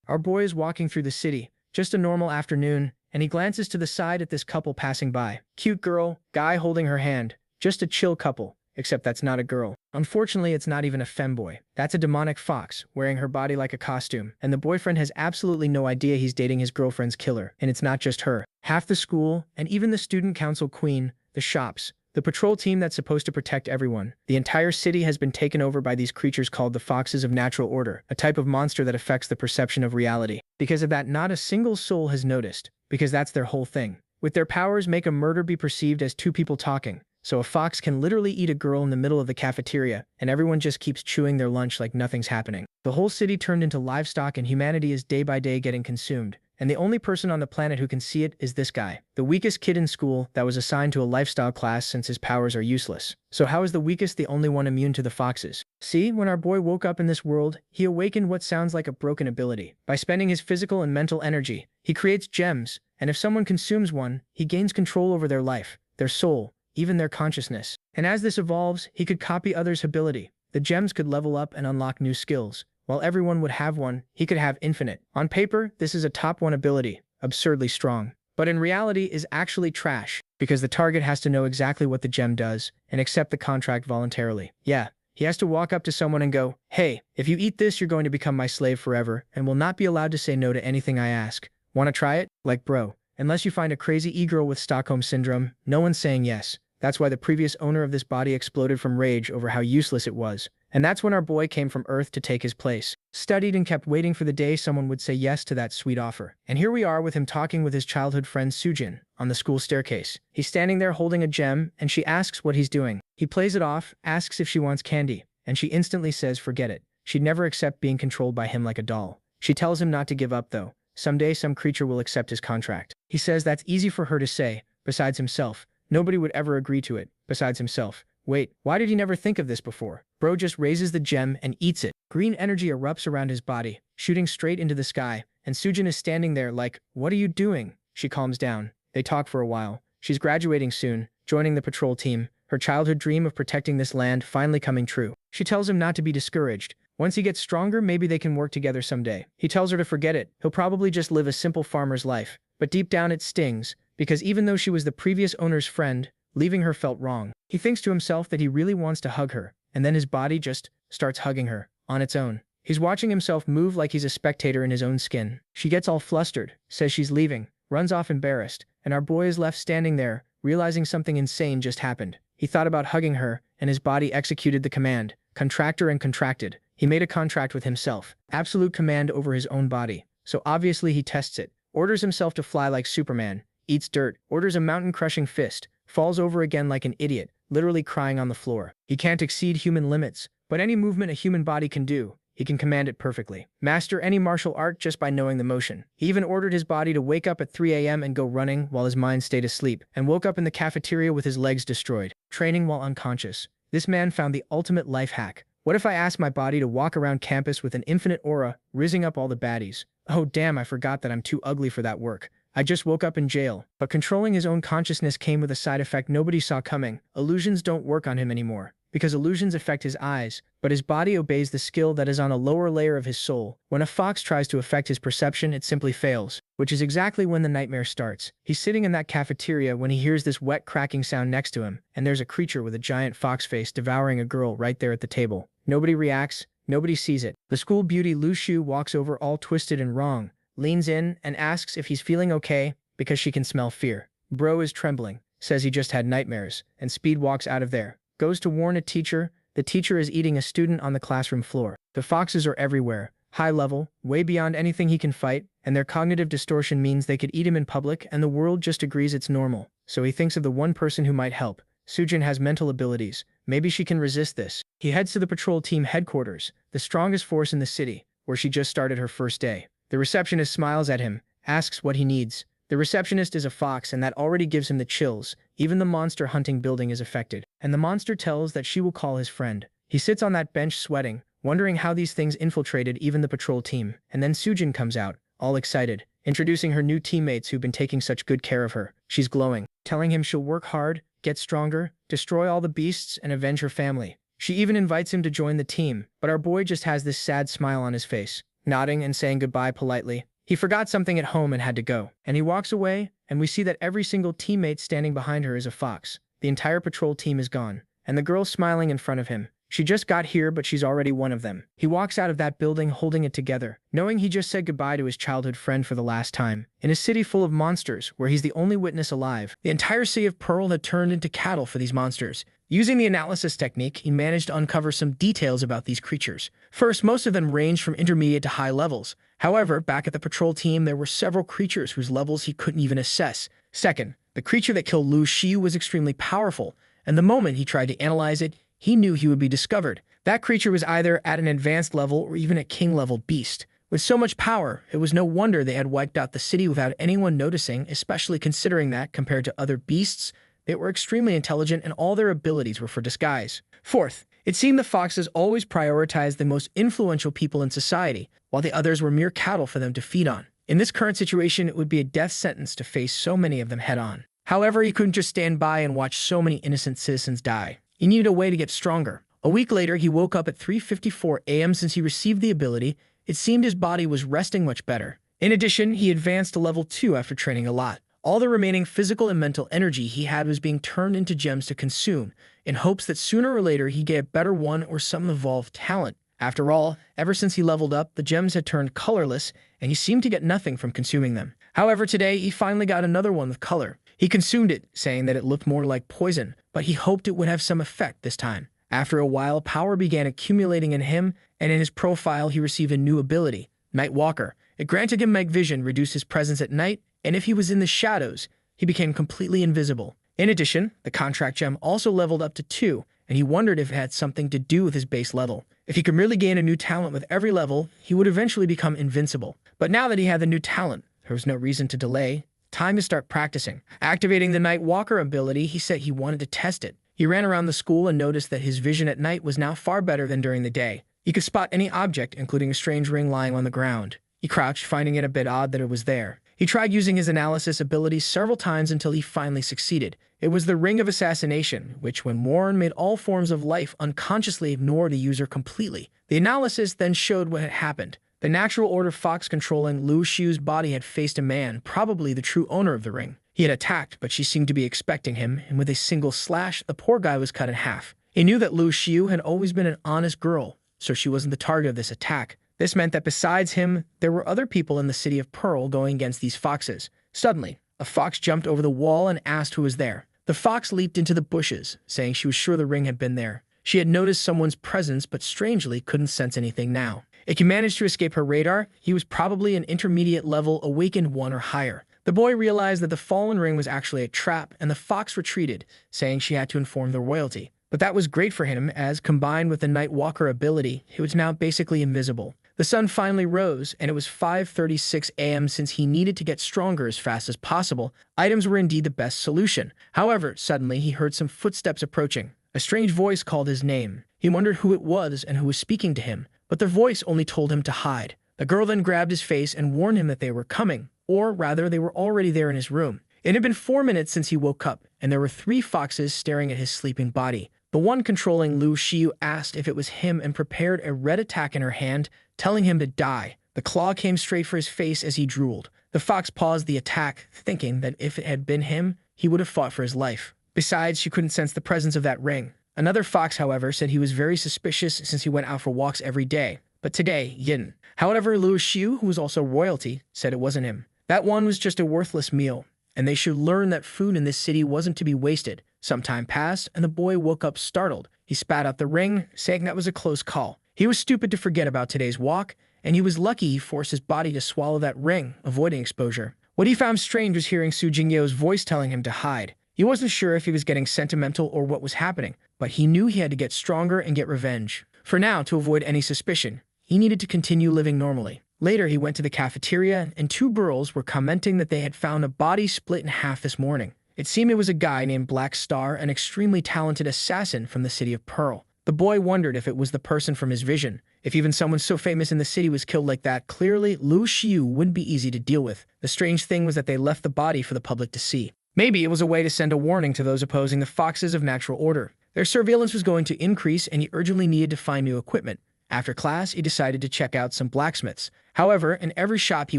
Our boy is walking through the city, just a normal afternoon, and he glances to the side at this couple passing by. Cute girl, guy holding her hand. Just a chill couple, except that's not a girl. Unfortunately, it's not even a femboy. That's a demonic fox, wearing her body like a costume, and the boyfriend has absolutely no idea he's dating his girlfriend's killer, and it's not just her. Half the school, and even the student council queen, the shops, the patrol team that's supposed to protect everyone. The entire city has been taken over by these creatures called the Foxes of Natural Order, a type of monster that affects the perception of reality. Because of that, not a single soul has noticed, because that's their whole thing. With their powers, make a murder be perceived as two people talking. So a fox can literally eat a girl in the middle of the cafeteria, and everyone just keeps chewing their lunch like nothing's happening. The whole city turned into livestock, and humanity is day by day getting consumed. And the only person on the planet who can see it is this guy, the weakest kid in school that was assigned to a lifestyle class since his powers are useless. So how is the weakest the only one immune to the foxes? See, when our boy woke up in this world, he awakened what sounds like a broken ability. By spending his physical and mental energy, he creates gems, and if someone consumes one, he gains control over their life, their soul, even their consciousness. And as this evolves, he could copy others' ability. The gems could level up and unlock new skills. While everyone would have one, he could have infinite. On paper, this is a top 1 ability, absurdly strong. But in reality is actually trash, because the target has to know exactly what the gem does, and accept the contract voluntarily. Yeah, he has to walk up to someone and go, "Hey, if you eat this, you're going to become my slave forever, and will not be allowed to say no to anything I ask. Wanna try it? Like bro. Unless you find a crazy e-girl with Stockholm Syndrome, no one's saying yes." That's why the previous owner of this body exploded from rage over how useless it was. And that's when our boy came from Earth to take his place. Studied and kept waiting for the day someone would say yes to that sweet offer. And here we are with him talking with his childhood friend Sujin on the school staircase. He's standing there holding a gem, and she asks what he's doing. He plays it off, asks if she wants candy, and she instantly says forget it. She'd never accept being controlled by him like a doll. She tells him not to give up though. Someday some creature will accept his contract. He says that's easy for her to say, besides himself. Nobody would ever agree to it, besides himself. Wait, why did he never think of this before? Bro just raises the gem and eats it. Green energy erupts around his body, shooting straight into the sky, and Sujin is standing there like, what are you doing? She calms down. They talk for a while. She's graduating soon, joining the patrol team, her childhood dream of protecting this land finally coming true. She tells him not to be discouraged. Once he gets stronger, maybe they can work together someday. He tells her to forget it. He'll probably just live a simple farmer's life. But deep down it stings, because even though she was the previous owner's friend, leaving her felt wrong. He thinks to himself that he really wants to hug her, and then his body just starts hugging her, on its own. He's watching himself move like he's a spectator in his own skin. She gets all flustered, says she's leaving, runs off embarrassed, and our boy is left standing there, realizing something insane just happened. He thought about hugging her, and his body executed the command, contractor and contracted. He made a contract with himself, absolute command over his own body. So obviously he tests it, orders himself to fly like Superman, eats dirt, orders a mountain-crushing fist, falls over again like an idiot, literally crying on the floor. He can't exceed human limits, but any movement a human body can do, he can command it perfectly. Master any martial art just by knowing the motion. He even ordered his body to wake up at 3 a.m. and go running while his mind stayed asleep, and woke up in the cafeteria with his legs destroyed, training while unconscious. This man found the ultimate life hack. What if I asked my body to walk around campus with an infinite aura, rizzing up all the baddies? Oh damn, I forgot that I'm too ugly for that work. I just woke up in jail. But controlling his own consciousness came with a side effect nobody saw coming. Illusions don't work on him anymore, because illusions affect his eyes, but his body obeys the skill that is on a lower layer of his soul. When a fox tries to affect his perception, it simply fails, which is exactly when the nightmare starts. He's sitting in that cafeteria when he hears this wet cracking sound next to him, and there's a creature with a giant fox face devouring a girl right there at the table. Nobody reacts, nobody sees it. The school beauty Lu Shu walks over all twisted and wrong, leans in and asks if he's feeling okay because she can smell fear. Bro is trembling, says he just had nightmares, and speed walks out of there. Goes to warn a teacher. The teacher is eating a student on the classroom floor. The foxes are everywhere, high level, way beyond anything he can fight, and their cognitive distortion means they could eat him in public and the world just agrees it's normal. So he thinks of the one person who might help. Sujin has mental abilities. Maybe she can resist this. He heads to the patrol team headquarters, the strongest force in the city, where she just started her first day. The receptionist smiles at him, asks what he needs. The receptionist is a fox, and that already gives him the chills. Even the monster hunting building is affected. And the monster tells that she will call his friend. He sits on that bench sweating, wondering how these things infiltrated even the patrol team. And then Sujin comes out, all excited, introducing her new teammates who've been taking such good care of her. She's glowing, telling him she'll work hard, get stronger, destroy all the beasts, and avenge her family. She even invites him to join the team, but our boy just has this sad smile on his face. nodding and saying goodbye politely. He forgot something at home and had to go. And he walks away, and we see that every single teammate standing behind her is a fox. The entire patrol team is gone. And the girl smiling in front of him. She just got here, but she's already one of them. He walks out of that building holding it together, knowing he just said goodbye to his childhood friend for the last time. In a city full of monsters, where he's the only witness alive, the entire city of Pearl had turned into cattle for these monsters. Using the analysis technique, he managed to uncover some details about these creatures. First, most of them ranged from intermediate to high levels. However, back at the patrol team, there were several creatures whose levels he couldn't even assess. Second, the creature that killed Lu Xiu was extremely powerful, and the moment he tried to analyze it, he knew he would be discovered. That creature was either at an advanced level or even a king-level beast. With so much power, it was no wonder they had wiped out the city without anyone noticing, especially considering that, compared to other beasts, they were extremely intelligent and all their abilities were for disguise. Fourth, it seemed the foxes always prioritized the most influential people in society, while the others were mere cattle for them to feed on. In this current situation, it would be a death sentence to face so many of them head-on. However, he couldn't just stand by and watch so many innocent citizens die. He needed a way to get stronger. A week later, he woke up at 3:54 a.m. Since he received the ability, it seemed his body was resting much better. In addition, he advanced to level 2 after training a lot. All the remaining physical and mental energy he had was being turned into gems to consume, in hopes that sooner or later he'd get a better one or some evolved talent. After all, ever since he leveled up, the gems had turned colorless, and he seemed to get nothing from consuming them. However, today, he finally got another one with color. He consumed it, saying that it looked more like poison, but he hoped it would have some effect this time. After a while, power began accumulating in him, and in his profile he received a new ability, Night Walker. It granted him night vision, reduced his presence at night, and if he was in the shadows, he became completely invisible. In addition, the contract gem also leveled up to 2, and he wondered if it had something to do with his base level. If he could merely gain a new talent with every level, he would eventually become invincible. But now that he had the new talent, there was no reason to delay. Time to start practicing. Activating the Night Walker ability, he said he wanted to test it. He ran around the school and noticed that his vision at night was now far better than during the day. He could spot any object, including a strange ring lying on the ground. He crouched, finding it a bit odd that it was there. He tried using his analysis ability several times until he finally succeeded. It was the Ring of Assassination, which, when worn, made all forms of life unconsciously ignore the user completely. The analysis then showed what had happened. The natural order fox controlling Lu Xiu's body had faced a man, probably the true owner of the ring. He had attacked, but she seemed to be expecting him, and with a single slash, the poor guy was cut in half. He knew that Lu Xiu had always been an honest girl, so she wasn't the target of this attack. This meant that besides him, there were other people in the city of Pearl going against these foxes. Suddenly, a fox jumped over the wall and asked who was there. The fox leaped into the bushes, saying she was sure the ring had been there. She had noticed someone's presence, but strangely couldn't sense anything now. If he managed to escape her radar, he was probably an intermediate level awakened 1 or higher. The boy realized that the fallen ring was actually a trap, and the fox retreated, saying she had to inform the royalty. But that was great for him, as combined with the Night Walker ability, he was now basically invisible. The sun finally rose, and it was 5:36 a.m. Since he needed to get stronger as fast as possible, items were indeed the best solution. However, suddenly he heard some footsteps approaching. A strange voice called his name. He wondered who it was and who was speaking to him, but the voice only told him to hide. The girl then grabbed his face and warned him that they were coming, or rather, they were already there in his room. It had been 4 minutes since he woke up, and there were 3 foxes staring at his sleeping body. The one controlling Lu Xiu asked if it was him and prepared a red attack in her hand, telling him to die. The claw came straight for his face as he drooled. The fox paused the attack, thinking that if it had been him, he would have fought for his life. Besides, she couldn't sense the presence of that ring. Another fox, however, said he was very suspicious since he went out for walks every day. But today, he didn't. However, Lu Xiu, who was also royalty, said it wasn't him. That one was just a worthless meal, and they should learn that food in this city wasn't to be wasted. Some time passed, and the boy woke up startled. He spat out the ring, saying that was a close call. He was stupid to forget about today's walk, and he was lucky he forced his body to swallow that ring, avoiding exposure. What he found strange was hearing Su Jingyo's voice telling him to hide. He wasn't sure if he was getting sentimental or what was happening, but he knew he had to get stronger and get revenge. For now, to avoid any suspicion, he needed to continue living normally. Later, he went to the cafeteria, and 2 girls were commenting that they had found a body split in half this morning. It seemed it was a guy named Black Star, an extremely talented assassin from the city of Pearl. The boy wondered if it was the person from his vision. If even someone so famous in the city was killed like that, clearly Lu Xiu wouldn't be easy to deal with. The strange thing was that they left the body for the public to see. Maybe it was a way to send a warning to those opposing the foxes of natural order. Their surveillance was going to increase, and he urgently needed to find new equipment. After class, he decided to check out some blacksmiths. However, in every shop he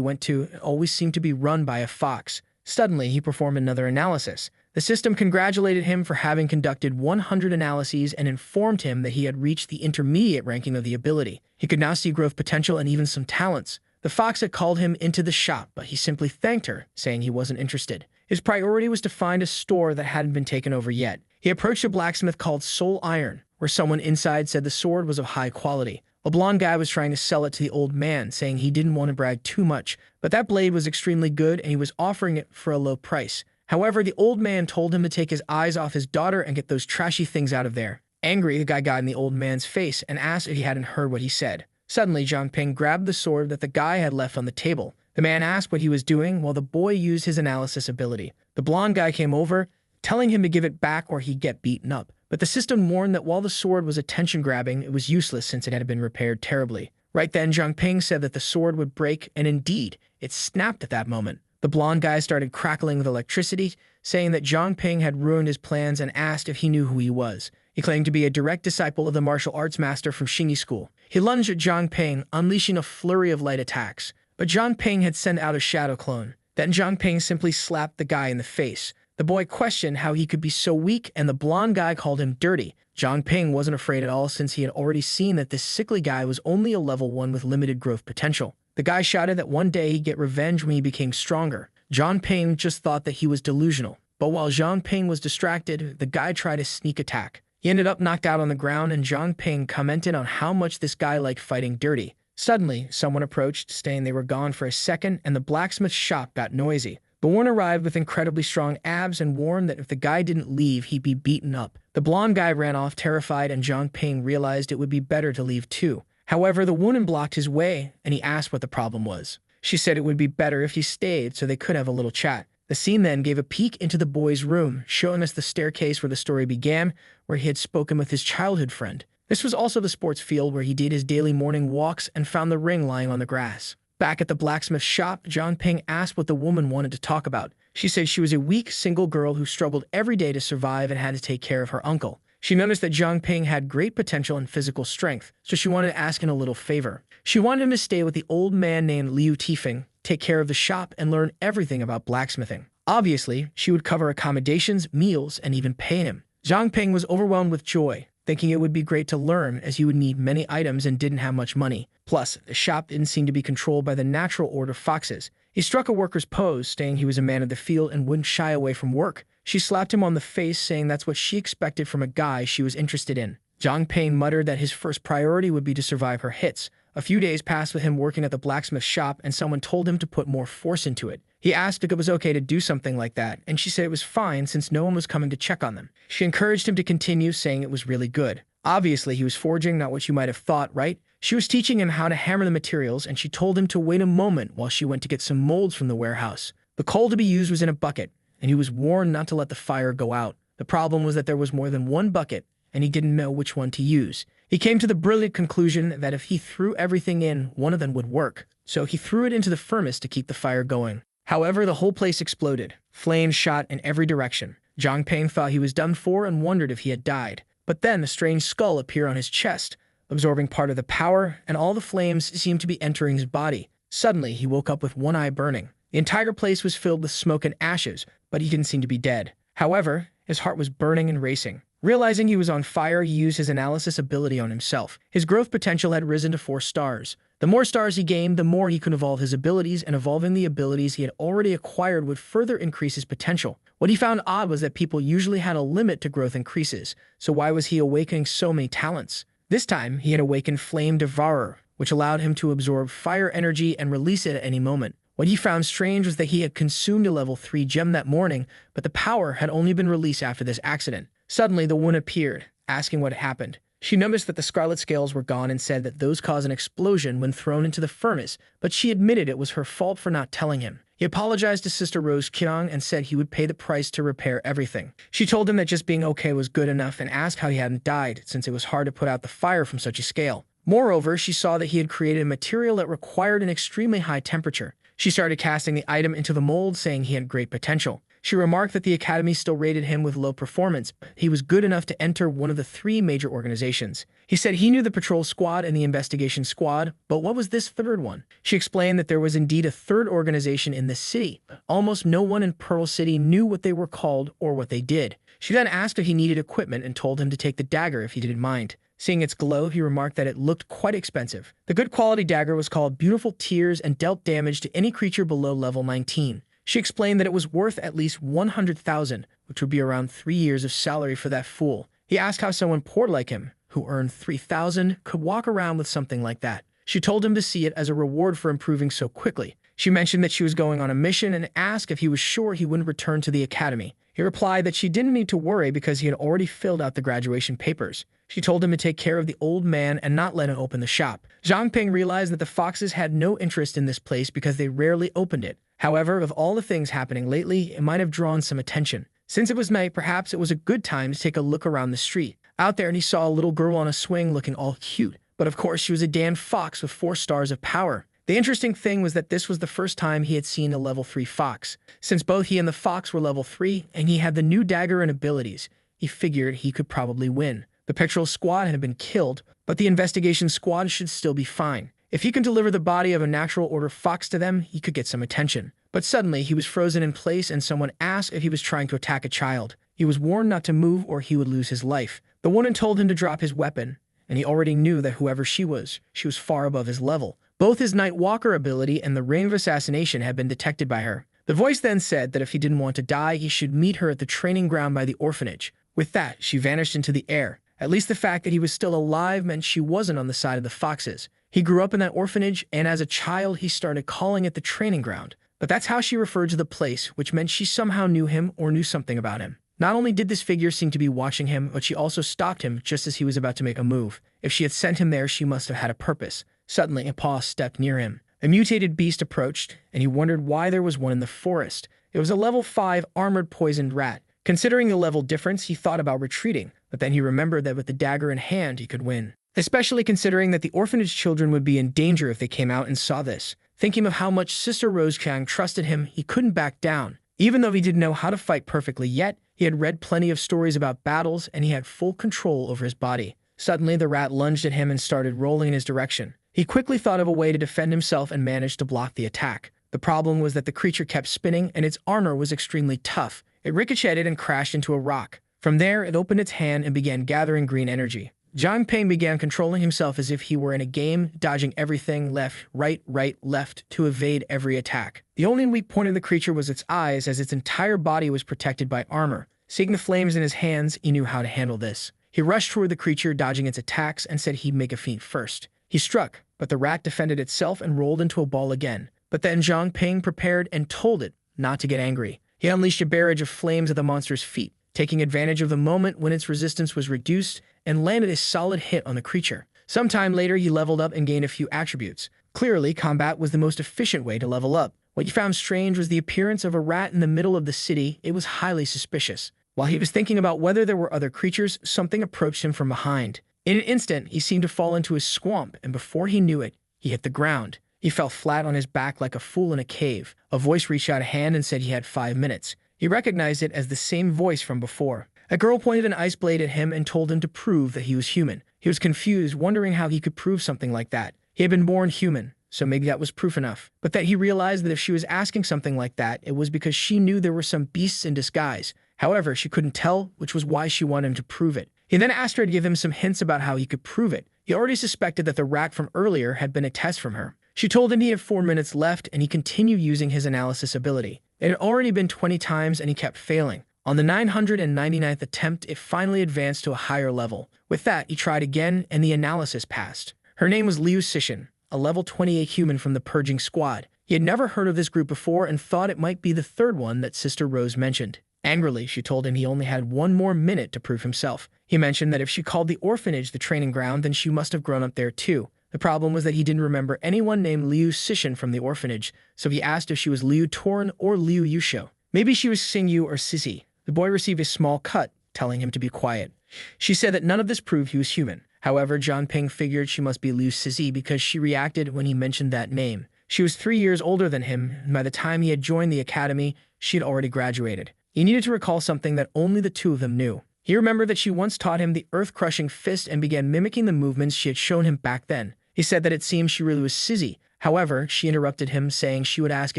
went to, it always seemed to be run by a fox. Suddenly, he performed another analysis. The system congratulated him for having conducted 100 analyses and informed him that he had reached the intermediate ranking of the ability. He could now see growth potential and even some talents. The fox had called him into the shop, but he simply thanked her, saying he wasn't interested. His priority was to find a store that hadn't been taken over yet. He approached a blacksmith called Soul Iron, where someone inside said the sword was of high quality. A blonde guy was trying to sell it to the old man, saying he didn't want to brag too much, but that blade was extremely good and he was offering it for a low price. However, the old man told him to take his eyes off his daughter and get those trashy things out of there. Angry, the guy got in the old man's face and asked if he hadn't heard what he said. Suddenly, Zhang Ping grabbed the sword that the guy had left on the table. The man asked what he was doing while the boy used his analysis ability. The blonde guy came over, telling him to give it back or he'd get beaten up. But the system warned that while the sword was attention-grabbing, it was useless since it had been repaired terribly. Right then, Zhang Ping said that the sword would break, and indeed, it snapped at that moment. The blonde guy started crackling with electricity, saying that Zhang Ping had ruined his plans and asked if he knew who he was. He claimed to be a direct disciple of the martial arts master from Xingyi School. He lunged at Zhang Ping, unleashing a flurry of light attacks. But Zhang Ping had sent out a shadow clone. Then Zhang Ping simply slapped the guy in the face. The boy questioned how he could be so weak, and the blonde guy called him dirty. Zhang Ping wasn't afraid at all since he had already seen that this sickly guy was only a level 1 with limited growth potential. The guy shouted that one day he'd get revenge when he became stronger. Zhang Ping just thought that he was delusional. But while Zhang Ping was distracted, the guy tried a sneak attack. He ended up knocked out on the ground, and Zhang Ping commented on how much this guy liked fighting dirty. Suddenly, someone approached, saying they were gone for a second, and the blacksmith shop got noisy. The one arrived with incredibly strong abs and warned that if the guy didn't leave, he'd be beaten up. The blonde guy ran off terrified, and Zhang Ping realized it would be better to leave too. However, the woman blocked his way, and he asked what the problem was. She said it would be better if he stayed so they could have a little chat. The scene then gave a peek into the boy's room, showing us the staircase where the story began, where he had spoken with his childhood friend. This was also the sports field where he did his daily morning walks and found the ring lying on the grass. Back at the blacksmith shop, Zhang Ping asked what the woman wanted to talk about. She said she was a weak, single girl who struggled every day to survive and had to take care of her uncle. She noticed that Zhang Ping had great potential and physical strength, so she wanted to ask him a little favor. She wanted him to stay with the old man named Liu Tifeng, take care of the shop, and learn everything about blacksmithing. Obviously, she would cover accommodations, meals, and even pay him. Zhang Ping was overwhelmed with joy, thinking it would be great to learn as he would need many items and didn't have much money. Plus, the shop didn't seem to be controlled by the natural order foxes. He struck a worker's pose, saying he was a man of the field and wouldn't shy away from work. She slapped him on the face, saying that's what she expected from a guy she was interested in. Zhang Ping muttered that his first priority would be to survive her hits. A few days passed with him working at the blacksmith shop, and someone told him to put more force into it. He asked if it was okay to do something like that, and she said it was fine since no one was coming to check on them. She encouraged him to continue, saying it was really good. Obviously, he was forging, not what you might have thought, right? She was teaching him how to hammer the materials, and she told him to wait a moment while she went to get some molds from the warehouse. The coal to be used was in a bucket, and he was warned not to let the fire go out. The problem was that there was more than one bucket, and he didn't know which one to use. He came to the brilliant conclusion that if he threw everything in, one of them would work. So he threw it into the furnace to keep the fire going. However, the whole place exploded. Flames shot in every direction. Zhang Ping thought he was done for and wondered if he had died. But then a strange skull appeared on his chest, absorbing part of the power, and all the flames seemed to be entering his body. Suddenly, he woke up with one eye burning. The entire place was filled with smoke and ashes, but he didn't seem to be dead. However, his heart was burning and racing. Realizing he was on fire, he used his analysis ability on himself. His growth potential had risen to 4 stars. The more stars he gained, the more he could evolve his abilities, and evolving the abilities he had already acquired would further increase his potential. What he found odd was that people usually had a limit to growth increases, so why was he awakening so many talents? This time, he had awakened Flame Devourer, which allowed him to absorb fire energy and release it at any moment. What he found strange was that he had consumed a level 3 gem that morning, but the power had only been released after this accident. Suddenly, the woman appeared, asking what had happened. She noticed that the scarlet scales were gone and said that those caused an explosion when thrown into the furnace, but she admitted it was her fault for not telling him. He apologized to Sister Rose Kyung and said he would pay the price to repair everything. She told him that just being okay was good enough and asked how he hadn't died, since it was hard to put out the fire from such a scale. Moreover, she saw that he had created a material that required an extremely high temperature. She started casting the item into the mold, saying he had great potential. She remarked that the Academy still rated him with low performance, but he was good enough to enter one of the 3 major organizations. He said he knew the patrol squad and the investigation squad, but what was this third one? She explained that there was indeed a third organization in the city. Almost no one in Pearl City knew what they were called or what they did. She then asked if he needed equipment and told him to take the dagger if he didn't mind. Seeing its glow, he remarked that it looked quite expensive. The good quality dagger was called Beautiful Tears and dealt damage to any creature below level 19. She explained that it was worth at least 100,000, which would be around 3 years of salary for that fool. He asked how someone poor like him, who earned 3,000, could walk around with something like that. She told him to see it as a reward for improving so quickly. She mentioned that she was going on a mission and asked if he was sure he wouldn't return to the academy. He replied that she didn't need to worry because he had already filled out the graduation papers. She told him to take care of the old man and not let him open the shop. Zhang Ping realized that the foxes had no interest in this place because they rarely opened it. However, of all the things happening lately, it might have drawn some attention. Since it was night, perhaps it was a good time to take a look around the street. Out there, and he saw a little girl on a swing looking all cute. But of course, she was a damn fox with 4 stars of power. The interesting thing was that this was the first time he had seen a level 3 fox. Since both he and the fox were level 3, and he had the new dagger and abilities, he figured he could probably win. The patrol squad had been killed, but the investigation squad should still be fine. If he can deliver the body of a natural order fox to them, he could get some attention. But suddenly, he was frozen in place and someone asked if he was trying to attack a child. He was warned not to move or he would lose his life. The woman told him to drop his weapon, and he already knew that whoever she was far above his level. Both his Night Walker ability and the Ring of Assassination had been detected by her. The voice then said that if he didn't want to die, he should meet her at the training ground by the orphanage. With that, she vanished into the air. At least the fact that he was still alive meant she wasn't on the side of the foxes. He grew up in that orphanage, and as a child, he started calling it the training ground. But that's how she referred to the place, which meant she somehow knew him or knew something about him. Not only did this figure seem to be watching him, but she also stopped him just as he was about to make a move. If she had sent him there, she must have had a purpose. Suddenly, a paw stepped near him. A mutated beast approached, and he wondered why there was one in the forest. It was a level 5 armored poisoned rat. Considering the level difference, he thought about retreating, but then he remembered that with the dagger in hand, he could win. Especially considering that the orphanage children would be in danger if they came out and saw this. Thinking of how much Sister Rose Chang trusted him, he couldn't back down. Even though he didn't know how to fight perfectly yet, he had read plenty of stories about battles and he had full control over his body. Suddenly, the rat lunged at him and started rolling in his direction. He quickly thought of a way to defend himself and managed to block the attack. The problem was that the creature kept spinning and its armor was extremely tough. It ricocheted and crashed into a rock. From there, it opened its hand and began gathering green energy. Zhang Ping began controlling himself as if he were in a game, dodging everything left, right, left to evade every attack. The only weak point of the creature was its eyes, as its entire body was protected by armor. Seeing the flames in his hands, he knew how to handle this. He rushed toward the creature, dodging its attacks, and said he'd make a feint first. He struck, but the rat defended itself and rolled into a ball again. But then Zhang Ping prepared and told it not to get angry. He unleashed a barrage of flames at the monster's feet, taking advantage of the moment when its resistance was reduced and landed a solid hit on the creature. Sometime later, he leveled up and gained a few attributes. Clearly, combat was the most efficient way to level up. What he found strange was the appearance of a rat in the middle of the city. It was highly suspicious. While he was thinking about whether there were other creatures, something approached him from behind. In an instant, he seemed to fall into a swamp, and before he knew it, he hit the ground. He fell flat on his back like a fool in a cave. A voice reached out a hand and said he had 5 minutes. He recognized it as the same voice from before. A girl pointed an ice blade at him and told him to prove that he was human. He was confused, wondering how he could prove something like that. He had been born human, so maybe that was proof enough. But that he realized that if she was asking something like that, it was because she knew there were some beasts in disguise. However, she couldn't tell, which was why she wanted him to prove it. He then asked her to give him some hints about how he could prove it. He already suspected that the rat from earlier had been a test from her. She told him he had 4 minutes left and he continued using his analysis ability. It had already been 20 times and he kept failing. On the 999th attempt, it finally advanced to a higher level. With that, he tried again and the analysis passed. Her name was Liu Cixin, a level 28 human from the Purging Squad. He had never heard of this group before and thought it might be the third one that Sister Rose mentioned. Angrily, she told him he only had 1 more minute to prove himself. He mentioned that if she called the orphanage the training ground, then she must have grown up there too. The problem was that he didn't remember anyone named Liu Cixin from the orphanage, so he asked if she was Liu Torin or Liu Yusho. Maybe she was Xingyu or Sissy. The boy received a small cut, telling him to be quiet. She said that none of this proved he was human. However, Zhang Ping figured she must be Liu Sissy because she reacted when he mentioned that name. She was 3 years older than him, and by the time he had joined the academy, she had already graduated. He needed to recall something that only the two of them knew. He remembered that she once taught him the earth-crushing fist and began mimicking the movements she had shown him back then. He said that it seemed she really was Sizzy. However, she interrupted him, saying she would ask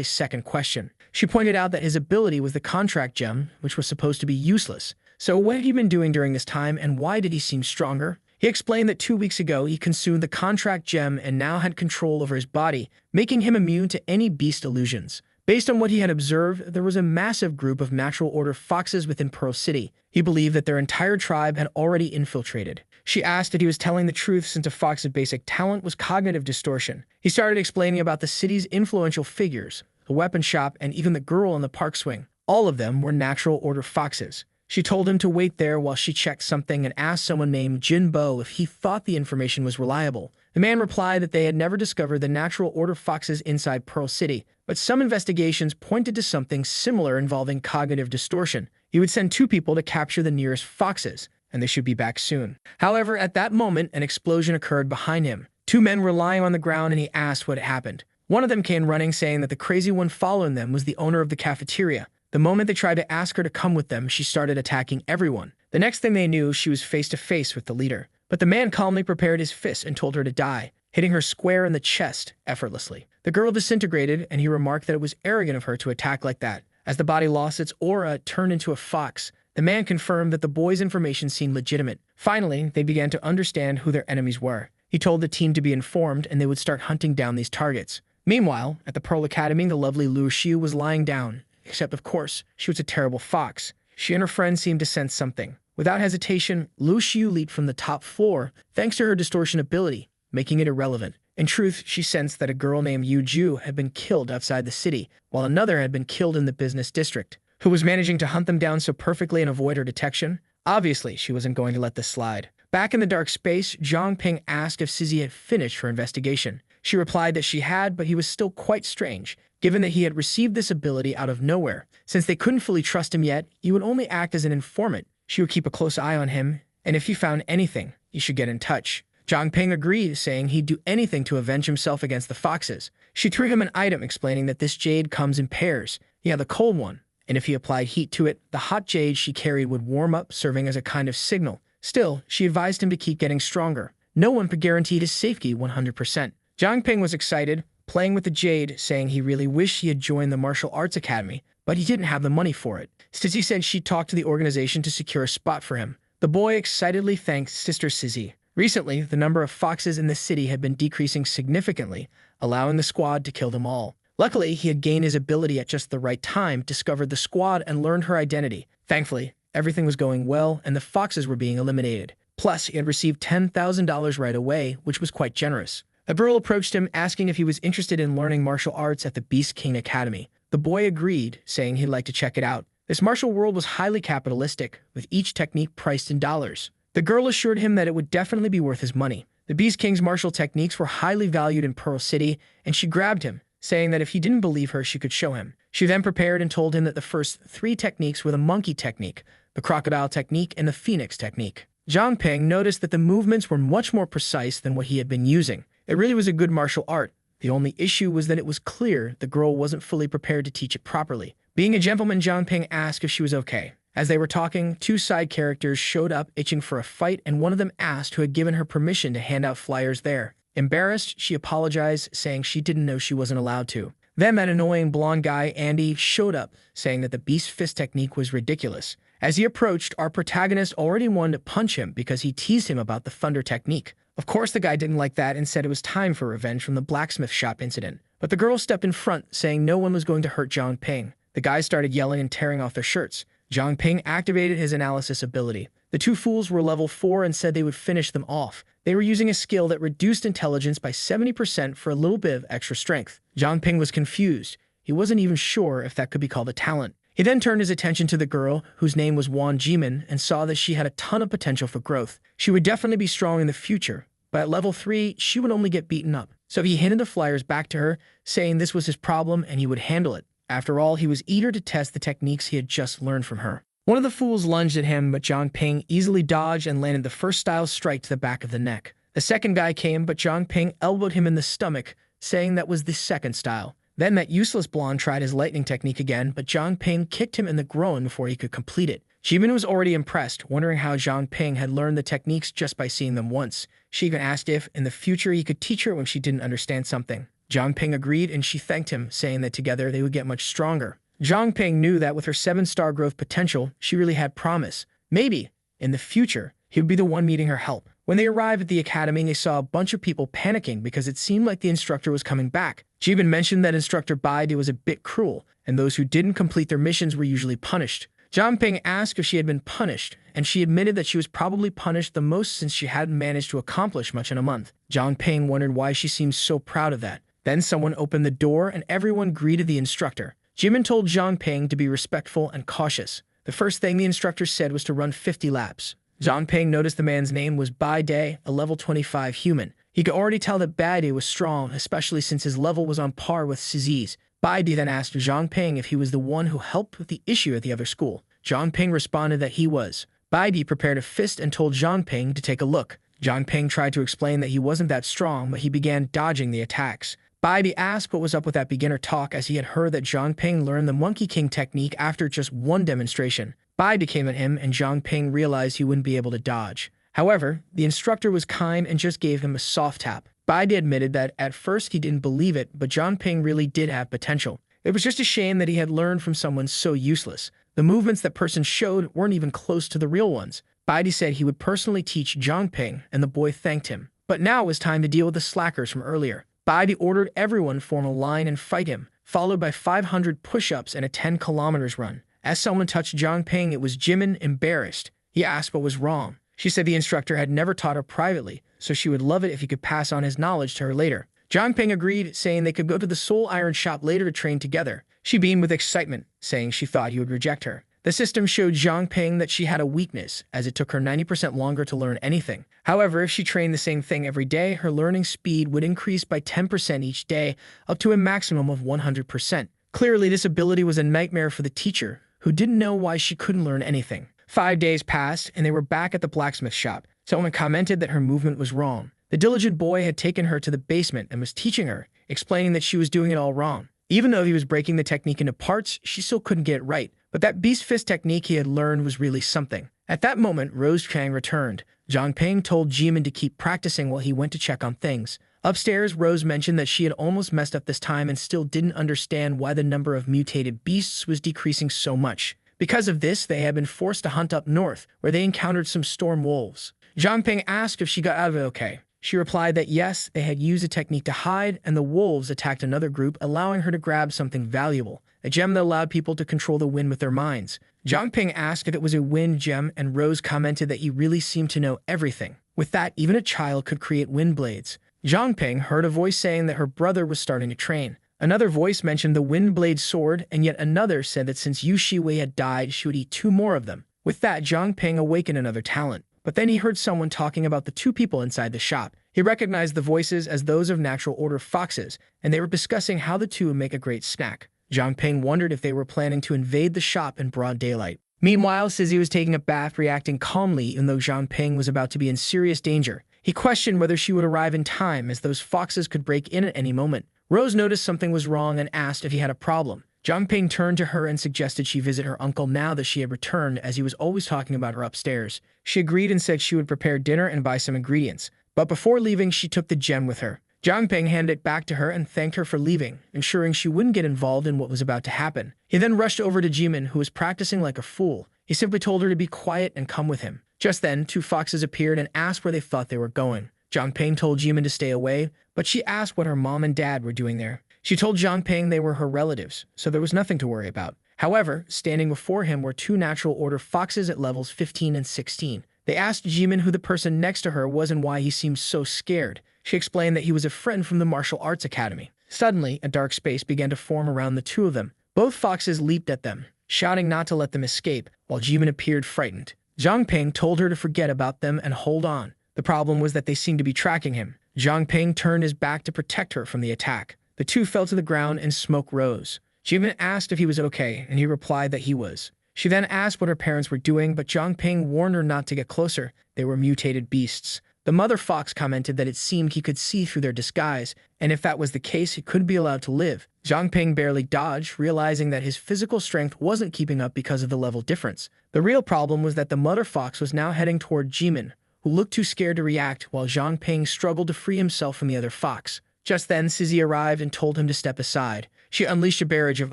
a second question. She pointed out that his ability was the contract gem, which was supposed to be useless. So what had he been doing during this time, and why did he seem stronger? He explained that 2 weeks ago he consumed the contract gem and now had control over his body, making him immune to any beast illusions. Based on what he had observed, there was a massive group of natural order foxes within Pearl City. He believed that their entire tribe had already infiltrated. She asked if he was telling the truth, since a fox's basic talent was cognitive distortion. He started explaining about the city's influential figures, the weapon shop, and even the girl in the park swing. All of them were natural order foxes. She told him to wait there while she checked something and asked someone named Jin Bo if he thought the information was reliable. The man replied that they had never discovered the natural order foxes inside Pearl City, but some investigations pointed to something similar involving cognitive distortion. He would send 2 people to capture the nearest foxes, and they should be back soon. However, at that moment, an explosion occurred behind him. 2 men were lying on the ground, and he asked what had happened. One of them came running, saying that the crazy one following them was the owner of the cafeteria. The moment they tried to ask her to come with them, she started attacking everyone. The next thing they knew, she was face to face with the leader. But the man calmly prepared his fist and told her to die, hitting her square in the chest effortlessly. The girl disintegrated, and he remarked that it was arrogant of her to attack like that. As the body lost its aura, it turned into a fox. The man confirmed that the boy's information seemed legitimate. Finally, they began to understand who their enemies were. He told the team to be informed, and they would start hunting down these targets. Meanwhile, at the Pearl Academy, the lovely Lu Xiu was lying down. Except, of course, she was a terrible fox. She and her friend seemed to sense something. Without hesitation, Lu Xiu leaped from the top floor, thanks to her distortion ability, making it irrelevant. In truth, she sensed that a girl named Yu Ju had been killed outside the city, while another had been killed in the business district. Who was managing to hunt them down so perfectly and avoid her detection? Obviously, she wasn't going to let this slide. Back in the dark space, Zhang Ping asked if Sizzy had finished her investigation. She replied that she had, but he was still quite strange, given that he had received this ability out of nowhere. Since they couldn't fully trust him yet, he would only act as an informant. She would keep a close eye on him, and if he found anything, he should get in touch. Zhang Ping agreed, saying he'd do anything to avenge himself against the foxes. She threw him an item, explaining that this jade comes in pairs. He had the cold one, and if he applied heat to it, the hot jade she carried would warm up, serving as a kind of signal. Still, she advised him to keep getting stronger. No one could guarantee his safety 100%. Zhang Ping was excited, playing with the jade, saying he really wished he had joined the martial arts academy, but he didn't have the money for it. Sizzy said she'd talked to the organization to secure a spot for him. The boy excitedly thanked Sister Sizzy. Recently, the number of foxes in the city had been decreasing significantly, allowing the squad to kill them all. Luckily, he had gained his ability at just the right time, discovered the squad, and learned her identity. Thankfully, everything was going well, and the foxes were being eliminated. Plus, he had received $10,000 right away, which was quite generous. A girl approached him, asking if he was interested in learning martial arts at the Beast King Academy. The boy agreed, saying he'd like to check it out. This martial world was highly capitalistic, with each technique priced in dollars. The girl assured him that it would definitely be worth his money. The Beast King's martial techniques were highly valued in Pearl City, and she grabbed him, saying that if he didn't believe her, she could show him. She then prepared and told him that the first 3 techniques were the monkey technique, the crocodile technique, and the phoenix technique. Zhang Ping noticed that the movements were much more precise than what he had been using. It really was a good martial art. The only issue was that it was clear the girl wasn't fully prepared to teach it properly. Being a gentleman, Zhang Ping asked if she was okay. As they were talking, 2 side characters showed up itching for a fight, and one of them asked who had given her permission to hand out flyers there. Embarrassed, she apologized, saying she didn't know she wasn't allowed to. Then that annoying blonde guy, Andy, showed up, saying that the beast fist technique was ridiculous. As he approached, our protagonist already wanted to punch him because he teased him about the thunder technique. Of course, the guy didn't like that and said it was time for revenge from the blacksmith shop incident. But the girl stepped in front, saying no one was going to hurt Zhang Ping. The guys started yelling and tearing off their shirts. Zhang Ping activated his analysis ability. The 2 fools were level 4 and said they would finish them off. They were using a skill that reduced intelligence by 70% for a little bit of extra strength. Zhang Ping was confused. He wasn't even sure if that could be called a talent. He then turned his attention to the girl, whose name was Wan Jimin, and saw that she had a ton of potential for growth. She would definitely be strong in the future, but at level 3, she would only get beaten up. So he handed the flyers back to her, saying this was his problem and he would handle it. After all, he was eager to test the techniques he had just learned from her. One of the fools lunged at him, but Zhang Ping easily dodged and landed the first style strike to the back of the neck. The second guy came, but Zhang Ping elbowed him in the stomach, saying that was the second style. Then that useless blonde tried his lightning technique again, but Zhang Ping kicked him in the groin before he could complete it. Jimin was already impressed, wondering how Zhang Ping had learned the techniques just by seeing them once. She even asked if, in the future, he could teach her when she didn't understand something. Zhang Ping agreed, and she thanked him, saying that together they would get much stronger. Zhang Ping knew that with her 7-star growth potential, she really had promise. Maybe, in the future, he would be the one needing her help. When they arrived at the academy, they saw a bunch of people panicking because it seemed like the instructor was coming back. Jimin mentioned that Instructor Baidi was a bit cruel, and those who didn't complete their missions were usually punished. Zhang Ping asked if she had been punished, and she admitted that she was probably punished the most since she hadn't managed to accomplish much in a month. Zhang Ping wondered why she seemed so proud of that. Then someone opened the door and everyone greeted the instructor. Jimin told Zhang Ping to be respectful and cautious. The first thing the instructor said was to run 50 laps. Zhang Ping noticed the man's name was Bai Day, a level 25 human. He could already tell that Bai Day was strong, especially since his level was on par with Zizi's. Bai Day then asked Zhang Ping if he was the one who helped with the issue at the other school. Zhang Ping responded that he was. Bai Day prepared a fist and told Zhang Ping to take a look. Zhang Ping tried to explain that he wasn't that strong, but he began dodging the attacks. Bai Day asked what was up with that beginner talk, as he had heard that Zhang Ping learned the Monkey King technique after just one demonstration. Bai Day came at him, and Zhang Ping realized he wouldn't be able to dodge. However, the instructor was kind and just gave him a soft tap. Bai Day admitted that at first he didn't believe it, but Zhang Ping really did have potential. It was just a shame that he had learned from someone so useless. The movements that person showed weren't even close to the real ones. Bai Day said he would personally teach Zhang Ping, and the boy thanked him. But now it was time to deal with the slackers from earlier. Bai Day ordered everyone form a line and fight him, followed by 500 push-ups and a 10 kilometers run. As someone touched Zhang Ping, it was Jimin, embarrassed. He asked what was wrong. She said the instructor had never taught her privately, so she would love it if he could pass on his knowledge to her later. Zhang Ping agreed, saying they could go to the Soul Iron shop later to train together. She beamed with excitement, saying she thought he would reject her. The system showed Zhang Ping that she had a weakness, as it took her 90% longer to learn anything. However, if she trained the same thing every day, her learning speed would increase by 10% each day, up to a maximum of 100%. Clearly, this ability was a nightmare for the teacher, who didn't know why she couldn't learn anything. 5 days passed, and they were back at the blacksmith shop. Someone commented that her movement was wrong. The diligent boy had taken her to the basement and was teaching her, explaining that she was doing it all wrong. Even though he was breaking the technique into parts, she still couldn't get it right. But that beast fist technique he had learned was really something. At that moment, Rose Chang returned. Zhang Ping told Jimin to keep practicing while he went to check on things. Upstairs, Rose mentioned that she had almost messed up this time and still didn't understand why the number of mutated beasts was decreasing so much. Because of this, they had been forced to hunt up north, where they encountered some storm wolves. Zhang Ping asked if she got out of it okay. She replied that yes, they had used a technique to hide, and the wolves attacked another group, allowing her to grab something valuable, a gem that allowed people to control the wind with their minds. Zhang Ping asked if it was a wind gem, and Rose commented that he really seemed to know everything. With that, even a child could create wind blades. Zhang Ping heard a voice saying that her brother was starting to train. Another voice mentioned the wind blade sword, and yet another said that since Yu Shiwei had died, she would eat 2 more of them. With that, Zhang Ping awakened another talent. But then he heard someone talking about the 2 people inside the shop. He recognized the voices as those of Natural Order foxes, and they were discussing how the 2 would make a great snack. Zhang Ping wondered if they were planning to invade the shop in broad daylight. Meanwhile, Sizzy was taking a bath, reacting calmly even though Zhang Ping was about to be in serious danger. He questioned whether she would arrive in time, as those foxes could break in at any moment. Rose noticed something was wrong and asked if he had a problem. Zhang Ping turned to her and suggested she visit her uncle now that she had returned, as he was always talking about her upstairs. She agreed and said she would prepare dinner and buy some ingredients. But before leaving, she took the gem with her. Zhang Ping handed it back to her and thanked her for leaving, ensuring she wouldn't get involved in what was about to happen. He then rushed over to Jimin, who was practicing like a fool. He simply told her to be quiet and come with him. Just then, 2 foxes appeared and asked where they thought they were going. Zhang Ping told Jimin to stay away, but she asked what her mom and dad were doing there. She told Zhang Ping they were her relatives, so there was nothing to worry about. However, standing before him were 2 Natural Order foxes at levels 15 and 16. They asked Jimin who the person next to her was and why he seemed so scared. She explained that he was a friend from the martial arts academy. Suddenly, a dark space began to form around the 2 of them. Both foxes leaped at them, shouting not to let them escape, while Jimin appeared frightened. Zhang Ping told her to forget about them and hold on. The problem was that they seemed to be tracking him. Zhang Ping turned his back to protect her from the attack. The 2 fell to the ground and smoke rose. Jimin asked if he was okay, and he replied that he was. She then asked what her parents were doing, but Zhang Ping warned her not to get closer. They were mutated beasts. The mother fox commented that it seemed he could see through their disguise, and if that was the case, he couldn't be allowed to live. Zhang Ping barely dodged, realizing that his physical strength wasn't keeping up because of the level difference. The real problem was that the mother fox was now heading toward Jimin, who looked too scared to react while Zhang Ping struggled to free himself from the other fox. Just then, Sizzy arrived and told him to step aside. She unleashed a barrage of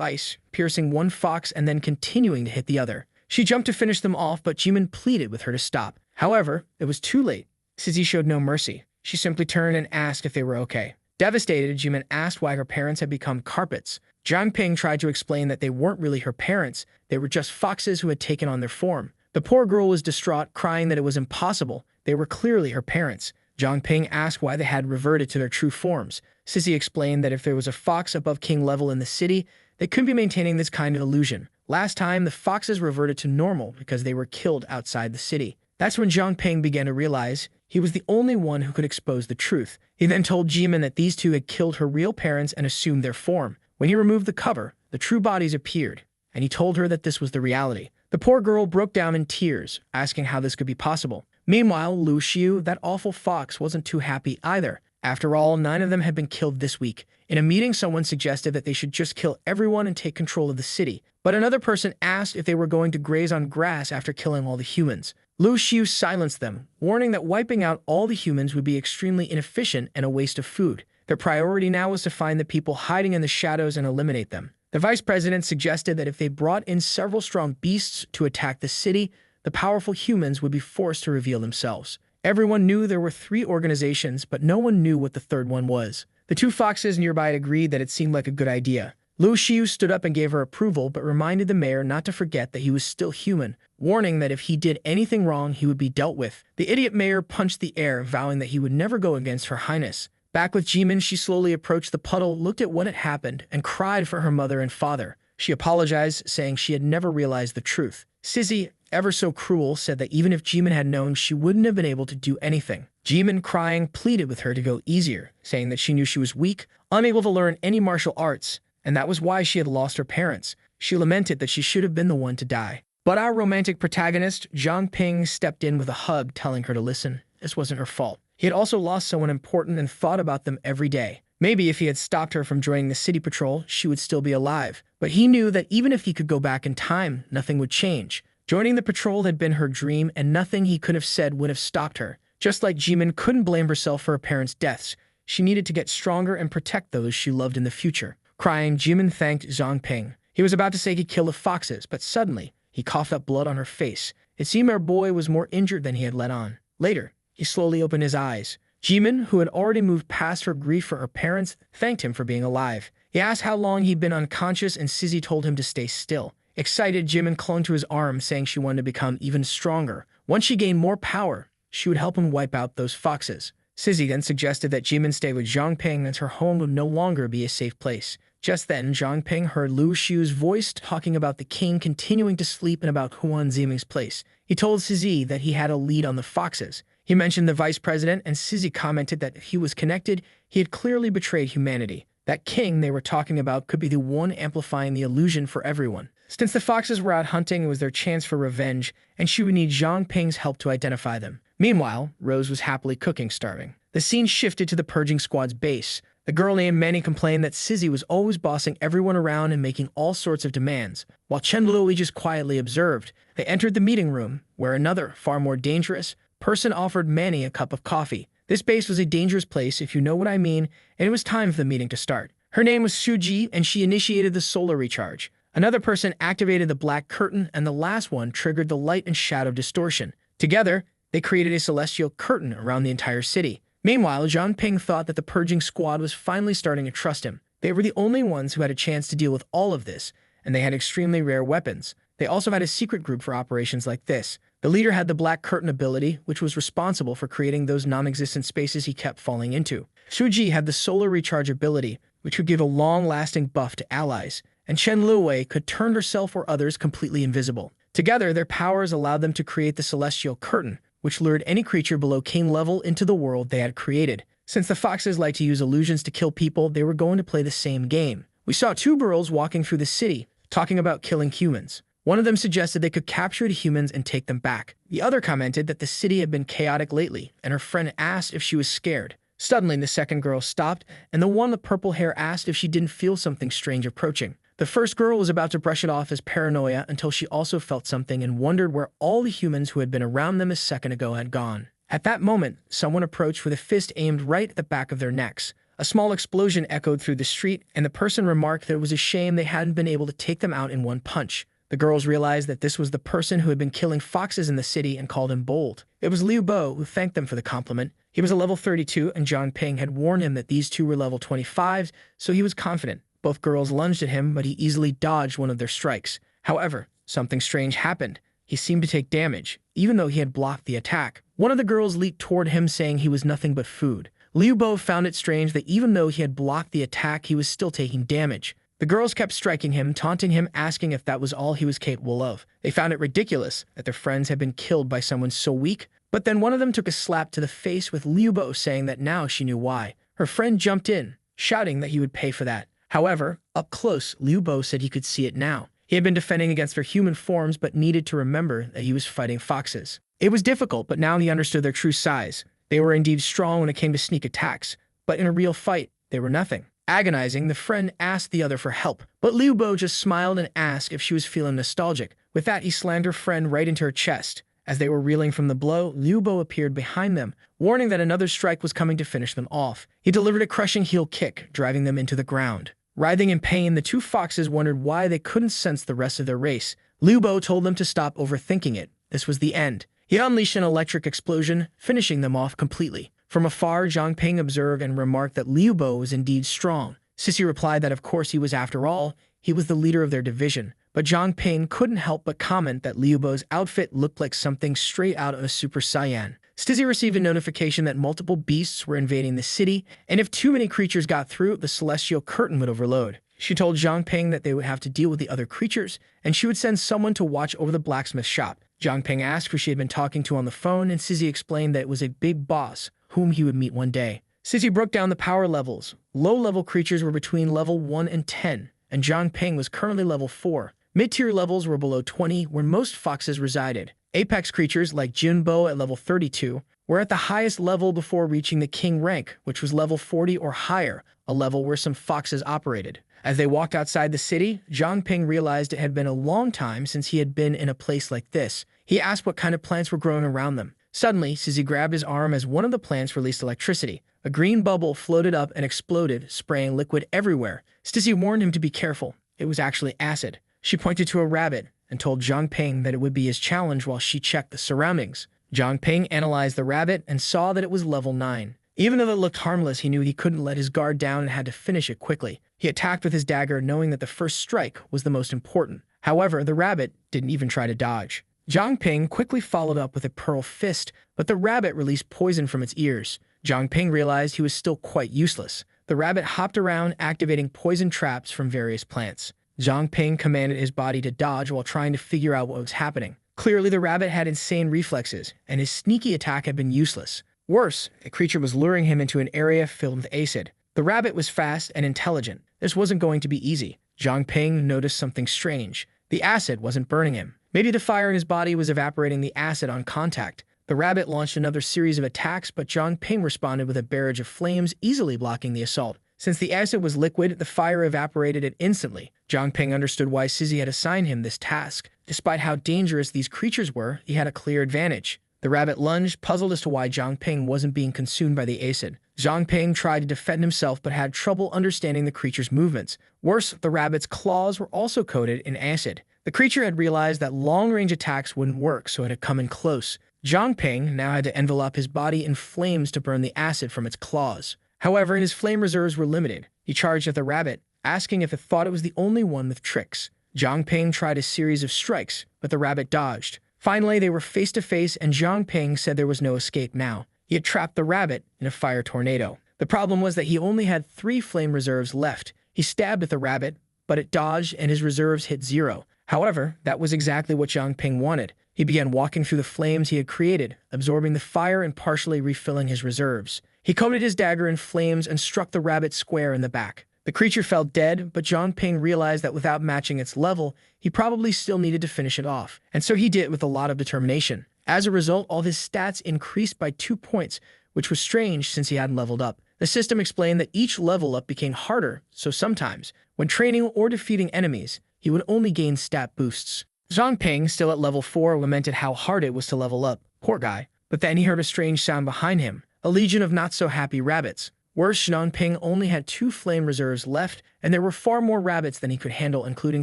ice, piercing one fox and then continuing to hit the other. She jumped to finish them off, but Jimin pleaded with her to stop. However, it was too late. Sizzy showed no mercy. She simply turned and asked if they were okay. Devastated, Jimin asked why her parents had become carpets. Zhang Ping tried to explain that they weren't really her parents, they were just foxes who had taken on their form. The poor girl was distraught, crying that it was impossible. They were clearly her parents. Zhang Ping asked why they had reverted to their true forms. Sizzy explained that if there was a fox above king level in the city, they couldn't be maintaining this kind of illusion. Last time, the foxes reverted to normal because they were killed outside the city. That's when Zhang Ping began to realize he was the only one who could expose the truth. He then told Jimin that these two had killed her real parents and assumed their form. When he removed the cover, the true bodies appeared, and he told her that this was the reality. The poor girl broke down in tears, asking how this could be possible. Meanwhile, Lu Xiu, that awful fox, wasn't too happy either. After all, 9 of them had been killed this week. In a meeting, someone suggested that they should just kill everyone and take control of the city. But another person asked if they were going to graze on grass after killing all the humans. Lu Xiu silenced them, warning that wiping out all the humans would be extremely inefficient and a waste of food. Their priority now was to find the people hiding in the shadows and eliminate them. The vice president suggested that if they brought in several strong beasts to attack the city, the powerful humans would be forced to reveal themselves. Everyone knew there were 3 organizations, but no one knew what the third one was. The 2 foxes nearby agreed that it seemed like a good idea. Lu Xiu stood up and gave her approval, but reminded the mayor not to forget that he was still human, warning that if he did anything wrong, he would be dealt with. The idiot mayor punched the air, vowing that he would never go against Her Highness. Back with Jimin, she slowly approached the puddle, looked at what had happened, and cried for her mother and father. She apologized, saying she had never realized the truth. Sizzy, ever so cruel, said that even if Jimin had known, she wouldn't have been able to do anything. Jimin, crying, pleaded with her to go easier, saying that she knew she was weak, unable to learn any martial arts, and that was why she had lost her parents. She lamented that she should have been the one to die. But our romantic protagonist, Zhang Ping, stepped in with a hug, telling her to listen. This wasn't her fault. He had also lost someone important and thought about them every day. Maybe if he had stopped her from joining the city patrol, she would still be alive. But he knew that even if he could go back in time, nothing would change. Joining the patrol had been her dream, and nothing he could have said would have stopped her. Just like Jimin couldn't blame herself for her parents' deaths, she needed to get stronger and protect those she loved in the future. Crying, Jimin thanked Zhang Ping. He was about to say he'd kill the foxes, but suddenly, he coughed up blood on her face. It seemed our boy was more injured than he had let on. Later, he slowly opened his eyes. Jimin, who had already moved past her grief for her parents, thanked him for being alive. He asked how long he'd been unconscious, and Sizzy told him to stay still. Excited, Jimin clung to his arm, saying she wanted to become even stronger. Once she gained more power, she would help him wipe out those foxes. Sizzy then suggested that Jimin stay with Zhang Ping, as her home would no longer be a safe place. Just then, Zhang Ping heard Lu Xiu's voice talking about the king continuing to sleep and about Huan Ziming's place. He told Sizzy that he had a lead on the foxes. He mentioned the vice president, and Sizzy commented that if he was connected, he had clearly betrayed humanity. That king they were talking about could be the one amplifying the illusion for everyone. Since the foxes were out hunting, it was their chance for revenge, and she would need Zhang Ping's help to identify them. Meanwhile, Rose was happily cooking, starving. The scene shifted to the purging squad's base. The girl named Manny complained that Sizzy was always bossing everyone around and making all sorts of demands, while Chen Luo just quietly observed. They entered the meeting room, where another, far more dangerous, person offered Manny a cup of coffee. This base was a dangerous place, if you know what I mean, and it was time for the meeting to start. Her name was Suji, and she initiated the solar recharge. Another person activated the black curtain, and the last one triggered the light and shadow distortion. Together, they created a celestial curtain around the entire city. Meanwhile, Zhang Ping thought that the purging squad was finally starting to trust him. They were the only ones who had a chance to deal with all of this, and they had extremely rare weapons. They also had a secret group for operations like this. The leader had the black curtain ability, which was responsible for creating those non-existent spaces he kept falling into. Suji had the solar recharge ability, which would give a long-lasting buff to allies, and Chen Luwei could turn herself or others completely invisible. Together, their powers allowed them to create the celestial curtain, which lured any creature below king level into the world they had created. Since the foxes like to use illusions to kill people, they were going to play the same game. We saw 2 girls walking through the city, talking about killing humans. One of them suggested they could capture the humans and take them back. The other commented that the city had been chaotic lately, and her friend asked if she was scared. Suddenly, the second girl stopped, and the one with purple hair asked if she didn't feel something strange approaching. The first girl was about to brush it off as paranoia until she also felt something and wondered where all the humans who had been around them a second ago had gone. At that moment, someone approached with a fist aimed right at the back of their necks. A small explosion echoed through the street, and the person remarked that it was a shame they hadn't been able to take them out in one punch. The girls realized that this was the person who had been killing foxes in the city and called him bold. It was Liu Bo who thanked them for the compliment. He was a level 32, and Zhang Ping had warned him that these two were level 25s, so he was confident. Both girls lunged at him, but he easily dodged one of their strikes. However, something strange happened. He seemed to take damage, even though he had blocked the attack. One of the girls leaped toward him, saying he was nothing but food. Liu Bo found it strange that even though he had blocked the attack, he was still taking damage. The girls kept striking him, taunting him, asking if that was all he was capable of. They found it ridiculous that their friends had been killed by someone so weak, but then one of them took a slap to the face with Liu Bo, saying that now she knew why. Her friend jumped in, shouting that he would pay for that. However, up close, Liu Bo said he could see it now. He had been defending against their human forms, but needed to remember that he was fighting foxes. It was difficult, but now he understood their true size. They were indeed strong when it came to sneak attacks, but in a real fight, they were nothing. Agonizing, the friend asked the other for help, but Liu Bo just smiled and asked if she was feeling nostalgic. With that, he slammed her friend right into her chest. As they were reeling from the blow, Liu Bo appeared behind them, warning that another strike was coming to finish them off. He delivered a crushing heel kick, driving them into the ground. Writhing in pain, the two foxes wondered why they couldn't sense the rest of their race. Liu Bo told them to stop overthinking it. This was the end. He unleashed an electric explosion, finishing them off completely. From afar, Zhang Ping observed and remarked that Liu Bo was indeed strong. Sissy replied that of course he was. After all, he was the leader of their division. But Zhang Ping couldn't help but comment that Liu Bo's outfit looked like something straight out of a Super Saiyan. Stizzy received a notification that multiple beasts were invading the city, and if too many creatures got through, the celestial curtain would overload. She told Zhang Ping that they would have to deal with the other creatures, and she would send someone to watch over the blacksmith shop. Zhang Ping asked who she had been talking to on the phone, and Sizzy explained that it was a big boss whom he would meet one day. Sizzy broke down the power levels. Low-level creatures were between level 1 and 10, and Zhang Ping was currently level 4. Mid-tier levels were below 20, where most foxes resided. Apex creatures like Jinbo at level 32 were at the highest level before reaching the king rank, which was level 40 or higher, a level where some foxes operated. As they walked outside the city, Zhang Ping realized it had been a long time since he had been in a place like this. He asked what kind of plants were growing around them. Suddenly, Sizzy grabbed his arm as one of the plants released electricity. A green bubble floated up and exploded, spraying liquid everywhere. Stizzy warned him to be careful. It was actually acid. She pointed to a rabbit and told Zhang Ping that it would be his challenge while she checked the surroundings. Zhang Ping analyzed the rabbit and saw that it was level 9. Even though it looked harmless, he knew he couldn't let his guard down and had to finish it quickly. He attacked with his dagger, knowing that the first strike was the most important. However, the rabbit didn't even try to dodge. Zhang Ping quickly followed up with a pearl fist, but the rabbit released poison from its ears. Zhang Ping realized he was still quite useless. The rabbit hopped around, activating poison traps from various plants. Zhang Ping commanded his body to dodge while trying to figure out what was happening. Clearly, the rabbit had insane reflexes, and his sneaky attack had been useless. Worse, a creature was luring him into an area filled with acid. The rabbit was fast and intelligent. This wasn't going to be easy. Zhang Ping noticed something strange. The acid wasn't burning him. Maybe the fire in his body was evaporating the acid on contact. The rabbit launched another series of attacks, but Zhang Ping responded with a barrage of flames, easily blocking the assault. Since the acid was liquid, the fire evaporated it instantly. Zhang Ping understood why Sizzy had assigned him this task. Despite how dangerous these creatures were, he had a clear advantage. The rabbit lunged, puzzled as to why Zhang Ping wasn't being consumed by the acid. Zhang Ping tried to defend himself but had trouble understanding the creature's movements. Worse, the rabbit's claws were also coated in acid. The creature had realized that long-range attacks wouldn't work, so it had come in close. Zhang Ping now had to envelop his body in flames to burn the acid from its claws. However, his flame reserves were limited. He charged at the rabbit, asking if it thought it was the only one with tricks. Zhang Ping tried a series of strikes, but the rabbit dodged. Finally, they were face to face, and Zhang Ping said there was no escape now. He had trapped the rabbit in a fire tornado. The problem was that he only had 3 flame reserves left. He stabbed at the rabbit, but it dodged and his reserves hit 0. However, that was exactly what Zhang Ping wanted. He began walking through the flames he had created, absorbing the fire and partially refilling his reserves. He coated his dagger in flames and struck the rabbit square in the back. The creature fell dead, but Zhang Ping realized that without matching its level, he probably still needed to finish it off. And so he did it with a lot of determination. As a result, all of his stats increased by 2 points, which was strange since he hadn't leveled up. The system explained that each level up became harder, so sometimes, when training or defeating enemies, he would only gain stat boosts. Zhang Ping, still at level 4, lamented how hard it was to level up. Poor guy. But then he heard a strange sound behind him, a legion of not-so-happy rabbits. Worse, Zhang Ping only had 2 flame reserves left, and there were far more rabbits than he could handle, including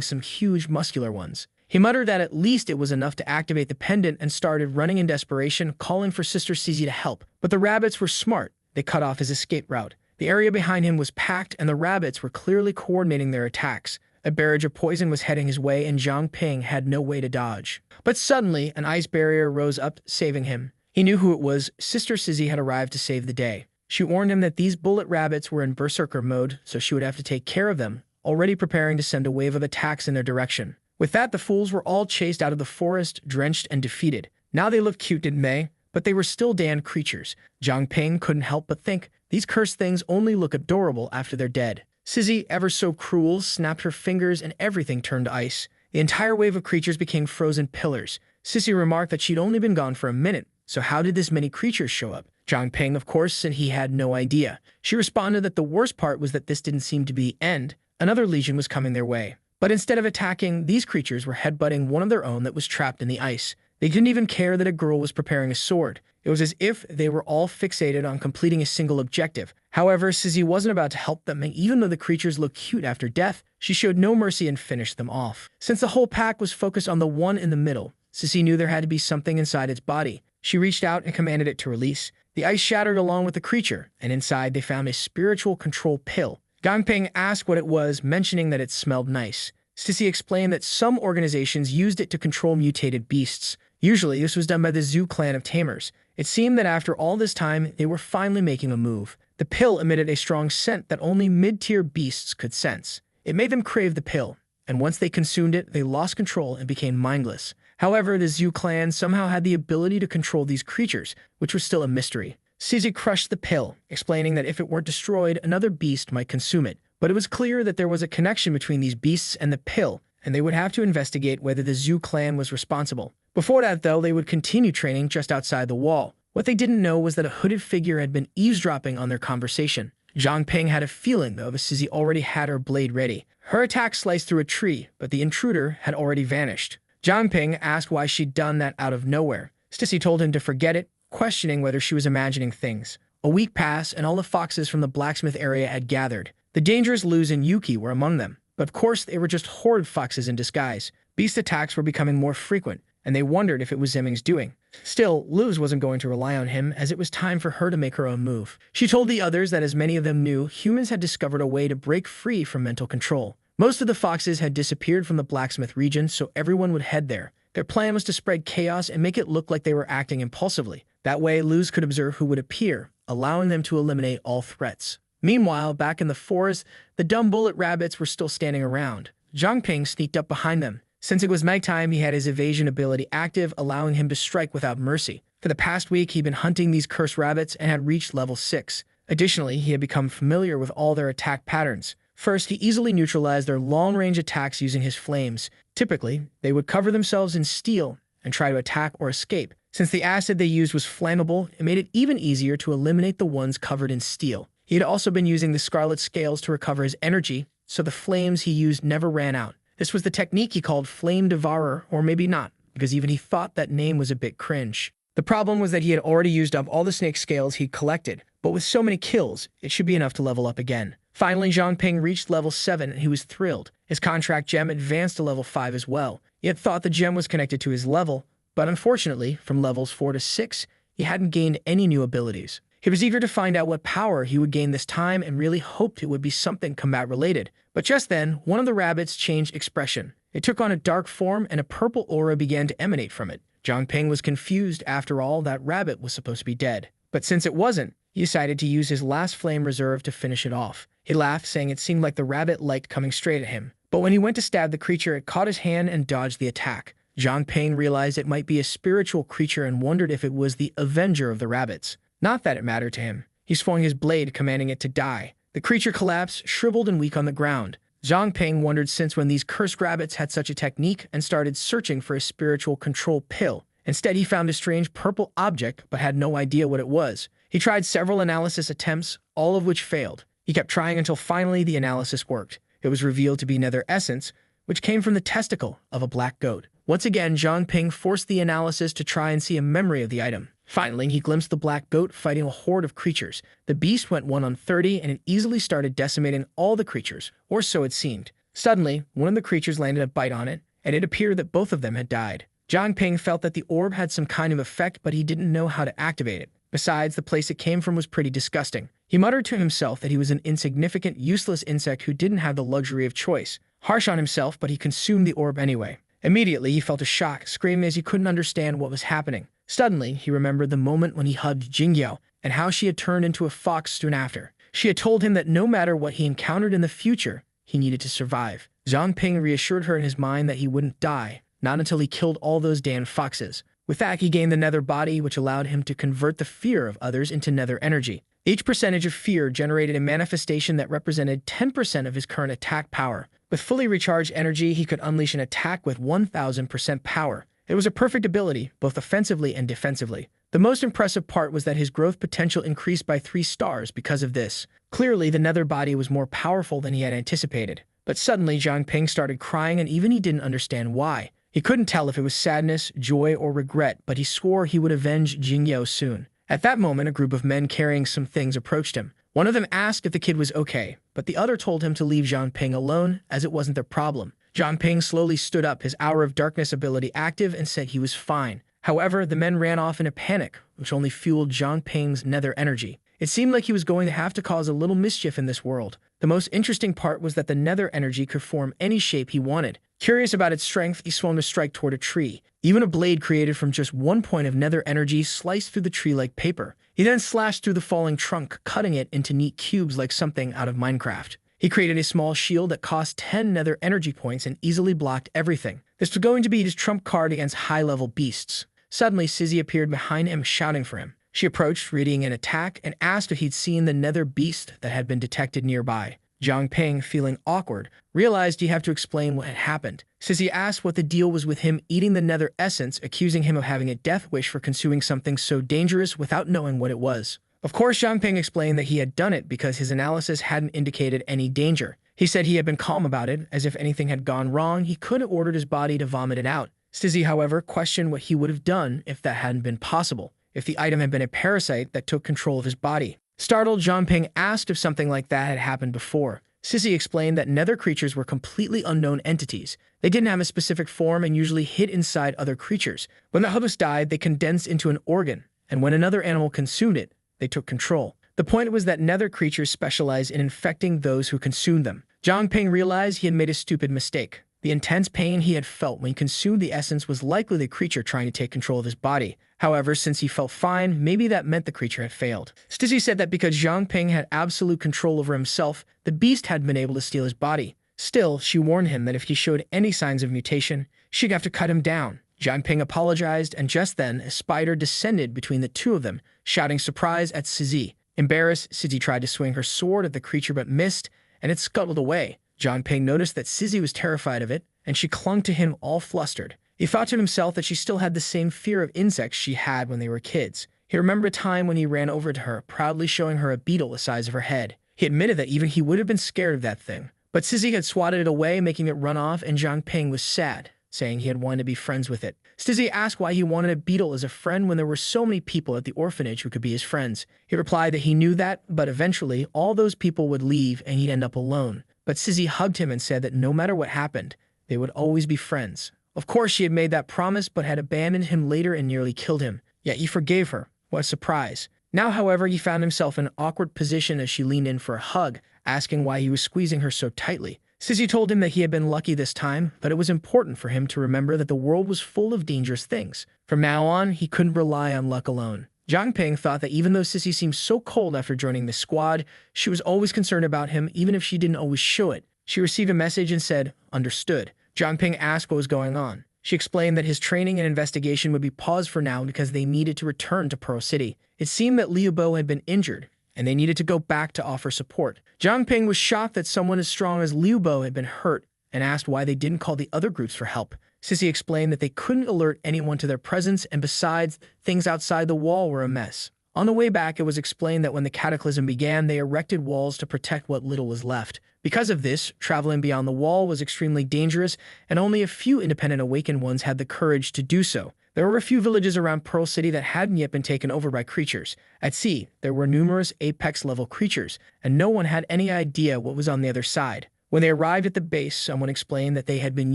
some huge muscular ones. He muttered that at least it was enough to activate the pendant and started running in desperation, calling for Sister Sizzy to help. But the rabbits were smart. They cut off his escape route. The area behind him was packed, and the rabbits were clearly coordinating their attacks. A barrage of poison was heading his way, and Zhang Ping had no way to dodge. But suddenly, an ice barrier rose up, saving him. He knew who it was. Sister Sizzy had arrived to save the day. She warned him that these bullet rabbits were in berserker mode, so she would have to take care of them, already preparing to send a wave of attacks in their direction. With that, the fools were all chased out of the forest, drenched and defeated. Now they looked cute, didn't they? But they were still damned creatures. Zhang Ping couldn't help but think, these cursed things only look adorable after they're dead. Sizzy, ever so cruel, snapped her fingers and everything turned to ice. The entire wave of creatures became frozen pillars. Sissy remarked that she'd only been gone for a minute, so how did this many creatures show up? Zhang Ping, of course, said he had no idea. She responded that the worst part was that this didn't seem to be the end. Another legion was coming their way. But instead of attacking, these creatures were headbutting one of their own that was trapped in the ice. They didn't even care that a girl was preparing a sword. It was as if they were all fixated on completing a single objective. However, Sizzy wasn't about to help them, and even though the creatures looked cute after death, she showed no mercy and finished them off. Since the whole pack was focused on the one in the middle, Sizzy knew there had to be something inside its body. She reached out and commanded it to release. The ice shattered along with the creature, and inside they found a spiritual control pill. Zhang Ping asked what it was, mentioning that it smelled nice. Sissy explained that some organizations used it to control mutated beasts. Usually, this was done by the Zhu clan of tamers. It seemed that after all this time, they were finally making a move. The pill emitted a strong scent that only mid-tier beasts could sense. It made them crave the pill, and once they consumed it, they lost control and became mindless. However, the Zhu clan somehow had the ability to control these creatures, which was still a mystery. Sizzy crushed the pill, explaining that if it weren't destroyed, another beast might consume it. But it was clear that there was a connection between these beasts and the pill, and they would have to investigate whether the Zhu clan was responsible. Before that, though, they would continue training just outside the wall. What they didn't know was that a hooded figure had been eavesdropping on their conversation. Zhang Ping had a feeling, though, that Sizzy already had her blade ready. Her attack sliced through a tree, but the intruder had already vanished. Zhang Ping asked why she'd done that out of nowhere. Sissy told him to forget it, questioning whether she was imagining things. A week passed, and all the foxes from the blacksmith area had gathered. The dangerous Luz and Yuki were among them, but of course they were just horrid foxes in disguise. Beast attacks were becoming more frequent, and they wondered if it was Zemming's doing. Still, Luz wasn't going to rely on him, as it was time for her to make her own move. She told the others that, as many of them knew, humans had discovered a way to break free from mental control. Most of the foxes had disappeared from the blacksmith region, so everyone would head there. Their plan was to spread chaos and make it look like they were acting impulsively. That way, Luz could observe who would appear, allowing them to eliminate all threats. Meanwhile, back in the forest, the dumb bullet rabbits were still standing around. Zhang Ping sneaked up behind them. Since it was nighttime, he had his evasion ability active, allowing him to strike without mercy. For the past week, he'd been hunting these cursed rabbits and had reached level 6. Additionally, he had become familiar with all their attack patterns. First, he easily neutralized their long-range attacks using his flames. Typically, they would cover themselves in steel and try to attack or escape. Since the acid they used was flammable, it made it even easier to eliminate the ones covered in steel. He had also been using the scarlet scales to recover his energy, so the flames he used never ran out. This was the technique he called Flame Devourer, or maybe not, because even he thought that name was a bit cringe. The problem was that he had already used up all the snake scales he'd collected, but with so many kills, it should be enough to level up again. Finally, Zhang Ping reached level 7 and he was thrilled. His contract gem advanced to level 5 as well. He had thought the gem was connected to his level, but unfortunately, from levels 4 to 6, he hadn't gained any new abilities. He was eager to find out what power he would gain this time and really hoped it would be something combat-related. But just then, one of the rabbits changed expression. It took on a dark form and a purple aura began to emanate from it. Zhang Ping was confused. After all, that rabbit was supposed to be dead. But since it wasn't, he decided to use his last flame reserve to finish it off. He laughed, saying it seemed like the rabbit liked coming straight at him. But when he went to stab the creature, it caught his hand and dodged the attack. Zhang Ping realized it might be a spiritual creature and wondered if it was the avenger of the rabbits. Not that it mattered to him. He swung his blade, commanding it to die. The creature collapsed, shriveled and weak on the ground. Zhang Ping wondered since when these cursed rabbits had such a technique and started searching for a spiritual control pill. Instead, he found a strange purple object but had no idea what it was. He tried several analysis attempts, all of which failed. He kept trying until finally the analysis worked. It was revealed to be nether essence, which came from the testicle of a black goat. Once again, Zhang Ping forced the analysis to try and see a memory of the item. Finally, he glimpsed the black goat fighting a horde of creatures. The beast went 1 on 30 and it easily started decimating all the creatures, or so it seemed. Suddenly, one of the creatures landed a bite on it, and it appeared that both of them had died. Zhang Ping felt that the orb had some kind of effect, but he didn't know how to activate it. Besides, the place it came from was pretty disgusting. He muttered to himself that he was an insignificant, useless insect who didn't have the luxury of choice. Harsh on himself, but he consumed the orb anyway. Immediately, he felt a shock, screaming as he couldn't understand what was happening. Suddenly, he remembered the moment when he hugged Jingyao and how she had turned into a fox soon after. She had told him that no matter what he encountered in the future, he needed to survive. Zhang Ping reassured her in his mind that he wouldn't die, not until he killed all those damn foxes. With that, he gained the nether body, which allowed him to convert the fear of others into nether energy. Each percentage of fear generated a manifestation that represented 10% of his current attack power. With fully recharged energy, he could unleash an attack with 1000% power. It was a perfect ability, both offensively and defensively. The most impressive part was that his growth potential increased by 3 stars because of this. Clearly, the nether body was more powerful than he had anticipated. But suddenly, Zhang Ping started crying, and even he didn't understand why. He couldn't tell if it was sadness, joy, or regret, but he swore he would avenge Jingyao soon. At that moment, a group of men carrying some things approached him. One of them asked if the kid was okay, but the other told him to leave Zhang Ping alone, as it wasn't their problem. Zhang Ping slowly stood up, his Hour of Darkness ability active, and said he was fine. However, the men ran off in a panic, which only fueled Zhang Ping's nether energy. It seemed like he was going to have to cause a little mischief in this world. The most interesting part was that the nether energy could form any shape he wanted. Curious about its strength, he swung to strike toward a tree. Even a blade created from just 1 point of nether energy sliced through the tree like paper. He then slashed through the falling trunk, cutting it into neat cubes like something out of Minecraft. He created a small shield that cost 10 nether energy points and easily blocked everything. This was going to be his trump card against high-level beasts. Suddenly, Sizzy appeared behind him, shouting for him. She approached, readying an attack, and asked if he'd seen the nether beast that had been detected nearby. Zhang Ping, feeling awkward, realized he'd have to explain what had happened. Sizzy asked what the deal was with him eating the nether essence, accusing him of having a death wish for consuming something so dangerous without knowing what it was. Of course, Zhang Ping explained that he had done it because his analysis hadn't indicated any danger. He said he had been calm about it, as if anything had gone wrong, he could have ordered his body to vomit it out. Sizzy, however, questioned what he would have done if that hadn't been possible, if the item had been a parasite that took control of his body. Startled, Zhang Ping asked if something like that had happened before. Sizzy explained that nether creatures were completely unknown entities. They didn't have a specific form and usually hid inside other creatures. When the host died, they condensed into an organ, and when another animal consumed it, they took control. The point was that nether creatures specialize in infecting those who consumed them. Zhang Ping realized he had made a stupid mistake. The intense pain he had felt when he consumed the essence was likely the creature trying to take control of his body. However, since he felt fine, maybe that meant the creature had failed. Stizzy said that because Zhang Ping had absolute control over himself, the beast hadn't been able to steal his body. Still, she warned him that if he showed any signs of mutation, she'd have to cut him down. Zhang Ping apologized, and just then, a spider descended between the two of them, shouting surprise at Sizzy. Embarrassed, Sizzy tried to swing her sword at the creature but missed, and it scuttled away. Zhang Ping noticed that Sizzy was terrified of it, and she clung to him all flustered. He thought to himself that she still had the same fear of insects she had when they were kids. He remembered a time when he ran over to her, proudly showing her a beetle the size of her head. He admitted that even he would have been scared of that thing. But Sizzy had swatted it away, making it run off, and Zhang Ping was sad, saying he had wanted to be friends with it. Sizzy asked why he wanted a beetle as a friend when there were so many people at the orphanage who could be his friends. He replied that he knew that, but eventually, all those people would leave and he'd end up alone. But Sizzy hugged him and said that no matter what happened, they would always be friends. Of course, she had made that promise, but had abandoned him later and nearly killed him. Yet he forgave her. What a surprise. Now, however, he found himself in an awkward position as she leaned in for a hug, asking why he was squeezing her so tightly. Sizzy told him that he had been lucky this time, but it was important for him to remember that the world was full of dangerous things. From now on, he couldn't rely on luck alone. Zhang Ping thought that even though Sizzy seemed so cold after joining the squad, she was always concerned about him, even if she didn't always show it. She received a message and said, "Understood." Zhang Ping asked what was going on. She explained that his training and investigation would be paused for now because they needed to return to Pearl City. It seemed that Liu Bo had been injured, and they needed to go back to offer support. Zhang Ping was shocked that someone as strong as Liu Bo had been hurt and asked why they didn't call the other groups for help. Sissy explained that they couldn't alert anyone to their presence, and besides, things outside the wall were a mess. On the way back, it was explained that when the cataclysm began, they erected walls to protect what little was left. Because of this, traveling beyond the wall was extremely dangerous, and only a few independent awakened ones had the courage to do so. There were a few villages around Pearl City that hadn't yet been taken over by creatures. At sea, there were numerous apex-level creatures, and no one had any idea what was on the other side. When they arrived at the base, someone explained that they had been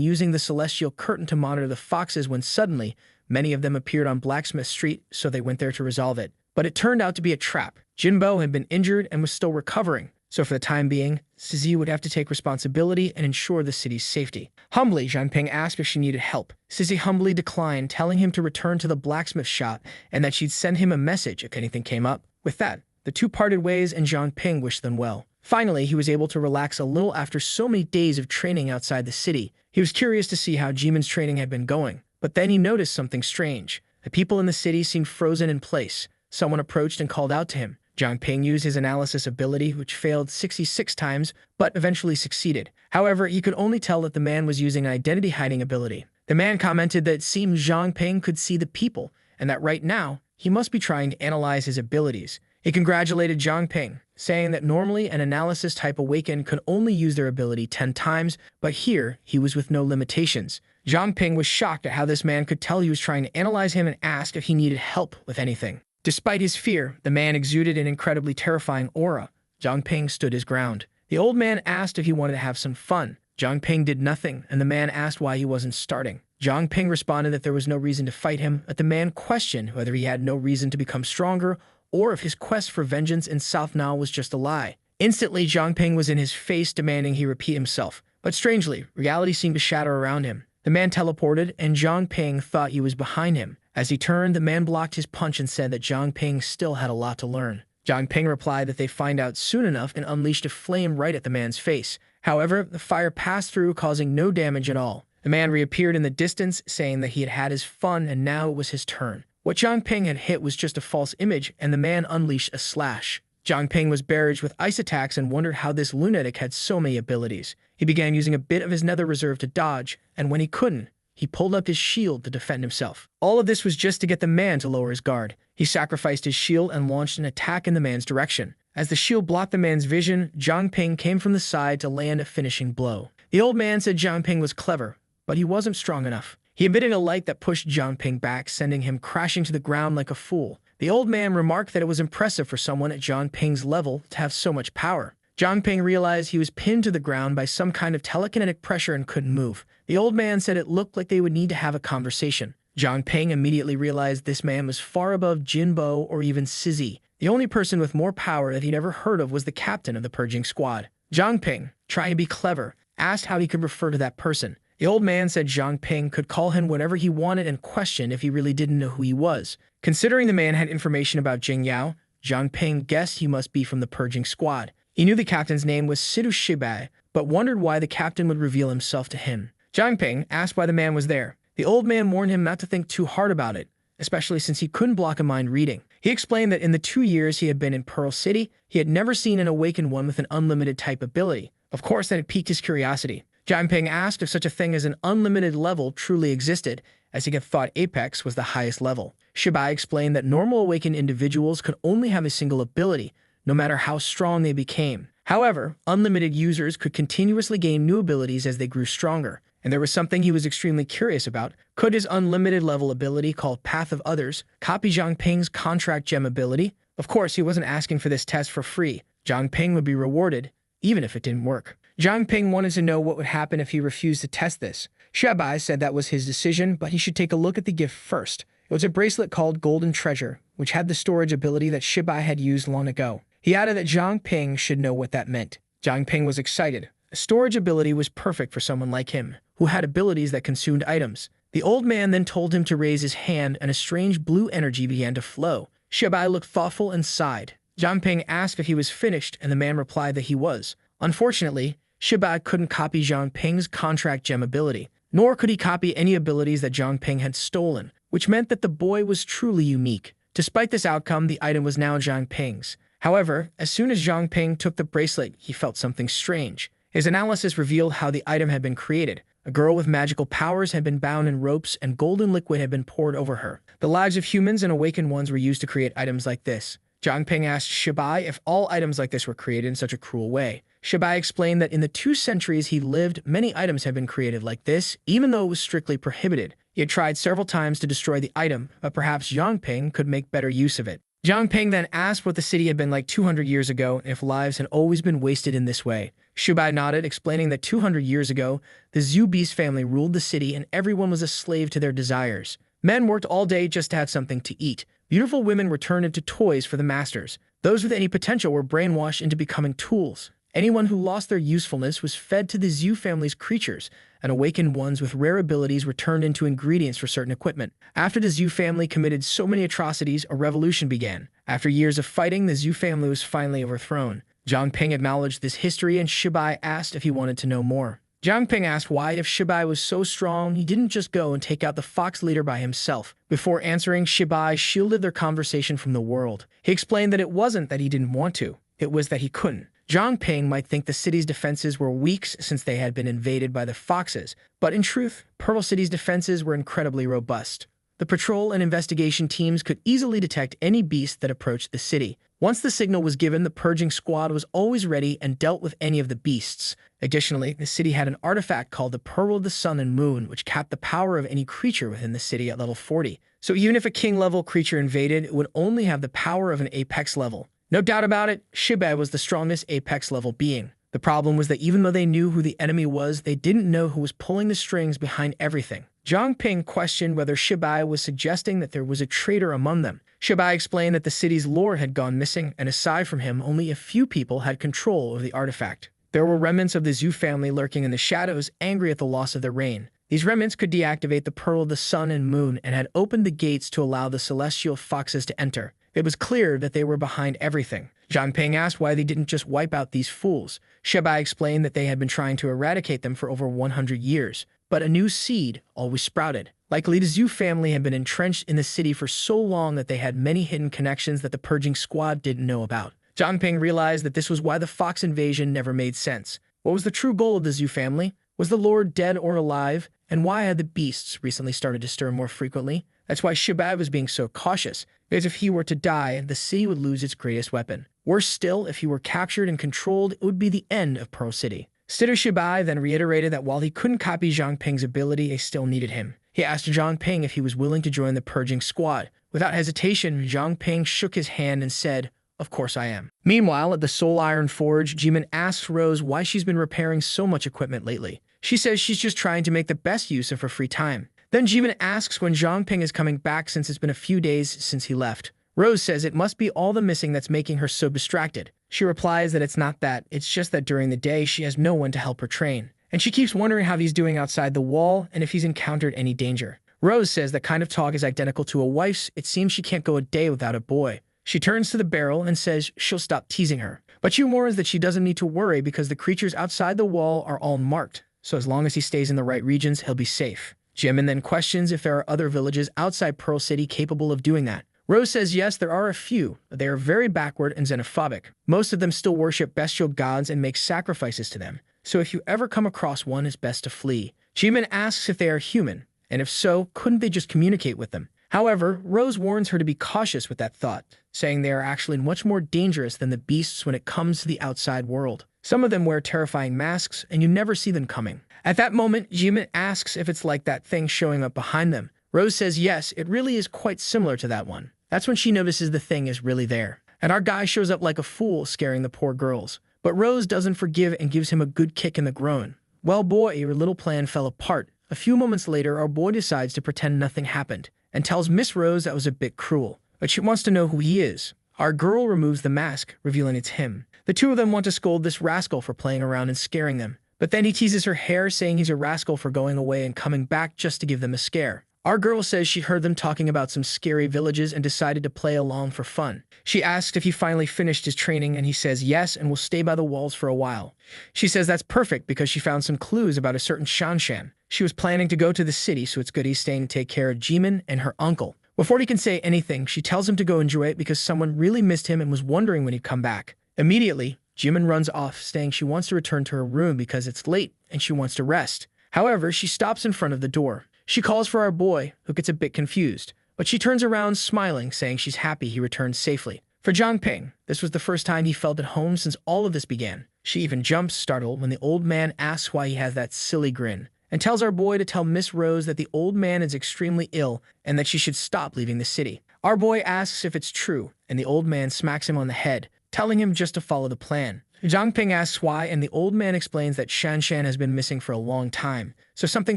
using the celestial curtain to monitor the foxes when suddenly, many of them appeared on Blacksmith Street, so they went there to resolve it. But it turned out to be a trap. Jinbo had been injured and was still recovering, so for the time being, Zizi would have to take responsibility and ensure the city's safety. Humbly, Zhang Ping asked if she needed help. Zizi humbly declined, telling him to return to the blacksmith shop and that she'd send him a message if anything came up. With that, the two parted ways and Zhang Ping wished them well. Finally, he was able to relax a little after so many days of training outside the city. He was curious to see how Jimin's training had been going, but then he noticed something strange. The people in the city seemed frozen in place. Someone approached and called out to him. Zhang Ping used his analysis ability, which failed 66 times, but eventually succeeded. However, he could only tell that the man was using an identity-hiding ability. The man commented that it seemed Zhang Ping could see the people, and that right now, he must be trying to analyze his abilities. He congratulated Zhang Ping, saying that normally an analysis-type awakened could only use their ability 10 times, but here, he was with no limitations. Zhang Ping was shocked at how this man could tell he was trying to analyze him and asked if he needed help with anything. Despite his fear, the man exuded an incredibly terrifying aura. Zhang Ping stood his ground. The old man asked if he wanted to have some fun. Zhang Ping did nothing, and the man asked why he wasn't starting. Zhang Ping responded that there was no reason to fight him, but the man questioned whether he had no reason to become stronger or if his quest for vengeance in South Nile was just a lie. Instantly, Zhang Ping was in his face, demanding he repeat himself. But strangely, reality seemed to shatter around him. The man teleported, and Zhang Ping thought he was behind him. As he turned, the man blocked his punch and said that Zhang Ping still had a lot to learn. Zhang Ping replied that they'd find out soon enough and unleashed a flame right at the man's face. However, the fire passed through, causing no damage at all. The man reappeared in the distance, saying that he had had his fun and now it was his turn. What Zhang Ping had hit was just a false image, and the man unleashed a slash. Zhang Ping was barraged with ice attacks and wondered how this lunatic had so many abilities. He began using a bit of his nether reserve to dodge, and when he couldn't, he pulled up his shield to defend himself. All of this was just to get the man to lower his guard. He sacrificed his shield and launched an attack in the man's direction. As the shield blocked the man's vision, Zhang Ping came from the side to land a finishing blow. The old man said Zhang Ping was clever, but he wasn't strong enough. He emitted a light that pushed Zhang Ping back, sending him crashing to the ground like a fool. The old man remarked that it was impressive for someone at Zhang Ping's level to have so much power. Zhang Ping realized he was pinned to the ground by some kind of telekinetic pressure and couldn't move. The old man said it looked like they would need to have a conversation. Zhang Ping immediately realized this man was far above Jinbo or even Sizzy. The only person with more power that he'd ever heard of was the captain of the purging squad. Zhang Ping, trying to be clever, asked how he could refer to that person. The old man said Zhang Ping could call him whatever he wanted and questioned if he really didn't know who he was. Considering the man had information about Jing Yao, Zhang Ping guessed he must be from the purging squad. He knew the captain's name was Sidu Shibai, but wondered why the captain would reveal himself to him. Zhang Ping asked why the man was there. The old man warned him not to think too hard about it, especially since he couldn't block a mind reading. He explained that in the 2 years he had been in Pearl City, he had never seen an awakened one with an unlimited type ability. Of course, that had piqued his curiosity. Zhang Ping asked if such a thing as an unlimited level truly existed, as he had thought Apex was the highest level. Shibai explained that normal awakened individuals could only have a single ability, no matter how strong they became. However, unlimited users could continuously gain new abilities as they grew stronger, and there was something he was extremely curious about. Could his unlimited level ability, called Path of Others, copy Zhang Ping's contract gem ability? Of course, he wasn't asking for this test for free. Zhang Ping would be rewarded, even if it didn't work. Zhang Ping wanted to know what would happen if he refused to test this. Shibai said that was his decision, but he should take a look at the gift first. It was a bracelet called Golden Treasure, which had the storage ability that Shibai had used long ago. He added that Zhang Ping should know what that meant. Zhang Ping was excited. A storage ability was perfect for someone like him, who had abilities that consumed items. The old man then told him to raise his hand, and a strange blue energy began to flow. Shibai looked thoughtful and sighed. Zhang Ping asked if he was finished, and the man replied that he was. Unfortunately, Shibai couldn't copy Zhang Ping's contract gem ability, nor could he copy any abilities that Zhang Ping had stolen, which meant that the boy was truly unique. Despite this outcome, the item was now Zhang Ping's. However, as soon as Zhang Ping took the bracelet, he felt something strange. His analysis revealed how the item had been created. A girl with magical powers had been bound in ropes and golden liquid had been poured over her. The lives of humans and awakened ones were used to create items like this. Zhang Ping asked Shibai if all items like this were created in such a cruel way. Shibai explained that in the 2 centuries he lived, many items had been created like this, even though it was strictly prohibited. He had tried several times to destroy the item, but perhaps Zhang Ping could make better use of it. Zhang Ping then asked what the city had been like 200 years ago and if lives had always been wasted in this way. Shibai nodded, explaining that 200 years ago, the Zhu Beast family ruled the city and everyone was a slave to their desires. Men worked all day just to have something to eat. Beautiful women were turned into toys for the masters. Those with any potential were brainwashed into becoming tools. Anyone who lost their usefulness was fed to the Zhu family's creatures, and awakened ones with rare abilities were turned into ingredients for certain equipment. After the Zhu family committed so many atrocities, a revolution began. After years of fighting, the Zhu family was finally overthrown. Zhang Ping acknowledged this history and Shibai asked if he wanted to know more. Zhang Ping asked why, if Shibai was so strong, he didn't just go and take out the fox leader by himself. Before answering, Shibai shielded their conversation from the world. He explained that it wasn't that he didn't want to, it was that he couldn't. Zhang Ping might think the city's defenses were weak since they had been invaded by the foxes, but in truth, Pearl City's defenses were incredibly robust. The patrol and investigation teams could easily detect any beast that approached the city. Once the signal was given, the purging squad was always ready and dealt with any of the beasts. Additionally, the city had an artifact called the Pearl of the Sun and Moon, which capped the power of any creature within the city at level 40. So even if a king-level creature invaded, it would only have the power of an apex level. No doubt about it, Shibai was the strongest apex-level being. The problem was that even though they knew who the enemy was, they didn't know who was pulling the strings behind everything. Zhang Ping questioned whether Shibai was suggesting that there was a traitor among them. Shibai explained that the city's lord had gone missing, and aside from him, only a few people had control of the artifact. There were remnants of the Zhu family lurking in the shadows, angry at the loss of their reign. These remnants could deactivate the Pearl of the Sun and Moon and had opened the gates to allow the celestial foxes to enter. It was clear that they were behind everything. Zhang Ping asked why they didn't just wipe out these fools. Shibai explained that they had been trying to eradicate them for over 100 years, but a new seed always sprouted. Likely the Zhu family had been entrenched in the city for so long that they had many hidden connections that the purging squad didn't know about. Zhang Ping realized that this was why the fox invasion never made sense. What was the true goal of the Zhu family? Was the lord dead or alive? And why had the beasts recently started to stir more frequently? That's why Shibai was being so cautious, because if he were to die, the city would lose its greatest weapon. Worse still, if he were captured and controlled, it would be the end of Pearl City. Sitter Shibai then reiterated that while he couldn't copy Zhang Ping's ability, they still needed him. He asked Zhang Ping if he was willing to join the purging squad. Without hesitation, Zhang Ping shook his hand and said, "Of course I am." Meanwhile, at the Soul Iron Forge, Jimin asks Rose why she's been repairing so much equipment lately. She says she's just trying to make the best use of her free time. Then Jimin asks when Zhang Ping is coming back since it's been a few days since he left. Rose says it must be all the missing that's making her so distracted. She replies that it's not that, it's just that during the day she has no one to help her train. And she keeps wondering how he's doing outside the wall and if he's encountered any danger. Rose says that kind of talk is identical to a wife's. It seems she can't go a day without a boy. She turns to the barrel and says she'll stop teasing her. But she warns that she doesn't need to worry because the creatures outside the wall are all marked. So as long as he stays in the right regions, he'll be safe. Jimin then questions if there are other villages outside Pearl City capable of doing that. Rose says yes, there are a few, but they are very backward and xenophobic. Most of them still worship bestial gods and make sacrifices to them. So if you ever come across one, it's best to flee. Jimin asks if they are human, and if so, couldn't they just communicate with them? However, Rose warns her to be cautious with that thought, saying they are actually much more dangerous than the beasts when it comes to the outside world. Some of them wear terrifying masks, and you never see them coming. At that moment, Jimin asks if it's like that thing showing up behind them. Rose says yes, it really is quite similar to that one. That's when she notices the thing is really there. And our guy shows up like a fool, scaring the poor girls. But Rose doesn't forgive and gives him a good kick in the groin. Well, boy, your little plan fell apart. A few moments later, our boy decides to pretend nothing happened and tells Miss Rose that was a bit cruel, but she wants to know who he is. Our girl removes the mask, revealing it's him. The two of them want to scold this rascal for playing around and scaring them. But then he teases her hair, saying he's a rascal for going away and coming back just to give them a scare. Our girl says she heard them talking about some scary villages and decided to play along for fun. She asks if he finally finished his training and he says yes and will stay by the walls for a while. She says that's perfect because she found some clues about a certain Shanshan. She was planning to go to the city, so it's good he's staying to take care of Jimin and her uncle. Before he can say anything, she tells him to go enjoy it because someone really missed him and was wondering when he'd come back. Immediately, Jimin runs off, saying she wants to return to her room because it's late and she wants to rest. However, she stops in front of the door. She calls for our boy, who gets a bit confused, but she turns around smiling, saying she's happy he returned safely. For Ping, this was the first time he felt at home since all of this began. She even jumps, startled, when the old man asks why he has that silly grin, and tells our boy to tell Miss Rose that the old man is extremely ill and that she should stop leaving the city. Our boy asks if it's true, and the old man smacks him on the head, telling him just to follow the plan. Ping asks why, and the old man explains that Shan has been missing for a long time, so something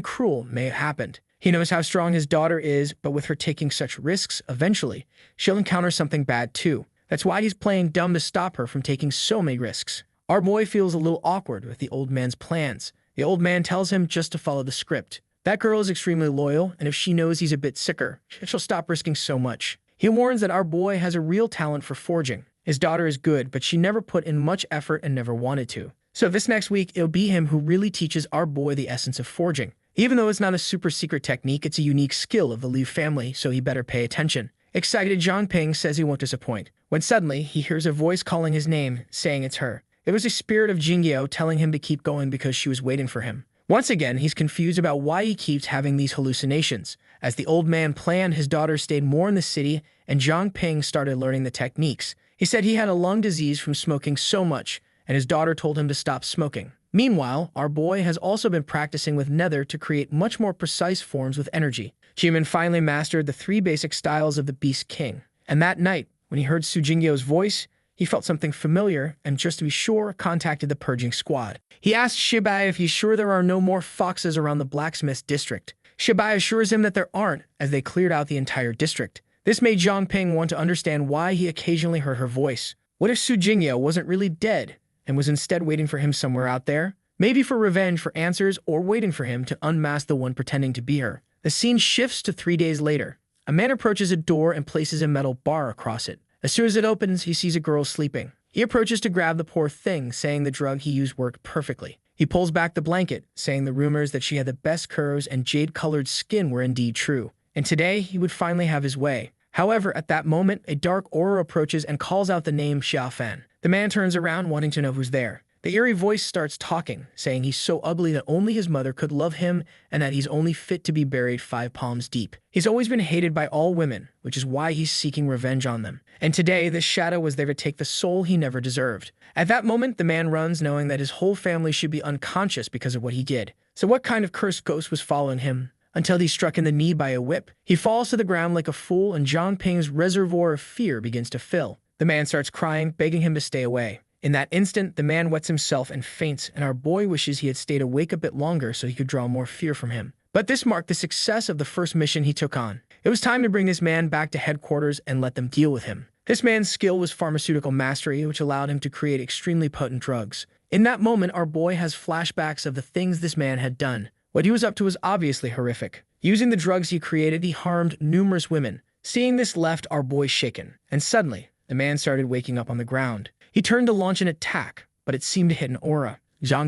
cruel may have happened. He knows how strong his daughter is, but with her taking such risks, eventually, she'll encounter something bad too. That's why he's playing dumb to stop her from taking so many risks. Our boy feels a little awkward with the old man's plans. The old man tells him just to follow the script. That girl is extremely loyal, and if she knows he's a bit sicker, she'll stop risking so much. He warns that our boy has a real talent for forging. His daughter is good, but she never put in much effort and never wanted to. So this next week, it'll be him who really teaches our boy the essence of forging. Even though it's not a super secret technique, it's a unique skill of the Liu family, so he better pay attention. Excited, Ping says he won't disappoint, when suddenly he hears a voice calling his name, saying it's her. It was the spirit of Jingyeo telling him to keep going because she was waiting for him. Once again, he's confused about why he keeps having these hallucinations. As the old man planned, his daughter stayed more in the city, and Ping started learning the techniques. He said he had a lung disease from smoking so much, and his daughter told him to stop smoking. Meanwhile, our boy has also been practicing with Nether to create much more precise forms with energy. Jimin finally mastered the 3 basic styles of the Beast King. And that night, when he heard Su Jingyo's voice, he felt something familiar and, just to be sure, contacted the purging squad. He asked Shibai if he's sure there are no more foxes around the blacksmith's district. Shibai assures him that there aren't, as they cleared out the entire district. This made Ping want to understand why he occasionally heard her voice. What if Su Jingyo wasn't really dead and was instead waiting for him somewhere out there? Maybe for revenge, for answers, or waiting for him to unmask the one pretending to be her. The scene shifts to 3 days later. A man approaches a door and places a metal bar across it. As soon as it opens, he sees a girl sleeping. He approaches to grab the poor thing, saying the drug he used worked perfectly. He pulls back the blanket, saying the rumors that she had the best curves and jade-colored skin were indeed true. And today, he would finally have his way. However, at that moment, a dark aura approaches and calls out the name Xiaofan. The man turns around, wanting to know who's there. The eerie voice starts talking, saying he's so ugly that only his mother could love him and that he's only fit to be buried 5 palms deep. He's always been hated by all women, which is why he's seeking revenge on them. And today, this shadow was there to take the soul he never deserved. At that moment, the man runs, knowing that his whole family should be unconscious because of what he did. So what kind of cursed ghost was following him? Until he's struck in the knee by a whip. He falls to the ground like a fool, and Ping's reservoir of fear begins to fill. The man starts crying, begging him to stay away. In that instant, the man wets himself and faints, and our boy wishes he had stayed awake a bit longer so he could draw more fear from him. But this marked the success of the first mission he took on. It was time to bring this man back to headquarters and let them deal with him. This man's skill was pharmaceutical mastery, which allowed him to create extremely potent drugs. In that moment, our boy has flashbacks of the things this man had done. What he was up to was obviously horrific. Using the drugs he created, he harmed numerous women. Seeing this left our boy shaken, and suddenly, the man started waking up on the ground. He turned to launch an attack, but it seemed to hit an aura.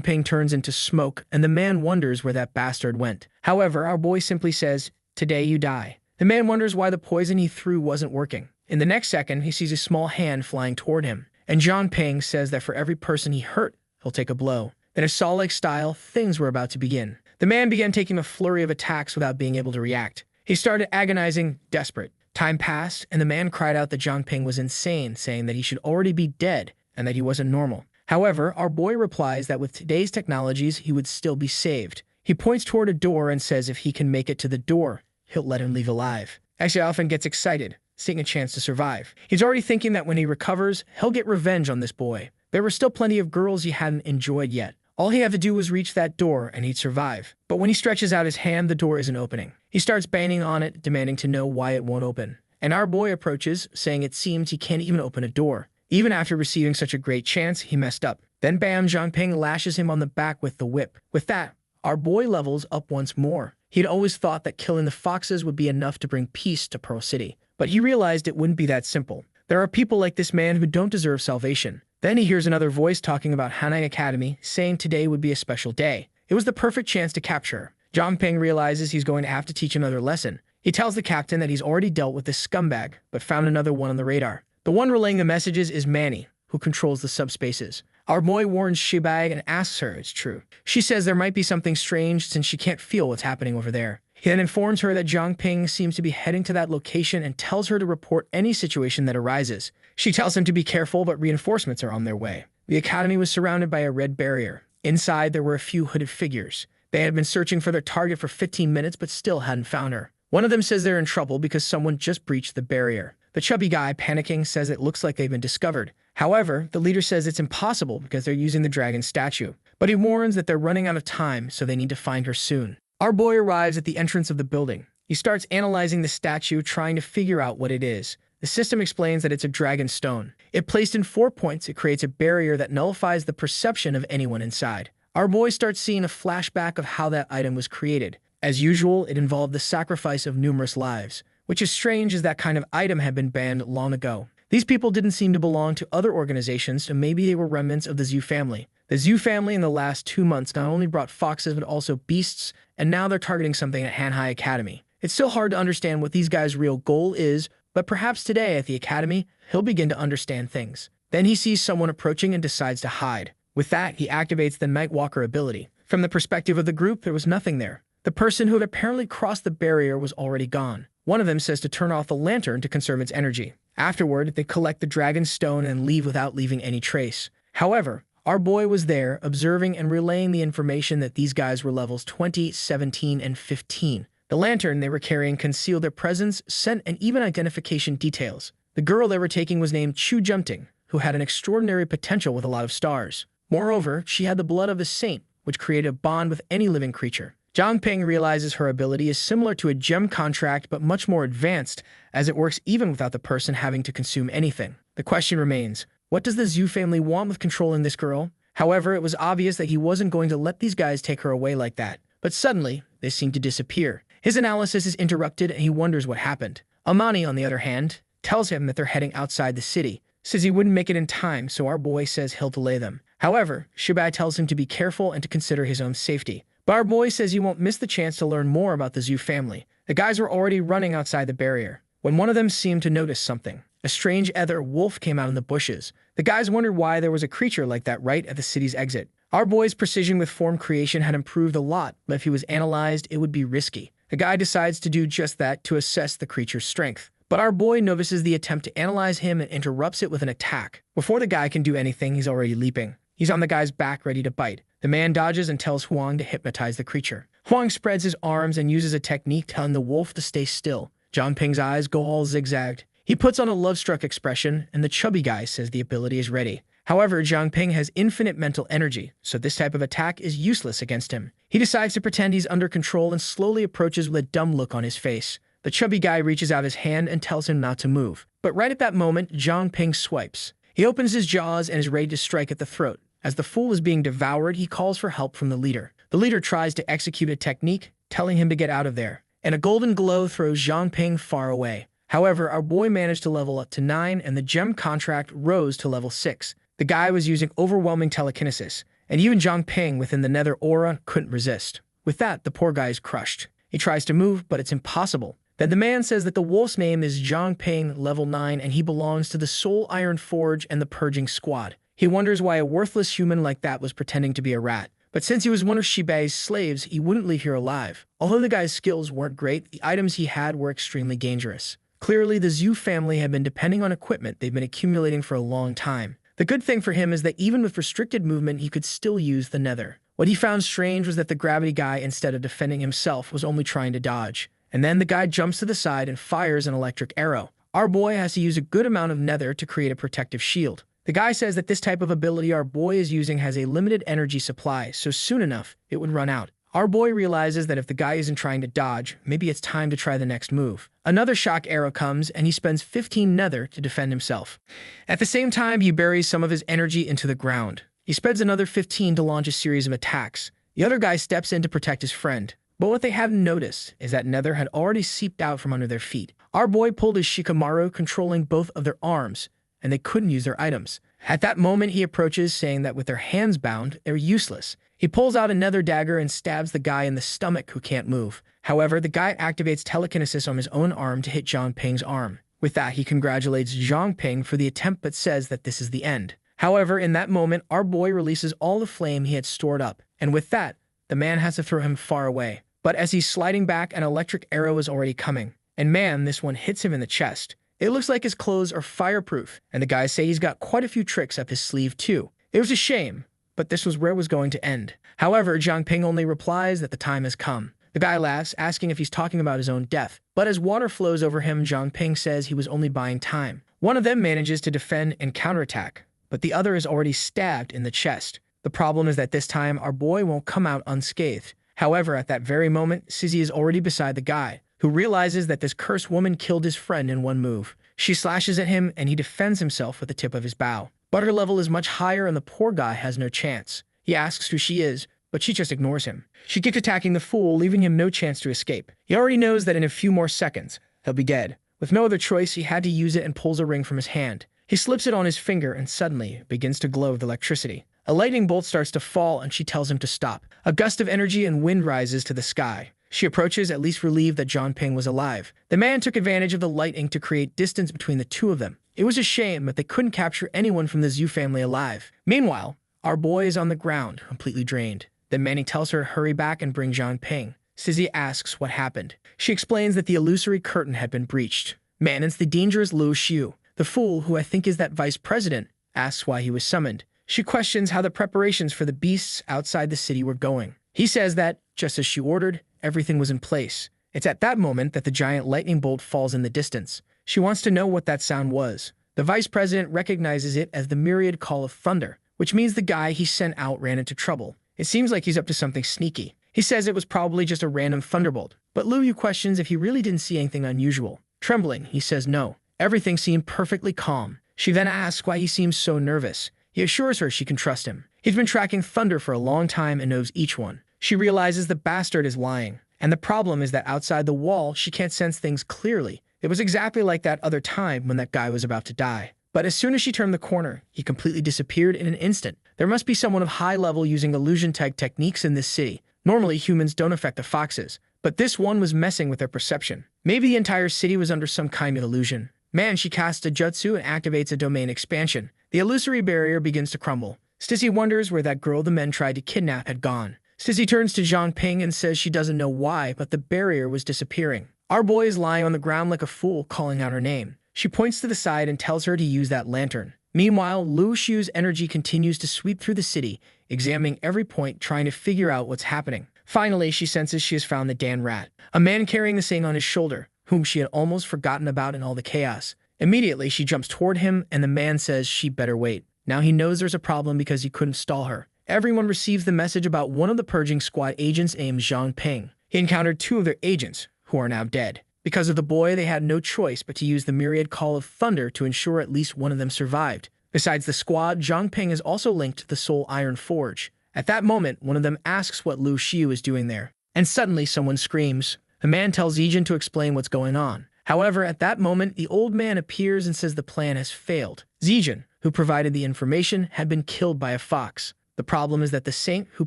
Ping turns into smoke, and the man wonders where that bastard went. However, our boy simply says, "Today you die." The man wonders why the poison he threw wasn't working. In the next second, he sees a small hand flying toward him, and Ping says that for every person he hurt, he'll take a blow. In a Saw-like style, things were about to begin. The man began taking a flurry of attacks without being able to react. He started agonizing, desperate. Time passed, and the man cried out that Ping was insane, saying that he should already be dead and that he wasn't normal. However, our boy replies that with today's technologies, he would still be saved. He points toward a door and says if he can make it to the door, he'll let him leave alive. Xiaofan gets excited, seeing a chance to survive. He's already thinking that when he recovers, he'll get revenge on this boy. There were still plenty of girls he hadn't enjoyed yet. All he had to do was reach that door and he'd survive. But when he stretches out his hand, the door isn't opening. He starts banging on it, demanding to know why it won't open. And our boy approaches, saying it seems he can't even open a door. Even after receiving such a great chance, he messed up. Then bam, Ping lashes him on the back with the whip. With that, our boy levels up once more. He'd always thought that killing the foxes would be enough to bring peace to Pearl City. But he realized it wouldn't be that simple. There are people like this man who don't deserve salvation. Then he hears another voice talking about Hanai Academy, saying today would be a special day. It was the perfect chance to capture her. Ping realizes he's going to have to teach another lesson. He tells the captain that he's already dealt with this scumbag, but found another one on the radar. The one relaying the messages is Manny, who controls the subspaces. Our boy warns Shibag and asks her it's true. She says there might be something strange since she can't feel what's happening over there. He then informs her that Zhang Ping seems to be heading to that location and tells her to report any situation that arises. She tells him to be careful, but reinforcements are on their way. The academy was surrounded by a red barrier. Inside, there were a few hooded figures. They had been searching for their target for 15 minutes, but still hadn't found her. One of them says they're in trouble because someone just breached the barrier. The chubby guy, panicking, says it looks like they've been discovered. However, the leader says it's impossible because they're using the dragon statue. But he warns that they're running out of time, so they need to find her soon. Our boy arrives at the entrance of the building. He starts analyzing the statue, trying to figure out what it is. The system explains that it's a dragon stone. If placed in 4 points, it creates a barrier that nullifies the perception of anyone inside. Our boy starts seeing a flashback of how that item was created. As usual, it involved the sacrifice of numerous lives, which is strange as that kind of item had been banned long ago. These people didn't seem to belong to other organizations, so maybe they were remnants of the Zhu family. The Zhu family in the last 2 months not only brought foxes but also beasts, and now they're targeting something at Hanhai Academy. It's still hard to understand what these guys' real goal is, but perhaps today at the academy, he'll begin to understand things. Then he sees someone approaching and decides to hide. With that, he activates the Nightwalker ability. From the perspective of the group, there was nothing there. The person who had apparently crossed the barrier was already gone. One of them says to turn off the lantern to conserve its energy. Afterward, they collect the dragon's stone and leave without leaving any trace. However, our boy was there, observing and relaying the information that these guys were levels 20, 17, and 15. The lantern they were carrying concealed their presence, scent, and even identification details. The girl they were taking was named Chu Jumting, who had an extraordinary potential with a lot of stars. Moreover, she had the blood of a saint, which created a bond with any living creature. Zhang Ping realizes her ability is similar to a gem contract but much more advanced, as it works even without the person having to consume anything. The question remains, what does the Zhu family want with controlling this girl? However, it was obvious that he wasn't going to let these guys take her away like that. But suddenly, they seem to disappear. His analysis is interrupted and he wonders what happened. Amani, on the other hand, tells him that they're heading outside the city. Says he wouldn't make it in time, so our boy says he'll delay them. However, Shibai tells him to be careful and to consider his own safety. But our boy says he won't miss the chance to learn more about the Zhu family. The guys were already running outside the barrier, when one of them seemed to notice something. A strange other wolf came out in the bushes. The guys wondered why there was a creature like that right at the city's exit. Our boy's precision with form creation had improved a lot, but if he was analyzed, it would be risky. The guy decides to do just that to assess the creature's strength. But our boy notices the attempt to analyze him and interrupts it with an attack. Before the guy can do anything, he's already leaping. He's on the guy's back, ready to bite. The man dodges and tells Huang to hypnotize the creature. Huang spreads his arms and uses a technique telling the wolf to stay still. Zhang Ping's eyes go all zigzagged. He puts on a love-struck expression, and the chubby guy says the ability is ready. However, Zhang Ping has infinite mental energy, so this type of attack is useless against him. He decides to pretend he's under control and slowly approaches with a dumb look on his face. The chubby guy reaches out his hand and tells him not to move. But right at that moment, Zhang Ping swipes. He opens his jaws and is ready to strike at the throat. As the fool is being devoured, he calls for help from the leader. The leader tries to execute a technique, telling him to get out of there. And a golden glow throws Zhang Ping far away. However, our boy managed to level up to 9, and the gem contract rose to level 6. The guy was using overwhelming telekinesis, and even Zhang Ping within the nether aura couldn't resist. With that, the poor guy is crushed. He tries to move, but it's impossible. Then the man says that the wolf's name is Zhang Ping, level 9, and he belongs to the Soul Iron Forge and the Purging Squad. He wonders why a worthless human like that was pretending to be a rat. But since he was one of Shibei's slaves, he wouldn't leave here alive. Although the guy's skills weren't great, the items he had were extremely dangerous. Clearly, the Zhu family had been depending on equipment they've been accumulating for a long time. The good thing for him is that even with restricted movement, he could still use the nether. What he found strange was that the gravity guy, instead of defending himself, was only trying to dodge. And then the guy jumps to the side and fires an electric arrow. Our boy has to use a good amount of nether to create a protective shield. The guy says that this type of ability our boy is using has a limited energy supply, so soon enough, it would run out. Our boy realizes that if the guy isn't trying to dodge, maybe it's time to try the next move. Another shock arrow comes, and he spends 15 nether to defend himself. At the same time, he buries some of his energy into the ground. He spends another 15 to launch a series of attacks. The other guy steps in to protect his friend. But what they haven't noticed is that nether had already seeped out from under their feet. Our boy pulled his Shikamaru, controlling both of their arms, and they couldn't use their items. At that moment, he approaches, saying that with their hands bound, they're useless. He pulls out a nether dagger and stabs the guy in the stomach who can't move. However, the guy activates telekinesis on his own arm to hit Zhang Ping's arm. With that, he congratulates Zhang Ping for the attempt but says that this is the end. However, in that moment, our boy releases all the flame he had stored up, and with that, the man has to throw him far away. But as he's sliding back, an electric arrow is already coming. And man, this one hits him in the chest. It looks like his clothes are fireproof, and the guys say he's got quite a few tricks up his sleeve too. It was a shame, but this was where it was going to end. However, Zhang Ping only replies that the time has come. The guy laughs, asking if he's talking about his own death. But as water flows over him, Zhang Ping says he was only buying time. One of them manages to defend and counterattack, but the other is already stabbed in the chest. The problem is that this time, our boy won't come out unscathed. However, at that very moment, Sizzy is already beside the guy, who realizes that this cursed woman killed his friend in one move. She slashes at him, and he defends himself with the tip of his bow. But her level is much higher, and the poor guy has no chance. He asks who she is, but she just ignores him. She keeps attacking the fool, leaving him no chance to escape. He already knows that in a few more seconds, he'll be dead. With no other choice, he had to use it and pulls a ring from his hand. He slips it on his finger and suddenly it begins to glow with electricity. A lightning bolt starts to fall and she tells him to stop. A gust of energy and wind rises to the sky. She approaches, at least relieved that Zhang Ping was alive. The man took advantage of the lightning to create distance between the two of them. It was a shame that they couldn't capture anyone from the Zhu family alive. Meanwhile, our boy is on the ground, completely drained. Then Manny tells her to hurry back and bring Zhang Ping. Sizzy asks what happened. She explains that the illusory curtain had been breached. Man, it's the dangerous Lu Xiu. The fool, who I think is that vice president, asks why he was summoned. She questions how the preparations for the beasts outside the city were going. He says that, just as she ordered, everything was in place. It's at that moment that the giant lightning bolt falls in the distance. She wants to know what that sound was. The vice president recognizes it as the myriad call of thunder, which means the guy he sent out ran into trouble. It seems like he's up to something sneaky. He says it was probably just a random thunderbolt, but Lu Yu questions if he really didn't see anything unusual. Trembling, he says no. Everything seemed perfectly calm. She then asks why he seems so nervous. He assures her she can trust him. He's been tracking thunder for a long time and knows each one. She realizes the bastard is lying, and the problem is that outside the wall, she can't sense things clearly. It was exactly like that other time when that guy was about to die. But as soon as she turned the corner, he completely disappeared in an instant. There must be someone of high level using illusion tag techniques in this city. Normally, humans don't affect the foxes, but this one was messing with their perception. Maybe the entire city was under some kind of illusion. Man, she casts a jutsu and activates a domain expansion. The illusory barrier begins to crumble. Stizzy wonders where that girl the men tried to kidnap had gone. Stizzy turns to Zhang Ping and says she doesn't know why, but the barrier was disappearing. Our boy is lying on the ground like a fool, calling out her name. She points to the side and tells her to use that lantern. Meanwhile, Lu Xiu's energy continues to sweep through the city, examining every point, trying to figure out what's happening. Finally, she senses she has found the Dan Rat, a man carrying the Saint on his shoulder, whom she had almost forgotten about in all the chaos. Immediately, she jumps toward him, and the man says she better wait. Now he knows there's a problem because he couldn't stall her. Everyone receives the message about one of the purging squad agents named Zhang Ping. He encountered two of their agents, who are now dead. Because of the boy, they had no choice but to use the myriad call of thunder to ensure at least one of them survived. Besides the squad, Zhang Ping is also linked to the Soul Iron Forge. At that moment, one of them asks what Lu Xiu is doing there. And suddenly, someone screams. The man tells Zijin to explain what's going on. However, at that moment, the old man appears and says the plan has failed. Zijin, who provided the information, had been killed by a fox. The problem is that the saint, who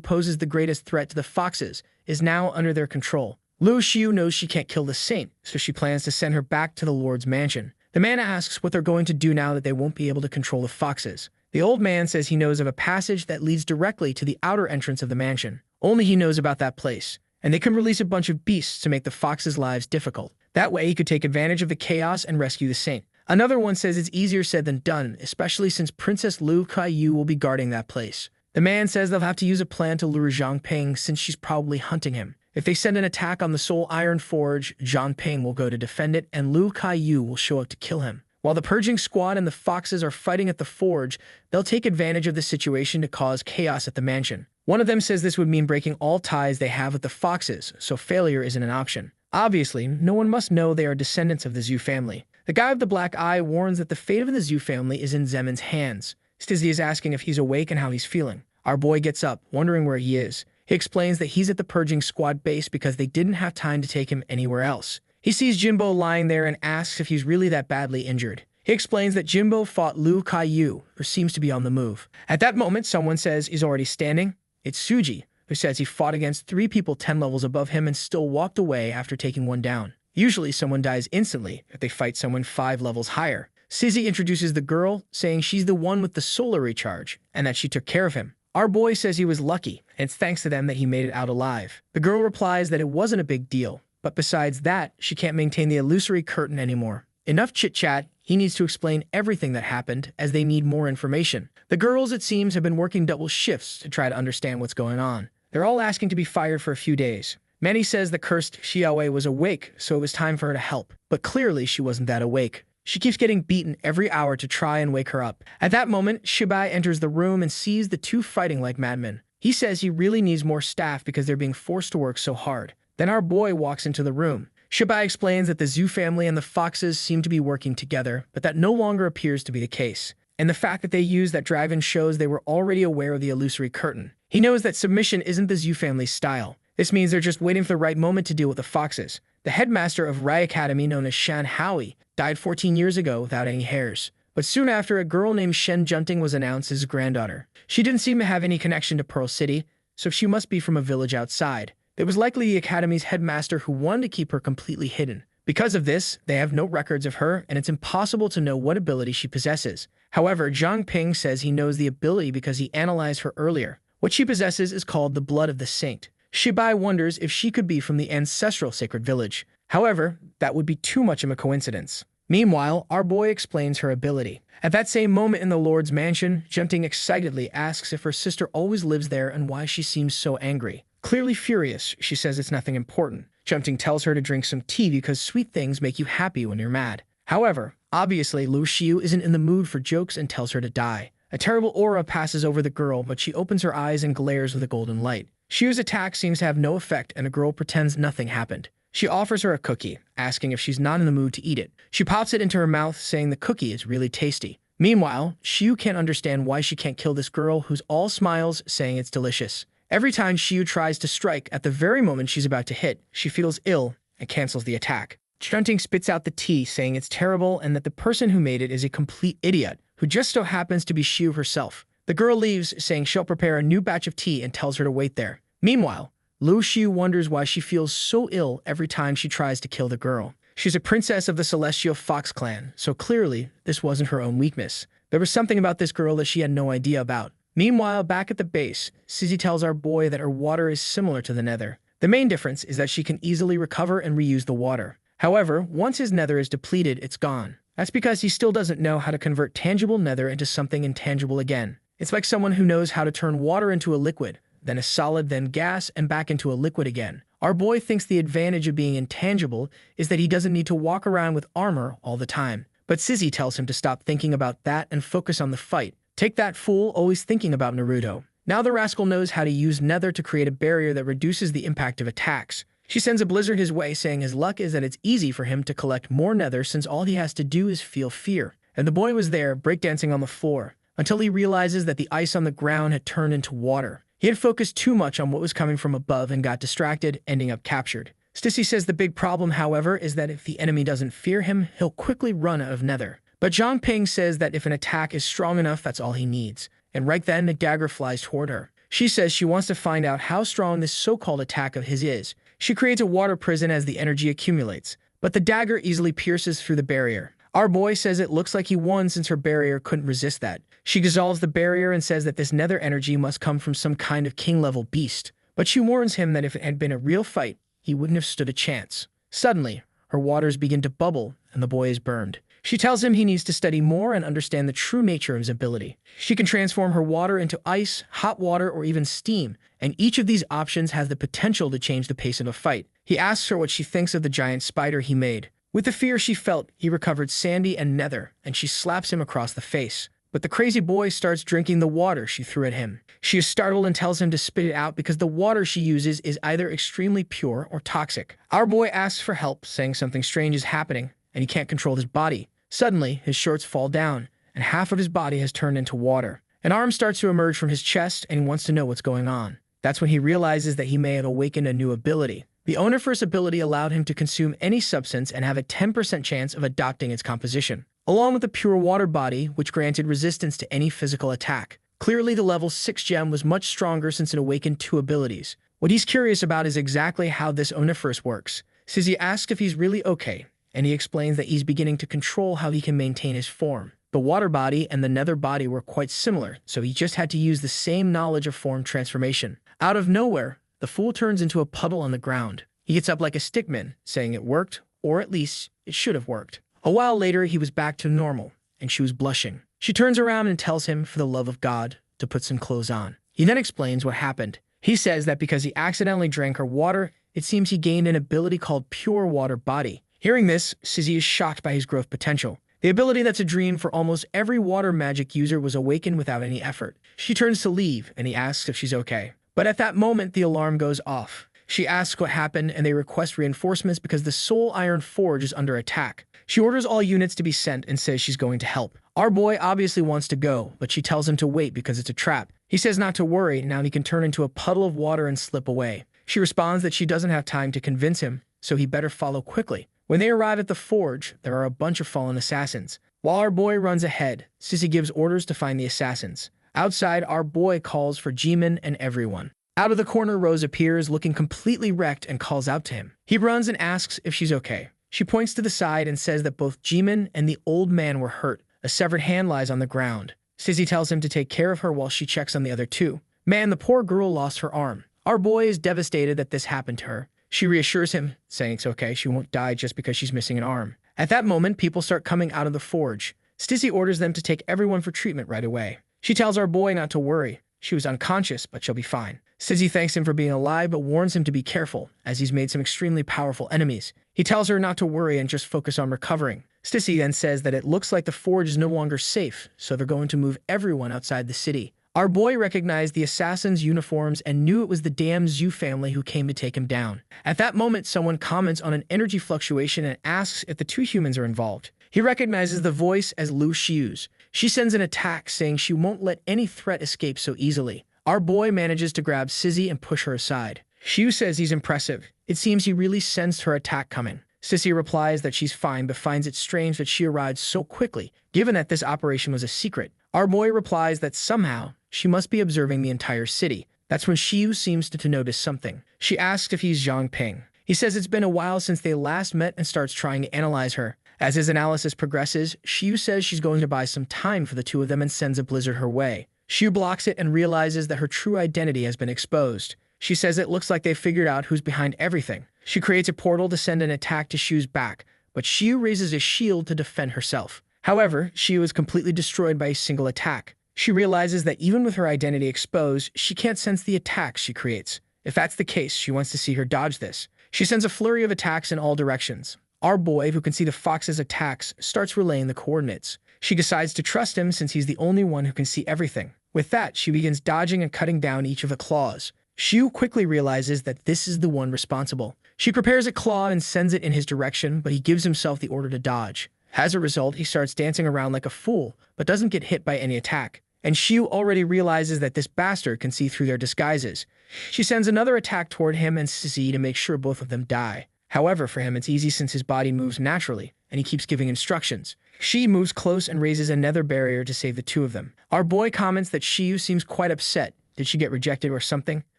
poses the greatest threat to the foxes, is now under their control. Lu Xiu knows she can't kill the saint, so she plans to send her back to the Lord's mansion. The man asks what they're going to do now that they won't be able to control the foxes. The old man says he knows of a passage that leads directly to the outer entrance of the mansion. Only he knows about that place, and they can release a bunch of beasts to make the foxes' lives difficult. That way he could take advantage of the chaos and rescue the saint. Another one says it's easier said than done, especially since Princess Lu Kaiyu will be guarding that place. The man says they'll have to use a plan to lure Zhang Ping since she's probably hunting him. If they send an attack on the Soul Iron Forge, Zhang Ping will go to defend it and Lu Kaiyu will show up to kill him. While the purging squad and the foxes are fighting at the forge, they'll take advantage of the situation to cause chaos at the mansion. One of them says this would mean breaking all ties they have with the foxes, so failure isn't an option. Obviously, no one must know they are descendants of the Zhu family. The guy with the black eye warns that the fate of the Zhu family is in Zemin's hands. Stizzy is asking if he's awake and how he's feeling. Our boy gets up, wondering where he is. He explains that he's at the purging squad base because they didn't have time to take him anywhere else. He sees Jimbo lying there and asks if he's really that badly injured. He explains that Jimbo fought Lu Kaiyu, who seems to be on the move. At that moment, someone says he's already standing. It's Suji, who says he fought against 3 people 10 levels above him and still walked away after taking one down. Usually, someone dies instantly if they fight someone 5 levels higher. Sizzy introduces the girl, saying she's the one with the solar recharge, and that she took care of him. Our boy says he was lucky, and it's thanks to them that he made it out alive. The girl replies that it wasn't a big deal, but besides that, she can't maintain the illusory curtain anymore. Enough chit-chat, he needs to explain everything that happened, as they need more information. The girls, it seems, have been working double shifts to try to understand what's going on. They're all asking to be fired for a few days. Manny says the cursed Xiaowei was awake, so it was time for her to help. But clearly, she wasn't that awake. She keeps getting beaten every hour to try and wake her up. At that moment, Shibai enters the room and sees the two fighting like madmen. He says he really needs more staff because they're being forced to work so hard. Then our boy walks into the room. Shibai explains that the Zhu family and the Foxes seem to be working together, but that no longer appears to be the case. And the fact that they used that dragon shows they were already aware of the illusory curtain. He knows that submission isn't the Zhu family's style. This means they're just waiting for the right moment to deal with the Foxes. The headmaster of Rai Academy, known as Shan Howie, died 14 years ago without any heirs. But soon after, a girl named Shen Junting was announced as his granddaughter. She didn't seem to have any connection to Pearl City, so she must be from a village outside. It was likely the Academy's headmaster who wanted to keep her completely hidden. Because of this, they have no records of her, and it's impossible to know what ability she possesses. However, Zhang Ping says he knows the ability because he analyzed her earlier. What she possesses is called the blood of the saint. Shibai wonders if she could be from the ancestral sacred village. However, that would be too much of a coincidence. Meanwhile, our boy explains her ability. At that same moment in the Lord's mansion, Junting excitedly asks if her sister always lives there and why she seems so angry. Clearly furious, she says it's nothing important. Junting tells her to drink some tea because sweet things make you happy when you're mad. However, obviously Lu Xiu isn't in the mood for jokes and tells her to die. A terrible aura passes over the girl, but she opens her eyes and glares with a golden light. Xiu's attack seems to have no effect, and the girl pretends nothing happened. She offers her a cookie, asking if she's not in the mood to eat it. She pops it into her mouth, saying the cookie is really tasty. Meanwhile, Xiu can't understand why she can't kill this girl, who's all smiles, saying it's delicious. Every time Xiu tries to strike, at the very moment she's about to hit, she feels ill and cancels the attack. Junting spits out the tea, saying it's terrible and that the person who made it is a complete idiot, who just so happens to be Xiu herself. The girl leaves, saying she'll prepare a new batch of tea and tells her to wait there. Meanwhile, Lu Xiu wonders why she feels so ill every time she tries to kill the girl. She's a princess of the Celestial Fox clan, so clearly this wasn't her own weakness. There was something about this girl that she had no idea about. Meanwhile, back at the base, Sizzy tells our boy that her water is similar to the nether. The main difference is that she can easily recover and reuse the water. However, once his nether is depleted, it's gone. That's because he still doesn't know how to convert tangible nether into something intangible again. It's like someone who knows how to turn water into a liquid, then a solid, then gas, and back into a liquid again. Our boy thinks the advantage of being intangible is that he doesn't need to walk around with armor all the time. But Sizzy tells him to stop thinking about that and focus on the fight. Take that fool always thinking about Naruto. Now the rascal knows how to use nether to create a barrier that reduces the impact of attacks. She sends a blizzard his way, saying his luck is that it's easy for him to collect more nether since all he has to do is feel fear. And the boy was there, breakdancing on the floor, until he realizes that the ice on the ground had turned into water. He had focused too much on what was coming from above and got distracted, ending up captured. Stissy says the big problem, however, is that if the enemy doesn't fear him, he'll quickly run out of nether. But Zhang Ping says that if an attack is strong enough, that's all he needs. And right then, the dagger flies toward her. She says she wants to find out how strong this so-called attack of his is. She creates a water prison as the energy accumulates, but the dagger easily pierces through the barrier. Our boy says it looks like he won since her barrier couldn't resist that. She dissolves the barrier and says that this nether energy must come from some kind of king-level beast. But she warns him that if it had been a real fight, he wouldn't have stood a chance. Suddenly, her waters begin to bubble and the boy is burned. She tells him he needs to study more and understand the true nature of his ability. She can transform her water into ice, hot water, or even steam, and each of these options has the potential to change the pace of a fight. He asks her what she thinks of the giant spider he made. With the fear she felt, he recovered Sandy and Nether, and she slaps him across the face. But the crazy boy starts drinking the water she threw at him. She is startled and tells him to spit it out because the water she uses is either extremely pure or toxic. Our boy asks for help, saying something strange is happening, and he can't control his body. Suddenly, his shorts fall down, and half of his body has turned into water. An arm starts to emerge from his chest, and he wants to know what's going on. That's when he realizes that he may have awakened a new ability. The owner for his ability allowed him to consume any substance and have a 10% chance of adopting its composition, along with a pure water body, which granted resistance to any physical attack. Clearly, the level 6 gem was much stronger since it awakened 2 abilities. What he's curious about is exactly how this Oniferous works. Sizzy asks if he's really okay, and he explains that he's beginning to control how he can maintain his form. The water body and the nether body were quite similar, so he just had to use the same knowledge of form transformation. Out of nowhere, the fool turns into a puddle on the ground. He gets up like a stickman, saying it worked, or at least it should have worked. A while later, he was back to normal, and she was blushing. She turns around and tells him, for the love of God, to put some clothes on. He then explains what happened. He says that because he accidentally drank her water, it seems he gained an ability called Pure Water Body. Hearing this, Sizzy is shocked by his growth potential. The ability that's a dream for almost every water magic user was awakened without any effort. She turns to leave, and he asks if she's okay. But at that moment, the alarm goes off. She asks what happened, and they request reinforcements because the Soul Iron Forge is under attack. She orders all units to be sent and says she's going to help. Our boy obviously wants to go, but she tells him to wait because it's a trap. He says not to worry, now he can turn into a puddle of water and slip away. She responds that she doesn't have time to convince him, so he better follow quickly. When they arrive at the forge, there are a bunch of fallen assassins. While our boy runs ahead, Sissy gives orders to find the assassins. Outside, our boy calls for Jimin and everyone. Out of the corner, Rose appears, looking completely wrecked, and calls out to him. He runs and asks if she's okay. She points to the side and says that both Jimin and the old man were hurt. A severed hand lies on the ground. Sissy tells him to take care of her while she checks on the other two. Man, the poor girl lost her arm. Our boy is devastated that this happened to her. She reassures him, saying it's okay, she won't die just because she's missing an arm. At that moment, people start coming out of the forge. Stissy orders them to take everyone for treatment right away. She tells our boy not to worry. She was unconscious, but she'll be fine. Stissy thanks him for being alive, but warns him to be careful, as he's made some extremely powerful enemies. He tells her not to worry and just focus on recovering. Stissy then says that it looks like the forge is no longer safe, so they're going to move everyone outside the city. Our boy recognized the assassins' uniforms and knew it was the damn Zhu family who came to take him down. At that moment, someone comments on an energy fluctuation and asks if the two humans are involved. He recognizes the voice as Lu Xiu's. She sends an attack, saying she won't let any threat escape so easily. Our boy manages to grab Sissy and push her aside. Xiu says he's impressive. It seems he really sensed her attack coming. Sissy replies that she's fine, but finds it strange that she arrived so quickly, given that this operation was a secret. Our boy replies that somehow she must be observing the entire city. That's when Xiu seems to notice something. She asks if he's Zhang Ping. He says it's been a while since they last met and starts trying to analyze her. As his analysis progresses, Xiu says she's going to buy some time for the two of them and sends a blizzard her way. Xiu blocks it and realizes that her true identity has been exposed. She says it looks like they've figured out who's behind everything. She creates a portal to send an attack to Xiu's back, but Xiu raises a shield to defend herself. However, Xiu is completely destroyed by a single attack. She realizes that even with her identity exposed, she can't sense the attacks she creates. If that's the case, she wants to see her dodge this. She sends a flurry of attacks in all directions. Our boy, who can see the fox's attacks, starts relaying the coordinates. She decides to trust him since he's the only one who can see everything. With that, she begins dodging and cutting down each of the claws. Xiu quickly realizes that this is the one responsible. She prepares a claw and sends it in his direction, but he gives himself the order to dodge. As a result, he starts dancing around like a fool, but doesn't get hit by any attack. And Xiu already realizes that this bastard can see through their disguises. She sends another attack toward him and Sissy to make sure both of them die. However, for him, it's easy since his body moves naturally, and he keeps giving instructions. Xiu moves close and raises a nether barrier to save the two of them. Our boy comments that Xiu seems quite upset. Did she get rejected or something?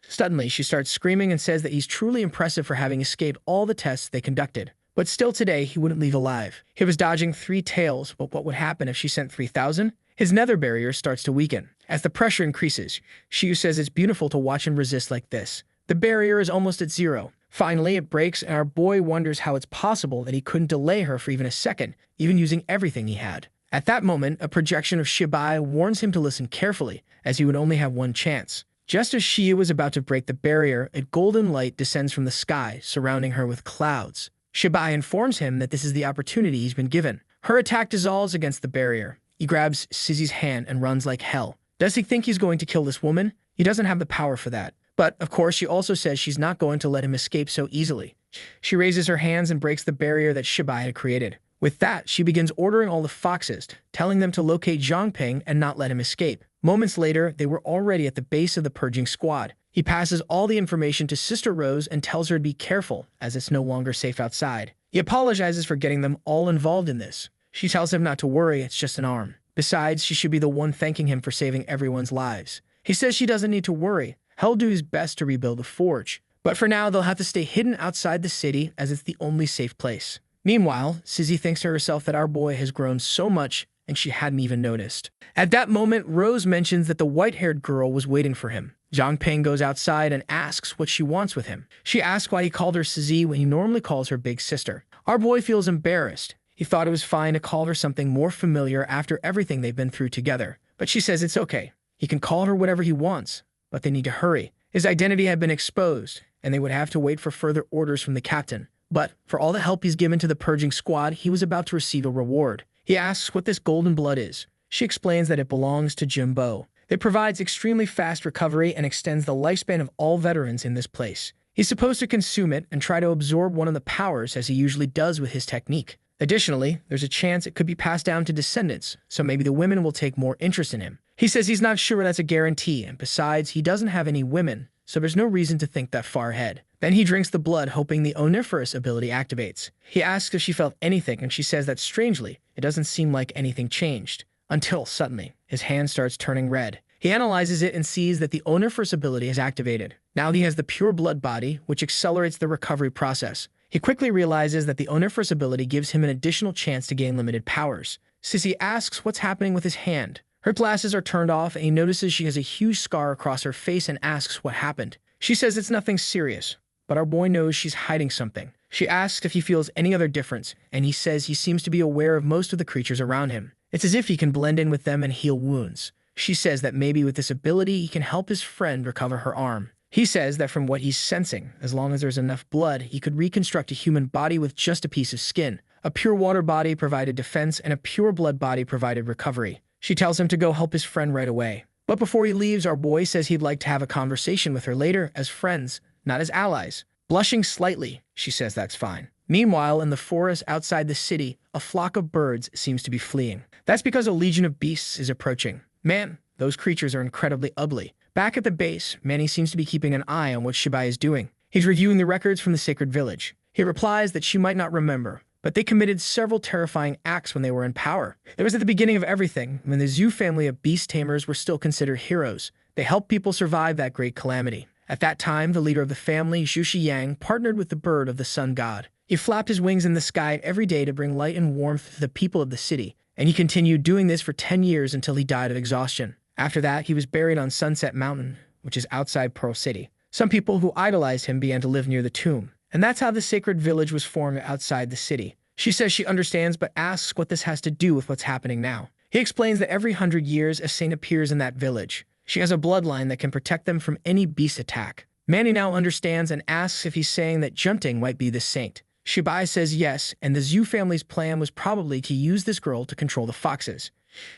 Suddenly, she starts screaming and says that he's truly impressive for having escaped all the tests they conducted. But still today, he wouldn't leave alive. He was dodging 3 tails, but what would happen if she sent 3,000? His nether barrier starts to weaken. As the pressure increases, Xiu says it's beautiful to watch him resist like this. The barrier is almost at 0. Finally, it breaks, and our boy wonders how it's possible that he couldn't delay her for even a second, even using everything he had. At that moment, a projection of Shibai warns him to listen carefully, as he would only have one chance. Just as Xiu was about to break the barrier, a golden light descends from the sky, surrounding her with clouds. Shibai informs him that this is the opportunity he's been given. Her attack dissolves against the barrier. He grabs Sissy's hand and runs like hell. Does he think he's going to kill this woman? He doesn't have the power for that. But, of course, she also says she's not going to let him escape so easily. She raises her hands and breaks the barrier that Shibai had created. With that, she begins ordering all the foxes, telling them to locate Zhang Ping and not let him escape. Moments later, they were already at the base of the purging squad. He passes all the information to Sister Rose and tells her to be careful, as it's no longer safe outside. He apologizes for getting them all involved in this. She tells him not to worry, it's just an arm. Besides, she should be the one thanking him for saving everyone's lives. He says she doesn't need to worry. He'll do his best to rebuild the forge. But for now, they'll have to stay hidden outside the city as it's the only safe place. Meanwhile, Sizzy thinks to herself that our boy has grown so much and she hadn't even noticed. At that moment, Rose mentions that the white-haired girl was waiting for him. Zhang Ping goes outside and asks what she wants with him. She asks why he called her Sizzy when he normally calls her big sister. Our boy feels embarrassed. He thought it was fine to call her something more familiar after everything they've been through together. But she says it's okay. He can call her whatever he wants, but they need to hurry. His identity had been exposed, and they would have to wait for further orders from the captain. But for all the help he's given to the purging squad, he was about to receive a reward. He asks what this golden blood is. She explains that it belongs to Jimbo. It provides extremely fast recovery and extends the lifespan of all veterans in this place. He's supposed to consume it and try to absorb one of the powers as he usually does with his technique. Additionally, there's a chance it could be passed down to descendants, so maybe the women will take more interest in him. He says he's not sure that's a guarantee, and besides, he doesn't have any women, so there's no reason to think that far ahead. Then he drinks the blood, hoping the Oniferous ability activates. He asks if she felt anything, and she says that strangely, it doesn't seem like anything changed. Until, suddenly, his hand starts turning red. He analyzes it and sees that the Oniferous ability is activated. Now he has the pure blood body, which accelerates the recovery process. He quickly realizes that the Oniferous ability gives him an additional chance to gain limited powers. Sissy asks what's happening with his hand. Her glasses are turned off, and he notices she has a huge scar across her face and asks what happened. She says it's nothing serious, but our boy knows she's hiding something. She asks if he feels any other difference, and he says he seems to be aware of most of the creatures around him. It's as if he can blend in with them and heal wounds. She says that maybe with this ability, he can help his friend recover her arm. He says that from what he's sensing, as long as there's enough blood, he could reconstruct a human body with just a piece of skin. A pure water body provided defense, and a pure blood body provided recovery. She tells him to go help his friend right away. But before he leaves, our boy says he'd like to have a conversation with her later as friends, not as allies. Blushing slightly, she says that's fine. Meanwhile, in the forest outside the city, a flock of birds seems to be fleeing. That's because a legion of beasts is approaching. Man, those creatures are incredibly ugly. Back at the base, Manny seems to be keeping an eye on what Shibai is doing. He's reviewing the records from the sacred village. He replies that she might not remember, but they committed several terrifying acts when they were in power. It was at the beginning of everything, when the Zhu family of beast tamers were still considered heroes. They helped people survive that great calamity. At that time, the leader of the family, Zhu Shiyang, partnered with the bird of the sun god. He flapped his wings in the sky every day to bring light and warmth to the people of the city, and he continued doing this for 10 years until he died of exhaustion. After that, he was buried on Sunset Mountain, which is outside Pearl City. Some people who idolized him began to live near the tomb, and that's how the sacred village was formed outside the city. She says she understands but asks what this has to do with what's happening now. He explains that every 100 years a saint appears in that village. She has a bloodline that can protect them from any beast attack. Manny now understands and asks if he's saying that Junting might be the saint. Shibai says yes, and the Zhu family's plan was probably to use this girl to control the foxes.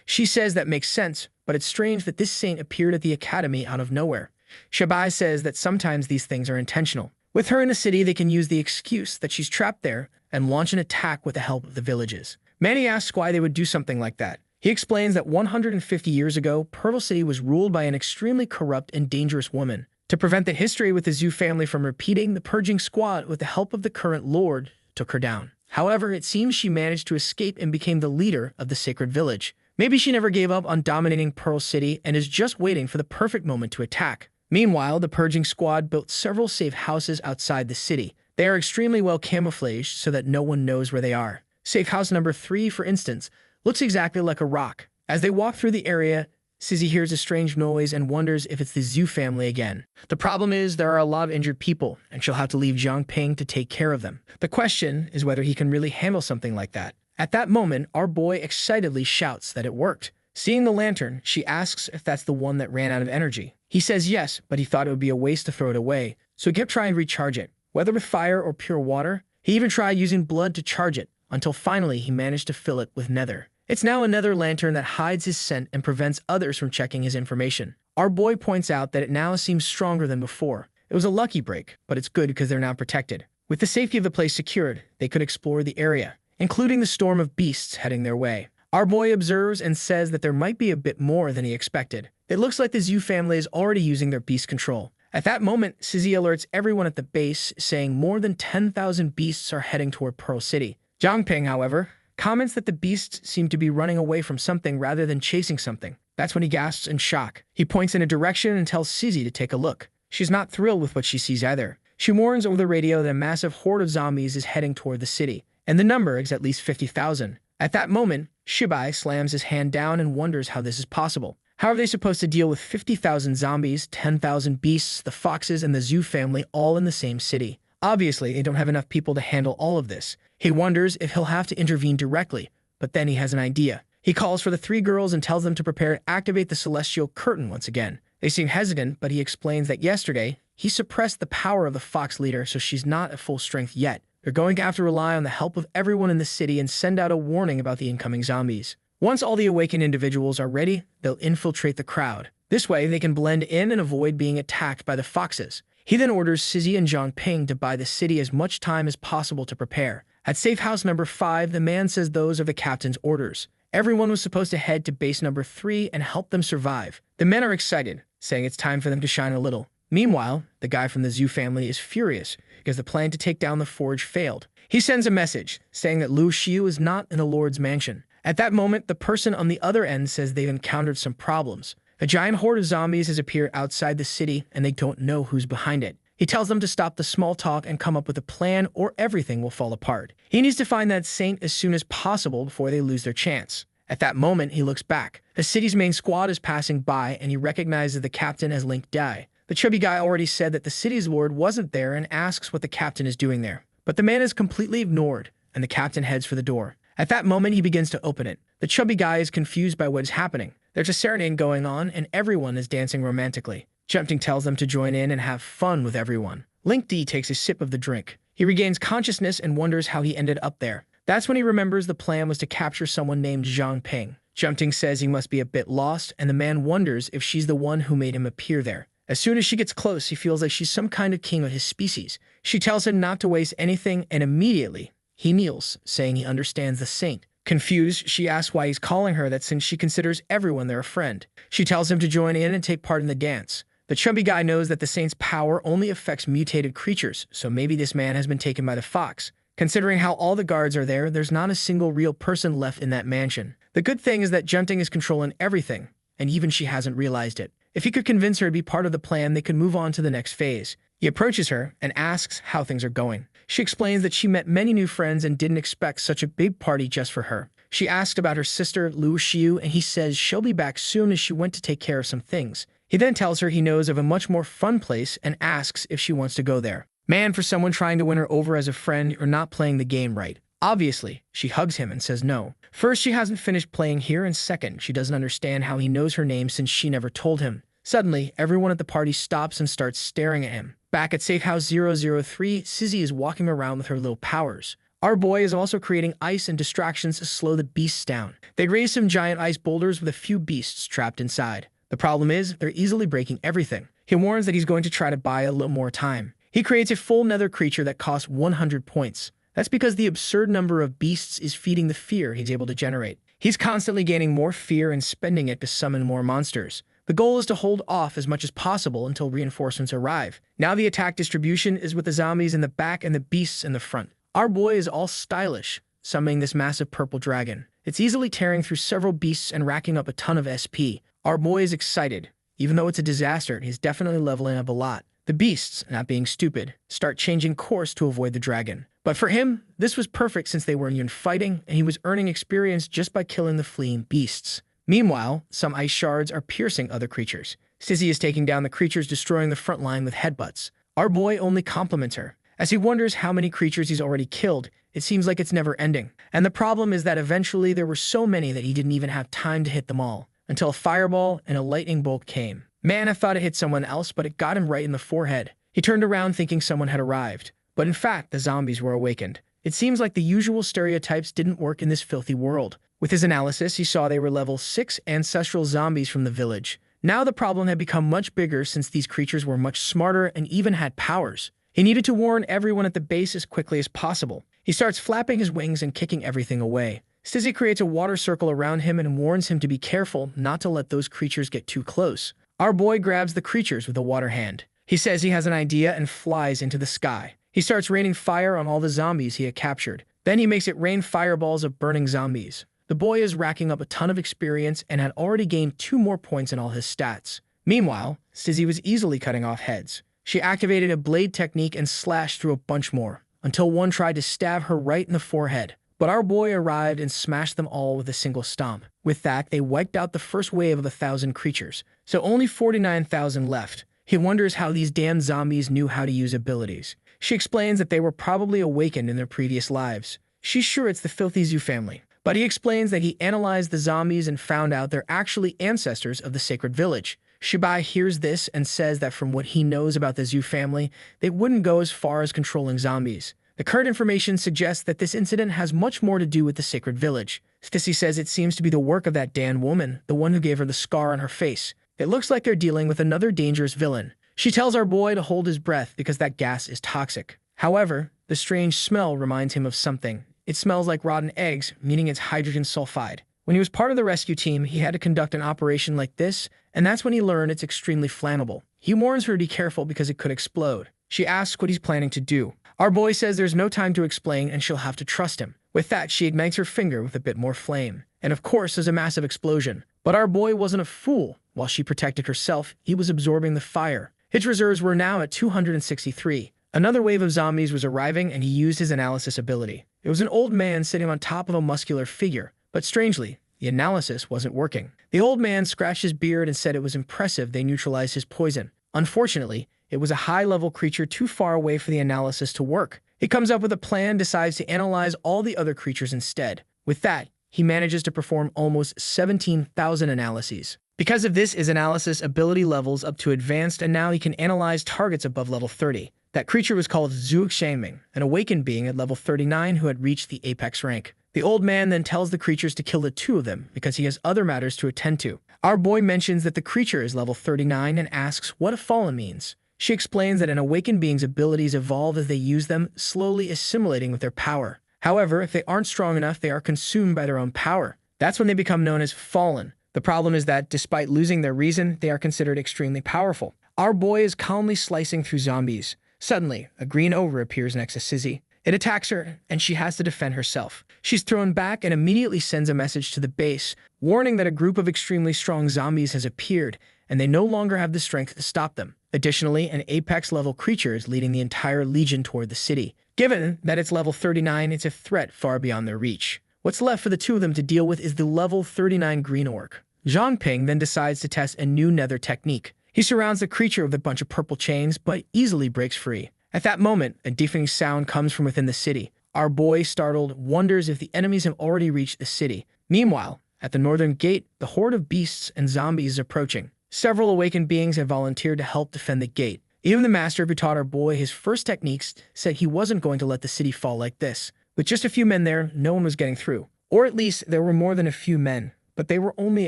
She says that makes sense, but it's strange that this saint appeared at the academy out of nowhere. Shibai says that sometimes these things are intentional. With her in the city, they can use the excuse that she's trapped there and launch an attack with the help of the villages. Manny asks why they would do something like that. He explains that 150 years ago, Pearl City was ruled by an extremely corrupt and dangerous woman. To prevent the history with the Zhu family from repeating, the purging squad, with the help of the current lord, took her down. However, it seems she managed to escape and became the leader of the sacred village. Maybe she never gave up on dominating Pearl City and is just waiting for the perfect moment to attack. Meanwhile, the purging squad built several safe houses outside the city. They are extremely well camouflaged so that no one knows where they are. Safe house number 3, for instance, looks exactly like a rock. As they walk through the area, Sizzy hears a strange noise and wonders if it's the Zhu family again. The problem is there are a lot of injured people, and she'll have to leave Zhang Ping to take care of them. The question is whether he can really handle something like that. At that moment, our boy excitedly shouts that it worked. Seeing the lantern, she asks if that's the one that ran out of energy. He says yes, but he thought it would be a waste to throw it away, so he kept trying to recharge it, whether with fire or pure water. He even tried using blood to charge it, until finally he managed to fill it with nether. It's now a nether lantern that hides his scent and prevents others from checking his information. Our boy points out that it now seems stronger than before. It was a lucky break, but it's good because they're now protected. With the safety of the place secured, they could explore the area, including the storm of beasts heading their way. Our boy observes and says that there might be a bit more than he expected. It looks like the Zhu family is already using their beast control. At that moment, Sizzy alerts everyone at the base, saying more than 10,000 beasts are heading toward Pearl City. Zhang Ping, however, comments that the beasts seem to be running away from something rather than chasing something. That's when he gasps in shock. He points in a direction and tells Sizzy to take a look. She's not thrilled with what she sees either. She warns over the radio that a massive horde of zombies is heading toward the city, and the number is at least 50,000. At that moment, Shibai slams his hand down and wonders how this is possible. How are they supposed to deal with 50,000 zombies, 10,000 beasts, the foxes, and the zoo family all in the same city? Obviously, they don't have enough people to handle all of this. He wonders if he'll have to intervene directly, but then he has an idea. He calls for the three girls and tells them to prepare to activate the celestial curtain once again. They seem hesitant, but he explains that yesterday, he suppressed the power of the fox leader, so she's not at full strength yet. They're going to have to rely on the help of everyone in the city and send out a warning about the incoming zombies. Once all the awakened individuals are ready, they'll infiltrate the crowd. This way, they can blend in and avoid being attacked by the foxes. He then orders Sizzy and Zhongping to buy the city as much time as possible to prepare. At safe house number 5, the man says those are the captain's orders. Everyone was supposed to head to base number 3 and help them survive. The men are excited, saying it's time for them to shine a little. Meanwhile, the guy from the zoo family is furious because the plan to take down the forge failed. He sends a message saying that Lu Xiu is not in a lord's mansion. At that moment, the person on the other end says they've encountered some problems. A giant horde of zombies has appeared outside the city and they don't know who's behind it. He tells them to stop the small talk and come up with a plan or everything will fall apart. He needs to find that saint as soon as possible before they lose their chance. At that moment, he looks back. The city's main squad is passing by and he recognizes the captain as Link Dai. The chubby guy already said that the city's lord wasn't there and asks what the captain is doing there. But the man is completely ignored and the captain heads for the door. At that moment, he begins to open it. The chubby guy is confused by what is happening. There's a serenade going on and everyone is dancing romantically. Jumping tells them to join in and have fun with everyone. Link D takes a sip of the drink. He regains consciousness and wonders how he ended up there. That's when he remembers the plan was to capture someone named Zhang Ping. Jumping says he must be a bit lost, and the man wonders if she's the one who made him appear there. As soon as she gets close, he feels like she's some kind of king of his species. She tells him not to waste anything, and immediately, he kneels, saying he understands the saint. Confused, she asks why he's calling her that since she considers everyone their friend. She tells him to join in and take part in the dance. The chubby guy knows that the saint's power only affects mutated creatures, so maybe this man has been taken by the fox. Considering how all the guards are there, there's not a single real person left in that mansion. The good thing is that Junting is controlling everything, and even she hasn't realized it. If he could convince her to be part of the plan, they could move on to the next phase. He approaches her and asks how things are going. She explains that she met many new friends and didn't expect such a big party just for her. She asks about her sister, Lu Xiu, and he says she'll be back soon as she went to take care of some things. He then tells her he knows of a much more fun place and asks if she wants to go there. Man, for someone trying to win her over as a friend, you're not playing the game right. Obviously, she hugs him and says no. First, she hasn't finished playing here, and second, she doesn't understand how he knows her name since she never told him. Suddenly, everyone at the party stops and starts staring at him. Back at Safe House 003, Sizzy is walking around with her little powers. Our boy is also creating ice and distractions to slow the beasts down. They raise some giant ice boulders with a few beasts trapped inside. The problem is, they're easily breaking everything. He warns that he's going to try to buy a little more time. He creates a full nether creature that costs 100 points. That's because the absurd number of beasts is feeding the fear he's able to generate. He's constantly gaining more fear and spending it to summon more monsters. The goal is to hold off as much as possible until reinforcements arrive. Now the attack distribution is with the zombies in the back and the beasts in the front. Our boy is all stylish, summoning this massive purple dragon. It's easily tearing through several beasts and racking up a ton of SP. Our boy is excited. Even though it's a disaster, he's definitely leveling up a lot. The beasts, not being stupid, start changing course to avoid the dragon. But for him, this was perfect since they weren't even fighting, and he was earning experience just by killing the fleeing beasts. Meanwhile, some ice shards are piercing other creatures. Sizzy is taking down the creatures, destroying the front line with headbutts. Our boy only compliments her. As he wonders how many creatures he's already killed, it seems like it's never ending. And the problem is that eventually there were so many that he didn't even have time to hit them all, until a fireball and a lightning bolt came. Man, I thought it hit someone else, but it got him right in the forehead. He turned around thinking someone had arrived. But in fact, the zombies were awakened. It seems like the usual stereotypes didn't work in this filthy world. With his analysis, he saw they were level 6 ancestral zombies from the village. Now the problem had become much bigger since these creatures were much smarter and even had powers. He needed to warn everyone at the base as quickly as possible. He starts flapping his wings and kicking everything away. Sizzy creates a water circle around him and warns him to be careful not to let those creatures get too close. Our boy grabs the creatures with a water hand. He says he has an idea and flies into the sky. He starts raining fire on all the zombies he had captured. Then he makes it rain fireballs of burning zombies. The boy is racking up a ton of experience and had already gained 2 more points in all his stats. Meanwhile, Stizzy was easily cutting off heads. She activated a blade technique and slashed through a bunch more, until one tried to stab her right in the forehead. But our boy arrived and smashed them all with a single stomp. With that, they wiped out the first wave of 1,000 creatures, so only 49,000 left. He wonders how these damn zombies knew how to use abilities. She explains that they were probably awakened in their previous lives. She's sure it's the filthy Zoo family. But he explains that he analyzed the zombies and found out they're actually ancestors of the sacred village. Shibai hears this and says that from what he knows about the Zoo family, they wouldn't go as far as controlling zombies. The current information suggests that this incident has much more to do with the sacred village. Stissy says it seems to be the work of that Dan woman, the one who gave her the scar on her face. It looks like they're dealing with another dangerous villain. She tells our boy to hold his breath because that gas is toxic. However, the strange smell reminds him of something. It smells like rotten eggs, meaning it's hydrogen sulfide. When he was part of the rescue team, he had to conduct an operation like this, and that's when he learned it's extremely flammable. He warns her to be careful because it could explode. She asks what he's planning to do. Our boy says there's no time to explain and she'll have to trust him. With that, she ignites her finger with a bit more flame. And of course, there's a massive explosion. But our boy wasn't a fool. While she protected herself, he was absorbing the fire. His reserves were now at 263. Another wave of zombies was arriving and he used his analysis ability. It was an old man sitting on top of a muscular figure. But strangely, the analysis wasn't working. The old man scratched his beard and said it was impressive they neutralized his poison. Unfortunately, it was a high-level creature too far away for the analysis to work. He comes up with a plan, decides to analyze all the other creatures instead. With that, he manages to perform almost 17,000 analyses. Because of this, his analysis ability levels up to advanced, and now he can analyze targets above level 30. That creature was called Zhu Xiangming, an awakened being at level 39 who had reached the apex rank. The old man then tells the creatures to kill the 2 of them because he has other matters to attend to. Our boy mentions that the creature is level 39 and asks what a fallen means. She explains that an awakened being's abilities evolve as they use them, slowly assimilating with their power. However, if they aren't strong enough, they are consumed by their own power. That's when they become known as fallen. The problem is that, despite losing their reason, they are considered extremely powerful. Our boy is calmly slicing through zombies. Suddenly, a green ogre appears next to Sizzy. It attacks her, and she has to defend herself. She's thrown back and immediately sends a message to the base, warning that a group of extremely strong zombies has appeared, and they no longer have the strength to stop them. Additionally, an apex-level creature is leading the entire legion toward the city. Given that it's level 39, it's a threat far beyond their reach. What's left for the 2 of them to deal with is the level 39 green orc. Zhang Ping then decides to test a new nether technique. He surrounds the creature with a bunch of purple chains, but easily breaks free. At that moment, a deafening sound comes from within the city. Our boy, startled, wonders if the enemies have already reached the city. Meanwhile, at the northern gate, the horde of beasts and zombies is approaching. Several awakened beings have volunteered to help defend the gate. Even the master who taught our boy his first techniques said he wasn't going to let the city fall like this. With just a few men there, no one was getting through. Or at least there were more than a few men, but they were only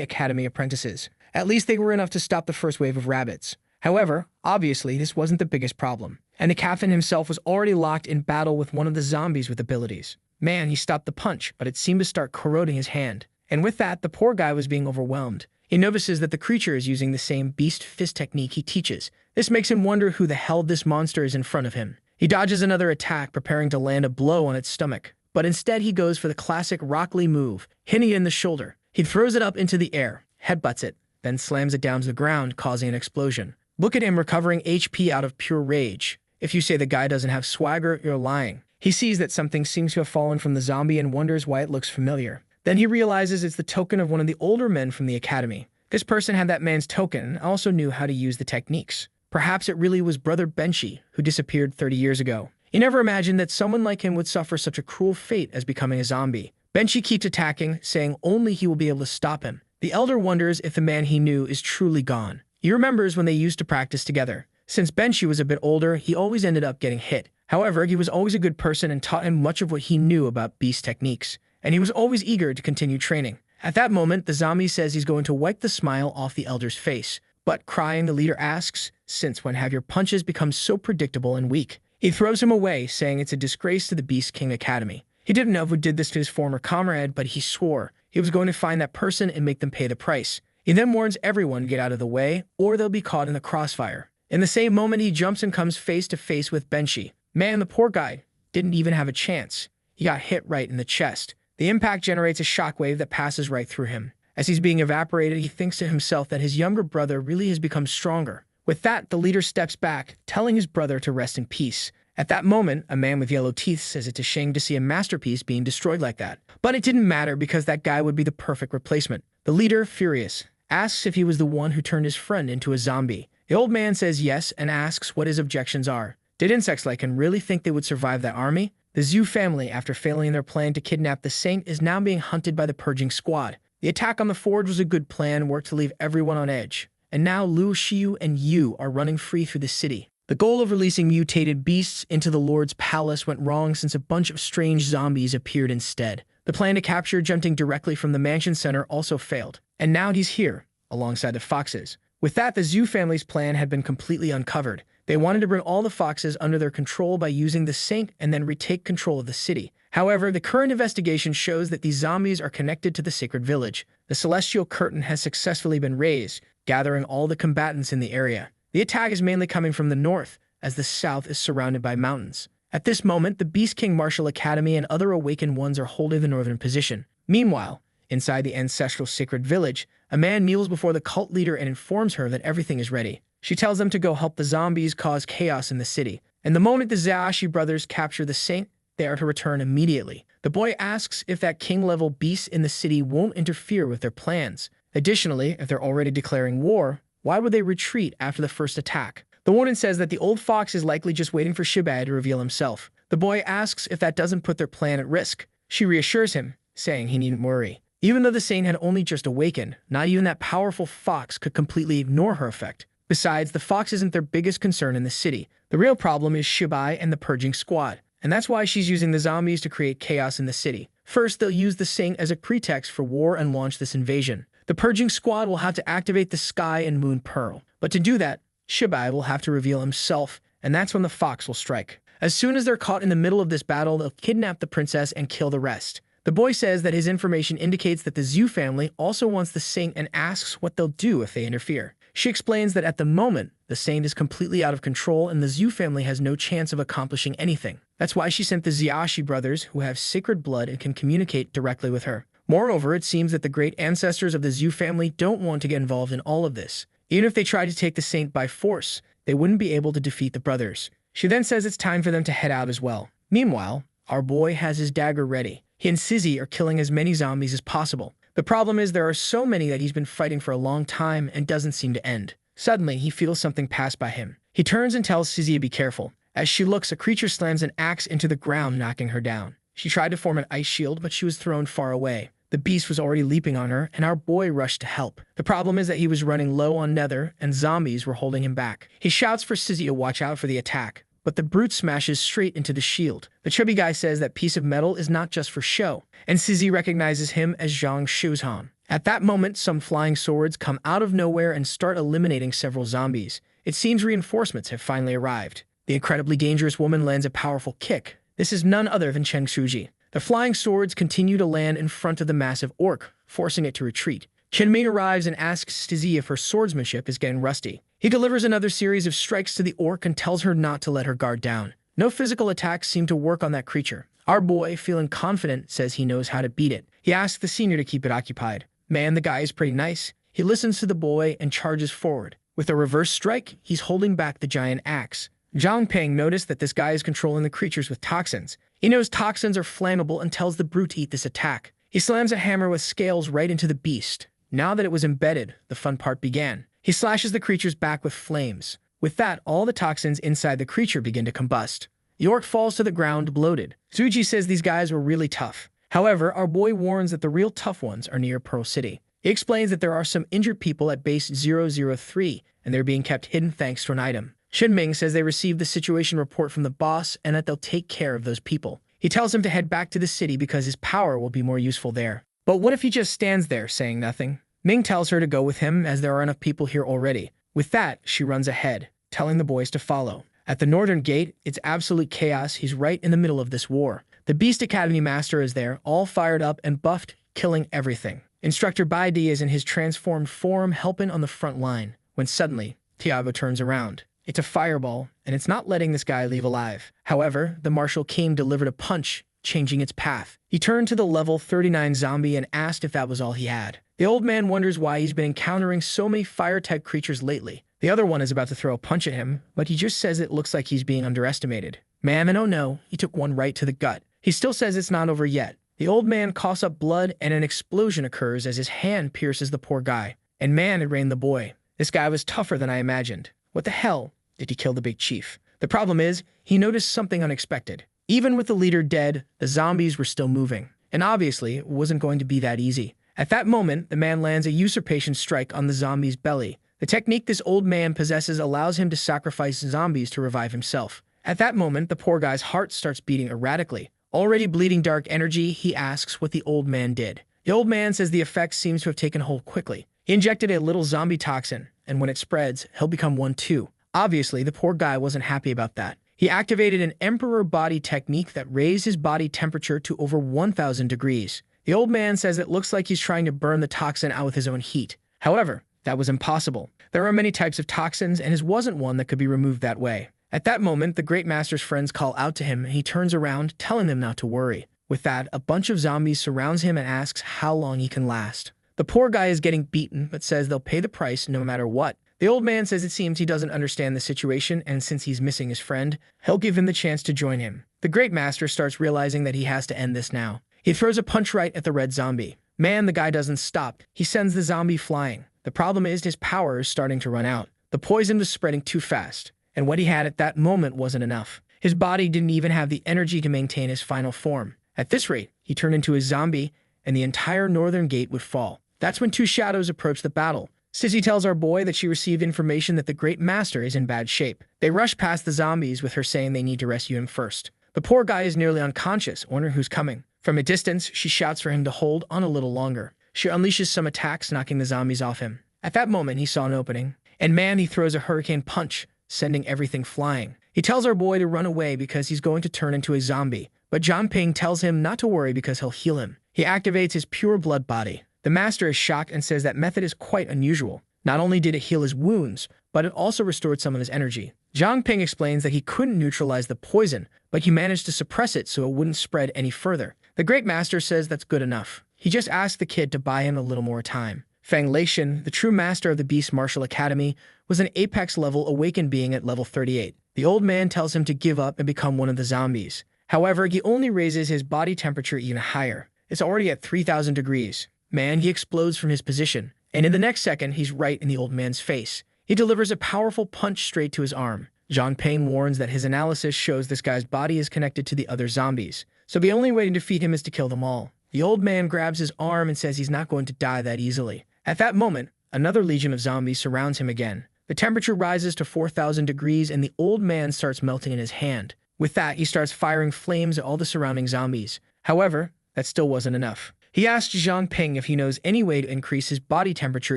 academy apprentices. At least they were enough to stop the first wave of rabbits. However, obviously this wasn't the biggest problem, and the captain himself was already locked in battle with one of the zombies with abilities. Man, he stopped the punch, but it seemed to start corroding his hand. And with that, the poor guy was being overwhelmed. He notices that the creature is using the same beast fist technique he teaches. This makes him wonder who the hell this monster is in front of him. He dodges another attack, preparing to land a blow on its stomach. But instead he goes for the classic Rock Lee move, hitting it in the shoulder. He throws it up into the air, headbutts it, then slams it down to the ground, causing an explosion. Look at him recovering HP out of pure rage. If you say the guy doesn't have swagger, you're lying. He sees that something seems to have fallen from the zombie and wonders why it looks familiar. Then he realizes it's the token of one of the older men from the academy. This person had that man's token and also knew how to use the techniques. Perhaps it really was Brother Benchy, who disappeared 30 years ago. He never imagined that someone like him would suffer such a cruel fate as becoming a zombie. Benchy keeps attacking, saying only he will be able to stop him. The elder wonders if the man he knew is truly gone. He remembers when they used to practice together. Since Benchy was a bit older, he always ended up getting hit. However, he was always a good person and taught him much of what he knew about beast techniques. And he was always eager to continue training. At that moment, the zombie says he's going to wipe the smile off the elder's face. But crying, the leader asks, "Since when have your punches become so predictable and weak?" He throws him away, saying it's a disgrace to the Beast King Academy. He didn't know who did this to his former comrade, but he swore he was going to find that person and make them pay the price. He then warns everyone to get out of the way, or they'll be caught in the crossfire. In the same moment, he jumps and comes face to face with Benchy. Man, the poor guy didn't even have a chance. he got hit right in the chest. The impact generates a shockwave that passes right through him. As he's being evaporated, he thinks to himself that his younger brother really has become stronger. With that, the leader steps back, telling his brother to rest in peace. At that moment, a man with yellow teeth says it's a shame to see a masterpiece being destroyed like that. But it didn't matter because that guy would be the perfect replacement. The leader, furious, asks if he was the one who turned his friend into a zombie. The old man says yes and asks what his objections are. Did insects like him really think they would survive that army? The Zhu family, after failing in their plan to kidnap the saint, is now being hunted by the purging squad. The attack on the forge was a good plan, worked to leave everyone on edge. And now Lu Xiu and Yu are running free through the city. The goal of releasing mutated beasts into the Lord's palace went wrong since a bunch of strange zombies appeared instead. The plan to capture Junting directly from the mansion center also failed. And now he's here, alongside the foxes. With that, the Zhu family's plan had been completely uncovered. They wanted to bring all the foxes under their control by using the saint and then retake control of the city. However, the current investigation shows that these zombies are connected to the sacred village. The celestial curtain has successfully been raised, gathering all the combatants in the area. The attack is mainly coming from the north, as the south is surrounded by mountains. At this moment, the Beast King Martial Academy and other awakened ones are holding the northern position. Meanwhile, inside the ancestral sacred village, a man kneels before the cult leader and informs her that everything is ready. She tells them to go help the zombies cause chaos in the city. And the moment the Zhaoshi brothers capture the saint, they are to return immediately. The boy asks if that king-level beast in the city won't interfere with their plans. Additionally, if they're already declaring war, why would they retreat after the first attack? The warden says that the old fox is likely just waiting for Shibai to reveal himself. The boy asks if that doesn't put their plan at risk. She reassures him, saying he needn't worry. Even though the saint had only just awakened, not even that powerful fox could completely ignore her effect. Besides, the fox isn't their biggest concern in the city. The real problem is Shibai and the purging squad. And that's why she's using the zombies to create chaos in the city. First, they'll use the saint as a pretext for war and launch this invasion. The purging squad will have to activate the Sky and Moon Pearl. But to do that, Shibai will have to reveal himself, and that's when the fox will strike. As soon as they're caught in the middle of this battle, they'll kidnap the princess and kill the rest. The boy says that his information indicates that the Zhu family also wants the saint and asks what they'll do if they interfere. She explains that at the moment, the saint is completely out of control and the Zhu family has no chance of accomplishing anything. That's why she sent the Zhaoshi brothers, who have sacred blood and can communicate directly with her. Moreover, it seems that the great ancestors of the Zhu family don't want to get involved in all of this. Even if they tried to take the saint by force, they wouldn't be able to defeat the brothers. She then says it's time for them to head out as well. Meanwhile, our boy has his dagger ready. He and Sizzy are killing as many zombies as possible. The problem is there are so many that he's been fighting for a long time and doesn't seem to end. Suddenly, he feels something pass by him. He turns and tells Sizzy to be careful. As she looks, a creature slams an axe into the ground, knocking her down. She tried to form an ice shield, but she was thrown far away. The beast was already leaping on her, and our boy rushed to help. The problem is that he was running low on nether, and zombies were holding him back. He shouts for Sizzy to watch out for the attack, but the brute smashes straight into the shield. The chubby guy says that piece of metal is not just for show, and Sizzy recognizes him as Zhang Shuzhan. At that moment, some flying swords come out of nowhere and start eliminating several zombies. It seems reinforcements have finally arrived. The incredibly dangerous woman lands a powerful kick. This is none other than Cheng Shuji. The flying swords continue to land in front of the massive orc, forcing it to retreat. Qinming arrives and asks Sizzy if her swordsmanship is getting rusty. He delivers another series of strikes to the orc and tells her not to let her guard down. No physical attacks seem to work on that creature. Our boy, feeling confident, says he knows how to beat it. He asks the senior to keep it occupied. Man, the guy is pretty nice. He listens to the boy and charges forward. With a reverse strike, he's holding back the giant axe. Zhang Peng noticed that this guy is controlling the creatures with toxins. He knows toxins are flammable and tells the brute to eat this attack. He slams a hammer with scales right into the beast. Now that it was embedded, the fun part began. He slashes the creature's back with flames. With that, all the toxins inside the creature begin to combust. The orc falls to the ground, bloated. Zuji says these guys were really tough. However, our boy warns that the real tough ones are near Pearl City. He explains that there are some injured people at base 003, and they're being kept hidden thanks to an item. Qinming says they received the situation report from the boss and that they'll take care of those people. He tells him to head back to the city because his power will be more useful there. But what if he just stands there saying nothing? Ming tells her to go with him as there are enough people here already. With that, she runs ahead, telling the boys to follow. At the northern gate, it's absolute chaos. He's right in the middle of this war. The Beast Academy Master is there, all fired up and buffed, killing everything. Instructor Baidi is in his transformed form, helping on the front line, when suddenly, Tiago turns around. It's a fireball, and it's not letting this guy leave alive. However, the Martial King delivered a punch, changing its path. He turned to the level 39 zombie and asked if that was all he had. The old man wonders why he's been encountering so many fire-type creatures lately. The other one is about to throw a punch at him, but he just says it looks like he's being underestimated. Man, and oh no, he took one right to the gut. He still says it's not over yet. The old man coughs up blood and an explosion occurs as his hand pierces the poor guy. And man, it rained the boy. This guy was tougher than I imagined. What the hell did he kill the big chief? The problem is, he noticed something unexpected. Even with the leader dead, the zombies were still moving. And obviously, it wasn't going to be that easy. At that moment, the man lands a usurpation strike on the zombie's belly. The technique this old man possesses allows him to sacrifice zombies to revive himself. At that moment, the poor guy's heart starts beating erratically. Already bleeding dark energy, he asks what the old man did. The old man says the effect seems to have taken hold quickly. He injected a little zombie toxin, and when it spreads, he'll become one too. Obviously, the poor guy wasn't happy about that. He activated an emperor body technique that raised his body temperature to over 1,000 degrees. The old man says it looks like he's trying to burn the toxin out with his own heat. However, that was impossible. There are many types of toxins, and his wasn't one that could be removed that way. At that moment, the Great Master's friends call out to him, and he turns around, telling them not to worry. With that, a bunch of zombies surrounds him and asks how long he can last. The poor guy is getting beaten, but says they'll pay the price no matter what. The old man says it seems he doesn't understand the situation, and since he's missing his friend, he'll give him the chance to join him. The Great Master starts realizing that he has to end this now. He throws a punch right at the red zombie. Man, the guy doesn't stop. He sends the zombie flying. The problem is his power is starting to run out. The poison was spreading too fast, and what he had at that moment wasn't enough. His body didn't even have the energy to maintain his final form. At this rate, he turned into a zombie, and the entire northern gate would fall. That's when two shadows approach the battle. Sissy tells our boy that she received information that the Great Master is in bad shape. They rush past the zombies with her saying they need to rescue him first. The poor guy is nearly unconscious, wondering who's coming. From a distance, she shouts for him to hold on a little longer. She unleashes some attacks, knocking the zombies off him. At that moment, he saw an opening. And man, he throws a hurricane punch, sending everything flying. He tells our boy to run away because he's going to turn into a zombie. But John Ping tells him not to worry because he'll heal him. He activates his pure blood body. The master is shocked and says that method is quite unusual. Not only did it heal his wounds, but it also restored some of his energy. Zhang Ping explains that he couldn't neutralize the poison, but he managed to suppress it so it wouldn't spread any further. The Great Master says that's good enough. He just asked the kid to buy him a little more time. Fang Leishan, the true master of the Beast Martial Academy, was an apex-level awakened being at level 38. The old man tells him to give up and become one of the zombies. However, he only raises his body temperature even higher. It's already at 3,000 degrees. Man, he explodes from his position. And in the next second, he's right in the old man's face. He delivers a powerful punch straight to his arm. John Payne warns that his analysis shows this guy's body is connected to the other zombies, so the only way to defeat him is to kill them all. The old man grabs his arm and says he's not going to die that easily. At that moment, another legion of zombies surrounds him again. The temperature rises to 4,000 degrees and the old man starts melting in his hand. With that, he starts firing flames at all the surrounding zombies. However, that still wasn't enough. He asks Zhang Ping if he knows any way to increase his body temperature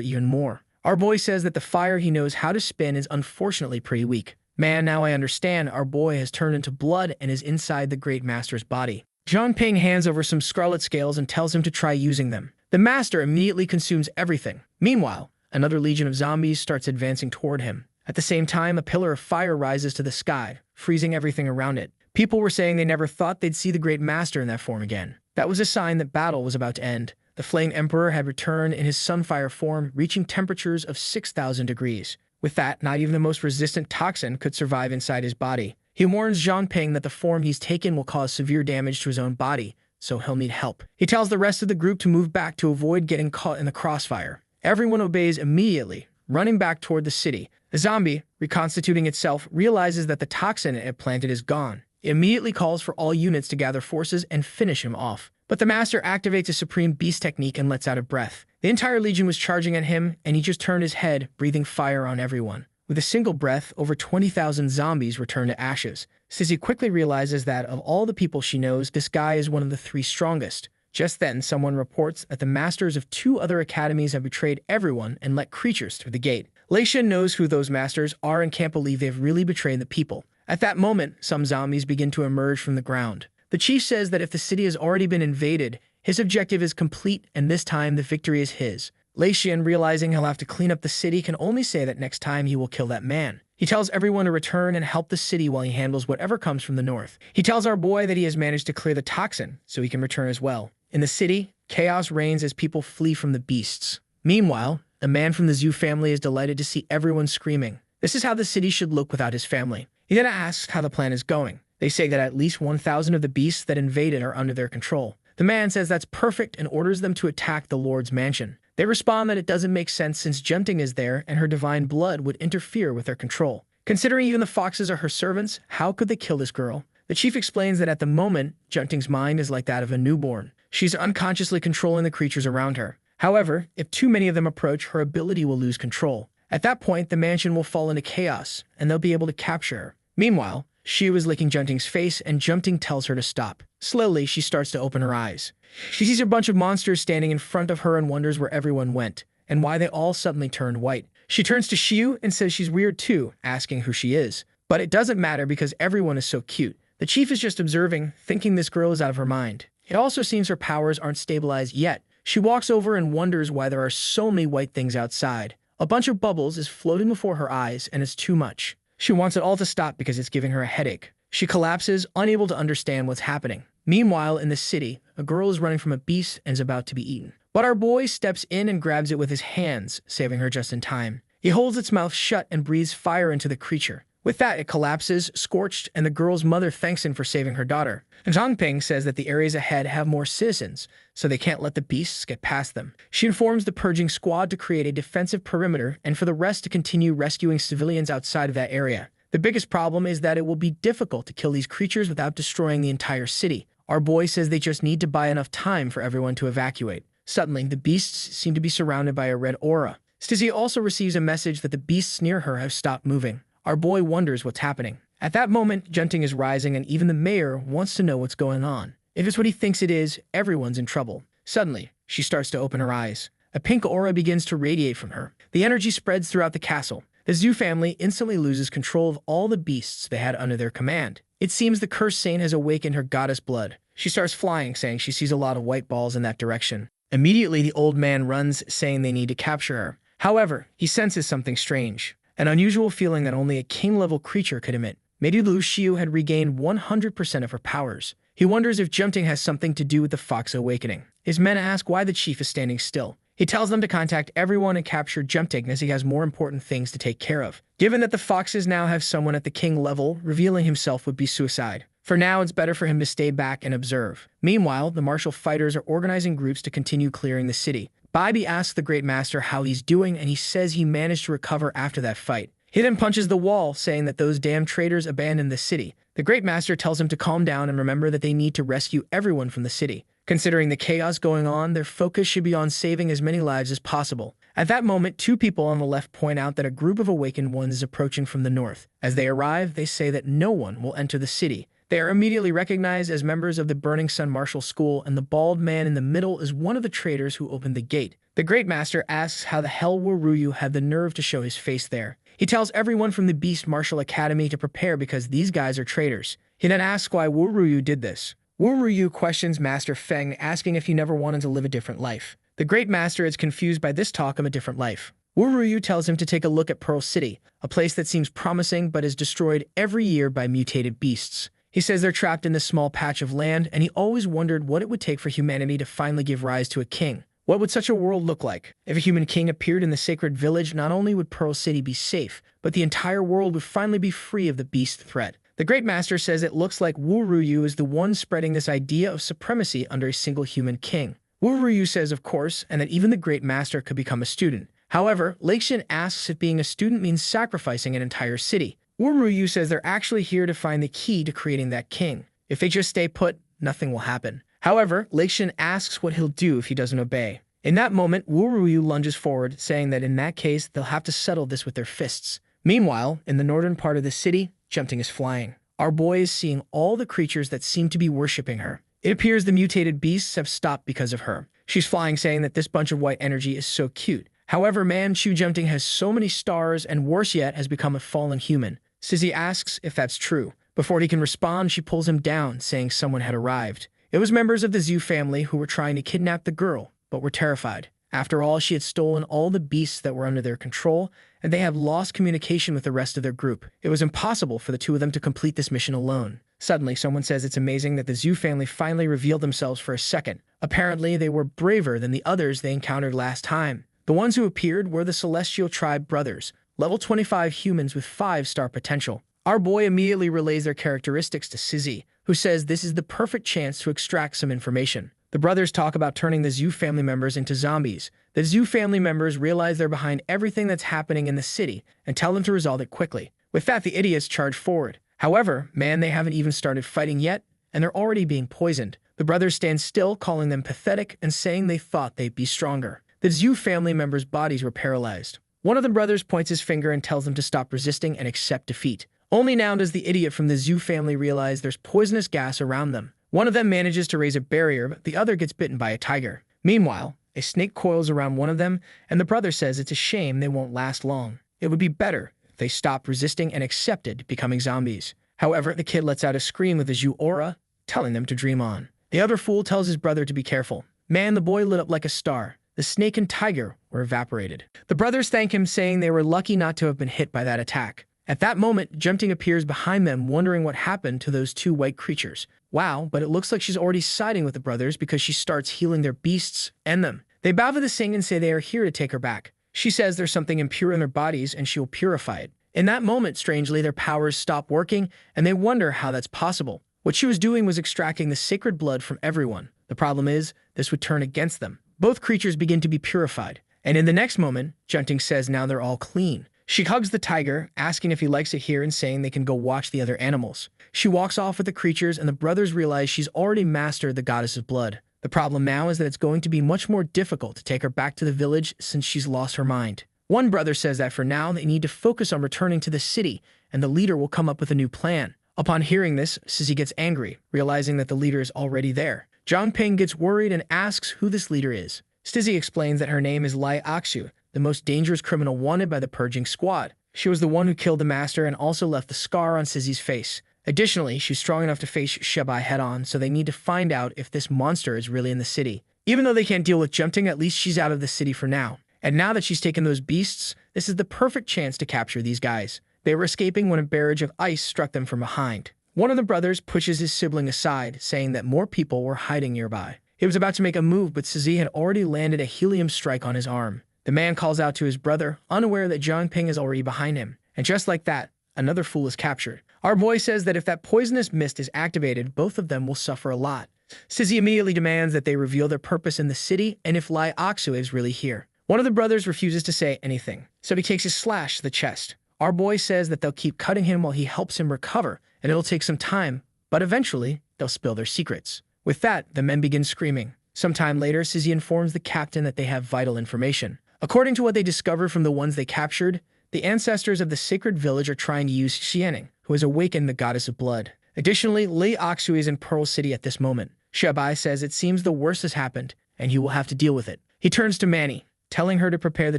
even more. Our boy says that the fire he knows how to spin is unfortunately pretty weak. Man, now I understand, our boy has turned into blood and is inside the Great Master's body. Zhang Ping hands over some scarlet scales and tells him to try using them. The master immediately consumes everything. Meanwhile, another legion of zombies starts advancing toward him. At the same time, a pillar of fire rises to the sky, freezing everything around it. People were saying they never thought they'd see the Great Master in that form again. That was a sign that battle was about to end. The Flame Emperor had returned in his sunfire form, reaching temperatures of 6,000 degrees. With that, not even the most resistant toxin could survive inside his body. He warns Zhang Ping that the form he's taken will cause severe damage to his own body, so he'll need help. He tells the rest of the group to move back to avoid getting caught in the crossfire. Everyone obeys immediately, running back toward the city. The zombie, reconstituting itself, realizes that the toxin it had planted is gone. It immediately calls for all units to gather forces and finish him off. But the master activates a supreme beast technique and lets out a breath. The entire legion was charging at him, and he just turned his head, breathing fire on everyone. With a single breath, over 20,000 zombies return to ashes. Sissy quickly realizes that of all the people she knows, this guy is one of the 3 strongest. Just then, someone reports that the masters of 2 other academies have betrayed everyone and let creatures through the gate. Leisha knows who those masters are and can't believe they've really betrayed the people. At that moment, some zombies begin to emerge from the ground. The chief says that if the city has already been invaded, his objective is complete and this time the victory is his. Leixian, realizing he'll have to clean up the city, can only say that next time he will kill that man. He tells everyone to return and help the city while he handles whatever comes from the north. He tells our boy that he has managed to clear the toxin, so he can return as well. In the city, chaos reigns as people flee from the beasts. Meanwhile, a man from the Zhu family is delighted to see everyone screaming. This is how the city should look without his family. He then asks how the plan is going. They say that at least 1,000 of the beasts that invaded are under their control. The man says that's perfect and orders them to attack the Lord's mansion. They respond that it doesn't make sense since Junting is there and her divine blood would interfere with their control. Considering even the foxes are her servants, how could they kill this girl? The chief explains that at the moment, Junting's mind is like that of a newborn. She's unconsciously controlling the creatures around her. However, if too many of them approach, her ability will lose control. At that point, the mansion will fall into chaos, and they'll be able to capture her. Meanwhile, Xiu is licking Junting's face, and Junting tells her to stop. Slowly, she starts to open her eyes. She sees a bunch of monsters standing in front of her and wonders where everyone went, and why they all suddenly turned white. She turns to Xiu and says she's weird too, asking who she is. But it doesn't matter because everyone is so cute. The chief is just observing, thinking this girl is out of her mind. It also seems her powers aren't stabilized yet. She walks over and wonders why there are so many white things outside. A bunch of bubbles is floating before her eyes, and it's too much. She wants it all to stop because it's giving her a headache. She collapses, unable to understand what's happening. Meanwhile, in the city, a girl is running from a beast and is about to be eaten. But our boy steps in and grabs it with his hands, saving her just in time. He holds its mouth shut and breathes fire into the creature. With that, it collapses, scorched, and the girl's mother thanks him for saving her daughter. Zhang Ping says that the areas ahead have more citizens, so they can't let the beasts get past them. She informs the purging squad to create a defensive perimeter and for the rest to continue rescuing civilians outside of that area. The biggest problem is that it will be difficult to kill these creatures without destroying the entire city. Our boy says they just need to buy enough time for everyone to evacuate. Suddenly, the beasts seem to be surrounded by a red aura. Stizzy also receives a message that the beasts near her have stopped moving. Our boy wonders what's happening. At that moment, Junting is rising and even the mayor wants to know what's going on. If it's what he thinks it is, everyone's in trouble. Suddenly, she starts to open her eyes. A pink aura begins to radiate from her. The energy spreads throughout the castle. The Zhu family instantly loses control of all the beasts they had under their command. It seems the cursed saint has awakened her goddess blood. She starts flying, saying she sees a lot of white balls in that direction. Immediately, the old man runs, saying they need to capture her. However, he senses something strange. An unusual feeling that only a king-level creature could emit. Maybe Lu Xiu had regained 100% of her powers. He wonders if Junting has something to do with the fox awakening. His men ask why the chief is standing still. He tells them to contact everyone and capture Junting as he has more important things to take care of. Given that the foxes now have someone at the king level, revealing himself would be suicide. For now, it's better for him to stay back and observe. Meanwhile, the martial fighters are organizing groups to continue clearing the city. Baibi asks the Great Master how he's doing, and he says he managed to recover after that fight. He then punches the wall, saying that those damn traitors abandoned the city. The Great Master tells him to calm down and remember that they need to rescue everyone from the city. Considering the chaos going on, their focus should be on saving as many lives as possible. At that moment, two people on the left point out that a group of awakened ones is approaching from the north. As they arrive, they say that no one will enter the city. They are immediately recognized as members of the Burning Sun Martial School, and the bald man in the middle is one of the traitors who opened the gate. The Great Master asks how the hell Wu Ruyu had the nerve to show his face there. He tells everyone from the Beast Martial Academy to prepare because these guys are traitors. He then asks why Wu Ruyu did this. Wu Ruyu questions Master Feng, asking if he never wanted to live a different life. The Great Master is confused by this talk of a different life. Wu Ruyu tells him to take a look at Pearl City, a place that seems promising but is destroyed every year by mutated beasts. He says they're trapped in this small patch of land, and he always wondered what it would take for humanity to finally give rise to a king. What would such a world look like? If a human king appeared in the sacred village, not only would Pearl City be safe, but the entire world would finally be free of the beast threat. The Great Master says it looks like Wu Ruyu is the one spreading this idea of supremacy under a single human king. Wu Ruyu says of course, and that even the Great Master could become a student. However, Leixian asks if being a student means sacrificing an entire city. Wu Ruyu says they're actually here to find the key to creating that king. If they just stay put, nothing will happen. However, Leixian asks what he'll do if he doesn't obey. In that moment, Wu Ruyu lunges forward, saying that in that case, they'll have to settle this with their fists. Meanwhile, in the northern part of the city, Junting is flying. Our boy is seeing all the creatures that seem to be worshipping her. It appears the mutated beasts have stopped because of her. She's flying, saying that this bunch of white energy is so cute. However, Manchu Junting has so many stars and worse yet has become a fallen human. Sizzy asks if that's true. Before he can respond, she pulls him down, saying someone had arrived. It was members of the Zhu family who were trying to kidnap the girl, but were terrified. After all, she had stolen all the beasts that were under their control, and they have lost communication with the rest of their group. It was impossible for the two of them to complete this mission alone. Suddenly, someone says it's amazing that the Zhu family finally revealed themselves for a second. Apparently, they were braver than the others they encountered last time. The ones who appeared were the Celestial Tribe brothers, level 25 humans with 5-star potential. Our boy immediately relays their characteristics to Sizzy, who says this is the perfect chance to extract some information. The brothers talk about turning the Zhu family members into zombies. The Zhu family members realize they're behind everything that's happening in the city and tell them to resolve it quickly. With that, the idiots charge forward. However, they haven't even started fighting yet, and they're already being poisoned. The brothers stand still, calling them pathetic and saying they thought they'd be stronger. The Zhu family members' bodies were paralyzed. One of the brothers points his finger and tells them to stop resisting and accept defeat. Only now does the idiot from the Zhu family realize there's poisonous gas around them. One of them manages to raise a barrier, but the other gets bitten by a tiger. Meanwhile, a snake coils around one of them, and the brother says it's a shame they won't last long. It would be better if they stopped resisting and accepted becoming zombies. However, the kid lets out a scream with his Zhu aura, telling them to dream on. The other fool tells his brother to be careful. The boy lit up like a star. The snake and tiger were evaporated. The brothers thank him, saying they were lucky not to have been hit by that attack. At that moment, Jumting appears behind them, wondering what happened to those two white creatures. Wow, but it looks like she's already siding with the brothers because she starts healing their beasts and them. They bow to the Sing and say they are here to take her back. She says there's something impure in their bodies and she will purify it. In that moment, strangely, their powers stop working and they wonder how that's possible. What she was doing was extracting the sacred blood from everyone. The problem is, this would turn against them. Both creatures begin to be purified. And in the next moment, Junting says now they're all clean. She hugs the tiger, asking if he likes it here and saying they can go watch the other animals. She walks off with the creatures and the brothers realize she's already mastered the goddess's blood. The problem now is that it's going to be much more difficult to take her back to the village since she's lost her mind. One brother says that for now they need to focus on returning to the city and the leader will come up with a new plan. Upon hearing this, Sizzy gets angry, realizing that the leader is already there. Zhangping gets worried and asks who this leader is. Sizzy explains that her name is Lai Aksu, the most dangerous criminal wanted by the purging squad. She was the one who killed the master and also left the scar on Sizzy's face. Additionally, she's strong enough to face Shebai head-on, so they need to find out if this monster is really in the city. Even though they can't deal with Jumting, at least she's out of the city for now. And now that she's taken those beasts, this is the perfect chance to capture these guys. They were escaping when a barrage of ice struck them from behind. One of the brothers pushes his sibling aside, saying that more people were hiding nearby. He was about to make a move, but Sizzy had already landed a helium strike on his arm. The man calls out to his brother, unaware that Zhangping is already behind him. And just like that, another fool is captured. Our boy says that if that poisonous mist is activated, both of them will suffer a lot. Sizzy immediately demands that they reveal their purpose in the city and if Lai Aksu is really here. One of the brothers refuses to say anything, so he takes a slash to the chest. Our boy says that they'll keep cutting him while he helps him recover, and it'll take some time, but eventually, they'll spill their secrets. With that, the men begin screaming. Sometime later, Sizzy informs the captain that they have vital information. According to what they discovered from the ones they captured, the ancestors of the sacred village are trying to use Xianing, who has awakened the goddess of blood. Additionally, Lai Aksu is in Pearl City at this moment. Shebai says it seems the worst has happened, and he will have to deal with it. He turns to Manny, telling her to prepare the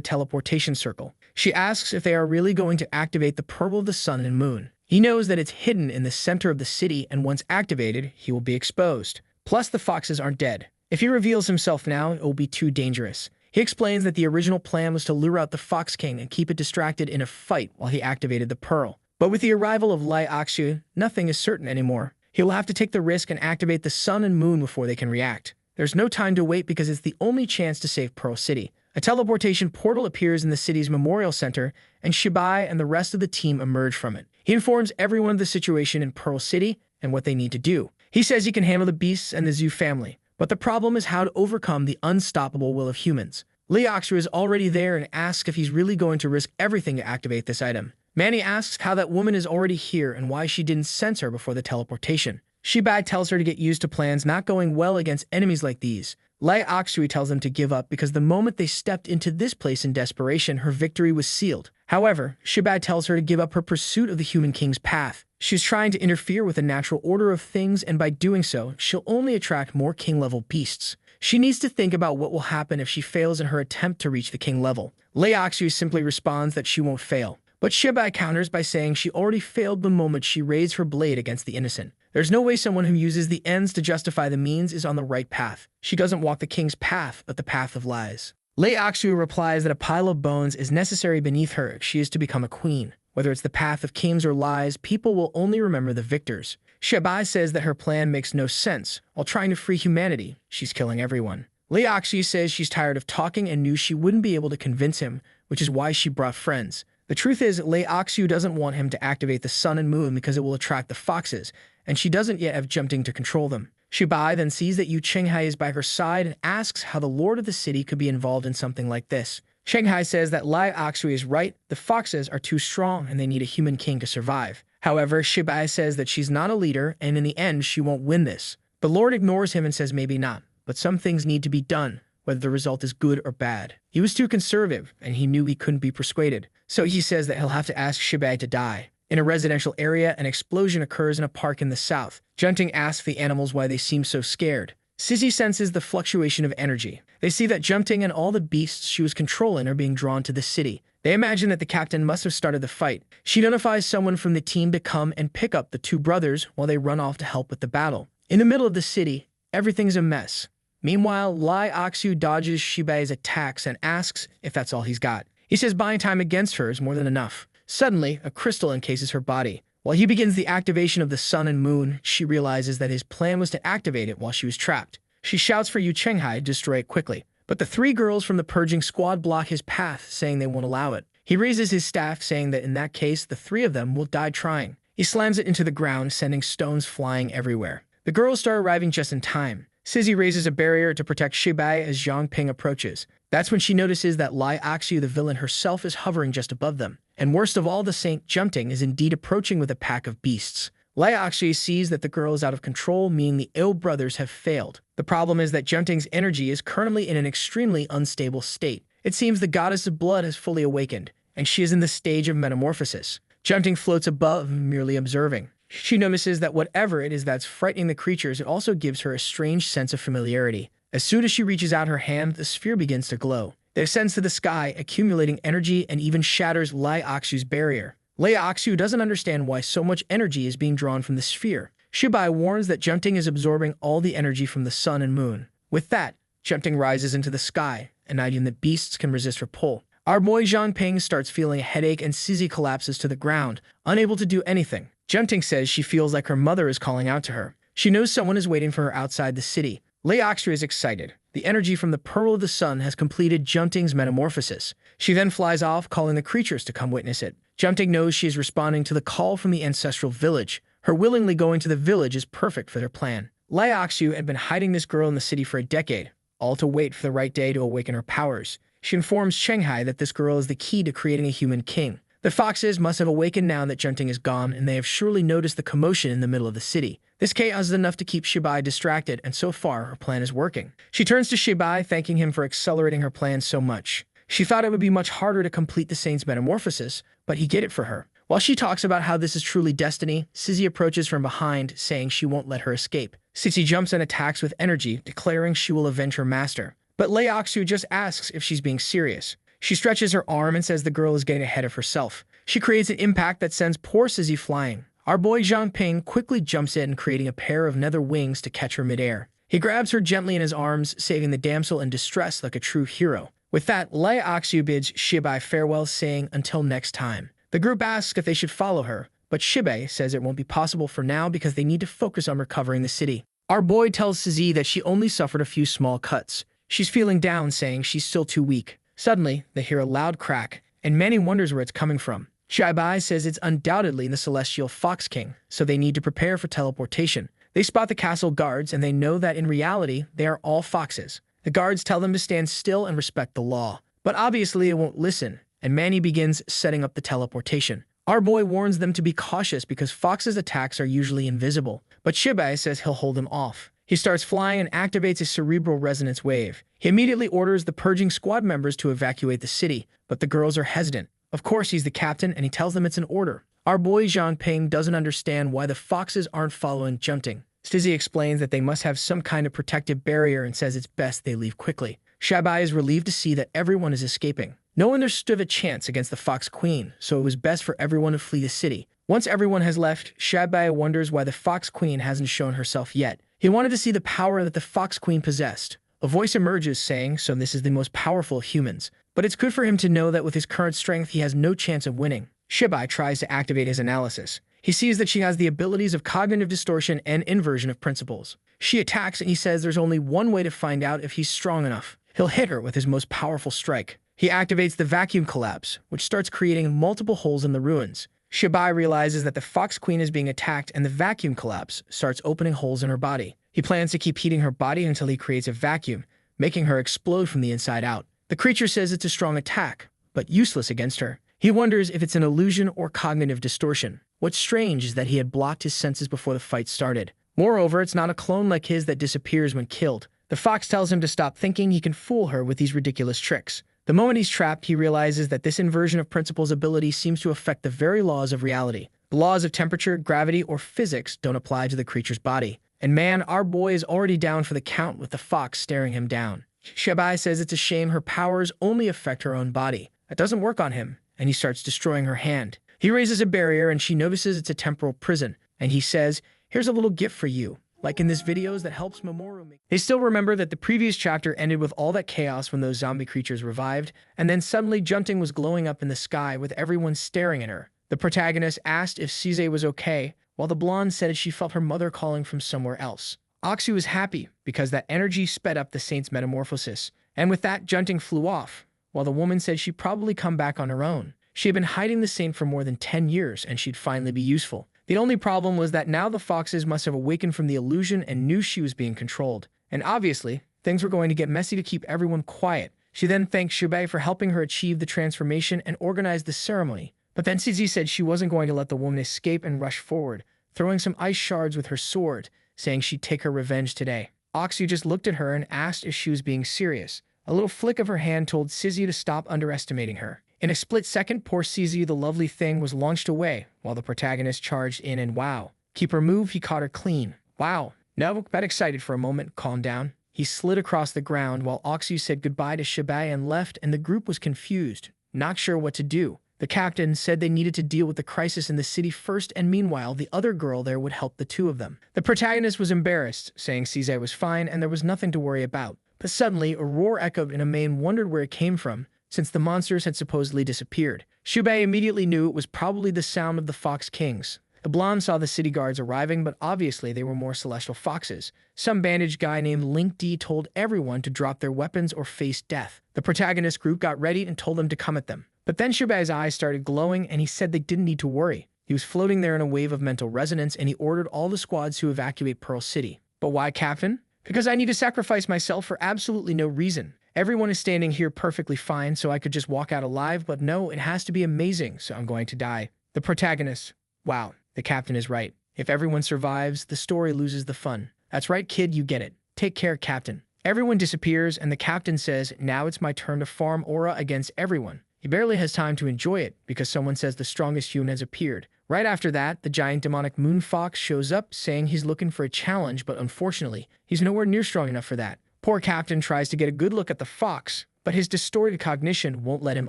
teleportation circle. She asks if they are really going to activate the purple of the sun and moon. He knows that it's hidden in the center of the city, and once activated, he will be exposed. Plus, the foxes aren't dead. If he reveals himself now, it will be too dangerous. He explains that the original plan was to lure out the Fox King and keep it distracted in a fight while he activated the pearl. But with the arrival of Lai Aksu, nothing is certain anymore. He will have to take the risk and activate the sun and moon before they can react. There's no time to wait because it's the only chance to save Pearl City. A teleportation portal appears in the city's memorial center, and Shibai and the rest of the team emerge from it. He informs everyone of the situation in Pearl City and what they need to do. He says he can handle the beasts and the Zhu family, but the problem is how to overcome the unstoppable will of humans. Lai Aksu is already there and asks if he's really going to risk everything to activate this item. Manny asks how that woman is already here and why she didn't sense her before the teleportation. Shibai tells her to get used to plans not going well against enemies like these. Lai Aksu tells them to give up because the moment they stepped into this place in desperation, her victory was sealed. However, Shibai tells her to give up her pursuit of the human king's path. She's trying to interfere with the natural order of things, and by doing so, she'll only attract more king-level beasts. She needs to think about what will happen if she fails in her attempt to reach the king level. Lai Aksu simply responds that she won't fail. But Shibai counters by saying she already failed the moment she raised her blade against the innocent. There's no way someone who uses the ends to justify the means is on the right path. She doesn't walk the king's path, but the path of lies. Lei Aksu replies that a pile of bones is necessary beneath her if she is to become a queen. Whether it's the path of kings or lies, people will only remember the victors. Shibai says that her plan makes no sense. While trying to free humanity, she's killing everyone. Lei Aksu says she's tired of talking and knew she wouldn't be able to convince him, which is why she brought friends. The truth is, Lei Aksu doesn't want him to activate the sun and moon because it will attract the foxes, and she doesn't yet have Jumping to control them. Shibai then sees that Yu Chenghai is by her side and asks how the lord of the city could be involved in something like this. Chenghai says that Lei Aksu is right, the foxes are too strong and they need a human king to survive. However, Shibai says that she's not a leader and in the end she won't win this. The lord ignores him and says maybe not, but some things need to be done, whether the result is good or bad. He was too conservative and he knew he couldn't be persuaded, so he says that he'll have to ask Shibai to die. In a residential area, an explosion occurs in a park in the south. Junting asks the animals why they seem so scared. Sissy senses the fluctuation of energy. They see that Junting and all the beasts she was controlling are being drawn to the city. They imagine that the captain must have started the fight. She notifies someone from the team to come and pick up the two brothers while they run off to help with the battle. In the middle of the city, everything's a mess. Meanwhile, Lei Aksu dodges Shibai's attacks and asks if that's all he's got. He says buying time against her is more than enough. Suddenly, a crystal encases her body. While he begins the activation of the sun and moon, she realizes that his plan was to activate it while she was trapped. She shouts for Yu Chenghai to destroy it quickly, but the three girls from the purging squad block his path, saying they won't allow it. He raises his staff, saying that in that case, the three of them will die trying. He slams it into the ground, sending stones flying everywhere. The girls start arriving just in time. Sizzy raises a barrier to protect Shibai as Zhang Ping approaches. That's when she notices that Lei Aksu, the villain herself, is hovering just above them. And worst of all, the Saint Junting is indeed approaching with a pack of beasts. Lei Aksu sees that the girl is out of control, meaning the ill brothers have failed. The problem is that Junting's energy is currently in an extremely unstable state. It seems the goddess of blood has fully awakened, and she is in the stage of metamorphosis. Junting floats above, merely observing. She notices that whatever it is that's frightening the creatures, it also gives her a strange sense of familiarity. As soon as she reaches out her hand, the sphere begins to glow. It ascends to the sky, accumulating energy and even shatters Lei Aksu's barrier. Lei Aksu doesn't understand why so much energy is being drawn from the sphere. Shibai warns that Junting is absorbing all the energy from the sun and moon. With that, Junting rises into the sky, an item that beasts can resist her pull. Our boy Zhang Ping starts feeling a headache and Sizzy collapses to the ground, unable to do anything. Junting says she feels like her mother is calling out to her. She knows someone is waiting for her outside the city. Lei Aksu is excited. The energy from the Pearl of the Sun has completed Junting's metamorphosis. She then flies off, calling the creatures to come witness it. Junting knows she is responding to the call from the ancestral village. Her willingly going to the village is perfect for their plan. Lei Aksu had been hiding this girl in the city for a decade, all to wait for the right day to awaken her powers. She informs Chenghai that this girl is the key to creating a human king. The foxes must have awakened now that Junting is gone, and they have surely noticed the commotion in the middle of the city. This chaos is enough to keep Shibai distracted, and so far, her plan is working. She turns to Shibai, thanking him for accelerating her plan so much. She thought it would be much harder to complete the Saint's metamorphosis, but he did it for her. While she talks about how this is truly destiny, Sizzy approaches from behind, saying she won't let her escape. Sizzy jumps and attacks with energy, declaring she will avenge her master. But Lei Aksu just asks if she's being serious. She stretches her arm and says the girl is getting ahead of herself. She creates an impact that sends poor Sizzy flying. Our boy Zhang Ping quickly jumps in, creating a pair of nether wings to catch her midair. He grabs her gently in his arms, saving the damsel in distress like a true hero. With that, Lei Aksu bids Shibai farewell, saying until next time. The group asks if they should follow her, but Shibai says it won't be possible for now because they need to focus on recovering the city. Our boy tells Sizzy that she only suffered a few small cuts. She's feeling down, saying she's still too weak. Suddenly, they hear a loud crack, and Manny wonders where it's coming from. Shibai says it's undoubtedly the Celestial Fox King, so they need to prepare for teleportation. They spot the castle guards, and they know that in reality, they are all foxes. The guards tell them to stand still and respect the law. But obviously it won't listen, and Manny begins setting up the teleportation. Our boy warns them to be cautious because foxes' attacks are usually invisible, but Shibai says he'll hold them off. He starts flying and activates his cerebral resonance wave. He immediately orders the purging squad members to evacuate the city, but the girls are hesitant. Of course, he's the captain, and he tells them it's an order. Our boy Zhang Ping doesn't understand why the foxes aren't following Junting. Sizzy explains that they must have some kind of protective barrier and says it's best they leave quickly. Shibai is relieved to see that everyone is escaping. No one there stood a chance against the Fox Queen, so it was best for everyone to flee the city. Once everyone has left, Shibai wonders why the Fox Queen hasn't shown herself yet. He wanted to see the power that the Fox Queen possessed. A voice emerges saying, so this is the most powerful of humans. But it's good for him to know that with his current strength, he has no chance of winning. Shibai tries to activate his analysis. He sees that she has the abilities of cognitive distortion and inversion of principles. She attacks and he says there's only one way to find out if he's strong enough. He'll hit her with his most powerful strike. He activates the vacuum collapse, which starts creating multiple holes in the ruins. Shibai realizes that the Fox Queen is being attacked and the vacuum collapse starts opening holes in her body. He plans to keep heating her body until he creates a vacuum, making her explode from the inside out. The creature says it's a strong attack, but useless against her. He wonders if it's an illusion or cognitive distortion. What's strange is that he had blocked his senses before the fight started. Moreover, it's not a clone like his that disappears when killed. The fox tells him to stop thinking he can fool her with these ridiculous tricks. The moment he's trapped, he realizes that this inversion of principles ability seems to affect the very laws of reality. The laws of temperature, gravity, or physics don't apply to the creature's body. And man, our boy is already down for the count with the fox staring him down. Shibai says it's a shame her powers only affect her own body. That doesn't work on him, and he starts destroying her hand. He raises a barrier and she notices it's a temporal prison, and he says, here's a little gift for you. Like in this videos that helps Mamoru make. They still remember that the previous chapter ended with all that chaos when those zombie creatures revived, and then suddenly Junting was glowing up in the sky with everyone staring at her. The protagonist asked if Cize was okay, while the blonde said she felt her mother calling from somewhere else. Oxu was happy because that energy sped up the saint's metamorphosis, and with that Junting flew off, while the woman said she'd probably come back on her own. She had been hiding the saint for more than 10 years and she'd finally be useful. The only problem was that now the foxes must have awakened from the illusion and knew she was being controlled. And obviously, things were going to get messy to keep everyone quiet. She then thanked Shibai for helping her achieve the transformation and organize the ceremony. But then Cize said she wasn't going to let the woman escape and rush forward, throwing some ice shards with her sword, saying she'd take her revenge today. Oxu just looked at her and asked if she was being serious. A little flick of her hand told Cize to stop underestimating her. In a split second, poor Cize, the lovely thing, was launched away, while the protagonist charged in and wow. Keep her move, he caught her clean. Wow. No, got excited for a moment, calm down. He slid across the ground while Oxu said goodbye to Shibai and left, and the group was confused, not sure what to do. The captain said they needed to deal with the crisis in the city first, and meanwhile, the other girl there would help the two of them. The protagonist was embarrassed, saying Cize was fine and there was nothing to worry about. But suddenly, a roar echoed and Amain wondered where it came from, since the monsters had supposedly disappeared. Shibai immediately knew it was probably the sound of the Fox Kings. The blonde saw the city guards arriving, but obviously they were more celestial foxes. Some bandaged guy named Link D told everyone to drop their weapons or face death. The protagonist group got ready and told them to come at them. But then Shibai's eyes started glowing and he said they didn't need to worry. He was floating there in a wave of mental resonance and he ordered all the squads to evacuate Pearl City. But why, Captain? Because I need to sacrifice myself for absolutely no reason. Everyone is standing here perfectly fine, so I could just walk out alive, but no, it has to be amazing, so I'm going to die. The protagonist. Wow, the captain is right. If everyone survives, the story loses the fun. That's right, kid, you get it. Take care, Captain. Everyone disappears, and the captain says, now it's my turn to farm aura against everyone. He barely has time to enjoy it, because someone says the strongest human has appeared. Right after that, the giant demonic moon fox shows up, saying he's looking for a challenge, but unfortunately, he's nowhere near strong enough for that. Poor Captain tries to get a good look at the fox, but his distorted cognition won't let him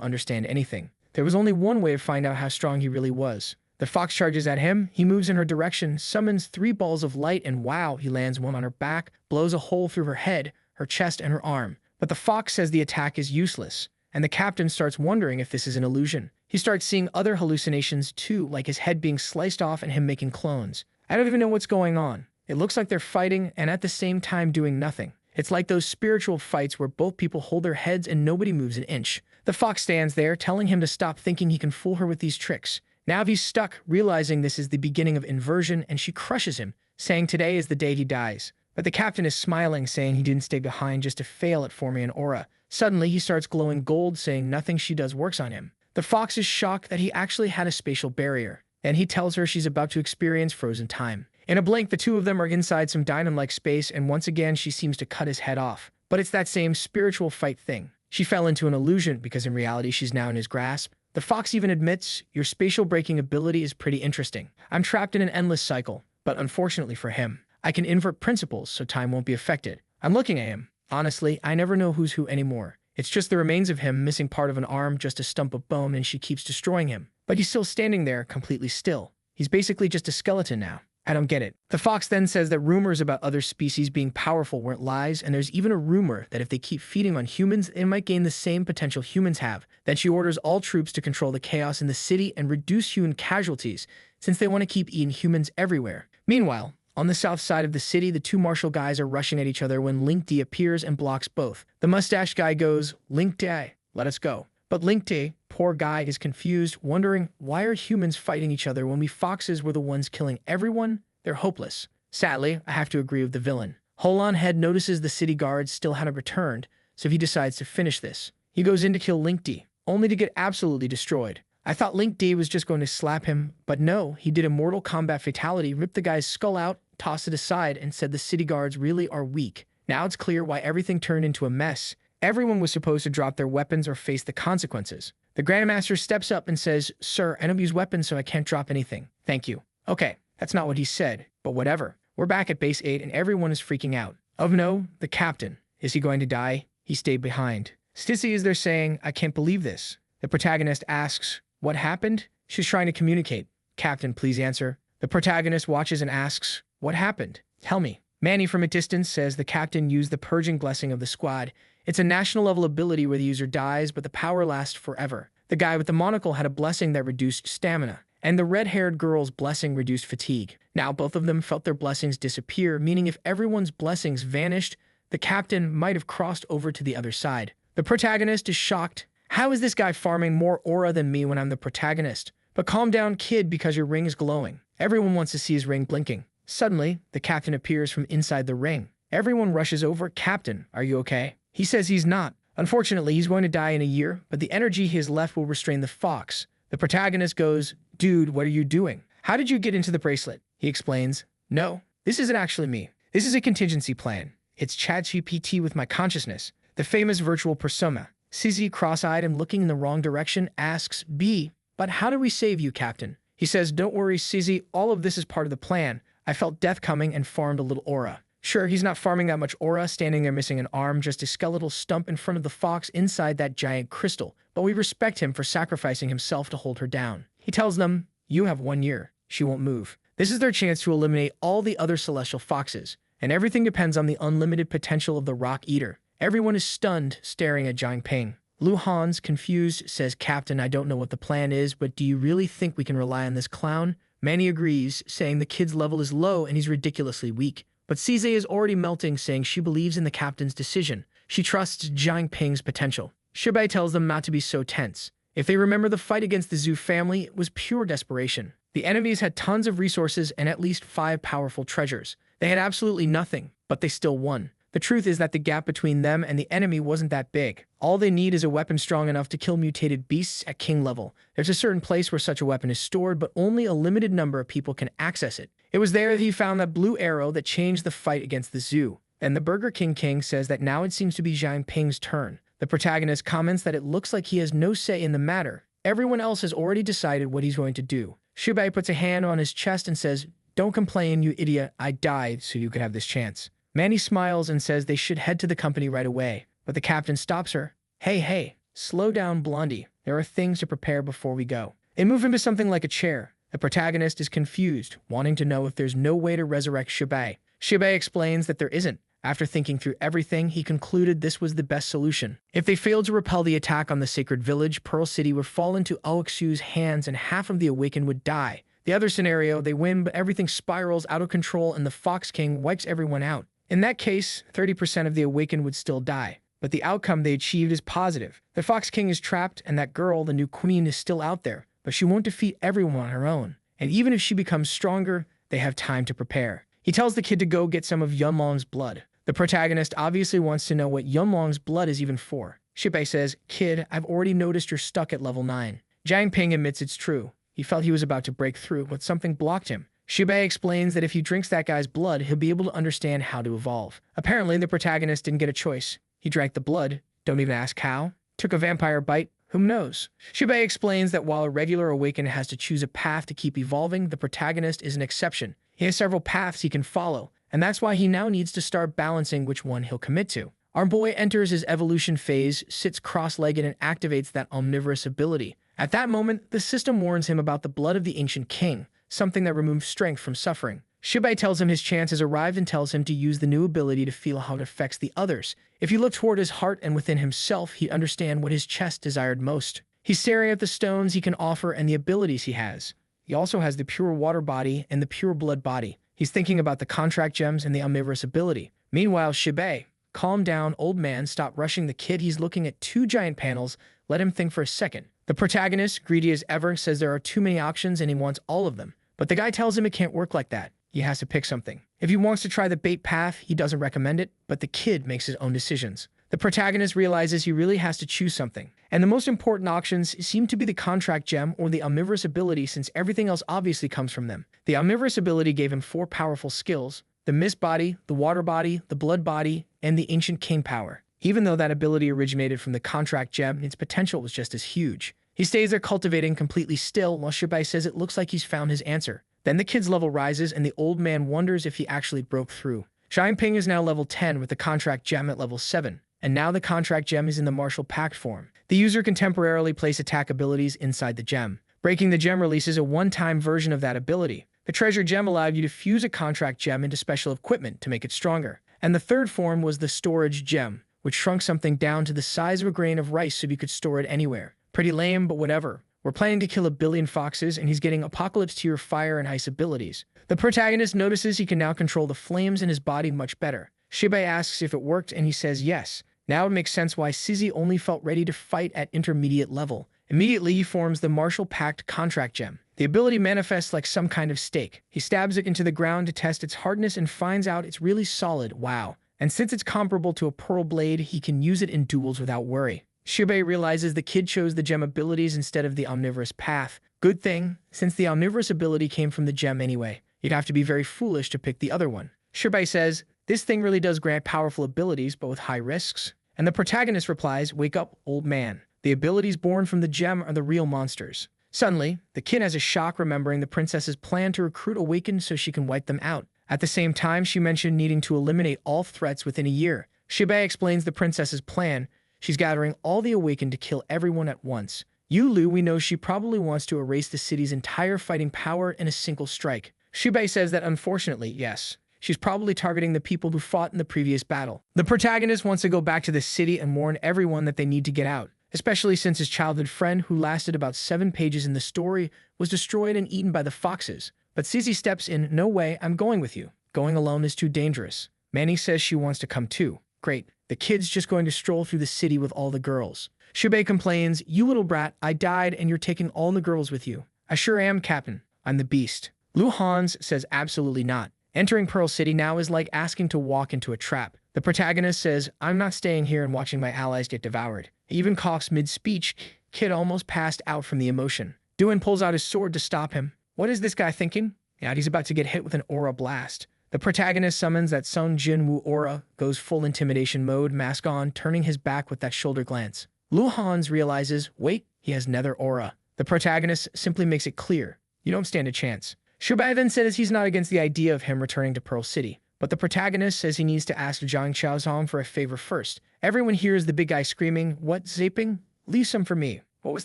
understand anything. There was only one way to find out how strong he really was. The fox charges at him, he moves in her direction, summons 3 balls of light, and wow, he lands one on her back, blows a hole through her head, her chest, and her arm. But the fox says the attack is useless, and the captain starts wondering if this is an illusion. He starts seeing other hallucinations too, like his head being sliced off and him making clones. I don't even know what's going on. It looks like they're fighting and at the same time doing nothing. It's like those spiritual fights where both people hold their heads and nobody moves an inch. The fox stands there, telling him to stop thinking he can fool her with these tricks. Now he's stuck, realizing this is the beginning of inversion, and she crushes him, saying today is the day he dies. But the captain is smiling, saying he didn't stay behind just to fail at forming an aura. Suddenly, he starts glowing gold, saying nothing she does works on him. The fox is shocked that he actually had a spatial barrier, and he tells her she's about to experience frozen time. In a blink, the two of them are inside some dynam-like space, and once again, she seems to cut his head off. But it's that same spiritual fight thing. She fell into an illusion because in reality, she's now in his grasp. The fox even admits, your spatial breaking ability is pretty interesting. I'm trapped in an endless cycle, but unfortunately for him, I can invert principles so time won't be affected. I'm looking at him. Honestly, I never know who's who anymore. It's just the remains of him, missing part of an arm, just a stump of bone, and she keeps destroying him. But he's still standing there, completely still. He's basically just a skeleton now. I don't get it. The fox then says that rumors about other species being powerful weren't lies, and there's even a rumor that if they keep feeding on humans, it might gain the same potential humans have. Then she orders all troops to control the chaos in the city and reduce human casualties, since they want to keep eating humans everywhere. Meanwhile, on the south side of the city, the two martial guys are rushing at each other when Link D appears and blocks both. The mustache guy goes, "Link D, let us go." But Link D, poor guy, is confused, wondering why are humans fighting each other when we foxes were the ones killing everyone? They're hopeless. Sadly, I have to agree with the villain. Holon Head notices the city guards still hadn't returned, so he decides to finish this. He goes in to kill Link D, only to get absolutely destroyed. I thought Link D was just going to slap him, but no, he did a Mortal Kombat fatality, ripped the guy's skull out, tossed it aside, and said the city guards really are weak. Now it's clear why everything turned into a mess. Everyone was supposed to drop their weapons or face the consequences. The Grandmaster steps up and says, "Sir, I don't use weapons, so I can't drop anything. Thank you." Okay, that's not what he said, but whatever. We're back at Base 8 and everyone is freaking out. Oh no, the captain. Is he going to die? He stayed behind. Stissy is there saying, "I can't believe this." The protagonist asks, "What happened?" She's trying to communicate. "Captain, please answer." The protagonist watches and asks, "What happened? Tell me." Manny from a distance says the captain used the purging blessing of the squad. It's a national level ability where the user dies, but the power lasts forever. The guy with the monocle had a blessing that reduced stamina, and the red-haired girl's blessing reduced fatigue. Now both of them felt their blessings disappear, meaning if everyone's blessings vanished, the captain might have crossed over to the other side. The protagonist is shocked. How is this guy farming more aura than me when I'm the protagonist? But calm down, kid, because your ring is glowing. Everyone wants to see his ring blinking. Suddenly, the captain appears from inside the ring. Everyone rushes over. "Captain, are you okay?" He says he's not. Unfortunately, he's going to die in a year, but the energy he has left will restrain the fox. The protagonist goes, "Dude, what are you doing? How did you get into the bracelet?" He explains, "No, this isn't actually me. This is a contingency plan. It's ChatGPT with my consciousness, the famous virtual persona." Sizzy, cross-eyed and looking in the wrong direction, asks, "B, but how do we save you, Captain?" He says, "Don't worry, Sizzy, all of this is part of the plan. I felt death coming and farmed a little aura." Sure, he's not farming that much aura, standing there missing an arm, just a skeletal stump in front of the fox inside that giant crystal, but we respect him for sacrificing himself to hold her down. He tells them, "You have 1 year. She won't move." This is their chance to eliminate all the other celestial foxes, and everything depends on the unlimited potential of the Rock Eater. Everyone is stunned, staring at Jiang Ping. Lu Han's, confused, says, "Captain, I don't know what the plan is, but do you really think we can rely on this clown?" Manny agrees, saying the kid's level is low and he's ridiculously weak. But Cize is already melting, saying she believes in the captain's decision. She trusts Jiang Ping's potential. Shibai tells them not to be so tense. If they remember the fight against the Zhu family, it was pure desperation. The enemies had tons of resources and at least 5 powerful treasures. They had absolutely nothing, but they still won. The truth is that the gap between them and the enemy wasn't that big. All they need is a weapon strong enough to kill mutated beasts at king level. There's a certain place where such a weapon is stored, but only a limited number of people can access it. It was there that he found that blue arrow that changed the fight against the Zhu. And the Burger King says that now it seems to be Jiang Ping's turn. The protagonist comments that it looks like he has no say in the matter. Everyone else has already decided what he's going to do. Shibai puts a hand on his chest and says, "Don't complain, you idiot. I died so you could have this chance." Manny smiles and says they should head to the company right away, but the captain stops her. Hey, slow down, Blondie. There are things to prepare before we go." They move him to something like a chair. The protagonist is confused, wanting to know if there's no way to resurrect Shibai. Shibai explains that there isn't. After thinking through everything, he concluded this was the best solution. If they failed to repel the attack on the sacred village, Pearl City would fall into Oaksu's hands and half of the Awakened would die. The other scenario, they win, but everything spirals out of control and the Fox King wipes everyone out. In that case, 30% of the Awakened would still die. But the outcome they achieved is positive. The Fox King is trapped, and that girl, the new queen, is still out there. But she won't defeat everyone on her own. And even if she becomes stronger, they have time to prepare. He tells the kid to go get some of Yunlong's blood. The protagonist obviously wants to know what Yunlong's blood is even for. Shibai says, "Kid, I've already noticed you're stuck at level 9. Jiang Ping admits it's true. He felt he was about to break through, but something blocked him. Shibai explains that if he drinks that guy's blood, he'll be able to understand how to evolve. Apparently, the protagonist didn't get a choice. He drank the blood. Don't even ask how. Took a vampire bite. Whom knows? Shibai explains that while a regular Awakened has to choose a path to keep evolving, the protagonist is an exception. He has several paths he can follow, and that's why he now needs to start balancing which one he'll commit to. Our boy enters his evolution phase, sits cross-legged, and activates that omnivorous ability. At that moment, the system warns him about the blood of the ancient king, something that removes strength from suffering. Shibai tells him his chance has arrived and tells him to use the new ability to feel how it affects the others. If he looked toward his heart and within himself, he'd understand what his chest desired most. He's staring at the stones he can offer and the abilities he has. He also has the pure water body and the pure blood body. He's thinking about the contract gems and the omnivorous ability. Meanwhile, Shibai, calm down, old man, stop rushing the kid. He's looking at two giant panels. Let him think for a second. The protagonist, greedy as ever, says there are too many options and he wants all of them. But the guy tells him it can't work like that. He has to pick something. If he wants to try the bait path, he doesn't recommend it, but the kid makes his own decisions. The protagonist realizes he really has to choose something. And the most important options seem to be the contract gem or the omnivorous ability, since everything else obviously comes from them. The omnivorous ability gave him 4 powerful skills: the mist body, the water body, the blood body, and the ancient king power. Even though that ability originated from the contract gem, its potential was just as huge. He stays there cultivating completely still while Shibai says it looks like he's found his answer. Then the kid's level rises and the old man wonders if he actually broke through. Xiangping is now level 10 with the contract gem at level 7. And now the contract gem is in the martial pact form. The user can temporarily place attack abilities inside the gem. Breaking the gem releases a one-time version of that ability. The treasure gem allowed you to fuse a contract gem into special equipment to make it stronger. And the third form was the storage gem, which shrunk something down to the size of a grain of rice so you could store it anywhere. Pretty lame, but whatever. We're planning to kill 1 billion foxes, and he's getting apocalypse tier fire and ice abilities. The protagonist notices he can now control the flames in his body much better. Shibai asks if it worked, and he says yes. Now it makes sense why Sizzy only felt ready to fight at intermediate level. Immediately, he forms the Martial Pact contract gem. The ability manifests like some kind of stake. He stabs it into the ground to test its hardness and finds out it's really solid. Wow. And since it's comparable to a pearl blade, he can use it in duels without worry. Shibai realizes the kid chose the gem abilities instead of the omnivorous path. Good thing, since the omnivorous ability came from the gem anyway. You'd have to be very foolish to pick the other one. Shibai says, this thing really does grant powerful abilities, but with high risks. And the protagonist replies, wake up, old man. The abilities born from the gem are the real monsters. Suddenly, the kid has a shock remembering the princess's plan to recruit Awakened so she can wipe them out. At the same time, she mentioned needing to eliminate all threats within a year. Shibai explains the princess's plan. She's gathering all the Awakened to kill everyone at once. Yulu, we know she probably wants to erase the city's entire fighting power in a single strike. Shibai says that unfortunately, yes. She's probably targeting the people who fought in the previous battle. The protagonist wants to go back to the city and warn everyone that they need to get out, especially since his childhood friend, who lasted about 7 pages in the story, was destroyed and eaten by the foxes. But Sizzy steps in, no way, I'm going with you. Going alone is too dangerous. Manny says she wants to come too. Great, the kid's just going to stroll through the city with all the girls. Shibai complains, you little brat, I died and you're taking all the girls with you. I sure am, Captain. I'm the beast. Lu Hans says absolutely not. Entering Pearl City now is like asking to walk into a trap. The protagonist says, I'm not staying here and watching my allies get devoured. He even coughs mid-speech. Kid almost passed out from the emotion. Duin pulls out his sword to stop him. What is this guy thinking? Yeah, he's about to get hit with an aura blast. The protagonist summons that Sung Jin Woo aura, goes full intimidation mode, mask on, turning his back with that shoulder glance. Lu Hans realizes, wait, he has nether aura. The protagonist simply makes it clear, you don't stand a chance. Shibai then says he's not against the idea of him returning to Pearl City, but the protagonist says he needs to ask Zhang Xiaozong for a favor first. Everyone hears the big guy screaming, what, Zaping? Leave some for me. What was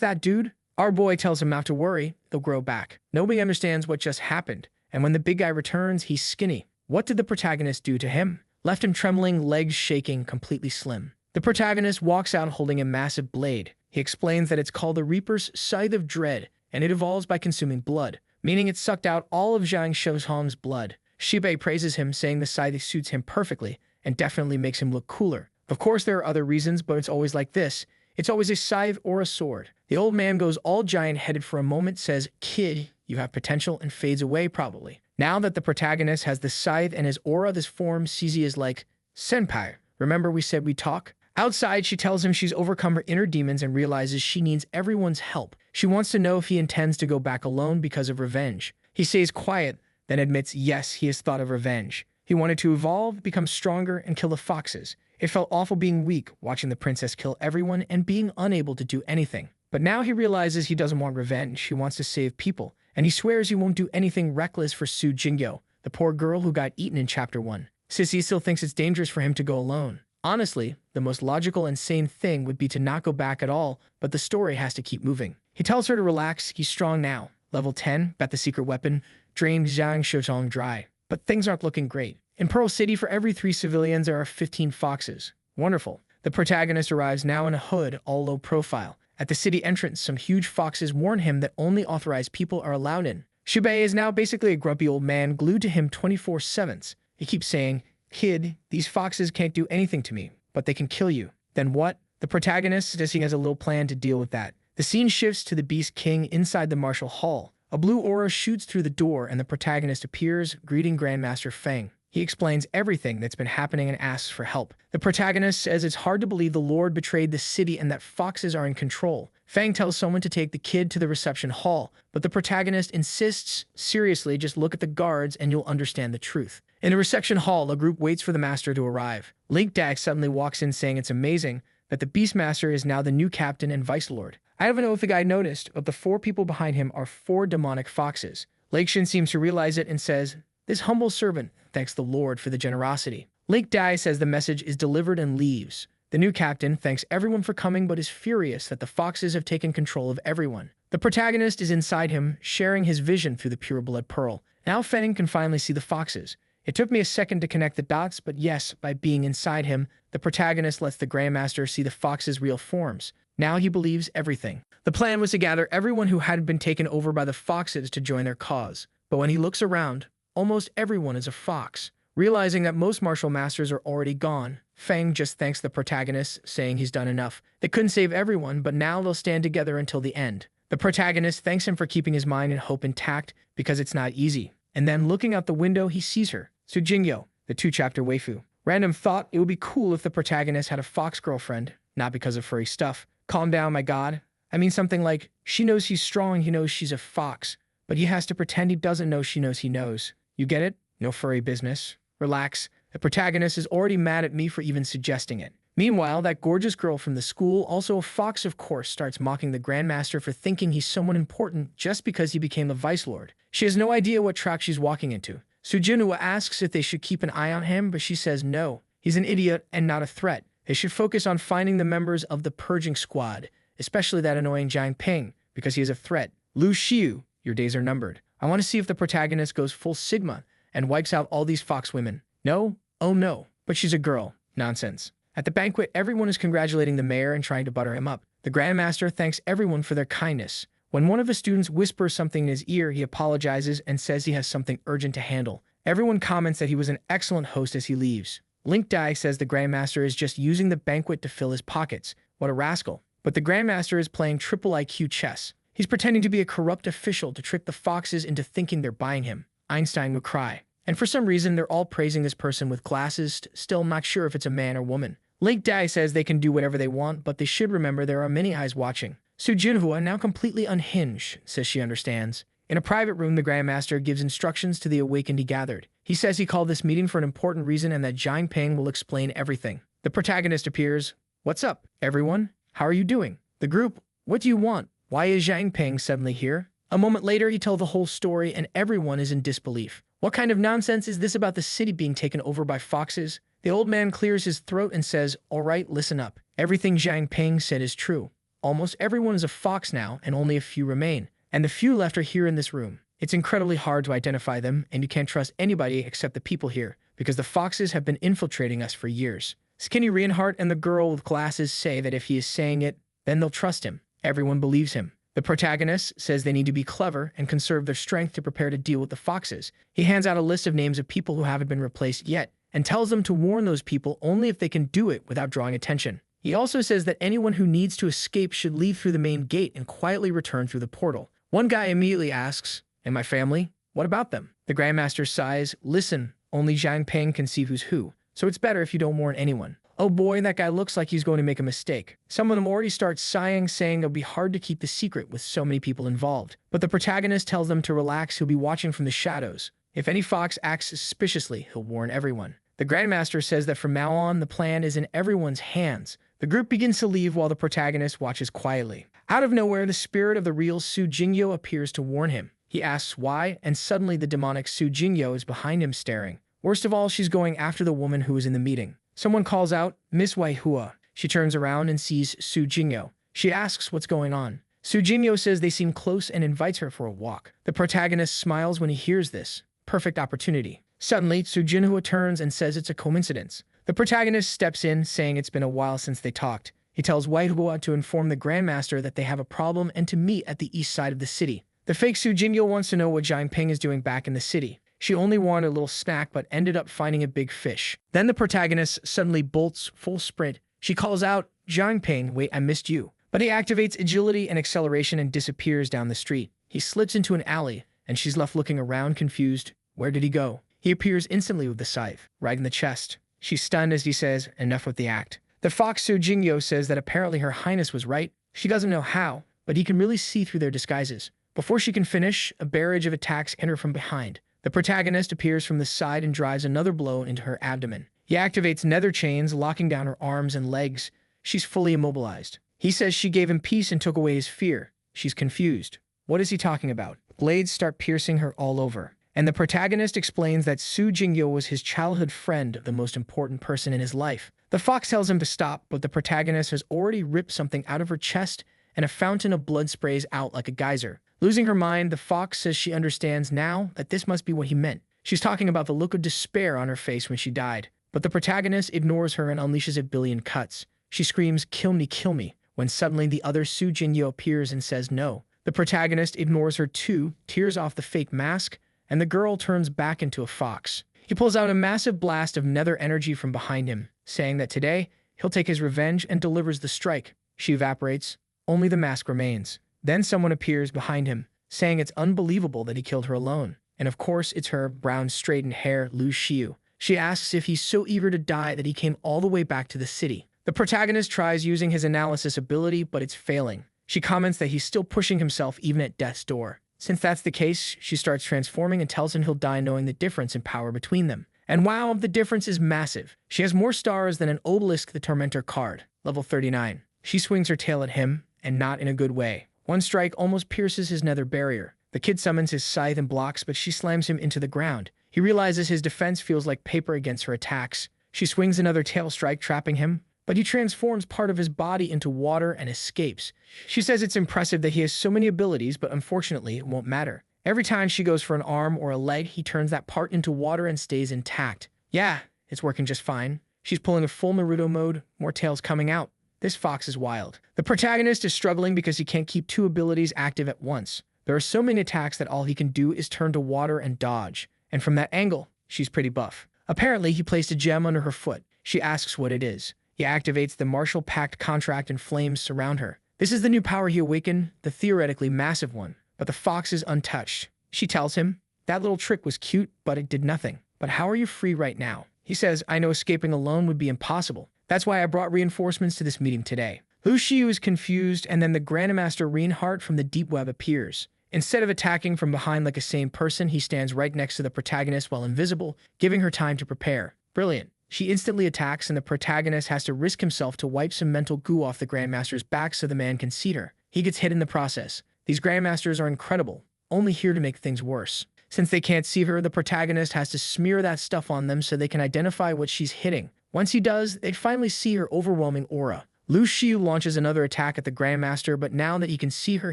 that, dude? Our boy tells him not to worry, they'll grow back. Nobody understands what just happened, and when the big guy returns, he's skinny. What did the protagonist do to him? Left him trembling, legs shaking, completely slim. The protagonist walks out holding a massive blade. He explains that it's called the Reaper's Scythe of Dread, and it evolves by consuming blood, meaning it sucked out all of Zhang Xiaozong's blood. Shibai praises him, saying the scythe suits him perfectly and definitely makes him look cooler. Of course, there are other reasons, but it's always like this. It's always a scythe or a sword. The old man goes all giant-headed for a moment, says, kid, you have potential, and fades away probably. Now that the protagonist has the scythe and his aura this form, Sizzy is like, Senpai, remember we said we'd talk? Outside, she tells him she's overcome her inner demons and realizes she needs everyone's help. She wants to know if he intends to go back alone because of revenge. He stays quiet, then admits yes, he has thought of revenge. He wanted to evolve, become stronger, and kill the foxes. It felt awful being weak, watching the princess kill everyone and being unable to do anything. But now he realizes he doesn't want revenge, he wants to save people, and he swears he won't do anything reckless for Su Jingyo, the poor girl who got eaten in Chapter 1. Sissy still thinks it's dangerous for him to go alone. Honestly, the most logical and sane thing would be to not go back at all, but the story has to keep moving. He tells her to relax, he's strong now. Level 10, bet the secret weapon, drained Zhang Xiaozong dry. But things aren't looking great. In Pearl City, for every 3 civilians, there are 15 foxes. Wonderful. The protagonist arrives now in a hood, all low profile. At the city entrance, some huge foxes warn him that only authorized people are allowed in. Shubei is now basically a grumpy old man glued to him 24/7. He keeps saying, "Kid, these foxes can't do anything to me, but they can kill you." Then what? The protagonist says he has a little plan to deal with that. The scene shifts to the Beast King inside the martial hall. A blue aura shoots through the door and the protagonist appears, greeting Grandmaster Feng. He explains everything that's been happening and asks for help. The protagonist says it's hard to believe the Lord betrayed the city and that foxes are in control. Feng tells someone to take the kid to the reception hall, but the protagonist insists, "Seriously, just look at the guards and you'll understand the truth." In the reception hall, a group waits for the master to arrive. Link Dag suddenly walks in saying it's amazing that the Beastmaster is now the new captain and vice lord. I don't know if the guy noticed, but the 4 people behind him are 4 demonic foxes. Lake Shin seems to realize it and says, "This humble servant thanks the Lord for the generosity." Link Dai says the message is delivered and leaves. The new captain thanks everyone for coming but is furious that the foxes have taken control of everyone. The protagonist is inside him, sharing his vision through the pure blood pearl. Now Feng can finally see the foxes. It took me a second to connect the dots, but yes, by being inside him, the protagonist lets the Grandmaster see the fox's real forms. Now he believes everything. The plan was to gather everyone who had been taken over by the foxes to join their cause. But when he looks around, almost everyone is a fox. Realizing that most martial masters are already gone, Feng just thanks the protagonist, saying he's done enough. They couldn't save everyone, but now they'll stand together until the end. The protagonist thanks him for keeping his mind and hope intact because it's not easy. And then looking out the window, he sees her, Sujingyo, the 2-chapter waifu. Random thought, it would be cool if the protagonist had a fox girlfriend, not because of furry stuff. Calm down, my god. I mean something like, she knows he's strong, he knows she's a fox, but he has to pretend he doesn't know she knows he knows. You get it? No furry business. Relax. The protagonist is already mad at me for even suggesting it. Meanwhile, that gorgeous girl from the school, also a fox of course, starts mocking the Grandmaster for thinking he's someone important just because he became the Vice Lord. She has no idea what track she's walking into. Sujinua asks if they should keep an eye on him, but she says no. He's an idiot and not a threat. They should focus on finding the members of the Purging Squad, especially that annoying Jiang Ping, because he is a threat. Lu Xiu, your days are numbered. I want to see if the protagonist goes full Sigma and wipes out all these fox women. No? Oh no. But she's a girl. Nonsense. At the banquet, everyone is congratulating the mayor and trying to butter him up. The Grandmaster thanks everyone for their kindness. When one of his students whispers something in his ear, he apologizes and says he has something urgent to handle. Everyone comments that he was an excellent host as he leaves. Link Dai says the Grandmaster is just using the banquet to fill his pockets. What a rascal. But the Grandmaster is playing triple IQ chess. He's pretending to be a corrupt official to trick the foxes into thinking they're buying him. Einstein would cry. And for some reason, they're all praising this person with glasses, still not sure if it's a man or woman. Link Dai says they can do whatever they want, but they should remember there are many eyes watching. Su Jinhua, now completely unhinged, says she understands. In a private room, the Grandmaster gives instructions to the awakened he gathered. He says he called this meeting for an important reason and that Jiang Ping will explain everything. The protagonist appears. What's up, everyone? How are you doing? The group, what do you want? Why is Jiang Ping suddenly here? A moment later, he tells the whole story and everyone is in disbelief. What kind of nonsense is this about the city being taken over by foxes? The old man clears his throat and says, all right, listen up. Everything Jiang Ping said is true. Almost everyone is a fox now and only a few remain. And the few left are here in this room. It's incredibly hard to identify them, and you can't trust anybody except the people here, because the foxes have been infiltrating us for years. Skinny Reinhardt and the girl with glasses say that if he is saying it, then they'll trust him. Everyone believes him. The protagonist says they need to be clever and conserve their strength to prepare to deal with the foxes. He hands out a list of names of people who haven't been replaced yet, and tells them to warn those people only if they can do it without drawing attention. He also says that anyone who needs to escape should leave through the main gate and quietly return through the portal. One guy immediately asks, and my family? What about them? The Grandmaster sighs, listen, only Jiang Ping can see who's who, so it's better if you don't warn anyone. Oh boy, that guy looks like he's going to make a mistake. Some of them already start sighing, saying it'll be hard to keep the secret with so many people involved. But the protagonist tells them to relax, he'll be watching from the shadows. If any fox acts suspiciously, he'll warn everyone. The Grandmaster says that from now on, the plan is in everyone's hands. The group begins to leave while the protagonist watches quietly. Out of nowhere, the spirit of the real Su Jingyo appears to warn him. He asks why, and suddenly the demonic Su Jingyo is behind him staring. Worst of all, she's going after the woman who was in the meeting. Someone calls out, Miss Wei Hua. She turns around and sees Su Jingyo. She asks what's going on. Su Jingyo says they seem close and invites her for a walk. The protagonist smiles when he hears this. Perfect opportunity. Suddenly, Sujinhua turns and says it's a coincidence. The protagonist steps in, saying it's been a while since they talked. He tells Whitehua to inform the Grandmaster that they have a problem and to meet at the east side of the city. The fake Su Jingyo wants to know what Jiang Ping is doing back in the city. She only wanted a little snack but ended up finding a big fish. Then the protagonist suddenly bolts full sprint. She calls out, Jiang Ping, wait, I missed you. But he activates agility and acceleration and disappears down the street. He slips into an alley, and she's left looking around confused. Where did he go? He appears instantly with the scythe, right in the chest. She's stunned as he says, enough with the act. The fox Su Jingyo says that apparently her highness was right. She doesn't know how, but he can really see through their disguises. Before she can finish, a barrage of attacks enter from behind. The protagonist appears from the side and drives another blow into her abdomen. He activates nether chains, locking down her arms and legs. She's fully immobilized. He says she gave him peace and took away his fear. She's confused. What is he talking about? Blades start piercing her all over. And the protagonist explains that Su Jingyo was his childhood friend, the most important person in his life. The fox tells him to stop, but the protagonist has already ripped something out of her chest, and a fountain of blood sprays out like a geyser. Losing her mind, the fox says she understands now that this must be what he meant. She's talking about the look of despair on her face when she died. But the protagonist ignores her and unleashes a billion cuts. She screams, kill me, when suddenly the other Su Jingyo appears and says no. The protagonist ignores her too, tears off the fake mask, and the girl turns back into a fox. He pulls out a massive blast of nether energy from behind him, saying that today, he'll take his revenge and delivers the strike. She evaporates. Only the mask remains. Then someone appears behind him, saying it's unbelievable that he killed her alone. And of course, it's her brown straightened hair, Lu Xiu. She asks if he's so eager to die that he came all the way back to the city. The protagonist tries using his analysis ability, but it's failing. She comments that he's still pushing himself even at death's door. Since that's the case, she starts transforming and tells him he'll die knowing the difference in power between them. And wow, the difference is massive. She has more stars than an Obelisk the Tormentor card, level 39. She swings her tail at him, and not in a good way. One strike almost pierces his nether barrier. The kid summons his scythe and blocks, but she slams him into the ground. He realizes his defense feels like paper against her attacks. She swings another tail strike, trapping him, but he transforms part of his body into water and escapes. She says it's impressive that he has so many abilities, but unfortunately, it won't matter. Every time she goes for an arm or a leg, he turns that part into water and stays intact. Yeah, it's working just fine. She's pulling a full Naruto mode, more tails coming out. This fox is wild. The protagonist is struggling because he can't keep two abilities active at once. There are so many attacks that all he can do is turn to water and dodge. And from that angle, she's pretty buff. Apparently, he placed a gem under her foot. She asks what it is. He activates the Martial Pact contract and flames surround her. This is the new power he awakened, the theoretically massive one. But the fox is untouched. She tells him, that little trick was cute, but it did nothing. But how are you free right now? He says, I know escaping alone would be impossible. That's why I brought reinforcements to this meeting today. Lu Xiu is confused, and then the Grandmaster Reinhardt from the deep web appears. Instead of attacking from behind like a sane person, he stands right next to the protagonist while invisible, giving her time to prepare. Brilliant. She instantly attacks, and the protagonist has to risk himself to wipe some mental goo off the Grandmaster's back so the man can see her. He gets hit in the process. These Grandmasters are incredible, only here to make things worse. Since they can't see her, the protagonist has to smear that stuff on them so they can identify what she's hitting. Once he does, they finally see her overwhelming aura. Lu Xiu launches another attack at the Grandmaster, but now that he can see her,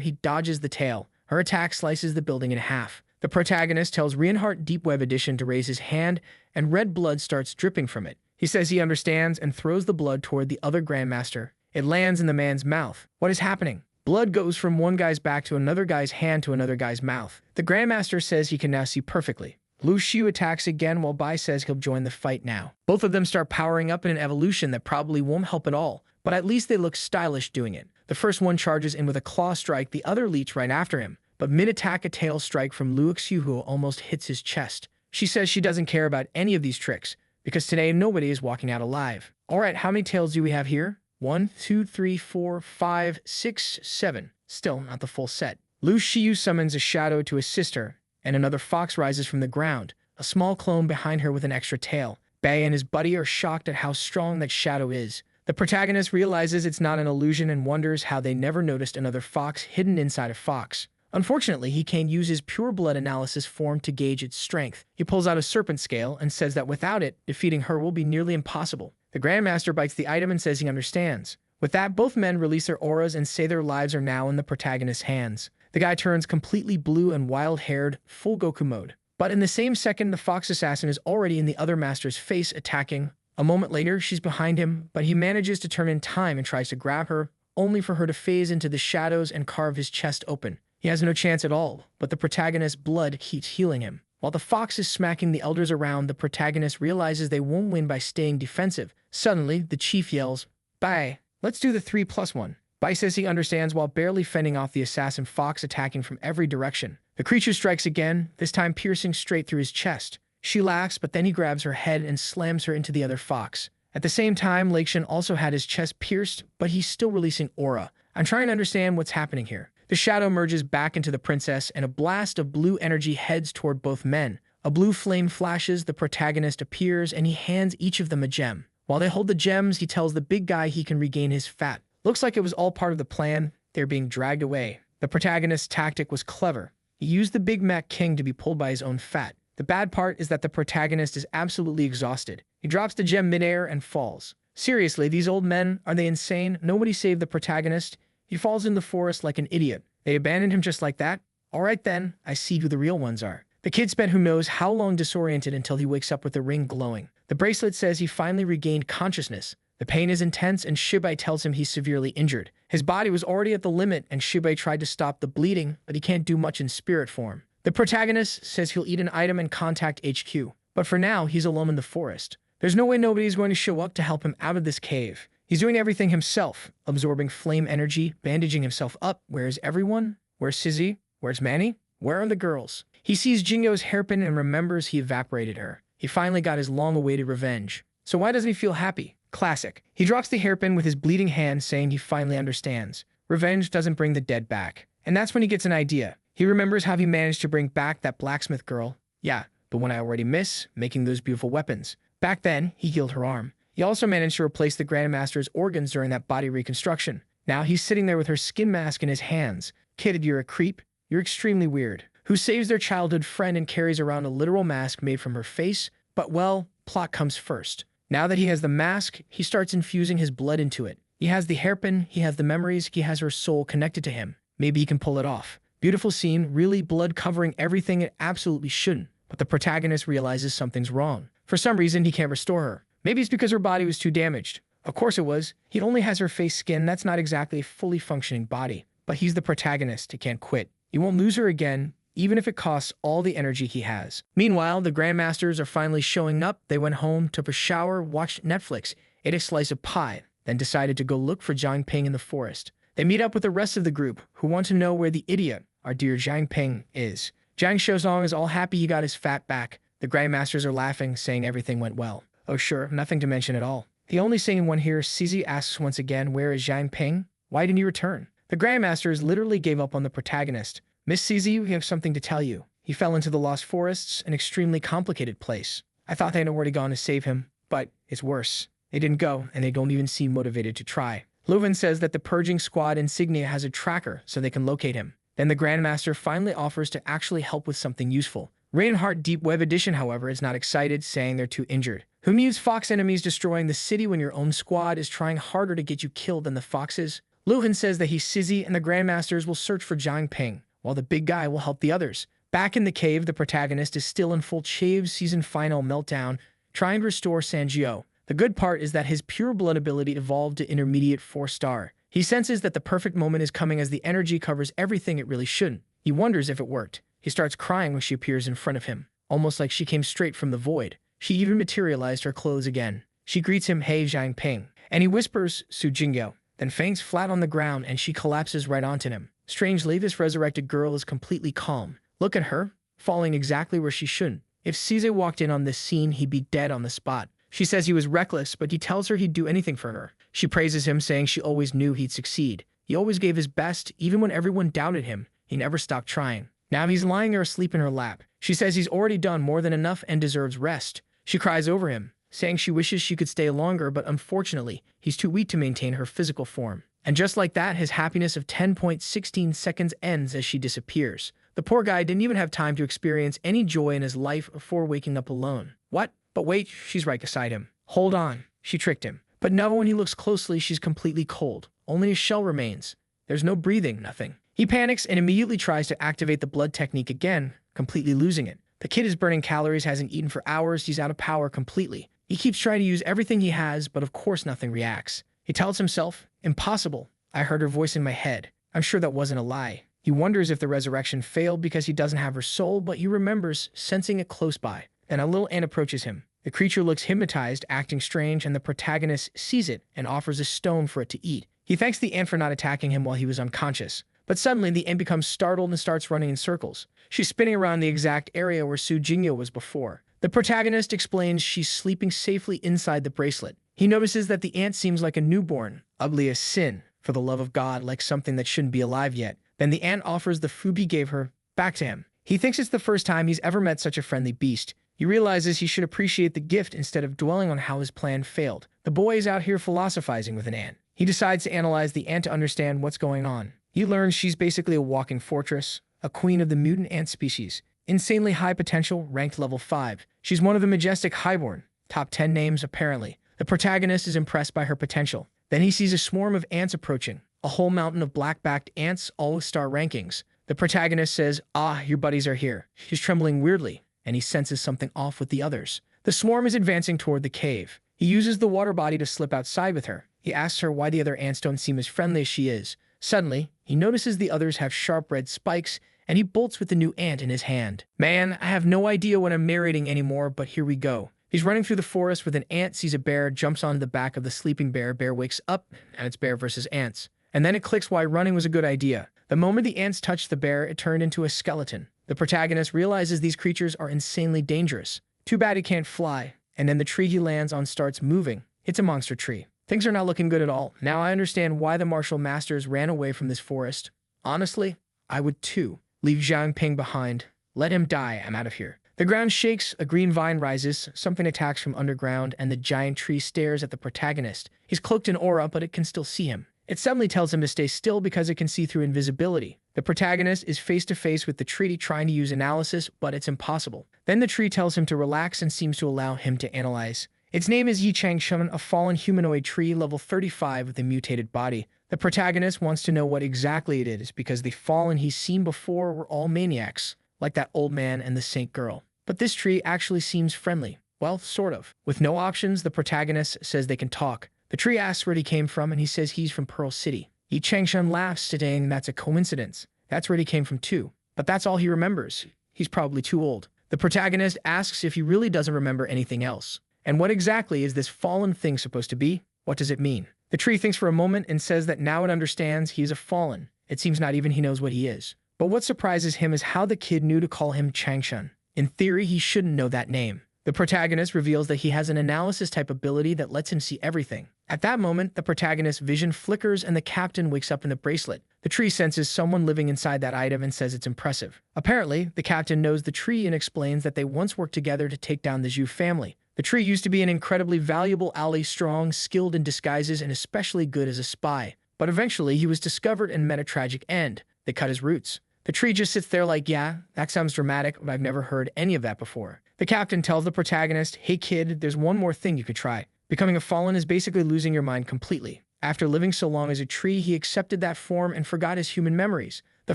he dodges the tail. Her attack slices the building in half. The protagonist tells Reinhardt Deep Web Edition to raise his hand, and red blood starts dripping from it. He says he understands and throws the blood toward the other Grandmaster. It lands in the man's mouth. What is happening? Blood goes from one guy's back to another guy's hand to another guy's mouth. The Grandmaster says he can now see perfectly. Lu Xiu attacks again while Bai says he'll join the fight now. Both of them start powering up in an evolution that probably won't help at all, but at least they look stylish doing it. The first one charges in with a claw strike, the other leaps right after him. But mid-attack, a tail strike from Lu Xiu almost hits his chest. She says she doesn't care about any of these tricks, because today nobody is walking out alive. Alright, how many tails do we have here? 1, 2, 3, 4, 5, 6, 7. Still not the full set. Lu Xiu summons a shadow to assist her, and another fox rises from the ground, a small clone behind her with an extra tail. Bei and his buddy are shocked at how strong that shadow is. The protagonist realizes it's not an illusion and wonders how they never noticed another fox hidden inside a fox. Unfortunately, he can't use his pure blood analysis form to gauge its strength. He pulls out a serpent scale and says that without it, defeating her will be nearly impossible. The Grandmaster bites the item and says he understands. With that, both men release their auras and say their lives are now in the protagonist's hands. The guy turns completely blue and wild-haired, full Goku mode. But in the same second, the fox assassin is already in the other master's face, attacking. A moment later, she's behind him, but he manages to turn in time and tries to grab her, only for her to phase into the shadows and carve his chest open. He has no chance at all, but the protagonist's blood keeps healing him. While the fox is smacking the elders around, the protagonist realizes they won't win by staying defensive. Suddenly, the chief yells, "Bai, let's do the 3+1. Bai says he understands while barely fending off the assassin fox attacking from every direction. The creature strikes again, this time piercing straight through his chest. She laughs, but then he grabs her head and slams her into the other fox. At the same time, Lakeshan also had his chest pierced, but he's still releasing aura. I'm trying to understand what's happening here. The shadow merges back into the princess, and a blast of blue energy heads toward both men. A blue flame flashes, the protagonist appears, and he hands each of them a gem. While they hold the gems, he tells the big guy he can regain his fat. Looks like it was all part of the plan. They're being dragged away. The protagonist's tactic was clever. He used the Big Mac King to be pulled by his own fat. The bad part is that the protagonist is absolutely exhausted. He drops the gem midair and falls. Seriously, these old men, are they insane? Nobody saved the protagonist. He falls in the forest like an idiot. They abandoned him just like that? Alright then, I see who the real ones are. The kid spent who knows how long disoriented until he wakes up with the ring glowing. The bracelet says he finally regained consciousness. The pain is intense and Shibai tells him he's severely injured. His body was already at the limit and Shibai tried to stop the bleeding, but he can't do much in spirit form. The protagonist says he'll eat an item and contact HQ, but for now he's alone in the forest. There's no way nobody's going to show up to help him out of this cave. He's doing everything himself, absorbing flame energy, bandaging himself up. Where is everyone? Where's Sizzy? Where's Manny? Where are the girls? He sees Jingo's hairpin and remembers he evaporated her. He finally got his long-awaited revenge. So why doesn't he feel happy? Classic. He drops the hairpin with his bleeding hand, saying he finally understands. Revenge doesn't bring the dead back. And that's when he gets an idea. He remembers how he managed to bring back that blacksmith girl. Yeah, the one I already miss, making those beautiful weapons. Back then, he healed her arm. He also managed to replace the Grandmaster's organs during that body reconstruction. Now he's sitting there with her skin mask in his hands. Kid, you're a creep. You're extremely weird. Who saves their childhood friend and carries around a literal mask made from her face? But well, plot comes first. Now that he has the mask, he starts infusing his blood into it. He has the hairpin, he has the memories, he has her soul connected to him. Maybe he can pull it off. Beautiful scene, really blood covering everything it absolutely shouldn't. But the protagonist realizes something's wrong. For some reason, he can't restore her. Maybe it's because her body was too damaged. Of course it was. He only has her face skin, that's not exactly a fully functioning body. But he's the protagonist, he can't quit. He won't lose her again, even if it costs all the energy he has. Meanwhile, the Grandmasters are finally showing up. They went home, took a shower, watched Netflix, ate a slice of pie, then decided to go look for Jiang Ping in the forest. They meet up with the rest of the group, who want to know where the idiot, our dear Jiang Ping, is. Jiang Shozong is all happy he got his fat back. The Grandmasters are laughing, saying everything went well. Oh sure, nothing to mention at all. The only sane one here, Sizzy asks once again, where is Jiang Ping? Why didn't he return? The Grandmasters literally gave up on the protagonist. Miss Sizzy, we have something to tell you. He fell into the Lost Forests, an extremely complicated place. I thought they had already gone to save him, but it's worse. They didn't go, and they don't even seem motivated to try. Leuven says that the Purging Squad insignia has a tracker, so they can locate him. Then the Grandmaster finally offers to actually help with something useful. Reinhardt Deep Web Edition, however, is not excited, saying they're too injured. Who needs fox enemies destroying the city when your own squad is trying harder to get you killed than the foxes? Leuven says that he's Sizzy, and the Grandmasters will search for Jiang Ping, while the big guy will help the others. Back in the cave, the protagonist is still in full Chave season final meltdown, trying to restore Sanjiao. The good part is that his pure blood ability evolved to intermediate 4-star. He senses that the perfect moment is coming as the energy covers everything it really shouldn't. He wonders if it worked. He starts crying when she appears in front of him, almost like she came straight from the void. She even materialized her clothes again. She greets him, "Hey Jiang Ping," and he whispers, "Su Jingyo," then faints flat on the ground and she collapses right onto him. Strangely, this resurrected girl is completely calm. Look at her, falling exactly where she shouldn't. If Caesar walked in on this scene, he'd be dead on the spot. She says he was reckless, but he tells her he'd do anything for her. She praises him, saying she always knew he'd succeed. He always gave his best, even when everyone doubted him. He never stopped trying. Now he's lying there asleep in her lap. She says he's already done more than enough and deserves rest. She cries over him, saying she wishes she could stay longer, but unfortunately, he's too weak to maintain her physical form. And just like that, his happiness of 10.16 seconds ends as she disappears. The poor guy didn't even have time to experience any joy in his life before waking up alone. What? But wait, she's right beside him. Hold on. She tricked him. But no, when he looks closely, she's completely cold. Only his shell remains. There's no breathing, nothing. He panics and immediately tries to activate the blood technique again, completely losing it. The kid is burning calories, hasn't eaten for hours, he's out of power completely. He keeps trying to use everything he has, but of course nothing reacts. He tells himself, impossible. I heard her voice in my head. I'm sure that wasn't a lie. He wonders if the resurrection failed because he doesn't have her soul, but he remembers sensing it close by. Then a little ant approaches him. The creature looks hypnotized, acting strange, and the protagonist sees it and offers a stone for it to eat. He thanks the ant for not attacking him while he was unconscious. But suddenly, the ant becomes startled and starts running in circles. She's spinning around the exact area where Su Jingyo was before. The protagonist explains she's sleeping safely inside the bracelet. He notices that the ant seems like a newborn, ugly as sin, for the love of God, like something that shouldn't be alive yet. Then the ant offers the food he gave her back to him. He thinks it's the first time he's ever met such a friendly beast. He realizes he should appreciate the gift instead of dwelling on how his plan failed. The boy is out here philosophizing with an ant. He decides to analyze the ant to understand what's going on. He learns she's basically a walking fortress, a queen of the mutant ant species. Insanely high potential, ranked level 5. She's one of the majestic highborn, top 10 names apparently. The protagonist is impressed by her potential. Then he sees a swarm of ants approaching, a whole mountain of black-backed ants, all with star rankings. The protagonist says, your buddies are here. He's trembling weirdly, and he senses something off with the others. The swarm is advancing toward the cave. He uses the water body to slip outside with her. He asks her why the other ants don't seem as friendly as she is. Suddenly, he notices the others have sharp red spikes, and he bolts with the new ant in his hand. Man, I have no idea what I'm narrating anymore, but here we go. He's running through the forest with an ant, sees a bear, jumps onto the back of the sleeping bear. Bear wakes up, and it's bear versus ants. And then it clicks why running was a good idea. The moment the ants touched the bear, it turned into a skeleton. The protagonist realizes these creatures are insanely dangerous. Too bad he can't fly. And then the tree he lands on starts moving. It's a monster tree. Things are not looking good at all. Now I understand why the martial masters ran away from this forest. Honestly, I would too. Leave Zhang Ping behind. Let him die. I'm out of here. The ground shakes, a green vine rises, something attacks from underground, and the giant tree stares at the protagonist. He's cloaked in aura, but it can still see him. It suddenly tells him to stay still because it can see through invisibility. The protagonist is face to face with the tree trying to use analysis, but it's impossible. Then the tree tells him to relax and seems to allow him to analyze. Its name is Yi Changshun, a fallen humanoid tree, level 35 with a mutated body. The protagonist wants to know what exactly it is because the fallen he's seen before were all maniacs, like that old man and the saint girl. But this tree actually seems friendly. Well, sort of. With no options, the protagonist says they can talk. The tree asks where he came from, and he says he's from Pearl City. Yi Changshun laughs, saying that's a coincidence. That's where he came from too. But that's all he remembers. He's probably too old. The protagonist asks if he really doesn't remember anything else. And what exactly is this fallen thing supposed to be? What does it mean? The tree thinks for a moment and says that now it understands he's a fallen. It seems not even he knows what he is. But what surprises him is how the kid knew to call him Changshun. In theory, he shouldn't know that name. The protagonist reveals that he has an analysis-type ability that lets him see everything. At that moment, the protagonist's vision flickers and the captain wakes up in the bracelet. The tree senses someone living inside that item and says it's impressive. Apparently, the captain knows the tree and explains that they once worked together to take down the Zhu family. The tree used to be an incredibly valuable ally, strong, skilled in disguises, and especially good as a spy. But eventually, he was discovered and met a tragic end. They cut his roots. The tree just sits there like, yeah, that sounds dramatic, but I've never heard any of that before. The captain tells the protagonist, hey kid, there's one more thing you could try. Becoming a fallen is basically losing your mind completely. After living so long as a tree, he accepted that form and forgot his human memories. The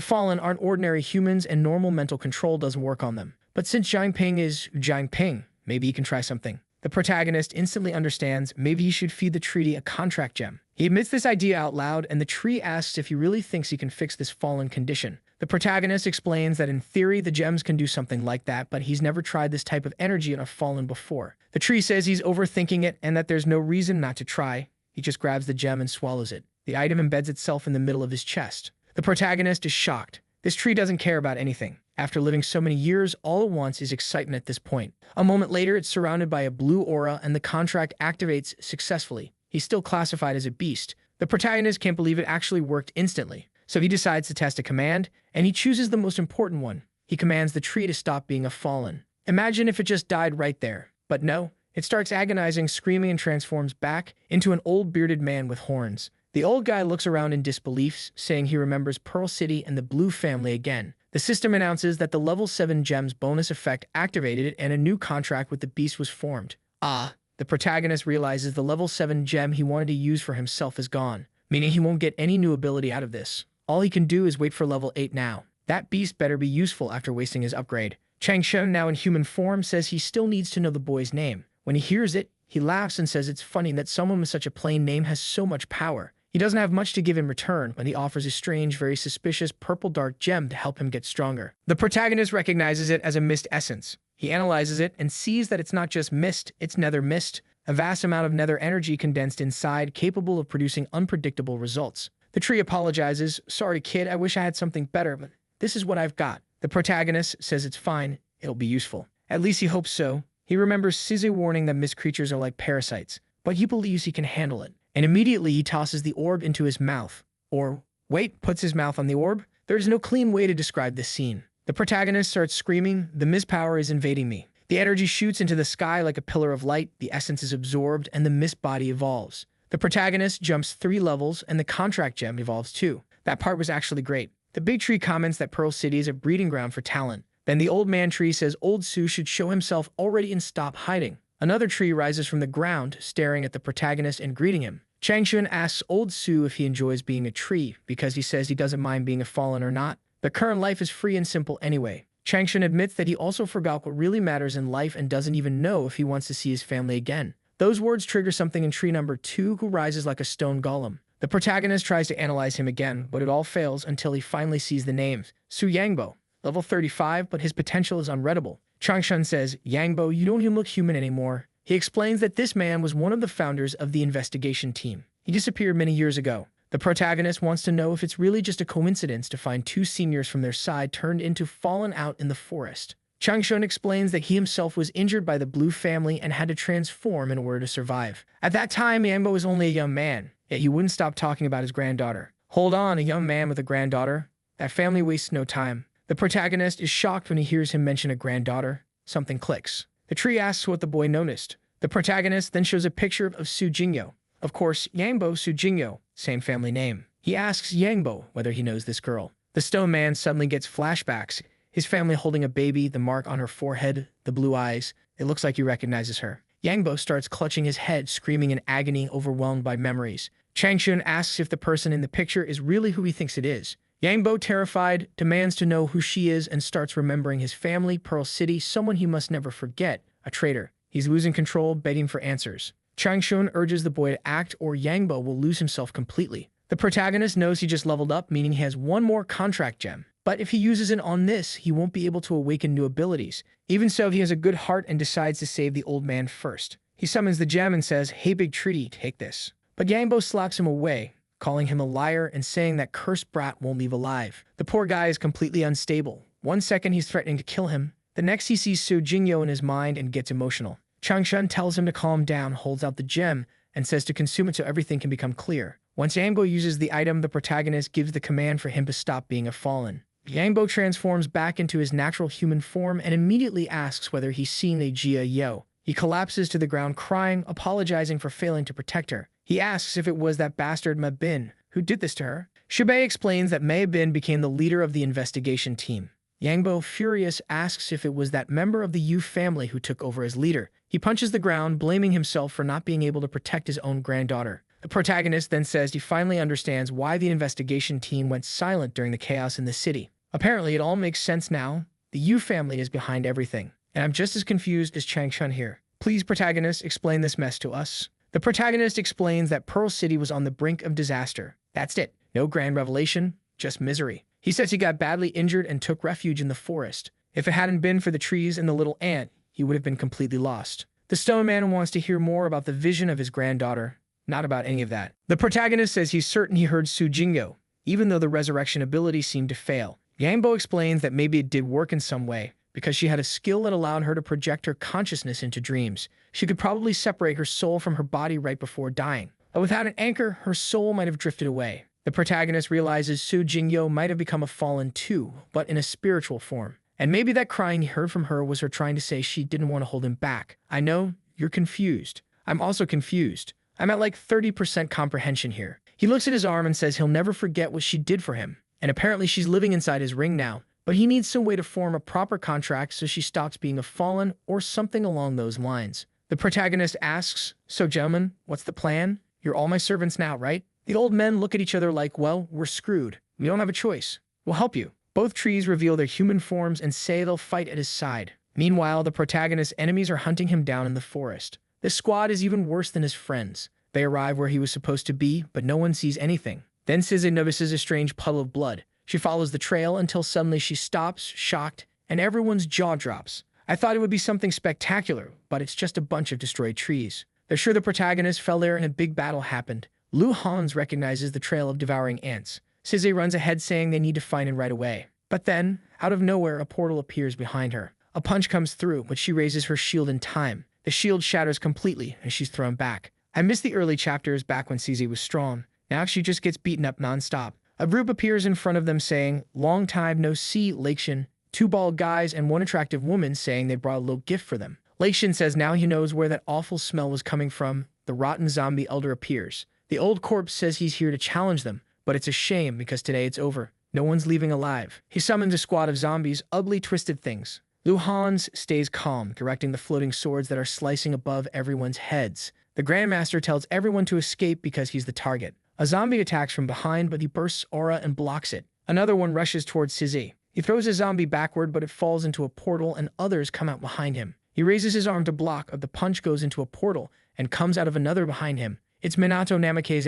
fallen aren't ordinary humans and normal mental control doesn't work on them. But since Zhang Ping is Zhang Ping, maybe he can try something. The protagonist instantly understands maybe he should feed the tree a contract gem. He admits this idea out loud, and the tree asks if he really thinks he can fix this fallen condition. The protagonist explains that in theory, the gems can do something like that, but he's never tried this type of energy in a fallen before. The tree says he's overthinking it and that there's no reason not to try. He just grabs the gem and swallows it. The item embeds itself in the middle of his chest. The protagonist is shocked. This tree doesn't care about anything. After living so many years, all it wants is excitement at this point. A moment later, it's surrounded by a blue aura and the contract activates successfully. He's still classified as a beast. The protagonist can't believe it actually worked instantly. So he decides to test a command, and he chooses the most important one. He commands the tree to stop being a fallen. Imagine if it just died right there. But no, it starts agonizing, screaming, and transforms back into an old bearded man with horns. The old guy looks around in disbelief, saying he remembers Pearl City and the Blue family again. The system announces that the level 7 gems bonus effect activated and a new contract with the beast was formed. The protagonist realizes the level 7 gem he wanted to use for himself is gone, meaning he won't get any new ability out of this. All he can do is wait for level 8 now. That beast better be useful after wasting his upgrade. Chang Shun, now in human form, says he still needs to know the boy's name. When he hears it, he laughs and says it's funny that someone with such a plain name has so much power. He doesn't have much to give in return, but he offers a strange, very suspicious purple dark gem to help him get stronger. The protagonist recognizes it as a mist essence. He analyzes it and sees that it's not just mist, it's nether mist, a vast amount of nether energy condensed inside, capable of producing unpredictable results. The tree apologizes, "Sorry kid, I wish I had something better, but this is what I've got." The protagonist says it's fine, it'll be useful. At least he hopes so. He remembers Siz's warning that mist creatures are like parasites, but he believes he can handle it. And immediately he tosses the orb into his mouth. Or, wait, puts his mouth on the orb? There is no clean way to describe this scene. The protagonist starts screaming, "The mist power is invading me." The energy shoots into the sky like a pillar of light, the essence is absorbed, and the mist body evolves. The protagonist jumps 3 levels, and the contract gem evolves too. That part was actually great. The big tree comments that Pearl City is a breeding ground for talent. Then the old man tree says old Su should show himself already and stop hiding. Another tree rises from the ground, staring at the protagonist and greeting him. Chang Shun asks old Su if he enjoys being a tree, because he says he doesn't mind being a fallen or not. The current life is free and simple anyway. Chang Shun admits that he also forgot what really matters in life and doesn't even know if he wants to see his family again. Those words trigger something in tree number 2, who rises like a stone golem. The protagonist tries to analyze him again, but it all fails until he finally sees the names. Su Yangbo, level 35, but his potential is unreadable. Chang Shun says, "Yangbo, you don't even look human anymore." He explains that this man was one of the founders of the investigation team. He disappeared many years ago. The protagonist wants to know if it's really just a coincidence to find 2 seniors from their side turned into fallen out in the forest. Chang Shun explains that he himself was injured by the Blue family and had to transform in order to survive. At that time, Yangbo was only a young man, yet he wouldn't stop talking about his granddaughter. Hold on, a young man with a granddaughter? That family wastes no time. The protagonist is shocked when he hears him mention a granddaughter. Something clicks. The tree asks what the boy noticed. The protagonist then shows a picture of Su Jingyo. Of course, Yangbo Su Jingyo, same family name. He asks Yangbo whether he knows this girl. The stone man suddenly gets flashbacks. His family holding a baby, the mark on her forehead, the blue eyes. It looks like he recognizes her. Yangbo starts clutching his head, screaming in agony, overwhelmed by memories. Chang Shun asks if the person in the picture is really who he thinks it is. Yangbo, terrified, demands to know who she is and starts remembering his family, Pearl City, someone he must never forget, a traitor. He's losing control, begging for answers. Chang Shun urges the boy to act or Yangbo will lose himself completely. The protagonist knows he just leveled up, meaning he has 1 more contract gem. But if he uses it on this, he won't be able to awaken new abilities. Even so, he has a good heart and decides to save the old man first. He summons the gem and says, "Hey big tree, take this." But Yangbo slaps him away, calling him a liar and saying that cursed brat won't leave alive. The poor guy is completely unstable. 1 second he's threatening to kill him. The next he sees Su Jingyo in his mind and gets emotional. Chang Shun tells him to calm down, holds out the gem, and says to consume it so everything can become clear. Once Yangbo uses the item, the protagonist gives the command for him to stop being a fallen. Yangbo transforms back into his natural human form and immediately asks whether he's seen a Jia Yo. He collapses to the ground crying, apologizing for failing to protect her. He asks if it was that bastard Ma Bin who did this to her. Shibei explains that Ma Bin became the leader of the investigation team. Yangbo, furious, asks if it was that member of the Yu family who took over as leader. He punches the ground, blaming himself for not being able to protect his own granddaughter. The protagonist then says he finally understands why the investigation team went silent during the chaos in the city. Apparently, it all makes sense now. The Yu family is behind everything, and I'm just as confused as Chang Shun here. Please, protagonist, explain this mess to us. The protagonist explains that Pearl City was on the brink of disaster. That's it. No grand revelation, just misery. He says he got badly injured and took refuge in the forest. If it hadn't been for the trees and the little ant, he would have been completely lost. The stone man wants to hear more about the vision of his granddaughter, not about any of that. The protagonist says he's certain he heard Su Jingyo, even though the resurrection ability seemed to fail. Yangbo explains that maybe it did work in some way, because she had a skill that allowed her to project her consciousness into dreams. She could probably separate her soul from her body right before dying. But without an anchor, her soul might have drifted away. The protagonist realizes Su Jingyo might have become a fallen too, but in a spiritual form. And maybe that crying he heard from her was her trying to say she didn't want to hold him back. I know, you're confused. I'm also confused. I'm at like 30% comprehension here. He looks at his arm and says he'll never forget what she did for him. And apparently she's living inside his ring now. But he needs some way to form a proper contract so she stops being a fallen or something along those lines. The protagonist asks, "So gentlemen, what's the plan? You're all my servants now, right?" The old men look at each other like, well, we're screwed. We don't have a choice. We'll help you. Both trees reveal their human forms and say they'll fight at his side. Meanwhile, the protagonist's enemies are hunting him down in the forest. This squad is even worse than his friends. They arrive where he was supposed to be, but no one sees anything. Then Sizzy notices a strange puddle of blood. She follows the trail until suddenly she stops, shocked, and everyone's jaw drops. I thought it would be something spectacular, but it's just a bunch of destroyed trees. They're sure the protagonist fell there and a big battle happened. Lu Hans recognizes the trail of devouring ants. Sizzy runs ahead saying they need to find it right away. But then, out of nowhere, a portal appears behind her. A punch comes through, but she raises her shield in time. The shield shatters completely, and she's thrown back. I miss the early chapters back when Sizzy was strong. Now she just gets beaten up nonstop. A group appears in front of them saying, "Long time no see, Lakeshin." Two bald guys and one attractive woman saying they brought a little gift for them. Lakeshin says now he knows where that awful smell was coming from. The rotten zombie elder appears. The old corpse says he's here to challenge them, but it's a shame because today it's over. No one's leaving alive. He summons a squad of zombies, ugly, twisted things. Lu Hans stays calm, directing the floating swords that are slicing above everyone's heads. The Grandmaster tells everyone to escape because he's the target. A zombie attacks from behind, but he bursts aura and blocks it. Another one rushes towards Sizzy. He throws a zombie backward, but it falls into a portal and others come out behind him. He raises his arm to block, but the punch goes into a portal and comes out of another behind him. It's Minato Namake's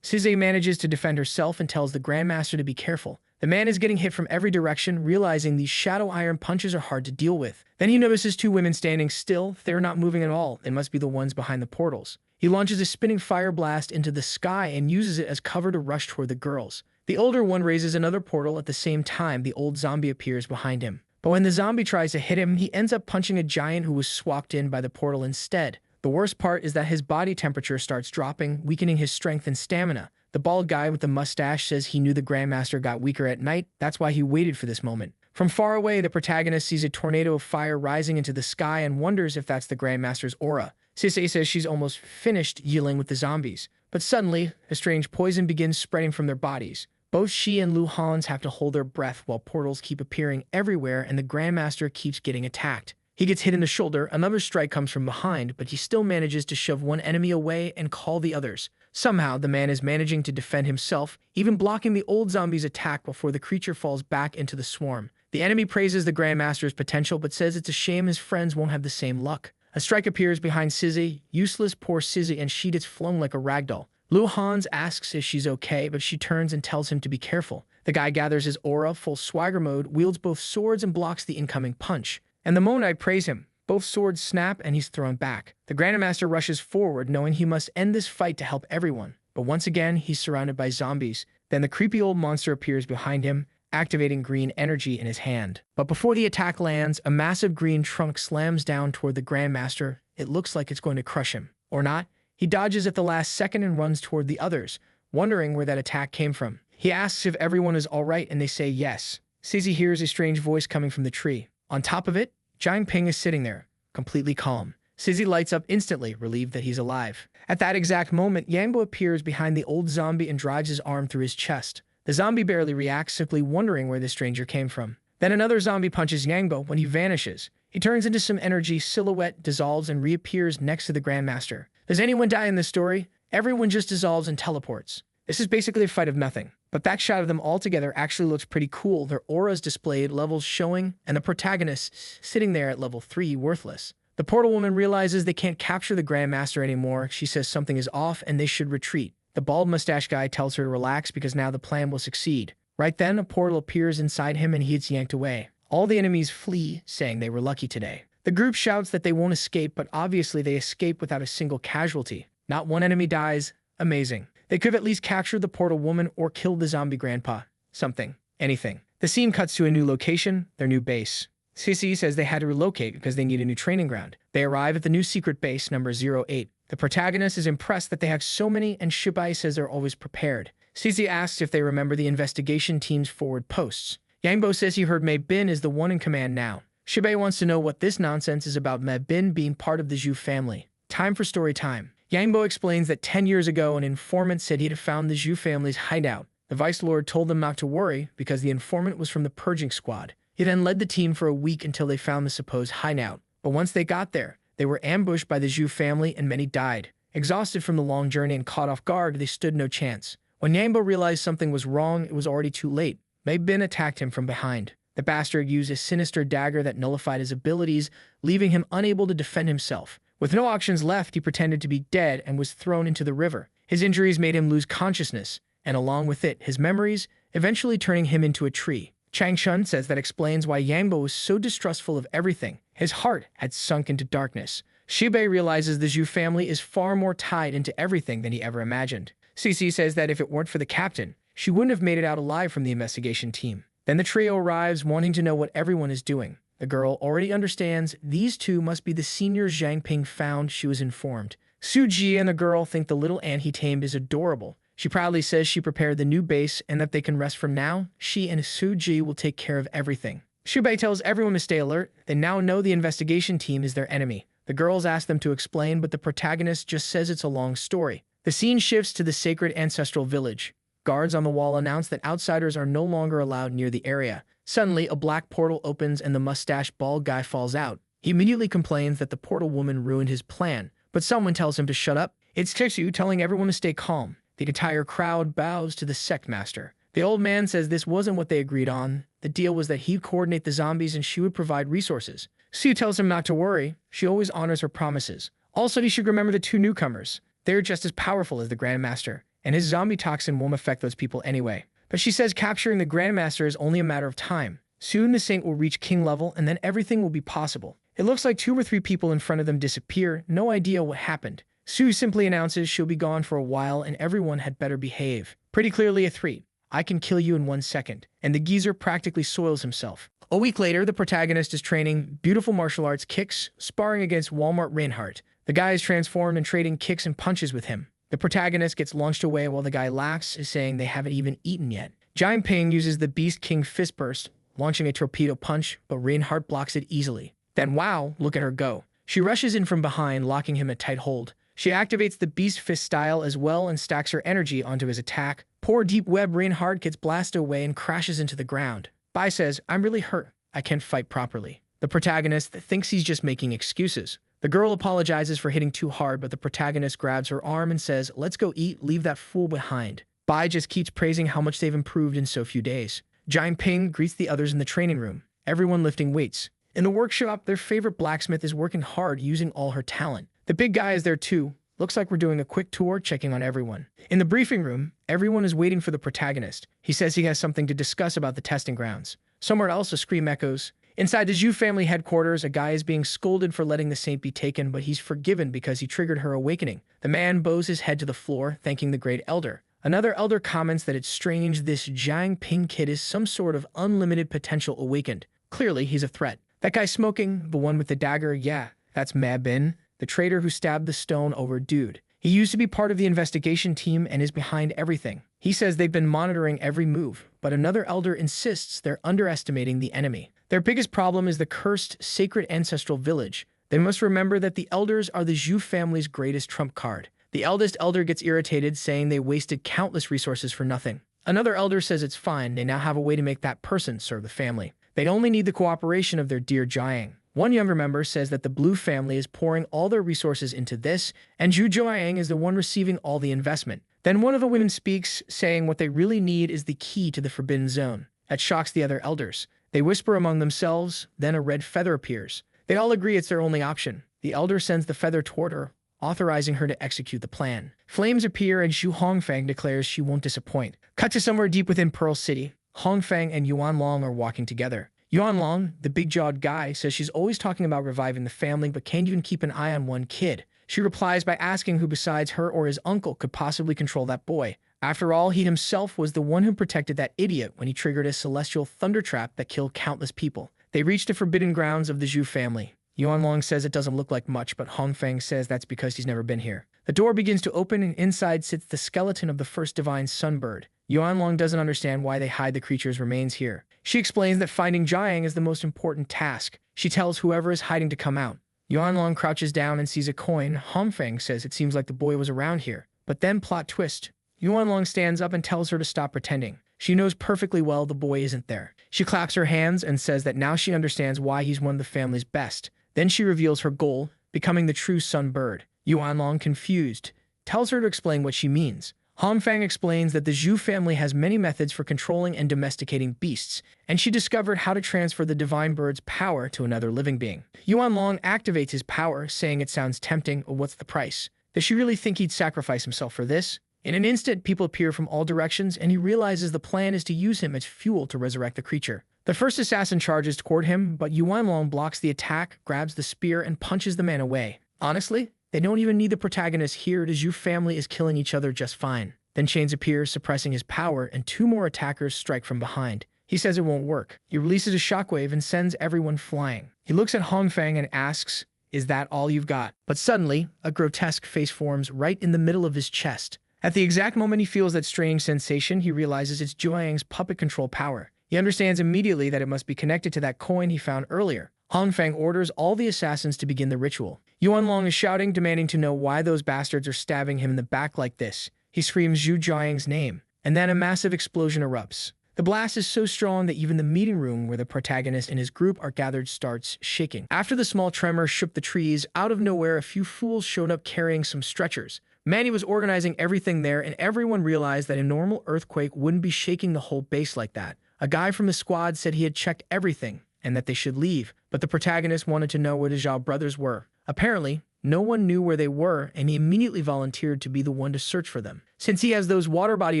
Sizzy manages to defend herself and tells the Grandmaster to be careful. The man is getting hit from every direction, realizing these shadow iron punches are hard to deal with. Then he notices two women standing still. They're not moving at all. They must be the ones behind the portals. He launches a spinning fire blast into the sky and uses it as cover to rush toward the girls. The older one raises another portal at the same time. The old zombie appears behind him. But when the zombie tries to hit him, he ends up punching a giant who was swapped in by the portal instead. The worst part is that his body temperature starts dropping, weakening his strength and stamina. The bald guy with the mustache says he knew the Grandmaster got weaker at night. That's why he waited for this moment. From far away, the protagonist sees a tornado of fire rising into the sky and wonders if that's the Grandmaster's aura. Sisei says she's almost finished dealing with the zombies. But suddenly, a strange poison begins spreading from their bodies. Both she and Lu Hans have to hold their breath while portals keep appearing everywhere and the Grandmaster keeps getting attacked. He gets hit in the shoulder, another strike comes from behind, but he still manages to shove one enemy away and call the others. Somehow, the man is managing to defend himself, even blocking the old zombie's attack before the creature falls back into the swarm. The enemy praises the Grandmaster's potential, but says it's a shame his friends won't have the same luck. A strike appears behind Sizzy. Useless, poor Sizzy, and she gets flung like a ragdoll. Lu Hans asks if she's okay, but she turns and tells him to be careful. The guy gathers his aura, full swagger mode, wields both swords and blocks the incoming punch. And the Monite praise him. Both swords snap and he's thrown back. The Grandmaster rushes forward, knowing he must end this fight to help everyone. But once again, he's surrounded by zombies. Then the creepy old monster appears behind him, activating green energy in his hand. But before the attack lands, a massive green trunk slams down toward the Grandmaster. It looks like it's going to crush him. Or not. He dodges at the last second and runs toward the others, wondering where that attack came from. He asks if everyone is alright and they say yes. Sizzy hears a strange voice coming from the tree. On top of it, Jiang Ping is sitting there, completely calm. Sizzy lights up instantly, relieved that he's alive. At that exact moment, Yangbo appears behind the old zombie and drives his arm through his chest. The zombie barely reacts, simply wondering where the stranger came from. Then another zombie punches Yangbo when he vanishes. He turns into some energy, silhouette dissolves and reappears next to the Grandmaster. Does anyone die in this story? Everyone just dissolves and teleports. This is basically a fight of nothing. But that shot of them all together actually looks pretty cool. Their auras displayed, levels showing, and the protagonist sitting there at level 3, worthless. The portal woman realizes they can't capture the Grandmaster anymore. She says something is off and they should retreat. The bald mustache guy tells her to relax because now the plan will succeed. Right then, a portal appears inside him and he gets yanked away. All the enemies flee, saying they were lucky today. The group shouts that they won't escape, but obviously they escape without a single casualty. Not one enemy dies. Amazing. They could have at least captured the portal woman or killed the zombie grandpa. Something. Anything. The scene cuts to a new location, their new base. Sissy says they had to relocate because they need a new training ground. They arrive at the new secret base, number 08. The protagonist is impressed that they have so many, and Shibai says they're always prepared. Sissy asks if they remember the investigation team's forward posts. Yangbo says he heard Mei Bin is the one in command now. Shibai wants to know what this nonsense is about Mei Bin being part of the Zhu family. Time for story time. Yangbo explains that 10 years ago an informant said he'd have found the Zhu family's hideout. The Vice Lord told them not to worry because the informant was from the purging squad. He then led the team for a week until they found the supposed hideout. But once they got there, they were ambushed by the Zhu family and many died. Exhausted from the long journey and caught off guard, they stood no chance. When Yangbo realized something was wrong, it was already too late. Mei Bin attacked him from behind. The bastard used a sinister dagger that nullified his abilities, leaving him unable to defend himself. With no options left, he pretended to be dead and was thrown into the river. His injuries made him lose consciousness, and along with it, his memories, eventually turning him into a tree. Chang Shun says that explains why Yangbo was so distrustful of everything. His heart had sunk into darkness. Shibei realizes the Zhu family is far more tied into everything than he ever imagined. Cece says that if it weren't for the captain, she wouldn't have made it out alive from the investigation team. Then the trio arrives, wanting to know what everyone is doing. The girl already understands these two must be the seniors Zhang Ping found, she was informed. Su Ji and the girl think the little ant he tamed is adorable. She proudly says she prepared the new base and that they can rest from now. She and Su Ji will take care of everything. Shubei tells everyone to stay alert. They now know the investigation team is their enemy. The girls ask them to explain, but the protagonist just says it's a long story. The scene shifts to the sacred ancestral village. Guards on the wall announce that outsiders are no longer allowed near the area. Suddenly, a black portal opens and the mustached bald guy falls out. He immediately complains that the portal woman ruined his plan, but someone tells him to shut up. It's Tetsu telling everyone to stay calm. The entire crowd bows to the sect master. The old man says this wasn't what they agreed on. The deal was that he'd coordinate the zombies and she would provide resources. Su tells him not to worry. She always honors her promises. Also, he should remember the two newcomers. They're just as powerful as the Grandmaster, and his zombie toxin won't affect those people anyway. But she says capturing the Grandmaster is only a matter of time. Soon the Saint will reach king level, and then everything will be possible. It looks like 2 or 3 people in front of them disappear, no idea what happened. Su simply announces she'll be gone for a while and everyone had better behave. Pretty clearly a 3. I can kill you in 1 second. And the geezer practically soils himself. A week later, the protagonist is training beautiful martial arts kicks, sparring against Walmart Reinhardt. The guy is transformed and trading kicks and punches with him. The protagonist gets launched away while the guy laughs, saying they haven't even eaten yet. Giant Ping uses the Beast King Fist Burst, launching a torpedo punch, but Reinhardt blocks it easily. Then wow, look at her go. She rushes in from behind, locking him a tight hold. She activates the Beast Fist style as well and stacks her energy onto his attack. Poor Deep Web Reinhardt gets blasted away and crashes into the ground. Bai says, I'm really hurt. I can't fight properly. The protagonist thinks he's just making excuses. The girl apologizes for hitting too hard, but the protagonist grabs her arm and says, let's go eat, leave that fool behind. Bai just keeps praising how much they've improved in so few days. Giant Ping greets the others in the training room, everyone lifting weights. In the workshop, their favorite blacksmith is working hard using all her talent. The big guy is there too. Looks like we're doing a quick tour, checking on everyone. In the briefing room, everyone is waiting for the protagonist. He says he has something to discuss about the testing grounds. Somewhere else, a scream echoes. Inside the Zhu family headquarters, a guy is being scolded for letting the saint be taken, but he's forgiven because he triggered her awakening. The man bows his head to the floor, thanking the great elder. Another elder comments that it's strange this Jiang Ping kid is some sort of unlimited potential awakened. Clearly, he's a threat. That guy smoking, the one with the dagger, yeah, that's Ma Bin, the traitor who stabbed the stone over dude. He used to be part of the investigation team and is behind everything. He says they've been monitoring every move, but another elder insists they're underestimating the enemy. Their biggest problem is the cursed sacred ancestral village. They must remember that the elders are the Zhu family's greatest trump card. The eldest elder gets irritated, saying they wasted countless resources for nothing. Another elder says it's fine, they now have a way to make that person serve the family. They only need the cooperation of their dear Jiang. One younger member says that the Blue family is pouring all their resources into this, and Zhu Jiang is the one receiving all the investment. Then one of the women speaks, saying what they really need is the key to the Forbidden Zone. That shocks the other elders. They whisper among themselves, then a red feather appears. They all agree it's their only option. The elder sends the feather toward her, authorizing her to execute the plan. Flames appear and Xu Hongfang declares she won't disappoint. Cut to somewhere deep within Pearl City. Hongfang and Yuan Long are walking together. Yuan Long, the big-jawed guy, says she's always talking about reviving the family but can't even keep an eye on one kid. She replies by asking who besides her or his uncle could possibly control that boy. After all, he himself was the one who protected that idiot when he triggered a celestial thunder trap that killed countless people. They reach the forbidden grounds of the Zhu family. Yuan Long says it doesn't look like much, but Hongfang says that's because he's never been here. The door begins to open and inside sits the skeleton of the first divine sunbird. Yuan Long doesn't understand why they hide the creature's remains here. She explains that finding Jiang is the most important task. She tells whoever is hiding to come out. Yuan Long crouches down and sees a coin. Hongfang says it seems like the boy was around here. But then plot twist. Yuan Long stands up and tells her to stop pretending. She knows perfectly well the boy isn't there. She claps her hands and says that now she understands why he's one of the family's best. Then she reveals her goal, becoming the true sunbird. Yuan Long, confused, tells her to explain what she means. Han Fang explains that the Zhu family has many methods for controlling and domesticating beasts, and she discovered how to transfer the divine bird's power to another living being. Yuan Long activates his power, saying it sounds tempting, but what's the price? Does she really think he'd sacrifice himself for this? In an instant, people appear from all directions, and he realizes the plan is to use him as fuel to resurrect the creature. The first assassin charges toward him, but Yuan Long blocks the attack, grabs the spear, and punches the man away. Honestly, they don't even need the protagonist here. The Zhu family is killing each other just fine. Then Chains appears, suppressing his power, and two more attackers strike from behind. He says it won't work. He releases a shockwave and sends everyone flying. He looks at Han Fang and asks, "Is that all you've got?" But suddenly, a grotesque face forms right in the middle of his chest. At the exact moment he feels that strange sensation, he realizes it's Joyang's puppet control power. He understands immediately that it must be connected to that coin he found earlier. Han Fang orders all the assassins to begin the ritual. Yuan Long is shouting, demanding to know why those bastards are stabbing him in the back like this. He screams Zhu Jiang's name, and then a massive explosion erupts. The blast is so strong that even the meeting room where the protagonist and his group are gathered starts shaking. After the small tremor shook the trees, out of nowhere a few fools showed up carrying some stretchers. Manny was organizing everything there, and everyone realized that a normal earthquake wouldn't be shaking the whole base like that. A guy from the squad said he had checked everything, and that they should leave, but the protagonist wanted to know where the Zhao brothers were. Apparently, no one knew where they were, and he immediately volunteered to be the one to search for them. Since he has those water body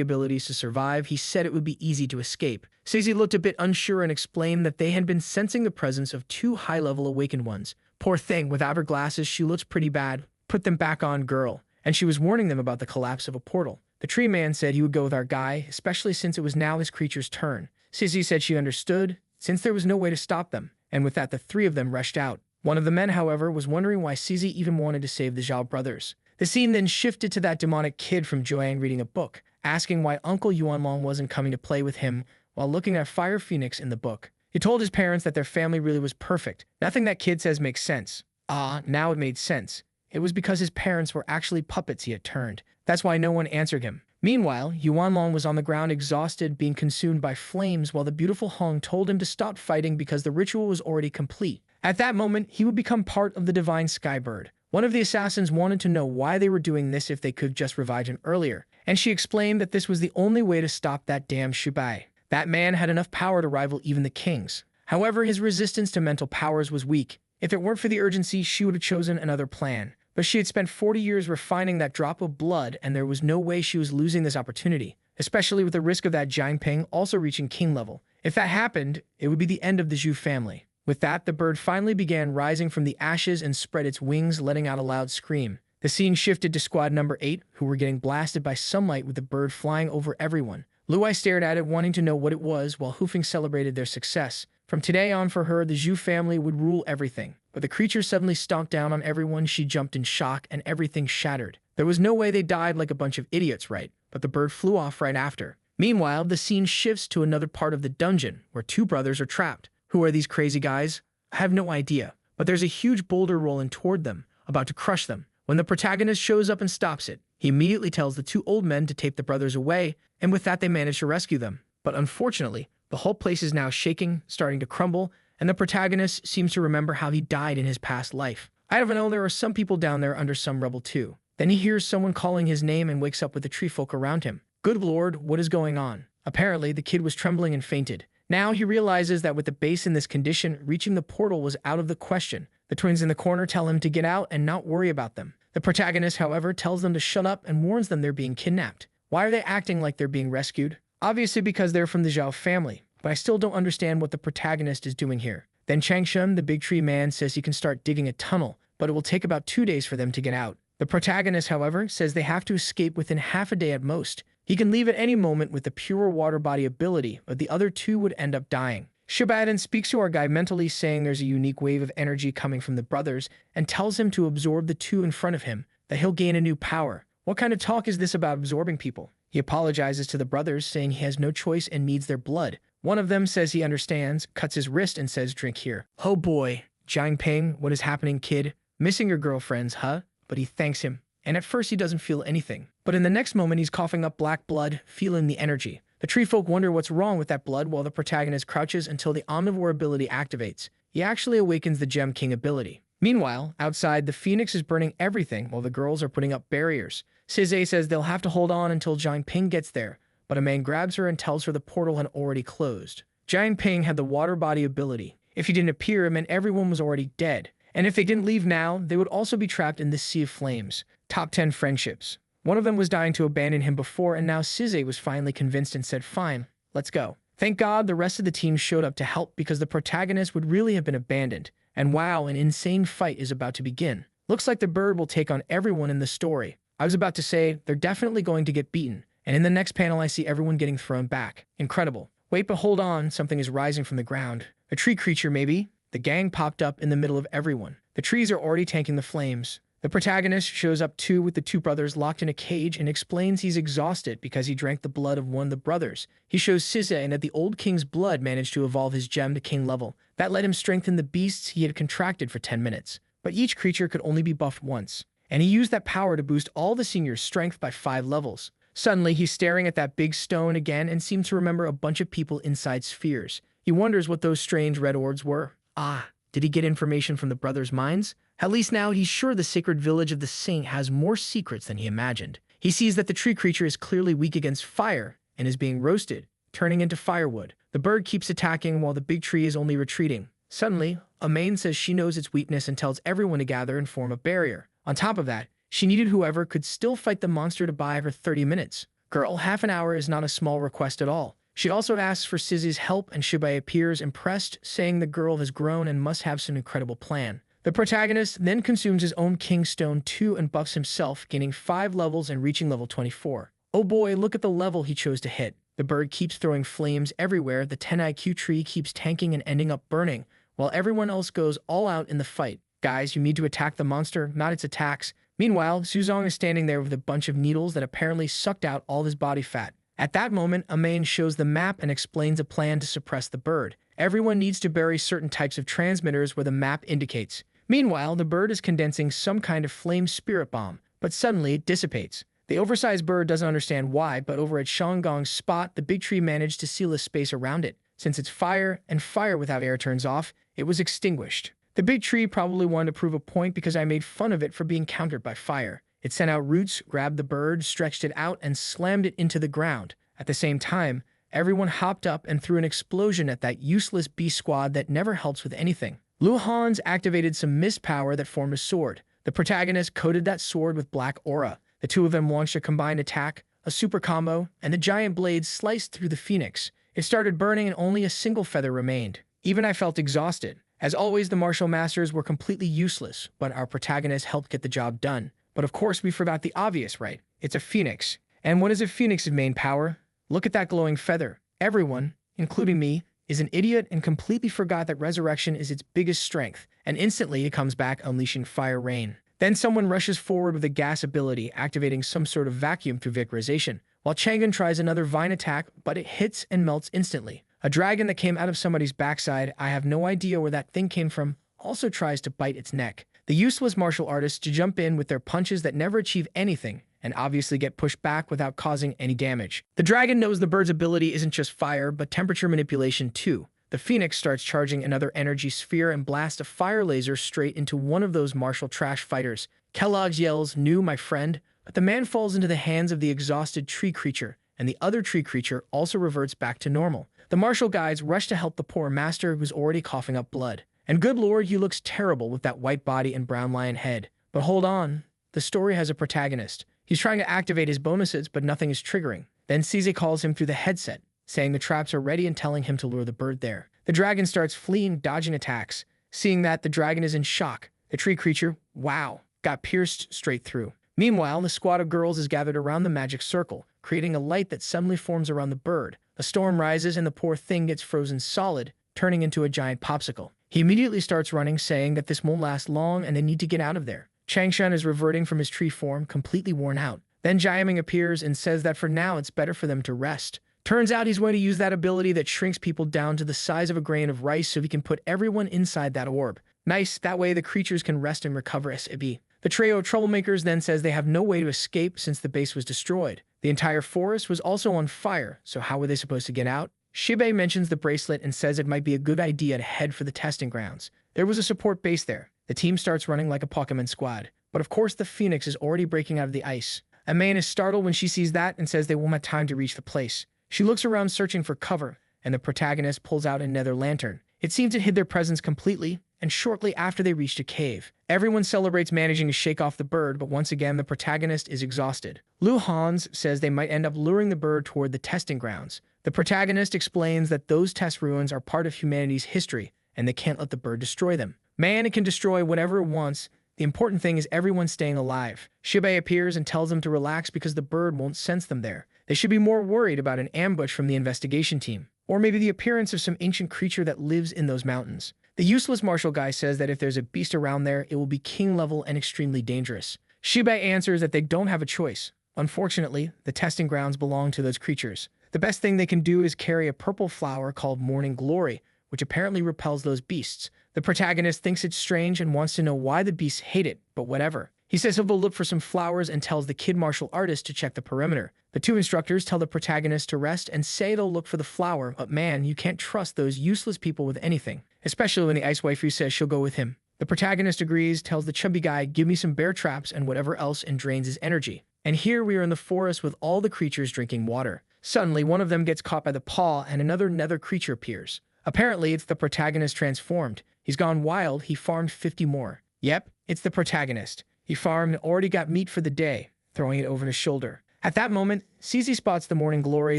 abilities to survive, he said it would be easy to escape. Stacey looked a bit unsure and explained that they had been sensing the presence of two high-level awakened ones. Poor thing, without her glasses, she looks pretty bad. Put them back on, girl. And she was warning them about the collapse of a portal. The tree man said he would go with our guy, especially since it was now his creature's turn. Sissy said she understood, since there was no way to stop them, and with that the three of them rushed out. One of the men, however, was wondering why Sissy even wanted to save the Zhao brothers. The scene then shifted to that demonic kid from Joanne reading a book, asking why Uncle Yuan Long wasn't coming to play with him while looking at Fire Phoenix in the book. He told his parents that their family really was perfect. Nothing that kid says makes sense. Now it made sense. It was because his parents were actually puppets he had turned. That's why no one answered him. Meanwhile, Yuan Long was on the ground exhausted, being consumed by flames, while the beautiful Hong told him to stop fighting because the ritual was already complete. At that moment, he would become part of the divine skybird. One of the assassins wanted to know why they were doing this if they could just revive him earlier, and she explained that this was the only way to stop that damn Shubai. That man had enough power to rival even the kings. However, his resistance to mental powers was weak. If it weren't for the urgency, she would have chosen another plan. But she had spent 40 years refining that drop of blood, and there was no way she was losing this opportunity, especially with the risk of that Jiang Ping also reaching king level. If that happened, it would be the end of the Zhu family. With that, the bird finally began rising from the ashes and spread its wings, letting out a loud scream. The scene shifted to squad number 8, who were getting blasted by sunlight with the bird flying over everyone. Luai stared at it, wanting to know what it was, while Hufeng celebrated their success. From today on, for her, the Zhu family would rule everything. But the creature suddenly stomped down on everyone. She jumped in shock, and everything shattered. There was no way they died like a bunch of idiots, right? But the bird flew off right after. Meanwhile, the scene shifts to another part of the dungeon, where two brothers are trapped. Who are these crazy guys? I have no idea. But there's a huge boulder rolling toward them, about to crush them. When the protagonist shows up and stops it, he immediately tells the two old men to take the brothers away, and with that they manage to rescue them. But unfortunately, the whole place is now shaking, starting to crumble, and the protagonist seems to remember how he died in his past life. I don't know, there are some people down there under some rubble too. Then he hears someone calling his name and wakes up with the tree folk around him. Good lord, what is going on? Apparently, the kid was trembling and fainted. Now he realizes that with the base in this condition, reaching the portal was out of the question. The twins in the corner tell him to get out and not worry about them. The protagonist, however, tells them to shut up and warns them they're being kidnapped. Why are they acting like they're being rescued? Obviously because they're from the Zhao family, but I still don't understand what the protagonist is doing here. Then Changshen, the big tree man, says he can start digging a tunnel, but it will take about 2 days for them to get out. The protagonist, however, says they have to escape within half a day at most. He can leave at any moment with the pure water body ability, but the other two would end up dying. Shibaden speaks to our guy mentally, saying there's a unique wave of energy coming from the brothers, and tells him to absorb the two in front of him, that he'll gain a new power. What kind of talk is this about absorbing people? He apologizes to the brothers, saying he has no choice and needs their blood. One of them says he understands, cuts his wrist, and says, "Drink here." Oh boy. Jiang Ping, what is happening, kid? Missing your girlfriends, huh? But he thanks him, and at first he doesn't feel anything. But in the next moment, he's coughing up black blood, feeling the energy. The tree folk wonder what's wrong with that blood while the protagonist crouches until the omnivore ability activates. He actually awakens the Gem King ability. Meanwhile, outside, the phoenix is burning everything while the girls are putting up barriers. Sizay says they'll have to hold on until Jiang Ping gets there, but a man grabs her and tells her the portal had already closed. Jiang Ping had the water body ability. If he didn't appear, it meant everyone was already dead. And if they didn't leave now, they would also be trapped in this sea of flames. Top 10 friendships. One of them was dying to abandon him before, and now Sizay was finally convinced and said, "Fine, let's go." Thank God the rest of the team showed up to help because the protagonist would really have been abandoned. And wow, an insane fight is about to begin. Looks like the bird will take on everyone in the story. I was about to say, they're definitely going to get beaten. And in the next panel, I see everyone getting thrown back. Incredible. Wait, but hold on, something is rising from the ground. A tree creature, maybe? The gang popped up in the middle of everyone. The trees are already tanking the flames. The protagonist shows up too with the two brothers locked in a cage and explains he's exhausted because he drank the blood of one of the brothers. He shows Sizay and that the old king's blood managed to evolve his gem to king level. That let him strengthen the beasts he had contracted for 10 minutes. But each creature could only be buffed once. And he used that power to boost all the seniors' strength by 5 levels. Suddenly, he's staring at that big stone again and seems to remember a bunch of people inside spheres. He wonders what those strange red orbs were. Ah, did he get information from the brothers' minds? At least now he's sure the sacred village of the saint has more secrets than he imagined. He sees that the tree creature is clearly weak against fire and is being roasted, turning into firewood. The bird keeps attacking while the big tree is only retreating. Suddenly, Amain says she knows its weakness and tells everyone to gather and form a barrier. On top of that, she needed whoever could still fight the monster to buy her 30 minutes. Girl, half an hour is not a small request at all. She also asks for Sizzy's help and Shibai appears impressed, saying the girl has grown and must have some incredible plan. The protagonist then consumes his own King Stone 2 and buffs himself, gaining 5 levels and reaching level 24. Oh boy, look at the level he chose to hit. The bird keeps throwing flames everywhere, the 10 IQ tree keeps tanking and ending up burning, while everyone else goes all out in the fight. Guys, you need to attack the monster, not its attacks. Meanwhile, Suzong is standing there with a bunch of needles that apparently sucked out all his body fat. At that moment, Amain shows the map and explains a plan to suppress the bird. Everyone needs to bury certain types of transmitters where the map indicates. Meanwhile, the bird is condensing some kind of flame spirit bomb, but suddenly it dissipates. The oversized bird doesn't understand why, but over at Shanggong's spot, the big tree managed to seal a space around it. Since it's fire, and fire without air turns off, it was extinguished. The big tree probably wanted to prove a point because I made fun of it for being countered by fire. It sent out roots, grabbed the bird, stretched it out, and slammed it into the ground. At the same time, everyone hopped up and threw an explosion at that useless beast squad that never helps with anything. Lu Han's activated some mist power that formed a sword. The protagonist coated that sword with black aura. The two of them launched a combined attack, a super combo, and the giant blade sliced through the phoenix. It started burning and only a single feather remained. Even I felt exhausted. As always, the martial masters were completely useless, but our protagonist helped get the job done. But of course, we forgot the obvious, right? It's a phoenix. And what is a phoenix's main power? Look at that glowing feather. Everyone, including me, is an idiot and completely forgot that resurrection is its biggest strength, and instantly it comes back unleashing fire rain. Then someone rushes forward with a gas ability, activating some sort of vacuum through vaporization, while Chang'an tries another vine attack, but it hits and melts instantly. A dragon that came out of somebody's backside, I have no idea where that thing came from, also tries to bite its neck. The useless martial artists to jump in with their punches that never achieve anything, and obviously get pushed back without causing any damage. The dragon knows the bird's ability isn't just fire, but temperature manipulation too. The phoenix starts charging another energy sphere and blasts a fire laser straight into one of those martial trash fighters. Kellogg's yells, "New, my friend," but the man falls into the hands of the exhausted tree creature, and the other tree creature also reverts back to normal. The martial guides rush to help the poor master who's already coughing up blood. And good lord, he looks terrible with that white body and brown lion head. But hold on, the story has a protagonist. He's trying to activate his bonuses, but nothing is triggering. Then Caesar calls him through the headset, saying the traps are ready and telling him to lure the bird there. The dragon starts fleeing, dodging attacks. Seeing that, the dragon is in shock. The tree creature, wow, got pierced straight through. Meanwhile, the squad of girls is gathered around the magic circle, creating a light that suddenly forms around the bird. A storm rises and the poor thing gets frozen solid, turning into a giant popsicle. He immediately starts running, saying that this won't last long and they need to get out of there. Changshan is reverting from his tree form, completely worn out. Then Jiaming appears and says that for now it's better for them to rest. Turns out he's going to use that ability that shrinks people down to the size of a grain of rice so he can put everyone inside that orb. Nice, that way the creatures can rest and recover SAB. The trio of troublemakers then says they have no way to escape since the base was destroyed. The entire forest was also on fire, so how were they supposed to get out? Shibai mentions the bracelet and says it might be a good idea to head for the testing grounds. There was a support base there. The team starts running like a Pokemon squad. But of course the phoenix is already breaking out of the ice. A man is startled when she sees that and says they won't have time to reach the place. She looks around searching for cover, and the protagonist pulls out another lantern. It seemed to hid their presence completely, and shortly after they reached a cave. Everyone celebrates managing to shake off the bird, but once again the protagonist is exhausted. Lu Hans says they might end up luring the bird toward the testing grounds. The protagonist explains that those test ruins are part of humanity's history, and they can't let the bird destroy them. Man, it can destroy whatever it wants. The important thing is everyone staying alive. Shibai appears and tells them to relax because the bird won't sense them there. They should be more worried about an ambush from the investigation team, or maybe the appearance of some ancient creature that lives in those mountains. The useless martial guy says that if there's a beast around there, it will be king level and extremely dangerous. Shibai answers that they don't have a choice. Unfortunately, the testing grounds belong to those creatures. The best thing they can do is carry a purple flower called Morning Glory, which apparently repels those beasts. The protagonist thinks it's strange and wants to know why the beasts hate it, but whatever. He says he'll go look for some flowers and tells the kid martial artist to check the perimeter. The two instructors tell the protagonist to rest and say they'll look for the flower, but man, you can't trust those useless people with anything, especially when the ice waifu says she'll go with him. The protagonist agrees, tells the chubby guy, give me some bear traps and whatever else, and drains his energy. And here we are in the forest with all the creatures drinking water. Suddenly, one of them gets caught by the paw and another nether creature appears. Apparently, it's the protagonist transformed. He's gone wild, he farmed 50 more. Yep, it's the protagonist. He farmed and already got meat for the day, throwing it over his shoulder. At that moment, CZ spots the Morning Glory,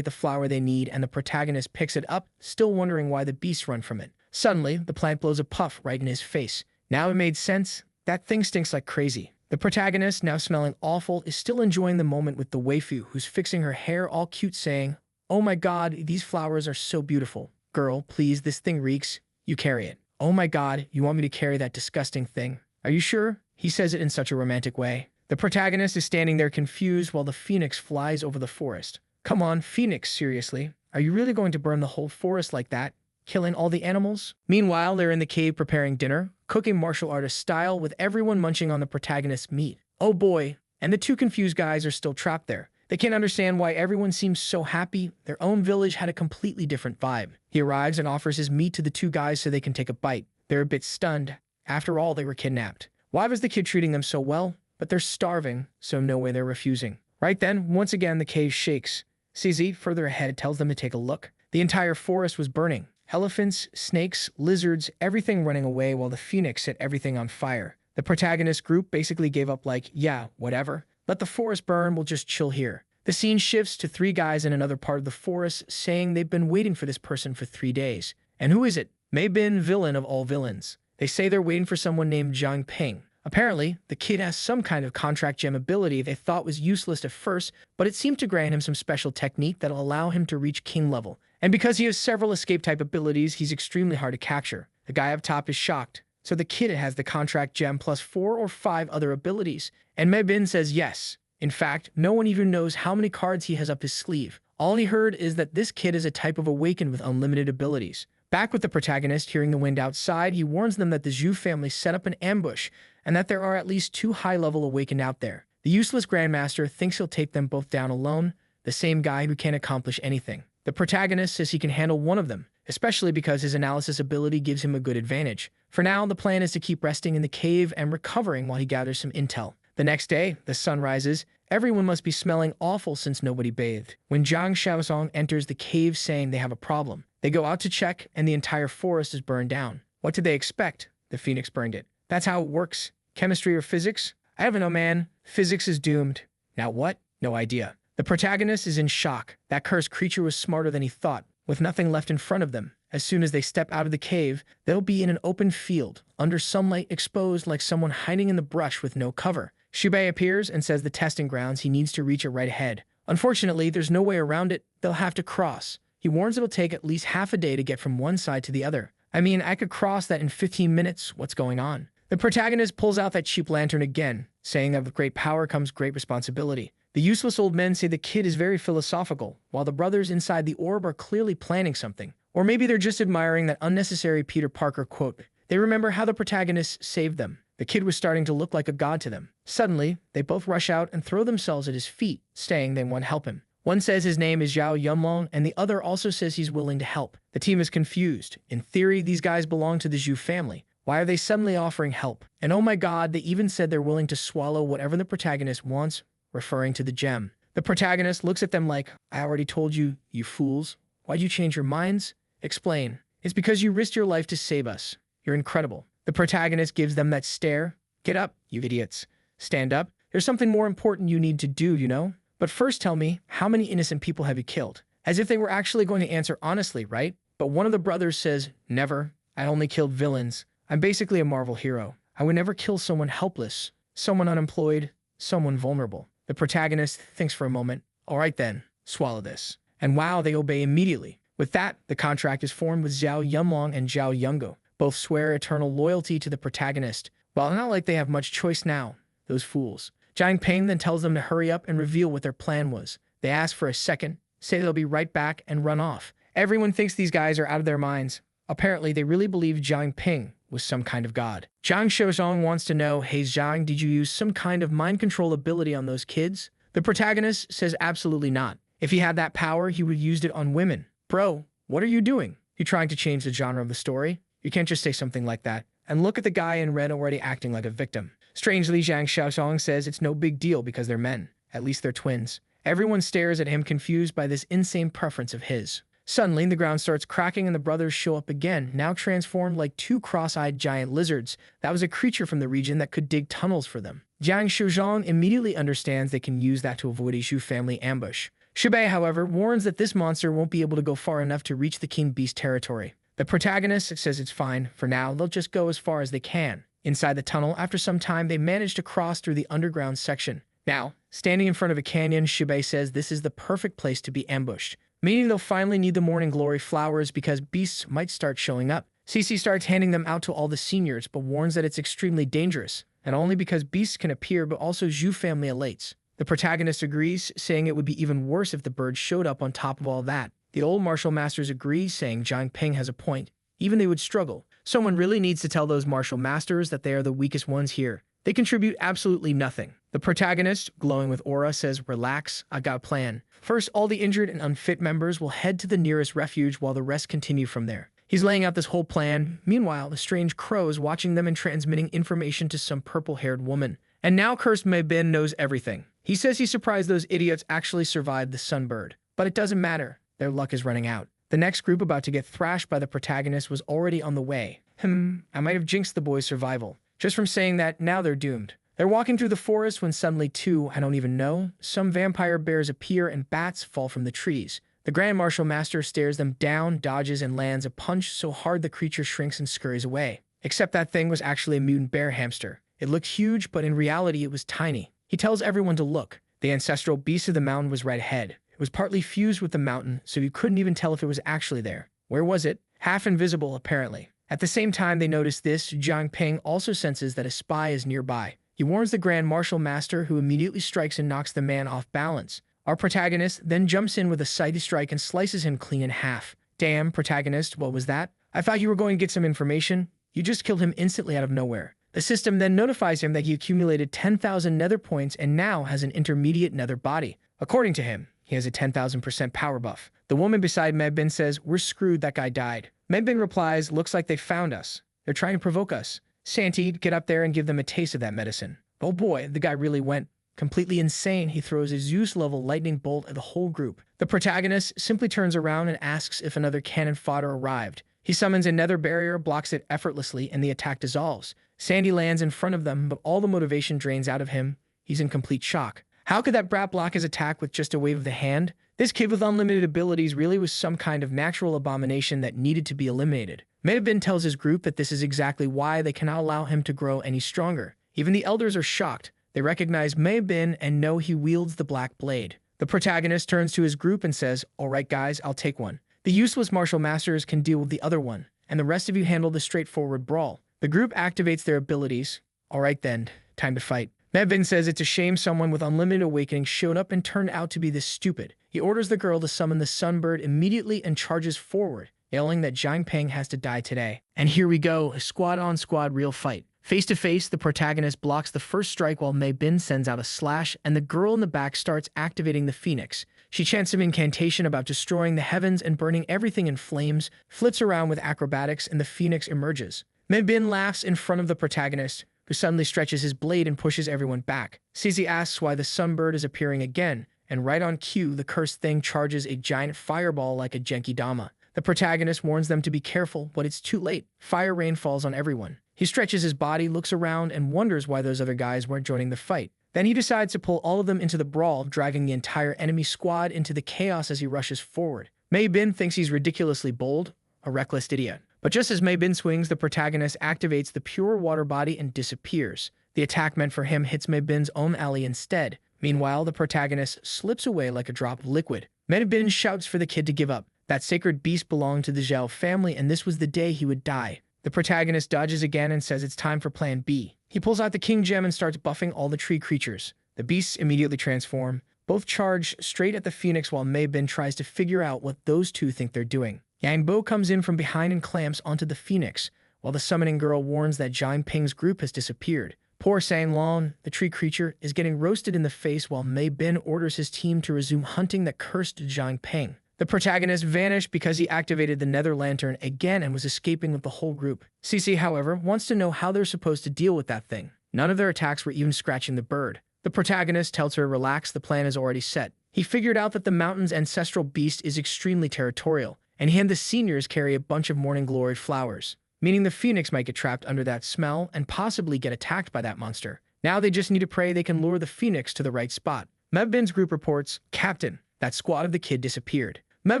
the flower they need, and the protagonist picks it up, still wondering why the beasts run from it. Suddenly, the plant blows a puff right in his face. Now it made sense. That thing stinks like crazy. The protagonist, now smelling awful, is still enjoying the moment with the waifu, who's fixing her hair all cute, saying, "Oh my god, these flowers are so beautiful. Girl, please, this thing reeks. You carry it." "Oh my god, you want me to carry that disgusting thing? Are you sure?" He says it in such a romantic way. The protagonist is standing there confused while the phoenix flies over the forest. "Come on, Phoenix, seriously? Are you really going to burn the whole forest like that? Killing all the animals?" Meanwhile, they're in the cave preparing dinner, cooking martial artist style with everyone munching on the protagonist's meat. Oh boy, and the two confused guys are still trapped there. They can't understand why everyone seems so happy. Their own village had a completely different vibe. He arrives and offers his meat to the two guys so they can take a bite. They're a bit stunned. After all, they were kidnapped. Why was the kid treating them so well? But they're starving, so no way they're refusing. Right then, once again, the cave shakes. CZ, further ahead, tells them to take a look. The entire forest was burning. Elephants, snakes, lizards, everything running away while the phoenix set everything on fire. The protagonist group basically gave up like, yeah, whatever. Let the forest burn, we'll just chill here. The scene shifts to three guys in another part of the forest saying they've been waiting for this person for 3 days. And who is it? May Bin, villain of all villains. They say they're waiting for someone named Zhang Ping. Apparently, the kid has some kind of contract gem ability they thought was useless at first, but it seemed to grant him some special technique that'll allow him to reach king level. And because he has several escape-type abilities, he's extremely hard to capture. The guy up top is shocked. So the kid has the contract gem plus 4 or 5 other abilities. And Mebin says yes. In fact, no one even knows how many cards he has up his sleeve. All he heard is that this kid is a type of awakened with unlimited abilities. Back with the protagonist, hearing the wind outside, he warns them that the Zhu family set up an ambush and that there are at least 2 high-level awakened out there. The useless Grandmaster thinks he'll take them both down alone, the same guy who can't accomplish anything. The protagonist says he can handle one of them, especially because his analysis ability gives him a good advantage. For now, the plan is to keep resting in the cave and recovering while he gathers some intel. The next day, the sun rises. Everyone must be smelling awful since nobody bathed. When Zhang Xiaozong enters the cave saying they have a problem, they go out to check and the entire forest is burned down. What did they expect? The phoenix burned it. That's how it works. Chemistry or physics? I don't know, man. Physics is doomed. Now what? No idea. The protagonist is in shock. That cursed creature was smarter than he thought. With nothing left in front of them, as soon as they step out of the cave, they'll be in an open field, under sunlight exposed like someone hiding in the brush with no cover. Shibai appears and says the testing grounds he needs to reach are right ahead. Unfortunately, there's no way around it. They'll have to cross. He warns it'll take at least half a day to get from one side to the other. I mean, I could cross that in 15 minutes. What's going on? The protagonist pulls out that cheap lantern again, saying that with great power comes great responsibility. The useless old men say the kid is very philosophical, while the brothers inside the orb are clearly planning something. Or maybe they're just admiring that unnecessary Peter Parker quote. They remember how the protagonist saved them. The kid was starting to look like a god to them. Suddenly, they both rush out and throw themselves at his feet, saying they want to help him. One says his name is Zhao Yunlong, and the other also says he's willing to help. The team is confused. In theory, these guys belong to the Zhu family. Why are they suddenly offering help? And oh my god, they even said they're willing to swallow whatever the protagonist wants. referring to the gem. The protagonist looks at them like, I already told you, you fools. Why'd you change your minds? Explain. It's because you risked your life to save us. You're incredible. The protagonist gives them that stare. Get up, you idiots. Stand up. There's something more important you need to do, you know? But first tell me, how many innocent people have you killed? As if they were actually going to answer honestly, right? But one of the brothers says, never. I only killed villains. I'm basically a Marvel hero. I would never kill someone helpless, someone unemployed, someone vulnerable. The protagonist thinks for a moment. All right then, swallow this. And wow, they obey immediately. With that, the contract is formed with Zhao Yunlong and Zhao Yungo. Both swear eternal loyalty to the protagonist. Well, not like they have much choice now, those fools. Jiang Ping then tells them to hurry up and reveal what their plan was. They ask for a second, say they'll be right back, and run off. Everyone thinks these guys are out of their minds. Apparently, they really believe Jiang Ping was some kind of god. Zhang Shozhong wants to know, hey Zhang, did you use some kind of mind control ability on those kids? The protagonist says absolutely not. If he had that power, he would have used it on women. Bro, what are you doing? You trying to change the genre of the story? You can't just say something like that. And look at the guy in red already acting like a victim. Strangely, Zhang Xiaoxiang says it's no big deal because they're men. At least they're twins. Everyone stares at him confused by this insane preference of his. Suddenly, the ground starts cracking and the brothers show up again, now transformed like two cross-eyed giant lizards. That was a creature from the region that could dig tunnels for them. Jiang Shuzhong immediately understands they can use that to avoid a Zhu family ambush. Shibei, however, warns that this monster won't be able to go far enough to reach the king beast territory. The protagonist says it's fine. For now, they'll just go as far as they can. Inside the tunnel, after some time, they manage to cross through the underground section. Now, standing in front of a canyon, Shibei says this is the perfect place to be ambushed, meaning they'll finally need the morning glory flowers because beasts might start showing up. Cece starts handing them out to all the seniors, but warns that it's extremely dangerous, and only because beasts can appear, but also Zhu family elates. The protagonist agrees, saying it would be even worse if the birds showed up on top of all that. The old martial masters agree, saying Jiang Ping has a point. Even they would struggle. Someone really needs to tell those martial masters that they are the weakest ones here. They contribute absolutely nothing. The protagonist, glowing with aura, says, relax, I got a plan. First, all the injured and unfit members will head to the nearest refuge while the rest continue from there. He's laying out this whole plan. Meanwhile, the strange crow is watching them and transmitting information to some purple-haired woman. And now Cursed Mei Bin knows everything. He says he's surprised those idiots actually survived the sunbird. But it doesn't matter. Their luck is running out. The next group about to get thrashed by the protagonist was already on the way. I might have jinxed the boys' survival. Just from saying that, now they're doomed. They're walking through the forest when suddenly I don't even know, some vampire bears appear and bats fall from the trees. The Grand Martial Master stares them down, dodges, and lands a punch so hard the creature shrinks and scurries away. Except that thing was actually a mutant bear hamster. It looked huge, but in reality it was tiny. He tells everyone to look. The ancestral beast of the mountain was right ahead. It was partly fused with the mountain, so you couldn't even tell if it was actually there. Where was it? Half invisible, apparently. At the same time they notice this, Jiang Ping also senses that a spy is nearby. He warns the Grand Martial Master, who immediately strikes and knocks the man off balance. Our protagonist then jumps in with a sighted strike and slices him clean in half. Damn, protagonist, what was that? I thought you were going to get some information. You just killed him instantly out of nowhere. The system then notifies him that he accumulated 10,000 nether points and now has an intermediate nether body. According to him, he has a 10,000% power buff. The woman beside Medbin says, we're screwed, that guy died. Medbin replies, looks like they found us. They're trying to provoke us. Santi, get up there and give them a taste of that medicine. Oh boy, the guy really went completely insane. He throws a Zeus-level lightning bolt at the whole group. The protagonist simply turns around and asks if another cannon fodder arrived. He summons a nether barrier, blocks it effortlessly, and the attack dissolves. Sandy lands in front of them, but all the motivation drains out of him. He's in complete shock. How could that brat block his attack with just a wave of the hand? This kid with unlimited abilities really was some kind of natural abomination that needed to be eliminated. Medbin tells his group that this is exactly why they cannot allow him to grow any stronger. Even the elders are shocked. They recognize Medbin and know he wields the black blade. The protagonist turns to his group and says, all right guys, I'll take one. The useless martial masters can deal with the other one, and the rest of you handle the straightforward brawl. The group activates their abilities. All right then, time to fight. Medbin says it's a shame someone with unlimited awakening showed up and turned out to be this stupid. He orders the girl to summon the sunbird immediately and charges forward, yelling that Jiang Ping has to die today. And here we go, a squad-on-squad real fight. Face to face, the protagonist blocks the first strike while Medbin sends out a slash, and the girl in the back starts activating the phoenix. She chants some incantation about destroying the heavens and burning everything in flames, flips around with acrobatics, and the phoenix emerges. Medbin laughs in front of the protagonist. who suddenly stretches his blade and pushes everyone back. CZ asks why the sunbird is appearing again, and right on cue, the cursed thing charges a giant fireball like a Genkidama. The protagonist warns them to be careful, but it's too late. Fire rain falls on everyone. He stretches his body, looks around, and wonders why those other guys weren't joining the fight. Then he decides to pull all of them into the brawl, dragging the entire enemy squad into the chaos as he rushes forward. Mei Bin thinks he's ridiculously bold, a reckless idiot. But just as Mei Bin swings, the protagonist activates the pure water body and disappears. The attack meant for him hits Mei Bin's own ally instead. Meanwhile, the protagonist slips away like a drop of liquid. Mei Bin shouts for the kid to give up. That sacred beast belonged to the Zhao family, and this was the day he would die. The protagonist dodges again and says it's time for plan B. He pulls out the king gem and starts buffing all the tree creatures. The beasts immediately transform. Both charge straight at the phoenix while Mei Bin tries to figure out what those two think they're doing. Yang Bo comes in from behind and clamps onto the phoenix, while the summoning girl warns that Zhang Ping's group has disappeared. Poor Sang Long, the tree creature, is getting roasted in the face while Mei Bin orders his team to resume hunting that cursed Zhang Ping. The protagonist vanished because he activated the Nether Lantern again and was escaping with the whole group. CC, however, wants to know how they're supposed to deal with that thing. None of their attacks were even scratching the bird. The protagonist tells her to relax, the plan is already set. He figured out that the mountain's ancestral beast is extremely territorial, and he and the seniors carry a bunch of morning glory flowers, meaning the phoenix might get trapped under that smell and possibly get attacked by that monster. Now they just need to pray they can lure the phoenix to the right spot. Mei Bin's group reports, Captain, that squad of the kid disappeared. Mei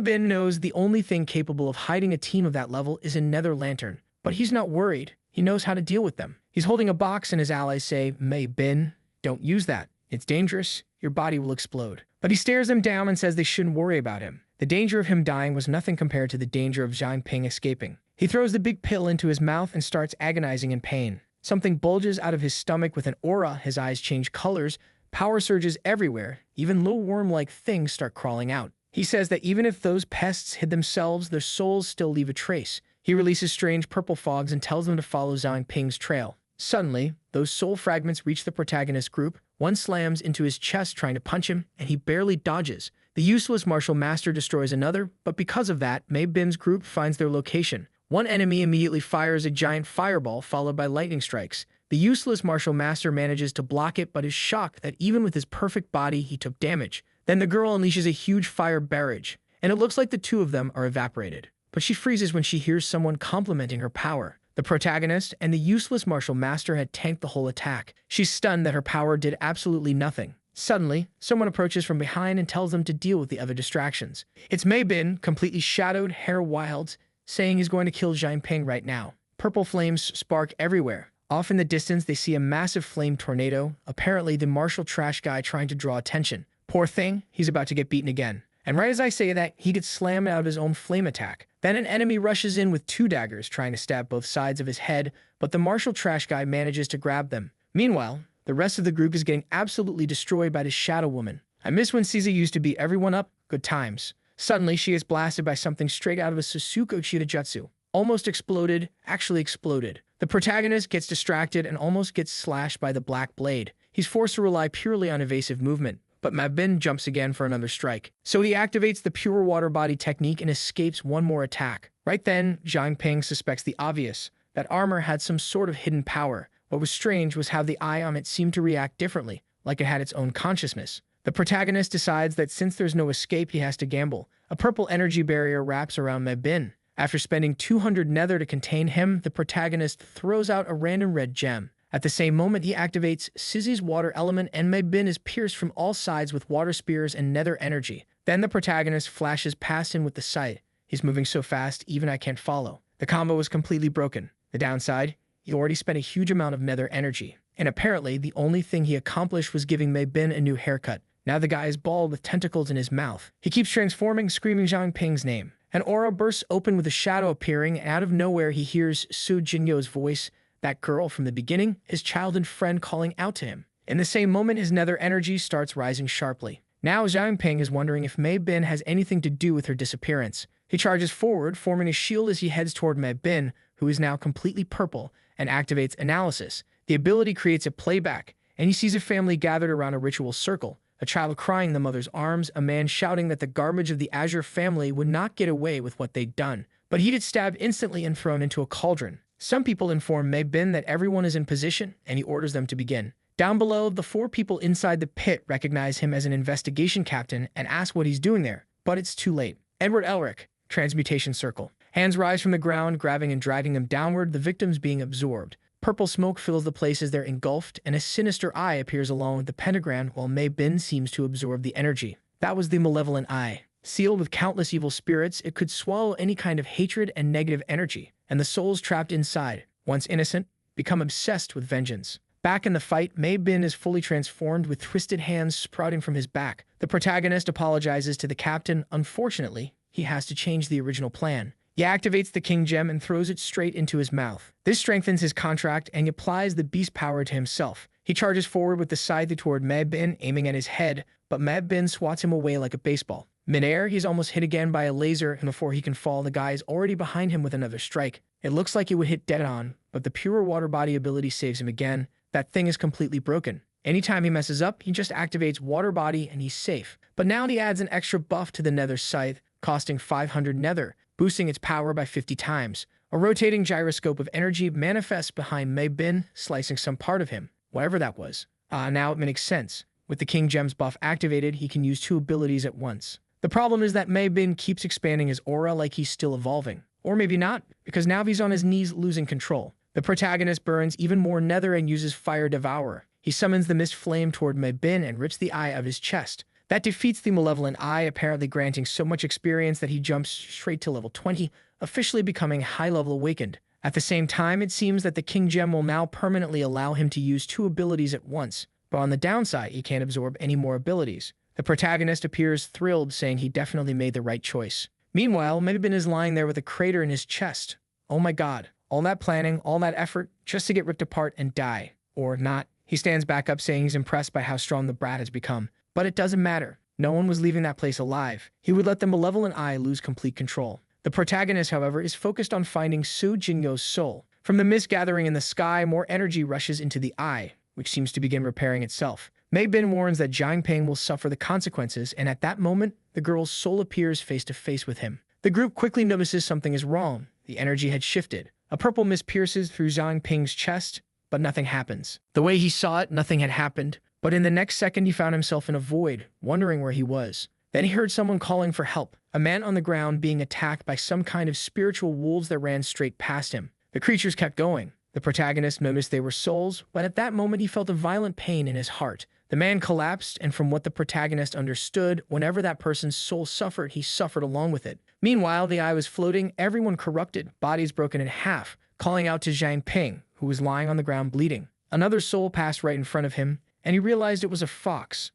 Bin knows the only thing capable of hiding a team of that level is a Nether Lantern, but he's not worried. He knows how to deal with them. He's holding a box and his allies say, Mei Bin, don't use that. It's dangerous. Your body will explode. But he stares them down and says they shouldn't worry about him. The danger of him dying was nothing compared to the danger of Zhang Ping escaping. He throws the big pill into his mouth and starts agonizing in pain. Something bulges out of his stomach with an aura, his eyes change colors, power surges everywhere, even little worm-like things start crawling out. He says that even if those pests hid themselves, their souls still leave a trace. He releases strange purple fogs and tells them to follow Zhang Ping's trail. Suddenly, those soul fragments reach the protagonist group. One slams into his chest trying to punch him, and he barely dodges. The useless martial master destroys another, but because of that, Mei Bin's group finds their location. One enemy immediately fires a giant fireball followed by lightning strikes. The useless martial master manages to block it, but is shocked that even with his perfect body, he took damage. Then the girl unleashes a huge fire barrage, and it looks like the two of them are evaporated. But she freezes when she hears someone complimenting her power. The protagonist and the useless martial master had tanked the whole attack. She's stunned that her power did absolutely nothing. Suddenly, someone approaches from behind and tells them to deal with the other distractions. It's Mei Bin, completely shadowed, hair wild, saying he's going to kill Zhang Ping right now. Purple flames spark everywhere. Off in the distance, they see a massive flame tornado, apparently the martial trash guy trying to draw attention. Poor thing, he's about to get beaten again. And right as I say that, he gets slammed out of his own flame attack. Then an enemy rushes in with 2 daggers, trying to stab both sides of his head, but the martial trash guy manages to grab them. Meanwhile, the rest of the group is getting absolutely destroyed by the Shadow Woman. I miss when Caesar used to beat everyone up. Good times. Suddenly, she is blasted by something straight out of a Susuko Chita-jutsu. Almost exploded, actually exploded. The protagonist gets distracted and almost gets slashed by the black blade. He's forced to rely purely on evasive movement. But Mei Bin jumps again for another strike. So he activates the pure water body technique and escapes one more attack. Right then, Zhang Ping suspects the obvious. That armor had some sort of hidden power. What was strange was how the eye on it seemed to react differently, like it had its own consciousness. The protagonist decides that since there's no escape, he has to gamble. A purple energy barrier wraps around Mei Bin. After spending 200 nether to contain him, the protagonist throws out a random red gem. At the same moment, he activates Sizzy's water element and Mei Bin is pierced from all sides with water spears and nether energy. Then the protagonist flashes past him with the sight. He's moving so fast, even I can't follow. The combo was completely broken. The downside, he already spent a huge amount of nether energy. And apparently, the only thing he accomplished was giving Mei Bin a new haircut. Now the guy is bald with tentacles in his mouth. He keeps transforming, screaming Zhang Ping's name. An aura bursts open with a shadow appearing, and out of nowhere he hears Su Jingyo's voice. That girl from the beginning, his childhood friend calling out to him. In the same moment, his nether energy starts rising sharply. Now Zhang Ping is wondering if Mei Bin has anything to do with her disappearance. He charges forward, forming a shield as he heads toward Mei Bin, who is now completely purple, and activates Analysis. The ability creates a playback, and he sees a family gathered around a ritual circle. A child crying in the mother's arms, a man shouting that the garbage of the Azure family would not get away with what they'd done. But he gets stabbed instantly and thrown into a cauldron. Some people inform Mei Bin that everyone is in position, and he orders them to begin. Down below, the 4 people inside the pit recognize him as an investigation captain and ask what he's doing there, but it's too late. Edward Elric, Transmutation Circle. Hands rise from the ground, grabbing and dragging them downward, the victims being absorbed. Purple smoke fills the places they're engulfed, and a sinister eye appears along with the pentagram while Mei Bin seems to absorb the energy. That was the malevolent eye. Sealed with countless evil spirits, it could swallow any kind of hatred and negative energy, and the souls trapped inside, once innocent, become obsessed with vengeance. Back in the fight, Mei Bin is fully transformed with twisted hands sprouting from his back. The protagonist apologizes to the captain. Unfortunately, he has to change the original plan. He activates the King Gem and throws it straight into his mouth. This strengthens his contract and he applies the beast power to himself. He charges forward with the scythe toward Mei Bin, aiming at his head, but Mei Bin swats him away like a baseball. Mid-air, he's almost hit again by a laser, and before he can fall, the guy is already behind him with another strike. It looks like it would hit dead on, but the pure water body ability saves him again. That thing is completely broken. Anytime he messes up, he just activates water body and he's safe. But now he adds an extra buff to the nether scythe, costing 500 nether, boosting its power by 50 times. A rotating gyroscope of energy manifests behind Mei Bin, slicing some part of him, whatever that was. Now it makes sense. With the King Gem's buff activated, he can use 2 abilities at once. The problem is that Mei Bin keeps expanding his aura like he's still evolving. Or maybe not, because now he's on his knees losing control. The protagonist burns even more nether and uses Fire Devourer. He summons the mist flame toward Mei Bin and rips the eye of his chest. That defeats the malevolent eye, apparently granting so much experience that he jumps straight to level 20, officially becoming high-level awakened. At the same time, it seems that the King Gem will now permanently allow him to use 2 abilities at once, but on the downside, he can't absorb any more abilities. The protagonist appears thrilled, saying he definitely made the right choice. Meanwhile, Mei Bin is lying there with a crater in his chest. Oh my god, all that planning, all that effort, just to get ripped apart and die. Or not. He stands back up saying he's impressed by how strong the brat has become. But it doesn't matter. No one was leaving that place alive. He would let the malevolent eye lose complete control. The protagonist, however, is focused on finding Su Jinyo's soul. From the mist gathering in the sky, more energy rushes into the eye, which seems to begin repairing itself. Mei Bin warns that Jiang Ping will suffer the consequences, and at that moment, the girl's soul appears face to face with him. The group quickly notices something is wrong. The energy had shifted. A purple mist pierces through Jiang Ping's chest, but nothing happens. The way he saw it, nothing had happened. But in the next second, he found himself in a void, wondering where he was. Then he heard someone calling for help, a man on the ground being attacked by some kind of spiritual wolves that ran straight past him. The creatures kept going. The protagonist noticed they were souls, but at that moment he felt a violent pain in his heart. The man collapsed, and from what the protagonist understood, whenever that person's soul suffered, he suffered along with it. Meanwhile, the eye was floating, everyone corrupted, bodies broken in half, calling out to Jiang Ping, who was lying on the ground bleeding. Another soul passed right in front of him, and he realized it was a fox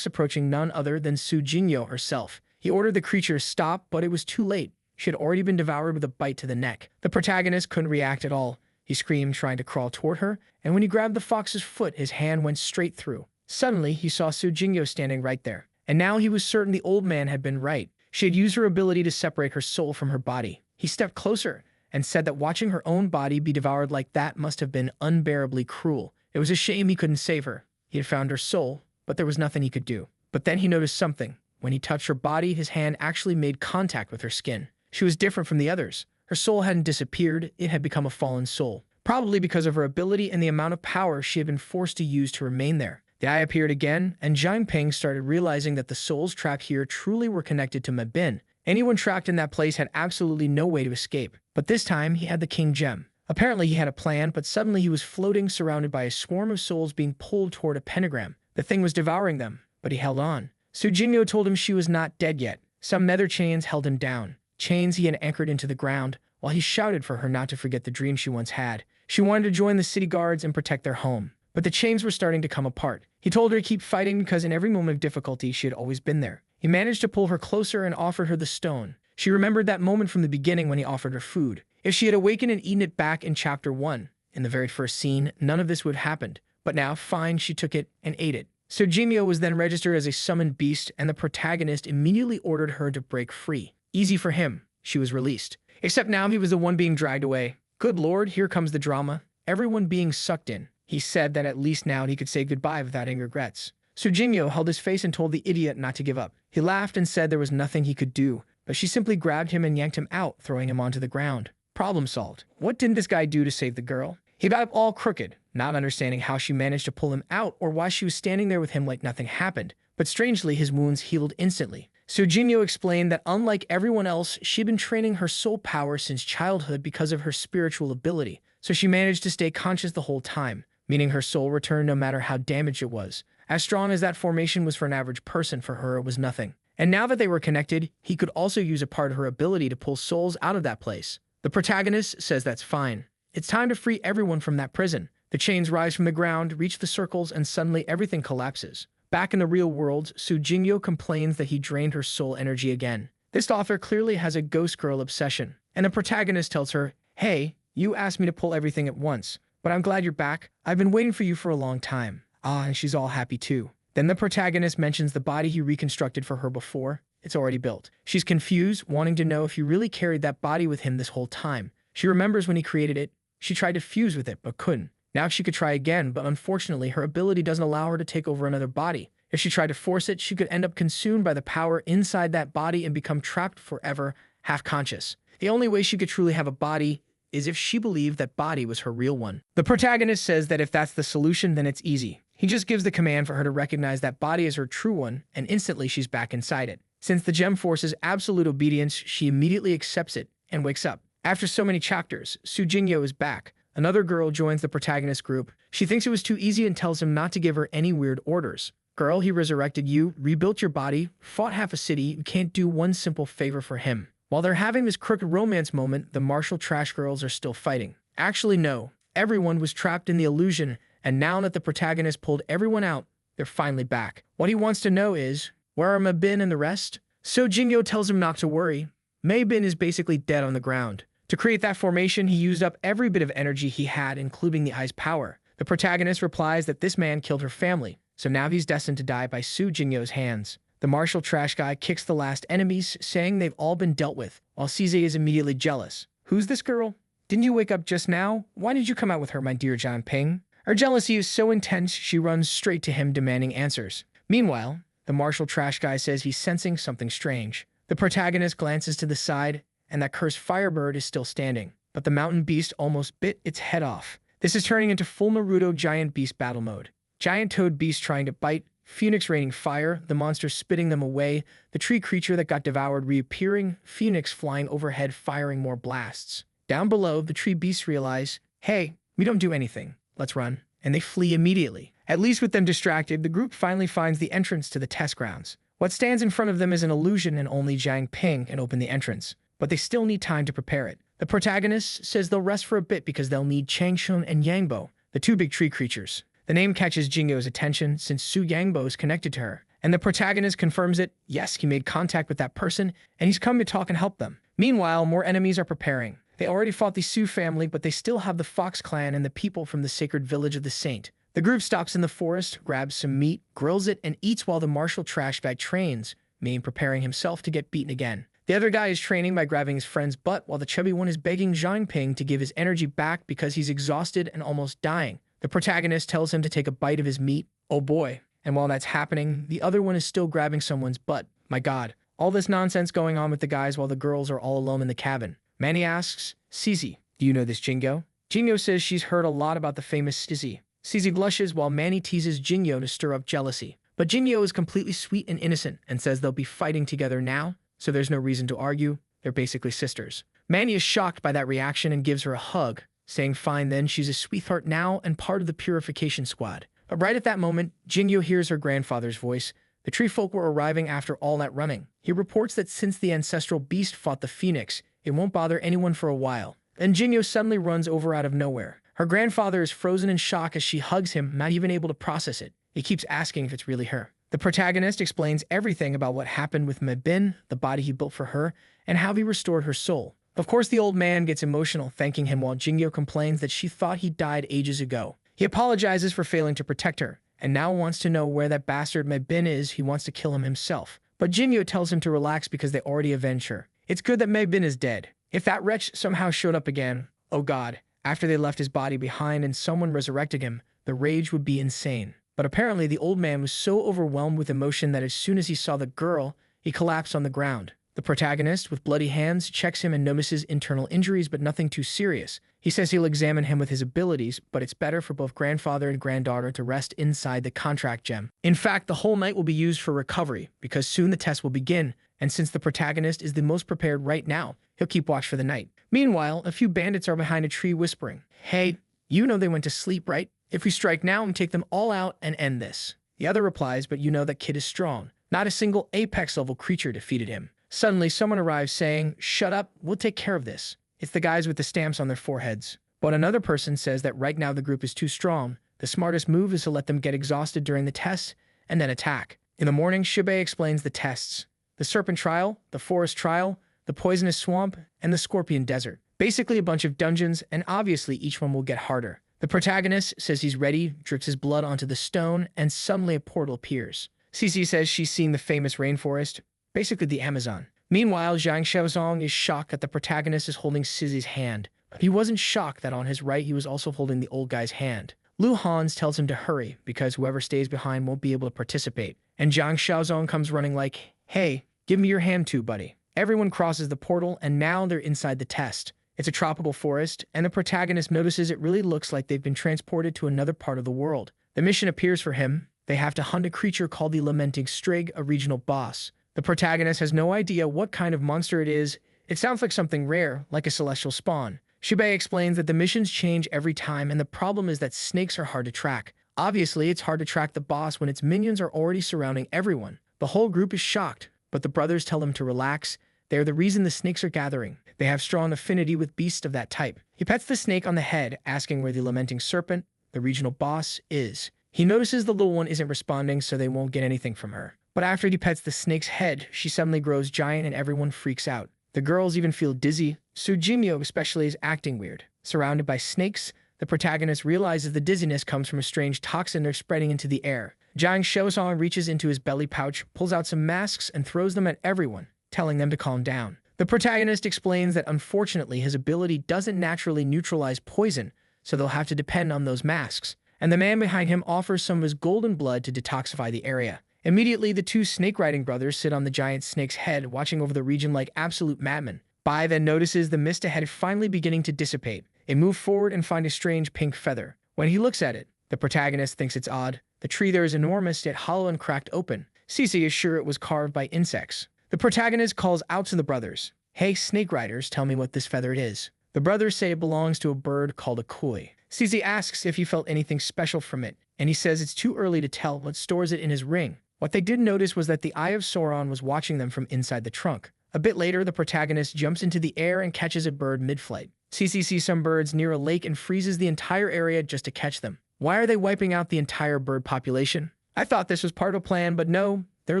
approaching none other than Su Jinyo herself. He ordered the creature to stop, but it was too late. She had already been devoured with a bite to the neck. The protagonist couldn't react at all. He screamed, trying to crawl toward her, and when he grabbed the fox's foot, his hand went straight through. Suddenly, he saw Su Jinyo standing right there, and now he was certain the old man had been right. She had used her ability to separate her soul from her body. He stepped closer and said that watching her own body be devoured like that must have been unbearably cruel. It was a shame he couldn't save her. He had found her soul, but there was nothing he could do. But then he noticed something. When he touched her body, his hand actually made contact with her skin. She was different from the others. Her soul hadn't disappeared, it had become a fallen soul. Probably because of her ability and the amount of power she had been forced to use to remain there. The eye appeared again, and Jiang Ping started realizing that the souls trapped here truly were connected to Mei Bin. Anyone trapped in that place had absolutely no way to escape. But this time, he had the King Gem. Apparently, he had a plan, but suddenly he was floating, surrounded by a swarm of souls being pulled toward a pentagram. The thing was devouring them, but he held on. Su Jinyo told him she was not dead yet. Some nether chains held him down, chains he had anchored into the ground, while he shouted for her not to forget the dream she once had. She wanted to join the city guards and protect their home. But the chains were starting to come apart. He told her to keep fighting because in every moment of difficulty, she had always been there. He managed to pull her closer and offered her the stone. She remembered that moment from the beginning when he offered her food. If she had awakened and eaten it back in chapter 1, in the very first scene, none of this would have happened. But now, fine, she took it and ate it. So Jinyo was then registered as a summoned beast, and the protagonist immediately ordered her to break free. Easy for him. She was released. Except now he was the one being dragged away. Good lord, here comes the drama. Everyone being sucked in. He said that at least now he could say goodbye without any regrets. Su Jinyo held his face and told the idiot not to give up. He laughed and said there was nothing he could do, but she simply grabbed him and yanked him out, throwing him onto the ground. Problem solved. What didn't this guy do to save the girl? He got up all crooked, not understanding how she managed to pull him out or why she was standing there with him like nothing happened. But strangely, his wounds healed instantly. So Jinyo explained that unlike everyone else, she'd been training her soul power since childhood because of her spiritual ability. So she managed to stay conscious the whole time, meaning her soul returned no matter how damaged it was. As strong as that formation was for an average person, for her it was nothing. And now that they were connected, he could also use a part of her ability to pull souls out of that place. The protagonist says that's fine. It's time to free everyone from that prison. The chains rise from the ground, reach the circles, and suddenly everything collapses. Back in the real world, Su Jingyo complains that he drained her soul energy again. This author clearly has a ghost girl obsession, and the protagonist tells her, "Hey, you asked me to pull everything at once, but I'm glad you're back. I've been waiting for you for a long time." And she's all happy too. Then the protagonist mentions the body he reconstructed for her before. It's already built. She's confused, wanting to know if he really carried that body with him this whole time. She remembers when he created it. She tried to fuse with it, but couldn't. Now she could try again, but unfortunately, her ability doesn't allow her to take over another body. If she tried to force it, she could end up consumed by the power inside that body and become trapped forever, half-conscious. The only way she could truly have a body is if she believed that body was her real one. The protagonist says that if that's the solution, then it's easy. He just gives the command for her to recognize that body as her true one, and instantly she's back inside it. Since the gem forces absolute obedience, she immediately accepts it and wakes up. After so many chapters, Su Jingyo is back. Another girl joins the protagonist group. She thinks it was too easy and tells him not to give her any weird orders. "Girl, he resurrected you, rebuilt your body, fought half a city. You can't do one simple favor for him." While they're having this crooked romance moment, the martial trash girls are still fighting. Actually, no. Everyone was trapped in the illusion, and now that the protagonist pulled everyone out, they're finally back. What he wants to know is, where are Mabin and the rest? So Jingyo tells him not to worry. Mabin is basically dead on the ground. To create that formation, he used up every bit of energy he had, including the eye's power. The protagonist replies that this man killed her family, so now he's destined to die by Su Jingyo's hands. The martial trash guy kicks the last enemies, saying they've all been dealt with, while CZ is immediately jealous. "Who's this girl? Didn't you wake up just now? Why did you come out with her, my dear Jiang Ping?" Her jealousy is so intense, she runs straight to him demanding answers. Meanwhile, the martial trash guy says he's sensing something strange. The protagonist glances to the side, and that cursed firebird is still standing. But the mountain beast almost bit its head off. This is turning into full Naruto giant beast battle mode. Giant toad beast trying to bite, Phoenix raining fire, the monster spitting them away, the tree creature that got devoured reappearing, Phoenix flying overhead firing more blasts. Down below, the tree beasts realize, "Hey, we don't do anything. Let's run." And they flee immediately. At least with them distracted, the group finally finds the entrance to the test grounds. What stands in front of them is an illusion and only Jiang Ping can open the entrance. But they still need time to prepare it. The protagonist says they'll rest for a bit because they'll need Changshun and Yangbo, the two big tree creatures. The name catches Jingyo's attention since Su Yangbo is connected to her, and the protagonist confirms it. Yes, he made contact with that person, and he's come to talk and help them. Meanwhile, more enemies are preparing. They already fought the Su family, but they still have the Fox clan and the people from the sacred village of the Saint. The group stops in the forest, grabs some meat, grills it, and eats while the martial trash bag trains, meaning preparing himself to get beaten again. The other guy is training by grabbing his friend's butt, while the chubby one is begging Jiang Ping to give his energy back because he's exhausted and almost dying. The protagonist tells him to take a bite of his meat. Oh boy. And while that's happening, the other one is still grabbing someone's butt. My god. All this nonsense going on with the guys while the girls are all alone in the cabin. Manny asks, "CZ, do you know this Jingyo?" Jingyo says she's heard a lot about the famous CZ. CZ blushes while Manny teases Jingyo to stir up jealousy. But Jingyo is completely sweet and innocent and says they'll be fighting together now, so there's no reason to argue. They're basically sisters. Manny is shocked by that reaction and gives her a hug, saying fine then, she's a sweetheart now and part of the purification squad. But right at that moment, Jingyo hears her grandfather's voice. The tree folk were arriving after all that running. He reports that since the ancestral beast fought the phoenix, it won't bother anyone for a while. Then Jingyo suddenly runs over out of nowhere. Her grandfather is frozen in shock as she hugs him, not even able to process it. He keeps asking if it's really her. The protagonist explains everything about what happened with Mabin, the body he built for her, and how he restored her soul. Of course, the old man gets emotional, thanking him while Jingyo complains that she thought he died ages ago. He apologizes for failing to protect her, and now wants to know where that bastard Mabin is. He wants to kill him himself. But Jingyo tells him to relax because they already avenged her. It's good that Mabin is dead. If that wretch somehow showed up again, oh god, after they left his body behind and someone resurrected him, the rage would be insane. But apparently the old man was so overwhelmed with emotion that as soon as he saw the girl, he collapsed on the ground. The protagonist, with bloody hands, checks him and notices internal injuries but nothing too serious. He says he'll examine him with his abilities, but it's better for both grandfather and granddaughter to rest inside the contract gem. In fact, the whole night will be used for recovery, because soon the test will begin, and since the protagonist is the most prepared right now, he'll keep watch for the night. Meanwhile, a few bandits are behind a tree whispering, "Hey, you know they went to sleep, right? If we strike now and take them all out and end this." The other replies, "But you know that kid is strong. Not a single Apex-level creature defeated him." Suddenly, someone arrives saying, "Shut up, we'll take care of this." It's the guys with the stamps on their foreheads. But another person says that right now the group is too strong. The smartest move is to let them get exhausted during the test and then attack. In the morning, Shibei explains the tests: the serpent trial, the forest trial, the poisonous swamp, and the scorpion desert. Basically a bunch of dungeons, and obviously each one will get harder. The protagonist says he's ready, drips his blood onto the stone, and suddenly a portal appears. Cece says she's seen the famous rainforest, basically the Amazon. Meanwhile, Zhang Xiaozong is shocked that the protagonist is holding Sissy's hand. But he wasn't shocked that on his right he was also holding the old guy's hand. Lu Hans tells him to hurry, because whoever stays behind won't be able to participate. And Zhang Xiaozong comes running like, "Hey, give me your hand too, buddy." Everyone crosses the portal, and now they're inside the test. It's a tropical forest, and the protagonist notices it really looks like they've been transported to another part of the world. The mission appears for him. They have to hunt a creature called the Lamenting Strig, a regional boss. The protagonist has no idea what kind of monster it is. It sounds like something rare, like a celestial spawn. Shibei explains that the missions change every time, and the problem is that snakes are hard to track. Obviously, it's hard to track the boss when its minions are already surrounding everyone. The whole group is shocked, but the brothers tell him to relax. They're the reason the snakes are gathering. They have strong affinity with beasts of that type. He pets the snake on the head, asking where the Lamenting Serpent, the regional boss, is. He notices the little one isn't responding, so they won't get anything from her. But after he pets the snake's head, she suddenly grows giant and everyone freaks out. The girls even feel dizzy. Sujimyo especially is acting weird. Surrounded by snakes, the protagonist realizes the dizziness comes from a strange toxin they're spreading into the air. Zhang Xiaozong reaches into his belly pouch, pulls out some masks, and throws them at everyone, telling them to calm down. The protagonist explains that unfortunately his ability doesn't naturally neutralize poison, so they'll have to depend on those masks. And the man behind him offers some of his golden blood to detoxify the area. Immediately, the two snake-riding brothers sit on the giant snake's head, watching over the region like absolute madmen. Bai then notices the mist ahead finally beginning to dissipate. They move forward and find a strange pink feather. When he looks at it, the protagonist thinks it's odd. The tree there is enormous, yet hollow and cracked open. Cece is sure it was carved by insects. The protagonist calls out to the brothers, "Hey, snake riders, tell me what this feather is." The brothers say it belongs to a bird called a koi. Cece asks if he felt anything special from it, and he says it's too early to tell, but stores it in his ring. What they did notice was that the Eye of Sauron was watching them from inside the trunk. A bit later, the protagonist jumps into the air and catches a bird mid-flight. Cece sees some birds near a lake and freezes the entire area just to catch them. Why are they wiping out the entire bird population? I thought this was part of a plan, but no, they're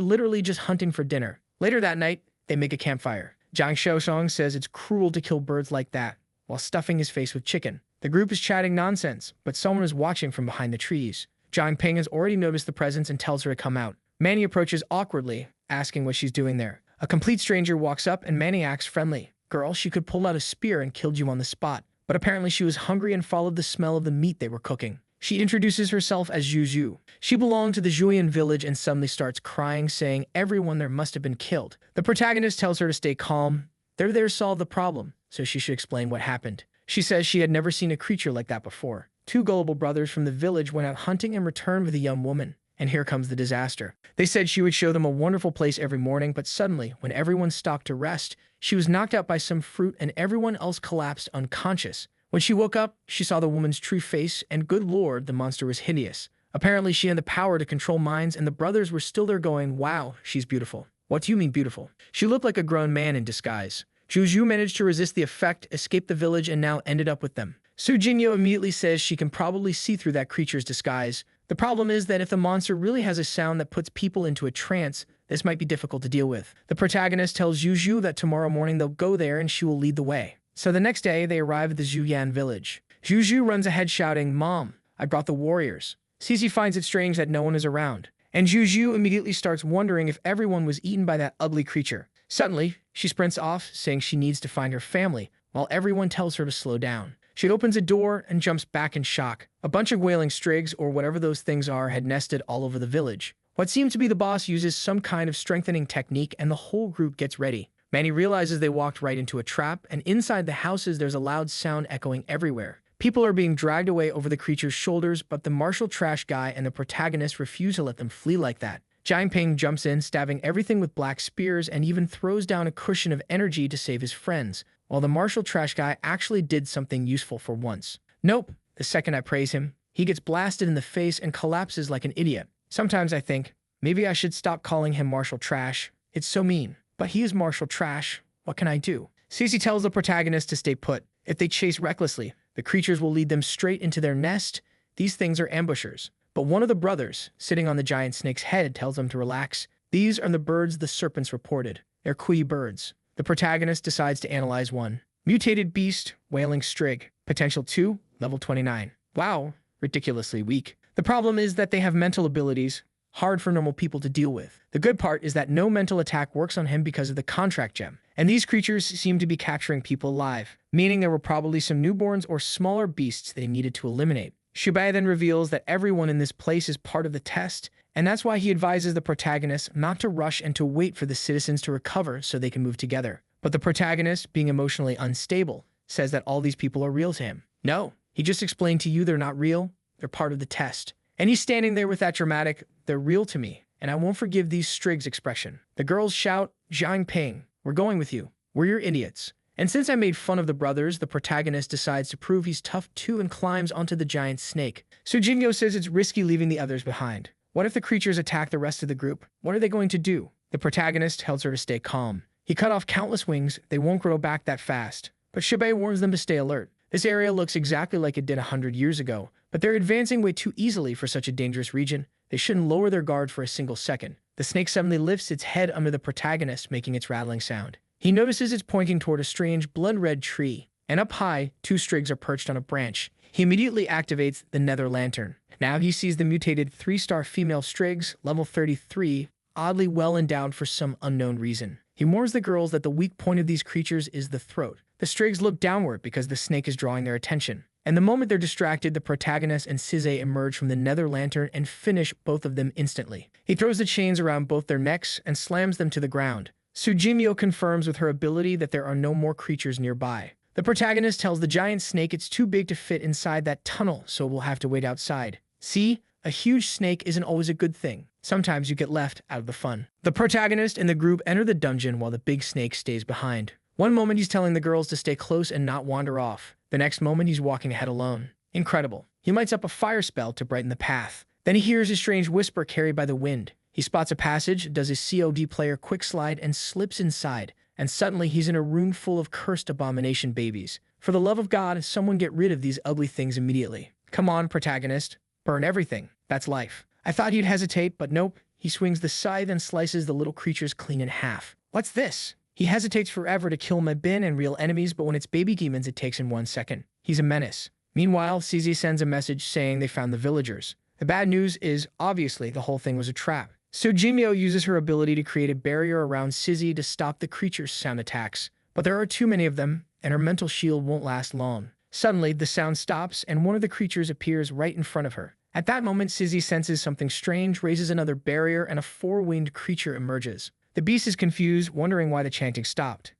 literally just hunting for dinner. Later that night, they make a campfire. Zhang Xiaozong says it's cruel to kill birds like that, while stuffing his face with chicken. The group is chatting nonsense, but someone is watching from behind the trees. Zhang Ping has already noticed the presence and tells her to come out. Manny approaches awkwardly, asking what she's doing there. A complete stranger walks up and Manny acts friendly. "Girl, she could pull out a spear and killed you on the spot." But apparently she was hungry and followed the smell of the meat they were cooking. She introduces herself as Zhu. She belonged to the Zhuyan village and suddenly starts crying, saying everyone there must have been killed. The protagonist tells her to stay calm. They're there to solve the problem, so she should explain what happened. She says she had never seen a creature like that before. Two gullible brothers from the village went out hunting and returned with a young woman. And here comes the disaster. They said she would show them a wonderful place every morning, but suddenly, when everyone stopped to rest, she was knocked out by some fruit and everyone else collapsed unconscious. When she woke up, she saw the woman's true face, and good lord, the monster was hideous. Apparently, she had the power to control minds, and the brothers were still there going, "Wow, she's beautiful." "What do you mean beautiful?" She looked like a grown man in disguise. Zhu managed to resist the effect, escaped the village, and now ended up with them. Su Jinyo immediately says she can probably see through that creature's disguise. The problem is that if the monster really has a sound that puts people into a trance, this might be difficult to deal with. The protagonist tells Zhu that tomorrow morning they'll go there and she will lead the way. So the next day, they arrive at the Zhuyan village. Zhu runs ahead shouting, "Mom, I brought the warriors." Cece finds it strange that no one is around. And Zhu immediately starts wondering if everyone was eaten by that ugly creature. Suddenly, she sprints off, saying she needs to find her family, while everyone tells her to slow down. She opens a door and jumps back in shock. A bunch of wailing strigs, or whatever those things are, had nested all over the village. What seems to be the boss uses some kind of strengthening technique and the whole group gets ready. Manny realizes they walked right into a trap, and inside the houses there's a loud sound echoing everywhere. People are being dragged away over the creature's shoulders, but the martial trash guy and the protagonist refuse to let them flee like that. Jiang Ping jumps in, stabbing everything with black spears, and even throws down a cushion of energy to save his friends, while the martial trash guy actually did something useful for once. Nope. The second I praise him, he gets blasted in the face and collapses like an idiot. Sometimes I think, maybe I should stop calling him martial trash. It's so mean. But he is martial trash. What can I do? Cece tells the protagonist to stay put. If they chase recklessly, the creatures will lead them straight into their nest. These things are ambushers. But one of the brothers, sitting on the giant snake's head, tells them to relax. These are the birds the serpents reported. They're Kui birds. The protagonist decides to analyze one. Mutated beast, wailing strig. Potential 2, level 29. Wow, ridiculously weak. The problem is that they have mental abilities, hard for normal people to deal with. The good part is that no mental attack works on him because of the contract gem. And these creatures seem to be capturing people alive, meaning there were probably some newborns or smaller beasts they needed to eliminate. Shubei then reveals that everyone in this place is part of the test, and that's why he advises the protagonist not to rush and to wait for the citizens to recover so they can move together. But the protagonist, being emotionally unstable, says that all these people are real to him. No, he just explained to you they're not real, they're part of the test. And he's standing there with that dramatic, "They're real to me, and I won't forgive these strigs" expression. The girls shout, "Jiang Ping, we're going with you. We're your idiots." And since I made fun of the brothers, the protagonist decides to prove he's tough too and climbs onto the giant snake. So Jinyo says it's risky leaving the others behind. What if the creatures attack the rest of the group? What are they going to do? The protagonist tells her to stay calm. He cut off countless wings, they won't grow back that fast. But Shubei warns them to stay alert. This area looks exactly like it did 100 years ago, but they're advancing way too easily for such a dangerous region. They shouldn't lower their guard for a single second. The snake suddenly lifts its head under the protagonist, making its rattling sound. He notices it's pointing toward a strange blood-red tree, and up high, 2 strigs are perched on a branch. He immediately activates the nether lantern. Now he sees the mutated 3-star female strigs, level 33, oddly well endowed for some unknown reason. He warns the girls that the weak point of these creatures is the throat. The strigs look downward because the snake is drawing their attention. And the moment they're distracted, the protagonist and Sizé emerge from the nether lantern and finish both of them instantly. He throws the chains around both their necks and slams them to the ground. Sujimio confirms with her ability that there are no more creatures nearby. The protagonist tells the giant snake it's too big to fit inside that tunnel, so we'll have to wait outside. See? A huge snake isn't always a good thing. Sometimes you get left out of the fun. The protagonist and the group enter the dungeon while the big snake stays behind. One moment he's telling the girls to stay close and not wander off. The next moment he's walking ahead alone. Incredible. He lights up a fire spell to brighten the path. Then he hears a strange whisper carried by the wind. He spots a passage, does his COD player quick slide, and slips inside. And suddenly he's in a room full of cursed abomination babies. For the love of God, someone get rid of these ugly things immediately. Come on, protagonist. Burn everything. That's life. I thought he'd hesitate, but nope. He swings the scythe and slices the little creatures clean in half. What's this? He hesitates forever to kill Mebin and real enemies, but when it's baby demons, it takes him 1 second. He's a menace. Meanwhile, CZ sends a message saying they found the villagers. The bad news is, obviously, the whole thing was a trap. So Jimio uses her ability to create a barrier around Sizzy to stop the creature's sound attacks. But there are too many of them, and her mental shield won't last long. Suddenly, the sound stops, and one of the creatures appears right in front of her. At that moment, Sizzy senses something strange, raises another barrier, and a 4-winged creature emerges. The beast is confused, wondering why the chanting stopped.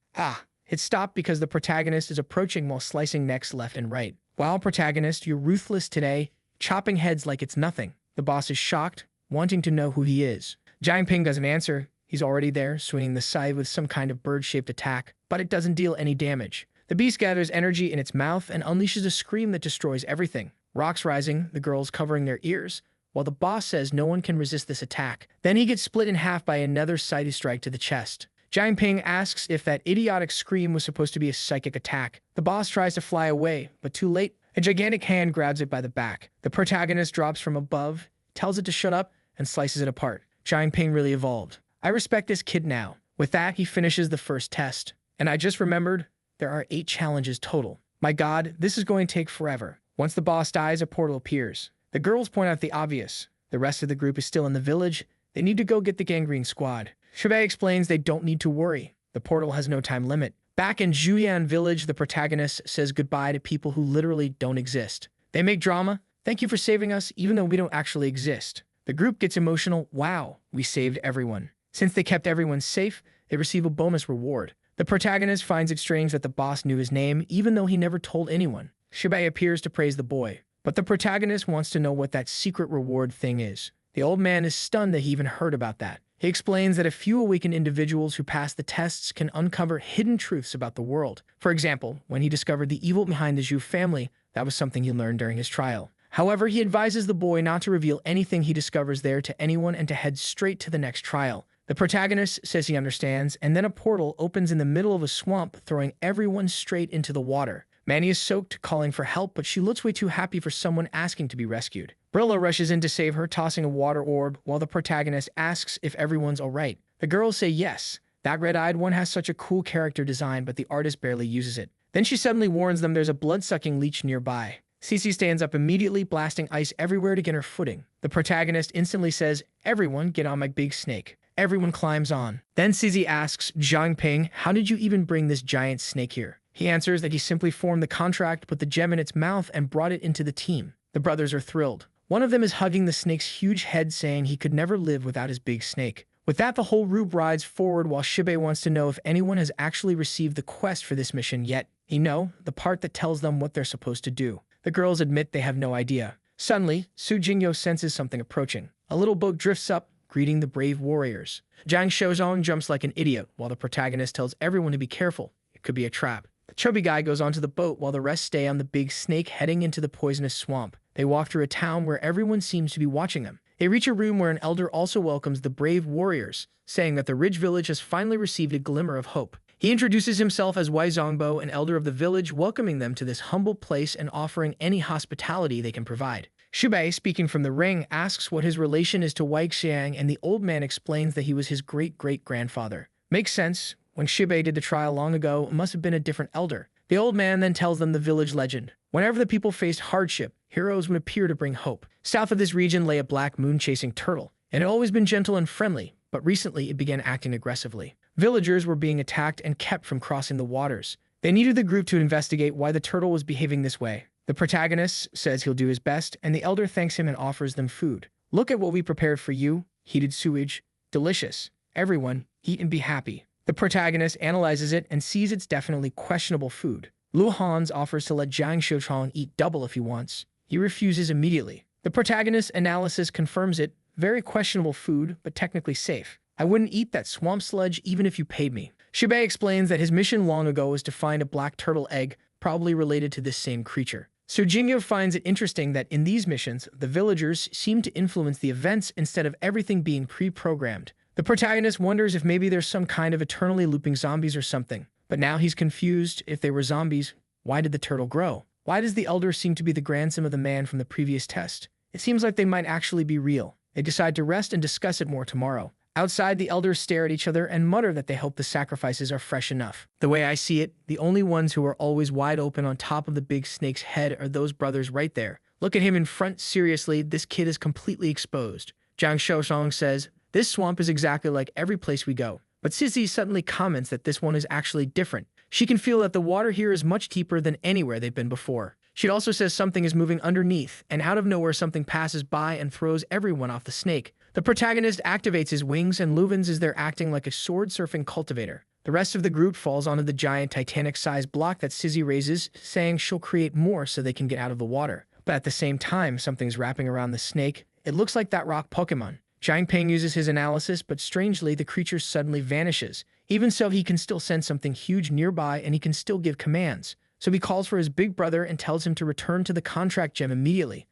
It stopped because the protagonist is approaching while slicing necks left and right. Wow, protagonist, you're ruthless today, chopping heads like it's nothing. The boss is shocked, wanting to know who he is. Jiang Ping doesn't answer. He's already there, swinging the scythe with some kind of bird-shaped attack, but it doesn't deal any damage. The beast gathers energy in its mouth and unleashes a scream that destroys everything. Rocks rising, the girls covering their ears, while the boss says no one can resist this attack. Then he gets split in half by another scythe strike to the chest. Jiang Ping asks if that idiotic scream was supposed to be a psychic attack. The boss tries to fly away, but too late. A gigantic hand grabs it by the back. The protagonist drops from above, tells it to shut up, and slices it apart. Jiang Ping really evolved. I respect this kid now. With that, he finishes the first test. And I just remembered, there are 8 challenges total. My god, this is going to take forever. Once the boss dies, a portal appears. The girls point out the obvious. The rest of the group is still in the village. They need to go get the gangrene squad. Shubei explains they don't need to worry. The portal has no time limit. Back in Juyan village, the protagonist says goodbye to people who literally don't exist. They make drama. Thank you for saving us, even though we don't actually exist. The group gets emotional. Wow, we saved everyone. Since they kept everyone safe, they receive a bonus reward. The protagonist finds it strange that the boss knew his name, even though he never told anyone. Shibei appears to praise the boy, but the protagonist wants to know what that secret reward thing is. The old man is stunned that he even heard about that. He explains that a few awakened individuals who pass the tests can uncover hidden truths about the world. For example, when he discovered the evil behind the Zhu family, that was something he learned during his trial. However, he advises the boy not to reveal anything he discovers there to anyone and to head straight to the next trial. The protagonist says he understands, and then a portal opens in the middle of a swamp, throwing everyone straight into the water. Manny is soaked, calling for help, but she looks way too happy for someone asking to be rescued. Brilla rushes in to save her, tossing a water orb, while the protagonist asks if everyone's alright. The girls say yes. That red-eyed one has such a cool character design, but the artist barely uses it. Then she suddenly warns them there's a blood-sucking leech nearby. Cece stands up immediately, blasting ice everywhere to get her footing. The protagonist instantly says, "Everyone, get on my big snake." Everyone climbs on. Then Cece asks Zhang Ping, "How did you even bring this giant snake here?" He answers that he simply formed the contract, put the gem in its mouth, and brought it into the team. The brothers are thrilled. One of them is hugging the snake's huge head, saying he could never live without his big snake. With that, the whole group rides forward while Shibei wants to know if anyone has actually received the quest for this mission yet. The part that tells them what they're supposed to do. The girls admit they have no idea. Suddenly, Su Jingyo senses something approaching. A little boat drifts up, greeting the brave warriors. Zhang Shouzong jumps like an idiot, while the protagonist tells everyone to be careful. It could be a trap. The chubby guy goes onto the boat while the rest stay on the big snake, heading into the poisonous swamp. They walk through a town where everyone seems to be watching them. They reach a room where an elder also welcomes the brave warriors, saying that the Ridge village has finally received a glimmer of hope. He introduces himself as Wai Zongbo, an elder of the village, welcoming them to this humble place and offering any hospitality they can provide. Shibei, speaking from the ring, asks what his relation is to Wai Xiang, and the old man explains that he was his great-great-grandfather. Makes sense. When Shibei did the trial long ago, it must have been a different elder. The old man then tells them the village legend. Whenever the people faced hardship, heroes would appear to bring hope. South of this region lay a black moon-chasing turtle. It had always been gentle and friendly, but recently it began acting aggressively. Villagers were being attacked and kept from crossing the waters. They needed the group to investigate why the turtle was behaving this way. The protagonist says he'll do his best, and the elder thanks him and offers them food. "Look at what we prepared for you. Heated sewage. Delicious. Everyone, eat and be happy." The protagonist analyzes it and sees it's definitely questionable food. Lu Hans offers to let Zhang Xiuchong eat double if he wants. He refuses immediately. The protagonist's analysis confirms it. Very questionable food, but technically safe. "I wouldn't eat that swamp sludge even if you paid me." Shibei explains that his mission long ago was to find a black turtle egg, probably related to this same creature. So Jingyo finds it interesting that in these missions, the villagers seem to influence the events instead of everything being pre-programmed. The protagonist wonders if maybe there's some kind of eternally looping zombies or something. But now he's confused. If they were zombies, why did the turtle grow? Why does the elder seem to be the grandson of the man from the previous test? It seems like they might actually be real. They decide to rest and discuss it more tomorrow. Outside, the elders stare at each other and mutter that they hope the sacrifices are fresh enough. The way I see it, the only ones who are always wide open on top of the big snake's head are those brothers right there. Look at him in front. Seriously, this kid is completely exposed. Zhang Shousong says, "This swamp is exactly like every place we go." But Sissy suddenly comments that this one is actually different. She can feel that the water here is much deeper than anywhere they've been before. She also says something is moving underneath, and out of nowhere something passes by and throws everyone off the snake. The protagonist activates his wings, and Luvens is there acting like a sword-surfing cultivator. The rest of the group falls onto the giant Titanic-sized block that Sizzy raises, saying she'll create more so they can get out of the water. But at the same time, something's wrapping around the snake. It looks like that rock Pokemon. Zhang Ping uses his analysis, but strangely, the creature suddenly vanishes. Even so, he can still sense something huge nearby, and he can still give commands. So he calls for his big brother and tells him to return to the contract gem immediately.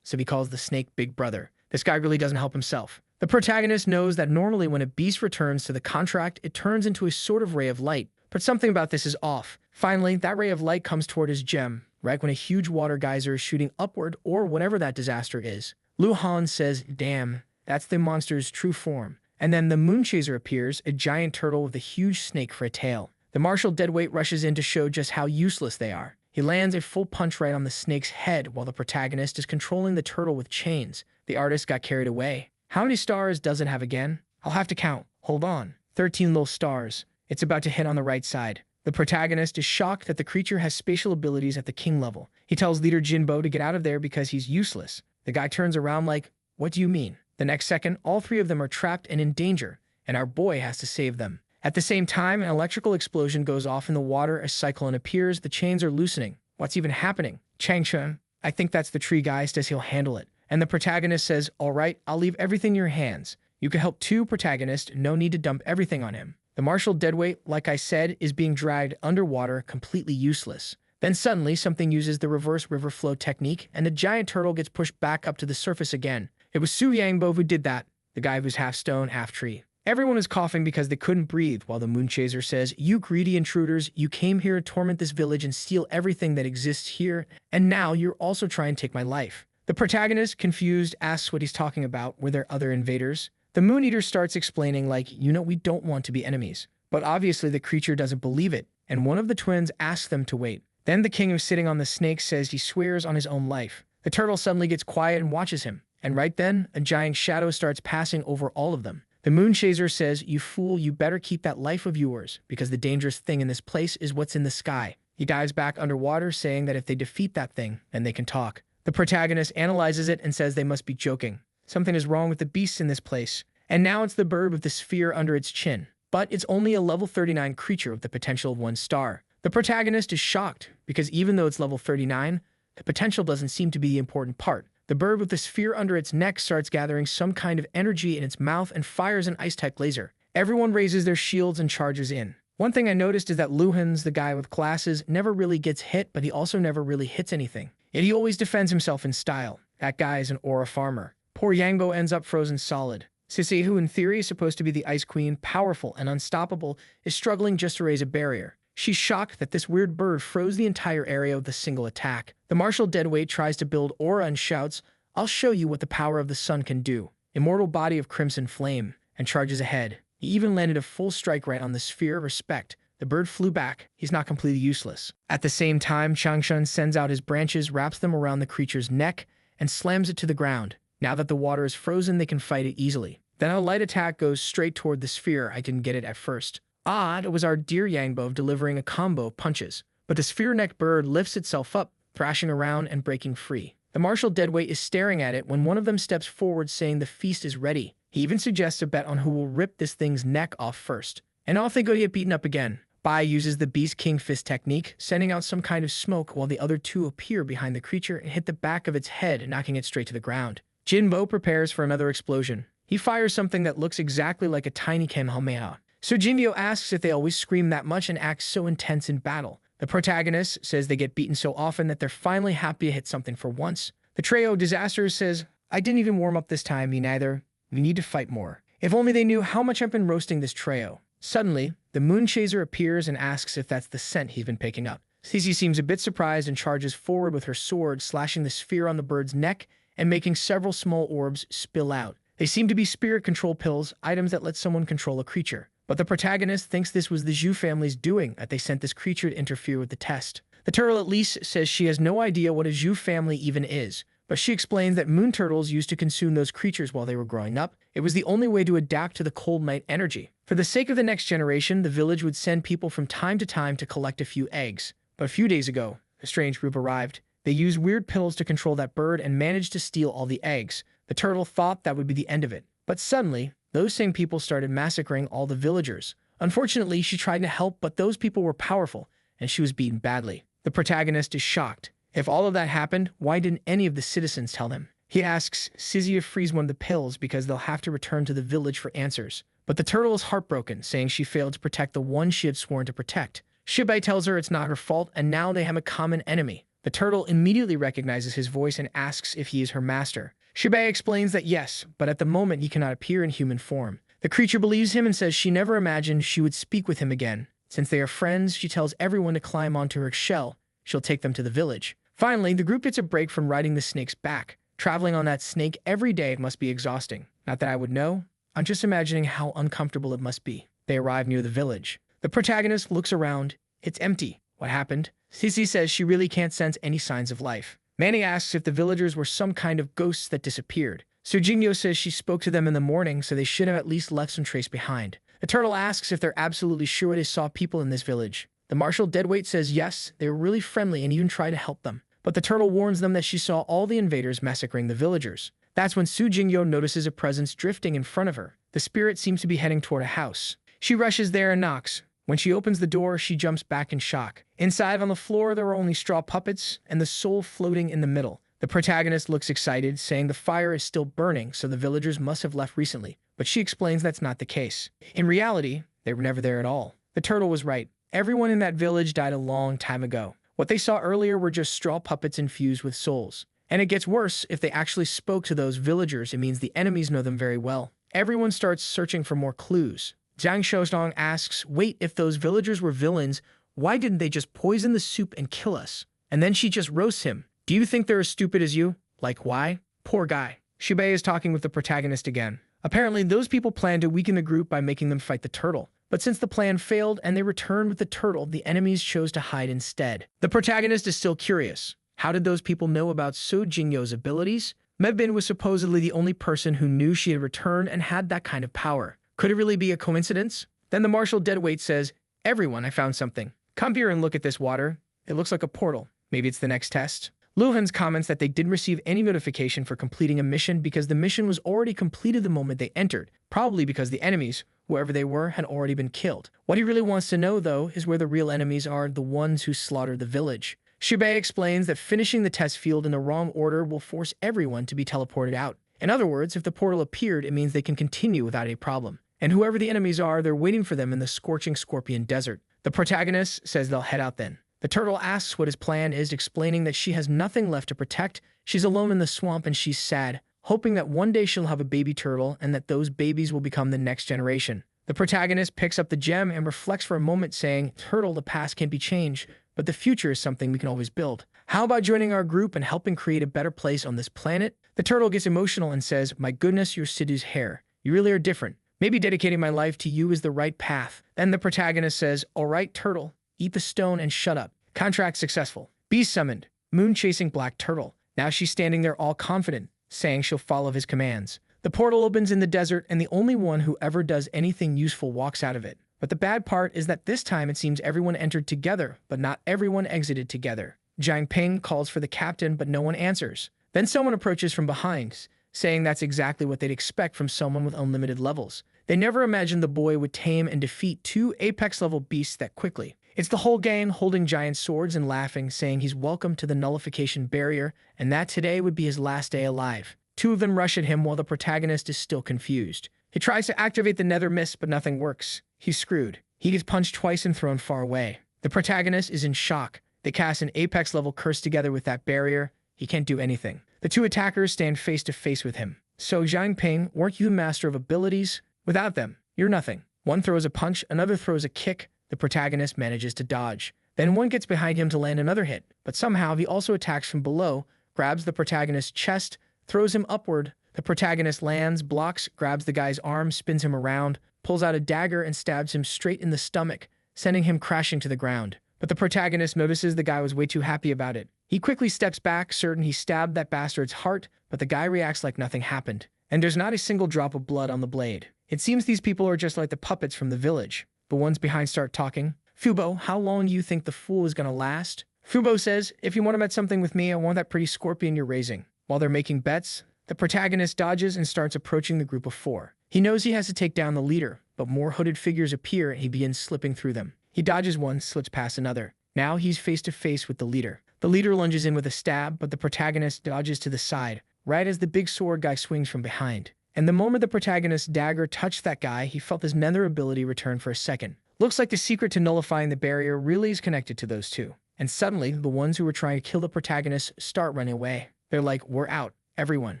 So he calls the snake Big Brother. This guy really doesn't help himself. The protagonist knows that normally when a beast returns to the contract, it turns into a sort of ray of light. But something about this is off. Finally, that ray of light comes toward his gem, right when a huge water geyser is shooting upward or whatever that disaster is. Lu Han says, "Damn, that's the monster's true form." And then the Moonchaser appears, a giant turtle with a huge snake for a tail. The martial deadweight rushes in to show just how useless they are. He lands a full punch right on the snake's head while the protagonist is controlling the turtle with chains. The artist got carried away. How many stars does it have again? I'll have to count. Hold on. 13 little stars. It's about to hit on the right side. The protagonist is shocked that the creature has spatial abilities at the king level. He tells leader Jinbo to get out of there because he's useless. The guy turns around like, "What do you mean?" The next second, all three of them are trapped and in danger, and our boy has to save them. At the same time, an electrical explosion goes off in the water as Cyclone appears. The chains are loosening. What's even happening? Changchun, I think that's the tree guy, says he'll handle it. And the protagonist says, all right, I'll leave everything in your hands. You can help two protagonists, no need to dump everything on him. The martial deadweight, like I said, is being dragged underwater, completely useless. Then suddenly, something uses the reverse river flow technique, and the giant turtle gets pushed back up to the surface again. It was Su Yangbo who did that, the guy who's half stone, half tree. Everyone is coughing because they couldn't breathe, while the moon chaser says, you greedy intruders, you came here to torment this village and steal everything that exists here, and now you're also trying to take my life. The protagonist, confused, asks what he's talking about. Were there other invaders? The Moon Eater starts explaining like, we don't want to be enemies. But obviously the creature doesn't believe it, and one of the twins asks them to wait. Then the king who's sitting on the snake says he swears on his own life. The turtle suddenly gets quiet and watches him, and right then, a giant shadow starts passing over all of them. The Moon Chaser says, you fool, you better keep that life of yours, because the dangerous thing in this place is what's in the sky. He dives back underwater, saying that if they defeat that thing, then they can talk. The protagonist analyzes it and says they must be joking. Something is wrong with the beasts in this place. And now it's the bird with the sphere under its chin. But it's only a level 39 creature with the potential of 1 star. The protagonist is shocked, because even though it's level 39, the potential doesn't seem to be the important part. The bird with the sphere under its neck starts gathering some kind of energy in its mouth and fires an ice-type laser. Everyone raises their shields and charges in. One thing I noticed is that Luhan's, the guy with glasses, never really gets hit, but he also never really hits anything. Yet he always defends himself in style. That guy is an aura farmer. Poor Yangbo ends up frozen solid. Sissy, who in theory is supposed to be the Ice Queen, powerful and unstoppable, is struggling just to raise a barrier. She's shocked that this weird bird froze the entire area with a single attack. The martial deadweight tries to build aura and shouts, I'll show you what the power of the sun can do. Immortal body of crimson flame, and charges ahead. He even landed a full strike right on the sphere of respect. The bird flew back. He's not completely useless. At the same time, Changshun sends out his branches, wraps them around the creature's neck, and slams it to the ground. Now that the water is frozen, they can fight it easily. Then a light attack goes straight toward the sphere. I didn't get it at first. Odd, it was our dear Yangbo delivering a combo of punches. But the sphere-necked bird lifts itself up, thrashing around and breaking free. The martial deadweight is staring at it when one of them steps forward saying the feast is ready. He even suggests a bet on who will rip this thing's neck off first. And off they go to get beaten up again. Bai uses the Beast King Fist technique, sending out some kind of smoke while the other two appear behind the creature and hit the back of its head, knocking it straight to the ground. Jinbo prepares for another explosion. He fires something that looks exactly like a tiny Kamehameha. So Jinbyo asks if they always scream that much and act so intense in battle. The protagonist says they get beaten so often that they're finally happy to hit something for once. The trio Disaster says, I didn't even warm up this time, me neither. We need to fight more. If only they knew how much I've been roasting this trio. Suddenly, the Moon Chaser appears and asks if that's the scent he's been picking up. Cece seems a bit surprised and charges forward with her sword, slashing the sphere on the bird's neck and making several small orbs spill out. They seem to be spirit control pills, items that let someone control a creature. But the protagonist thinks this was the Zhu family's doing, that they sent this creature to interfere with the test. The turtle at least says she has no idea what a Zhu family even is, but she explains that moon turtles used to consume those creatures while they were growing up. It was the only way to adapt to the cold night energy. For the sake of the next generation, the village would send people from time to time to collect a few eggs. But a few days ago, a strange group arrived. They used weird pills to control that bird and managed to steal all the eggs. The turtle thought that would be the end of it. But suddenly, those same people started massacring all the villagers. Unfortunately, she tried to help, but those people were powerful, and she was beaten badly. The protagonist is shocked. If all of that happened, why didn't any of the citizens tell them? He asks Sizzy to freeze one of the pills because they'll have to return to the village for answers. But the turtle is heartbroken, saying she failed to protect the one she had sworn to protect. Shibai tells her it's not her fault, and now they have a common enemy. The turtle immediately recognizes his voice and asks if he is her master. Shibai explains that yes, but at the moment he cannot appear in human form. The creature believes him and says she never imagined she would speak with him again. Since they are friends, she tells everyone to climb onto her shell. She'll take them to the village. Finally, the group gets a break from riding the snake's back. Traveling on that snake every day must be exhausting. Not that I would know. I'm just imagining how uncomfortable it must be. They arrive near the village. The protagonist looks around. It's empty. What happened? Cece says she really can't sense any signs of life. Manny asks if the villagers were some kind of ghosts that disappeared. Sujingyo says she spoke to them in the morning, so they should have at least left some trace behind. The turtle asks if they're absolutely sure they saw people in this village. The martial deadweight says yes, they were really friendly and even tried to help them. But the turtle warns them that she saw all the invaders massacring the villagers. That's when Su Jingyo notices a presence drifting in front of her. The spirit seems to be heading toward a house. She rushes there and knocks. When she opens the door, she jumps back in shock. Inside on the floor, there are only straw puppets and the soul floating in the middle. The protagonist looks excited, saying the fire is still burning, so the villagers must have left recently. But she explains that's not the case. In reality, they were never there at all. The turtle was right. Everyone in that village died a long time ago. What they saw earlier were just straw puppets infused with souls. And it gets worse. If they actually spoke to those villagers, it means the enemies know them very well. Everyone starts searching for more clues. Zhang Shoudong asks, wait, if those villagers were villains, why didn't they just poison the soup and kill us? And then she just roasts him. Do you think they're as stupid as you? Like, why? Poor guy. Shubei is talking with the protagonist again. Apparently, those people planned to weaken the group by making them fight the turtle. But since the plan failed and they returned with the turtle, the enemies chose to hide instead. The protagonist is still curious. How did those people know about So Jingyo's abilities? Mebin was supposedly the only person who knew she had returned and had that kind of power. Could it really be a coincidence? Then the martial deadweight says, everyone, I found something. Come here and look at this water. It looks like a portal. Maybe it's the next test. Luhan's comments that they didn't receive any notification for completing a mission because the mission was already completed the moment they entered, probably because the enemies, whoever they were, had already been killed. What he really wants to know, though, is where the real enemies are, the ones who slaughtered the village. Shubei explains that finishing the test field in the wrong order will force everyone to be teleported out. In other words, if the portal appeared, it means they can continue without a problem. And whoever the enemies are, they're waiting for them in the scorching scorpion desert. The protagonist says they'll head out then. The turtle asks what his plan is, explaining that she has nothing left to protect. She's alone in the swamp and she's sad, hoping that one day she'll have a baby turtle and that those babies will become the next generation. The protagonist picks up the gem and reflects for a moment, saying, Turtle, the past can't be changed, but the future is something we can always build. How about joining our group and helping create a better place on this planet? The turtle gets emotional and says, my goodness, you're Sidhu's hair. You really are different. Maybe dedicating my life to you is the right path. Then the protagonist says, all right, turtle, eat the stone and shut up. Contract successful. Beast summoned. Moon chasing black turtle. Now she's standing there all confident, saying she'll follow his commands. The portal opens in the desert and the only one who ever does anything useful walks out of it. But the bad part is that this time it seems everyone entered together, but not everyone exited together. Jiang Ping calls for the captain, but no one answers. Then someone approaches from behind, saying that's exactly what they'd expect from someone with unlimited levels. They never imagined the boy would tame and defeat 2 apex-level beasts that quickly. It's the whole gang holding giant swords and laughing, saying he's welcome to the nullification barrier and that today would be his last day alive. 2 of them rush at him while the protagonist is still confused. He tries to activate the nether mist, but nothing works. He's screwed. He gets punched twice and thrown far away. The protagonist is in shock. They cast an apex-level curse together with that barrier. He can't do anything. The 2 attackers stand face to face with him. So Jiang Ping, weren't you the master of abilities? Without them, you're nothing. One throws a punch, another throws a kick. The protagonist manages to dodge. Then one gets behind him to land another hit, but somehow he also attacks from below, grabs the protagonist's chest, throws him upward. The protagonist lands, blocks, grabs the guy's arm, spins him around, pulls out a dagger and stabs him straight in the stomach, sending him crashing to the ground. But the protagonist notices the guy was way too happy about it. He quickly steps back, certain he stabbed that bastard's heart, but the guy reacts like nothing happened. And there's not a single drop of blood on the blade. It seems these people are just like the puppets from the village. The ones behind start talking. Fubo, how long do you think the fool is gonna last? Fubo says, if you want to bet something with me, I want that pretty scorpion you're raising. While they're making bets, the protagonist dodges and starts approaching the group of 4. He knows he has to take down the leader, but more hooded figures appear and he begins slipping through them. He dodges one, slips past another. Now he's face to face with the leader. The leader lunges in with a stab, but the protagonist dodges to the side, right as the big sword guy swings from behind. And the moment the protagonist's dagger touched that guy, he felt his nether ability return for a second. Looks like the secret to nullifying the barrier really is connected to those 2. And suddenly, the ones who were trying to kill the protagonist start running away. They're like, we're out, everyone.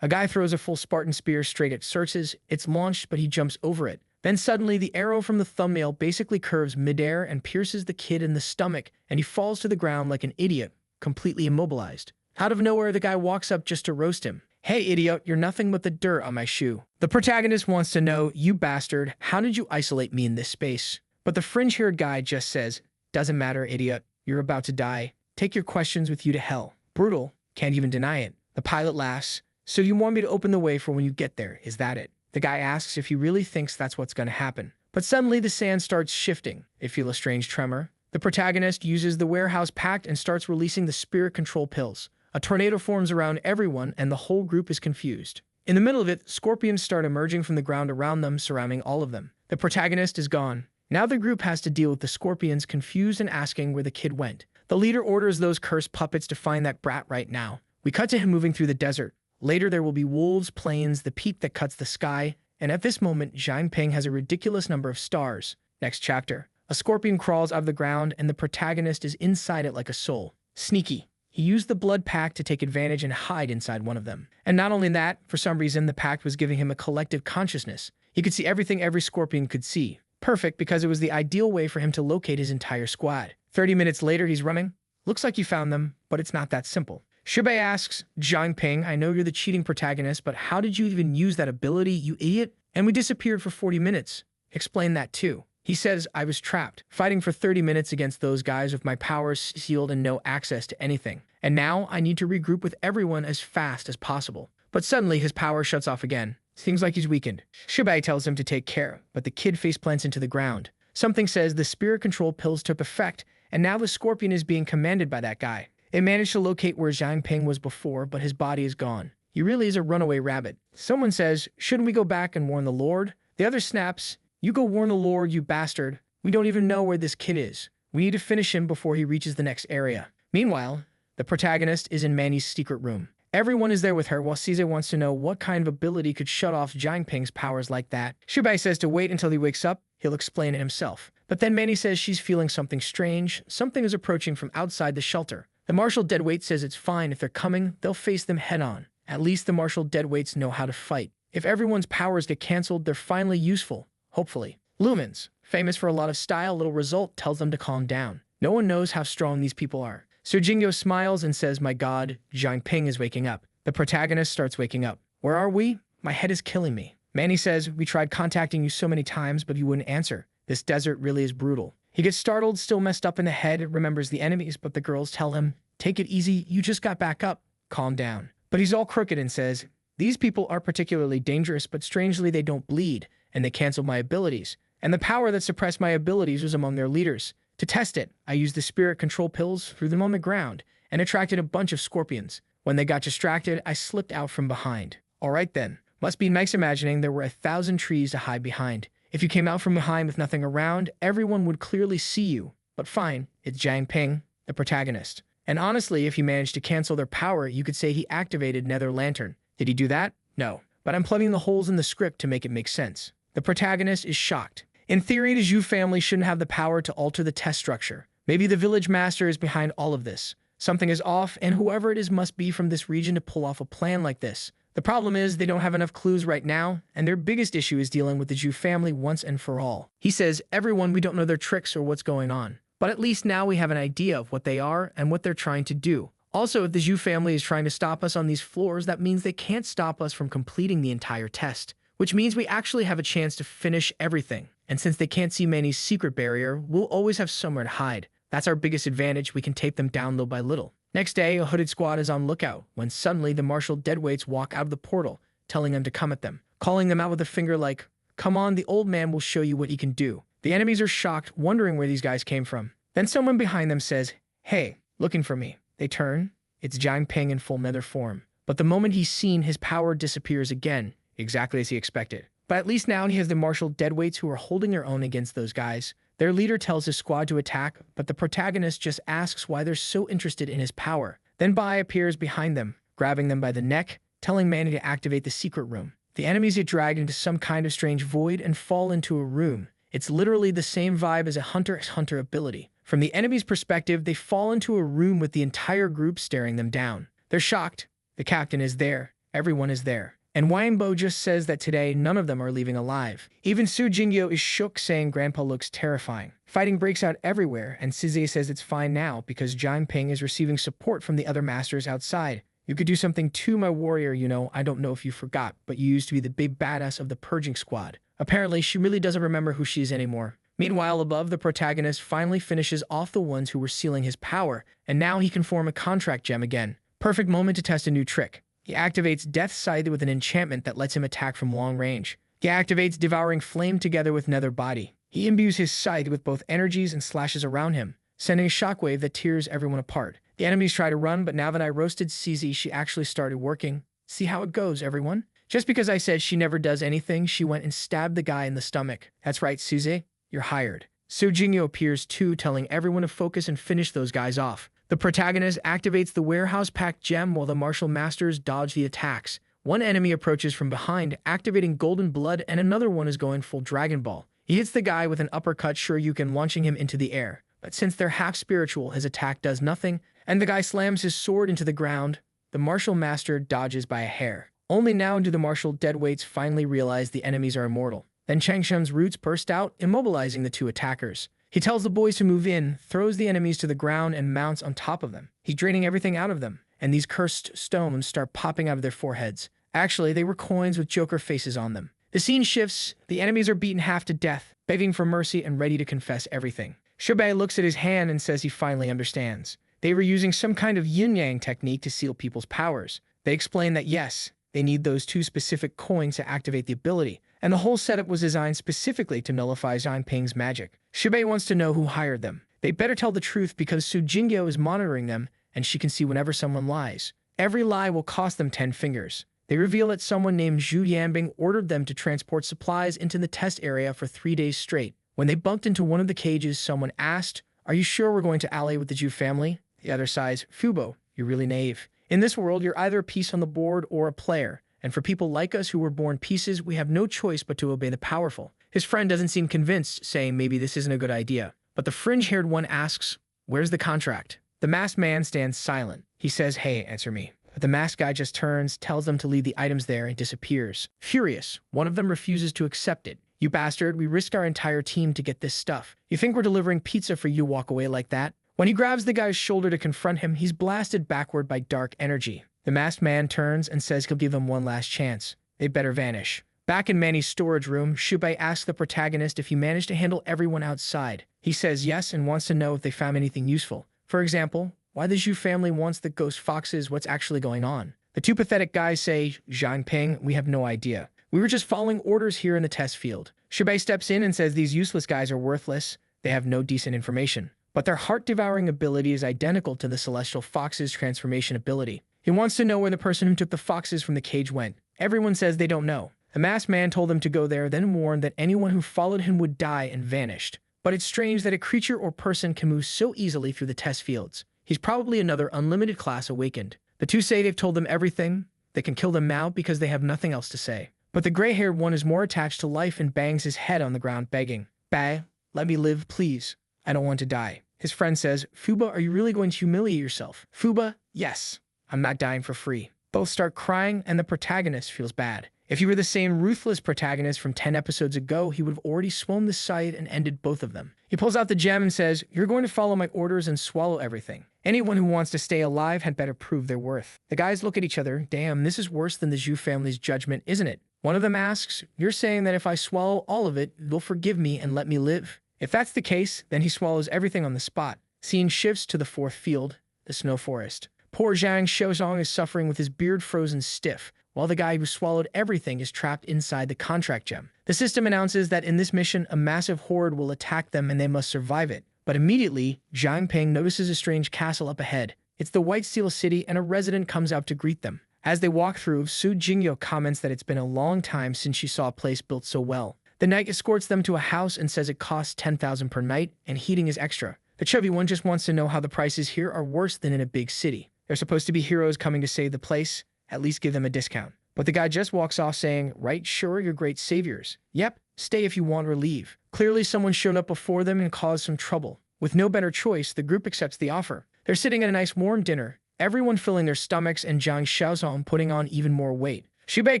A guy throws a full Spartan spear straight at Xerxes. It's launched, but he jumps over it. Then suddenly, the arrow from the thumbnail basically curves midair and pierces the kid in the stomach, and he falls to the ground like an idiot, completely immobilized. Out of nowhere, the guy walks up just to roast him. Hey, idiot, you're nothing but the dirt on my shoe. The protagonist wants to know, you bastard, how did you isolate me in this space? But the fringe-haired guy just says, doesn't matter, idiot. You're about to die. Take your questions with you to hell. Brutal. Can't even deny it. The pilot laughs. So you want me to open the way for when you get there, is that it? The guy asks if he really thinks that's what's going to happen. But suddenly the sand starts shifting. They feel a strange tremor. The protagonist uses the warehouse pact and starts releasing the spirit control pills. A tornado forms around everyone and the whole group is confused. In the middle of it, scorpions start emerging from the ground around them, surrounding all of them. The protagonist is gone. Now the group has to deal with the scorpions, confused and asking where the kid went. The leader orders those cursed puppets to find that brat right now. We cut to him moving through the desert. Later there will be wolves, plains, the peak that cuts the sky, and at this moment, Zhang Ping has a ridiculous number of stars. Next chapter. A scorpion crawls out of the ground, and the protagonist is inside it like a soul. Sneaky. He used the blood pact to take advantage and hide inside one of them. And not only that, for some reason, the pact was giving him a collective consciousness. He could see everything every scorpion could see. Perfect, because it was the ideal way for him to locate his entire squad. 30 minutes later, he's running. Looks like you found them, but it's not that simple. Shibei asks, Zhang Ping, I know you're the cheating protagonist, but how did you even use that ability, you idiot? And we disappeared for 40 minutes. Explain that too. He says, I was trapped, fighting for 30 minutes against those guys with my powers sealed and no access to anything. And now I need to regroup with everyone as fast as possible. But suddenly his power shuts off again. Seems like he's weakened. Shibei tells him to take care, but the kid faceplants into the ground. Something says the spirit control pills took effect, and now the scorpion is being commanded by that guy. It managed to locate where Zhang Ping was before, but his body is gone. He really is a runaway rabbit. Someone says, shouldn't we go back and warn the Lord? The other snaps, you go warn the Lord, you bastard. We don't even know where this kid is. We need to finish him before he reaches the next area. Meanwhile, the protagonist is in Manny's secret room. Everyone is there with her while Caesar wants to know what kind of ability could shut off Zhang Ping's powers like that. Shibei says to wait until he wakes up, he'll explain it himself. But then Manny says she's feeling something strange. Something is approaching from outside the shelter. The martial deadweight says it's fine. If they're coming, they'll face them head on. At least the martial deadweights know how to fight. If everyone's powers get cancelled, they're finally useful. Hopefully. Lumens, famous for a lot of style, little result tells them to calm down. No one knows how strong these people are. Sir Jingyo smiles and says, my god, Zhang Ping is waking up. The protagonist starts waking up. Where are we? My head is killing me. Manny says, we tried contacting you so many times, but you wouldn't answer. This desert really is brutal. He gets startled, still messed up in the head, remembers the enemies, but the girls tell him, take it easy, you just got back up. Calm down. But he's all crooked and says, these people are particularly dangerous, but strangely they don't bleed, and they cancel my abilities. And the power that suppressed my abilities was among their leaders. To test it, I used the spirit control pills, threw them on the ground, and attracted a bunch of scorpions. When they got distracted, I slipped out from behind. Alright then. Must be nice imagining there were 1,000 trees to hide behind. If you came out from behind with nothing around, everyone would clearly see you. But fine, it's Zhang Ping, the protagonist. And honestly, if he managed to cancel their power, you could say he activated Nether Lantern. Did he do that? No. But I'm plugging the holes in the script to make it make sense. The protagonist is shocked. In theory, the Zhu family shouldn't have the power to alter the test structure. Maybe the village master is behind all of this. Something is off, and whoever it is must be from this region to pull off a plan like this. The problem is they don't have enough clues right now, and their biggest issue is dealing with the Zhu family once and for all. He says, everyone, we don't know their tricks or what's going on. But at least now we have an idea of what they are and what they're trying to do. Also, if the Zhu family is trying to stop us on these floors, that means they can't stop us from completing the entire test. Which means we actually have a chance to finish everything. And since they can't see Manny's secret barrier, we'll always have somewhere to hide. That's our biggest advantage. We can tape them down little by little. Next day, a hooded squad is on lookout, when suddenly the martial deadweights walk out of the portal, telling them to come at them, calling them out with a finger like, come on, the old man will show you what he can do. The enemies are shocked, wondering where these guys came from. Then someone behind them says, hey, looking for me. They turn. It's Zhang Ping in full nether form. But the moment he's seen, his power disappears again, exactly as he expected. But at least now he has the martial deadweights who are holding their own against those guys. Their leader tells his squad to attack, but the protagonist just asks why they're so interested in his power. Then Bai appears behind them, grabbing them by the neck, telling Manny to activate the secret room. The enemies get dragged into some kind of strange void and fall into a room. It's literally the same vibe as a Hunter x Hunter ability. From the enemy's perspective, they fall into a room with the entire group staring them down. They're shocked. The captain is there. Everyone is there. And Wangbo just says that today none of them are leaving alive. Even Su Jingyo is shook, saying Grandpa looks terrifying. Fighting breaks out everywhere, and Sizé says it's fine now because Zhang Ping is receiving support from the other masters outside. You could do something too, my warrior, you know. I don't know if you forgot, but you used to be the big badass of the purging squad. Apparently, she really doesn't remember who she is anymore. Meanwhile, above, the protagonist finally finishes off the ones who were sealing his power, and now he can form a contract gem again. Perfect moment to test a new trick. He activates Death Scythe with an enchantment that lets him attack from long range. He activates Devouring Flame together with Nether Body. He imbues his scythe with both energies and slashes around him, sending a shockwave that tears everyone apart. The enemies try to run, but now that I roasted CZ, she actually started working. See how it goes, everyone? Just because I said she never does anything, she went and stabbed the guy in the stomach. That's right, Suze, you're hired. So Jingyo appears too, telling everyone to focus and finish those guys off. The protagonist activates the warehouse-packed gem while the martial masters dodge the attacks. One enemy approaches from behind, activating golden blood, and another one is going full Dragon Ball. He hits the guy with an uppercut Shoryuken, launching him into the air. But since they're half-spiritual, his attack does nothing, and the guy slams his sword into the ground. The martial master dodges by a hair. Only now do the martial deadweights finally realize the enemies are immortal. Then Changshan's roots burst out, immobilizing the two attackers. He tells the boys to move in, throws the enemies to the ground, and mounts on top of them. He's draining everything out of them, and these cursed stones start popping out of their foreheads. Actually, they were coins with Joker faces on them. The scene shifts, the enemies are beaten half to death, begging for mercy and ready to confess everything. Shubei looks at his hand and says he finally understands. They were using some kind of yin-yang technique to seal people's powers. They explain that yes, they need those two specific coins to activate the ability, and the whole setup was designed specifically to nullify Zhang Ping's magic. Shubei wants to know who hired them. They better tell the truth because Su Jingyo is monitoring them, and she can see whenever someone lies. Every lie will cost them 10 fingers. They reveal that someone named Zhu Yanbing ordered them to transport supplies into the test area for 3 days straight. When they bumped into one of the cages, someone asked, "Are you sure we're going to ally with the Zhu family?" The other sighs, "Fubo, you're really naive. In this world, you're either a piece on the board or a player. And for people like us who were born pieces, we have no choice but to obey the powerful." His friend doesn't seem convinced, saying maybe this isn't a good idea. But the fringe-haired one asks, "Where's the contract?" The masked man stands silent. He says, "Hey, answer me." But the masked guy just turns, tells them to leave the items there, and disappears. Furious, one of them refuses to accept it. "You bastard, we risked our entire team to get this stuff. You think we're delivering pizza for you to walk away like that?" When he grabs the guy's shoulder to confront him, he's blasted backward by dark energy. The masked man turns and says he'll give them one last chance. They better vanish. Back in Manny's storage room, Shubei asks the protagonist if he managed to handle everyone outside. He says yes and wants to know if they found anything useful. For example, why the Zhu family wants the ghost foxes, what's actually going on. The two pathetic guys say, "Zhang Ping, we have no idea. We were just following orders here in the test field." Shubei steps in and says these useless guys are worthless. They have no decent information. But their heart-devouring ability is identical to the Celestial Fox's transformation ability. He wants to know where the person who took the foxes from the cage went. Everyone says they don't know. The masked man told them to go there, then warned that anyone who followed him would die and vanished. But it's strange that a creature or person can move so easily through the test fields. He's probably another unlimited class awakened. The two say they've told them everything. They can kill them now because they have nothing else to say. But the gray-haired one is more attached to life and bangs his head on the ground begging, "Ba, let me live, please. I don't want to die." His friend says, "Fuba, are you really going to humiliate yourself?" Fuba, "Yes. I'm not dying for free." Both start crying and the protagonist feels bad. If he were the same ruthless protagonist from 10 episodes ago, he would have already swum the site and ended both of them. He pulls out the gem and says, "You're going to follow my orders and swallow everything. Anyone who wants to stay alive had better prove their worth." The guys look at each other. Damn, this is worse than the Zhu family's judgment, isn't it? One of them asks, "You're saying that if I swallow all of it, you'll forgive me and let me live?" If that's the case, then he swallows everything on the spot. Scene shifts to the 4th field, the snow forest. Poor Zhang Shozong is suffering with his beard frozen stiff, while the guy who swallowed everything is trapped inside the contract gem. The system announces that in this mission, a massive horde will attack them and they must survive it. But immediately, Zhang Ping notices a strange castle up ahead. It's the White Steel City, and a resident comes out to greet them. As they walk through, Su Jingyo comments that it's been a long time since she saw a place built so well. The knight escorts them to a house and says it costs 10,000 per night, and heating is extra. The chubby one just wants to know how the prices here are worse than in a big city. They're supposed to be heroes coming to save the place. At least give them a discount. But the guy just walks off saying, "Right, sure, you're great saviors. Yep, stay if you want or leave." Clearly someone showed up before them and caused some trouble. With no better choice, the group accepts the offer. They're sitting at a nice warm dinner, everyone filling their stomachs and Zhang Xiaozong putting on even more weight. Shubei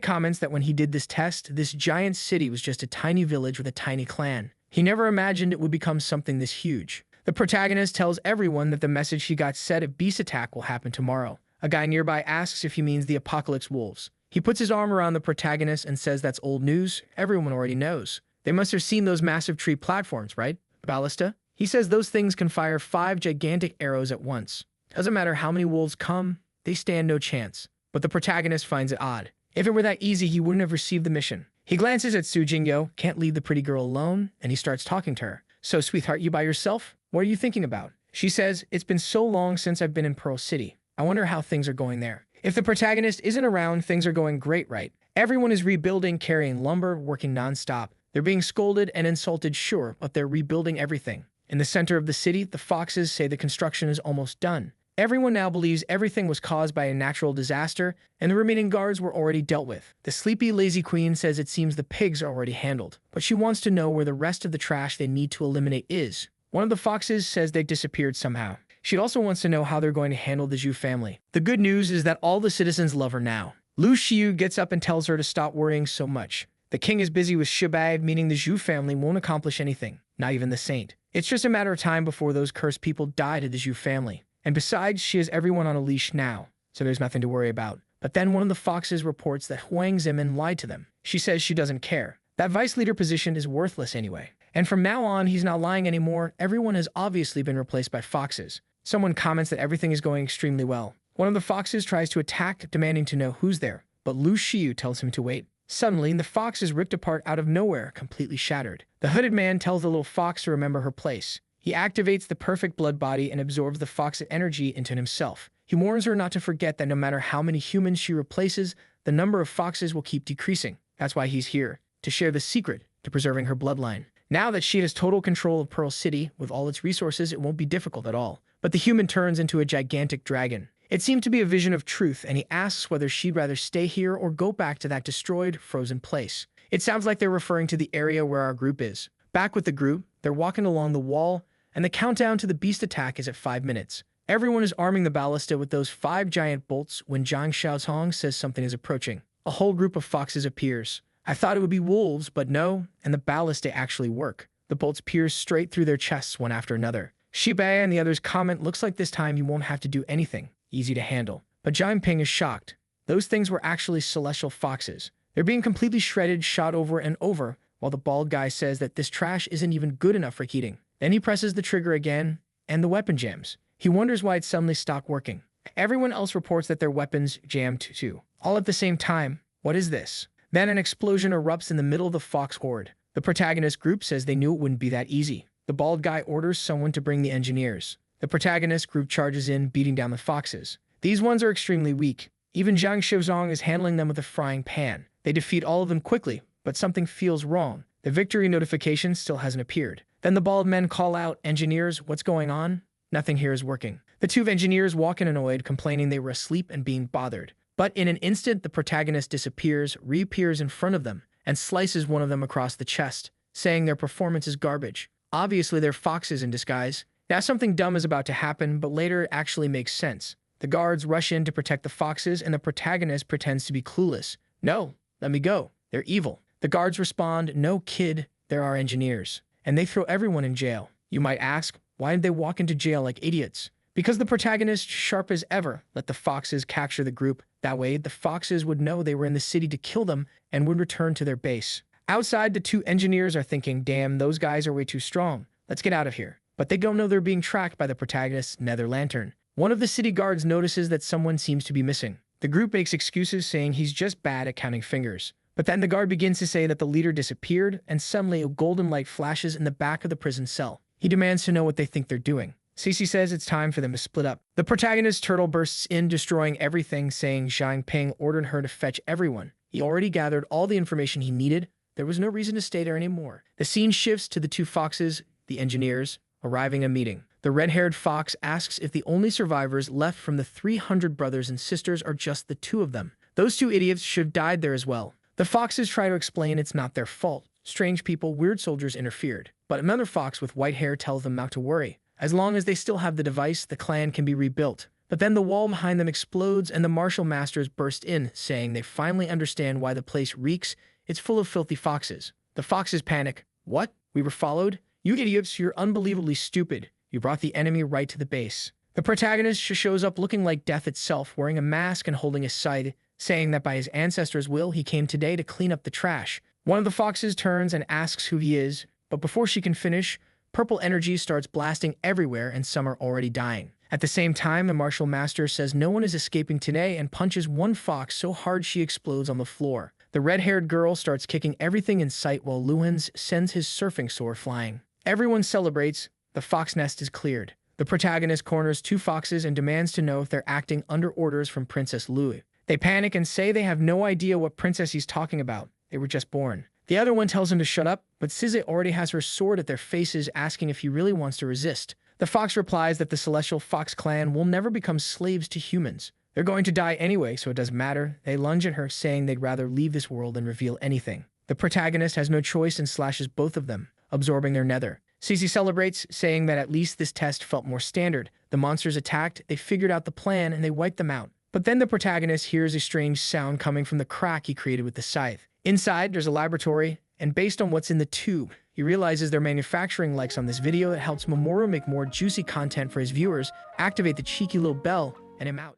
comments that when he did this test, this giant city was just a tiny village with a tiny clan. He never imagined it would become something this huge. The protagonist tells everyone that the message he got said a beast attack will happen tomorrow. A guy nearby asks if he means the apocalypse wolves. He puts his arm around the protagonist and says that's old news. Everyone already knows. They must have seen those massive tree platforms, right? Ballista? He says those things can fire 5 gigantic arrows at once. Doesn't matter how many wolves come, they stand no chance. But the protagonist finds it odd. If it were that easy, he wouldn't have received the mission. He glances at Su Jingyo, can't leave the pretty girl alone, and he starts talking to her. "So, sweetheart, you by yourself? What are you thinking about?" She says, "It's been so long since I've been in Pearl City. I wonder how things are going there." If the protagonist isn't around, things are going great, right? Everyone is rebuilding, carrying lumber, working nonstop. They're being scolded and insulted, sure, but they're rebuilding everything. In the center of the city, the foxes say the construction is almost done. Everyone now believes everything was caused by a natural disaster, and the remaining guards were already dealt with. The sleepy, lazy queen says it seems the pigs are already handled, but she wants to know where the rest of the trash they need to eliminate is. One of the foxes says they disappeared somehow. She also wants to know how they're going to handle the Zhu family. The good news is that all the citizens love her now. Lu Xiu gets up and tells her to stop worrying so much. The king is busy with Shibai, meaning the Zhu family won't accomplish anything, not even the saint. It's just a matter of time before those cursed people die to the Zhu family. And besides, she has everyone on a leash now, so there's nothing to worry about. But then one of the foxes reports that Huang Zimin lied to them. She says she doesn't care. That vice leader position is worthless anyway. And from now on, he's not lying anymore. Everyone has obviously been replaced by foxes. Someone comments that everything is going extremely well. One of the foxes tries to attack, demanding to know who's there, but Lu Xiu tells him to wait. Suddenly, the fox is ripped apart out of nowhere, completely shattered. The hooded man tells the little fox to remember her place. He activates the perfect blood body and absorbs the fox's energy into himself. He warns her not to forget that no matter how many humans she replaces, the number of foxes will keep decreasing. That's why he's here, to share the secret to preserving her bloodline. Now that she has total control of Pearl City, with all its resources, it won't be difficult at all. But the human turns into a gigantic dragon. It seemed to be a vision of truth, and he asks whether she'd rather stay here or go back to that destroyed, frozen place. It sounds like they're referring to the area where our group is. Back with the group, they're walking along the wall, and the countdown to the beast attack is at 5 minutes. Everyone is arming the ballista with those 5 giant bolts when Zhang Xiaozhong says something is approaching. A whole group of foxes appears. I thought it would be wolves, but no, and the ballista actually work. The bolts pierce straight through their chests one after another. Shibai and the others comment, looks like this time you won't have to do anything. Easy to handle. But Jiang Ping is shocked. Those things were actually celestial foxes. They're being completely shredded, shot over and over, while the bald guy says that this trash isn't even good enough for heating. Then he presses the trigger again, and the weapon jams. He wonders why it suddenly stopped working. Everyone else reports that their weapons jammed too. All at the same time. What is this? Then an explosion erupts in the middle of the fox horde. The protagonist group says they knew it wouldn't be that easy. The bald guy orders someone to bring the engineers. The protagonist group charges in, beating down the foxes. These ones are extremely weak. Even Zhang Xiaozhong is handling them with a frying pan. They defeat all of them quickly, but something feels wrong. The victory notification still hasn't appeared. Then the bald men call out, engineers, what's going on? Nothing here is working. The 2 engineers walk in annoyed, complaining they were asleep and being bothered. But in an instant, the protagonist disappears, reappears in front of them, and slices one of them across the chest, saying their performance is garbage. Obviously, they're foxes in disguise. Now something dumb is about to happen, but later it actually makes sense. The guards rush in to protect the foxes, and the protagonist pretends to be clueless. No, let me go. They're evil. The guards respond, no kid, they're our engineers. And they throw everyone in jail. You might ask, why did they walk into jail like idiots? Because the protagonist, sharp as ever, let the foxes capture the group. That way, the foxes would know they were in the city to kill them and would return to their base. Outside, the 2 engineers are thinking, damn, those guys are way too strong. Let's get out of here. But they don't know they're being tracked by the protagonist's nether lantern. One of the city guards notices that someone seems to be missing. The group makes excuses, saying he's just bad at counting fingers. But then the guard begins to say that the leader disappeared, and suddenly a golden light flashes in the back of the prison cell. He demands to know what they think they're doing. Cece says it's time for them to split up. The protagonist turtle bursts in, destroying everything, saying Zhang Ping ordered her to fetch everyone. He already gathered all the information he needed. There was no reason to stay there anymore. The scene shifts to the 2 foxes, the engineers, arriving at a meeting. The red-haired fox asks if the only survivors left from the 300 brothers and sisters are just the 2 of them. Those 2 idiots should have died there as well. The foxes try to explain it's not their fault. Strange people, weird soldiers interfered. But another fox with white hair tells them not to worry. As long as they still have the device, the clan can be rebuilt. But then the wall behind them explodes and the martial masters burst in, saying they finally understand why the place reeks. It's full of filthy foxes. The foxes panic. What? We were followed? You idiots, you're unbelievably stupid. You brought the enemy right to the base. The protagonist shows up looking like death itself, wearing a mask and holding a scythe, saying that by his ancestors' will, he came today to clean up the trash. One of the foxes turns and asks who he is, but before she can finish, purple energy starts blasting everywhere and some are already dying. At the same time, the martial master says no one is escaping today and punches one fox so hard she explodes on the floor. The red-haired girl starts kicking everything in sight while Luhans sends his surfing sword flying. Everyone celebrates. The fox nest is cleared. The protagonist corners 2 foxes and demands to know if they're acting under orders from Princess Lui. They panic and say they have no idea what princess he's talking about. They were just born. The other one tells him to shut up, but Sizit already has her sword at their faces, asking if he really wants to resist. The fox replies that the Celestial Fox clan will never become slaves to humans. They're going to die anyway, so it doesn't matter. They lunge at her, saying they'd rather leave this world than reveal anything. The protagonist has no choice and slashes both of them, absorbing their nether. Cece celebrates, saying that at least this test felt more standard. The monsters attacked, they figured out the plan, and they wiped them out. But then the protagonist hears a strange sound coming from the crack he created with the scythe. Inside, there's a laboratory, and based on what's in the tube, he realizes they're manufacturing likes on this video that helps Mamoru make more juicy content for his viewers. Activate the cheeky little bell, and I'm out.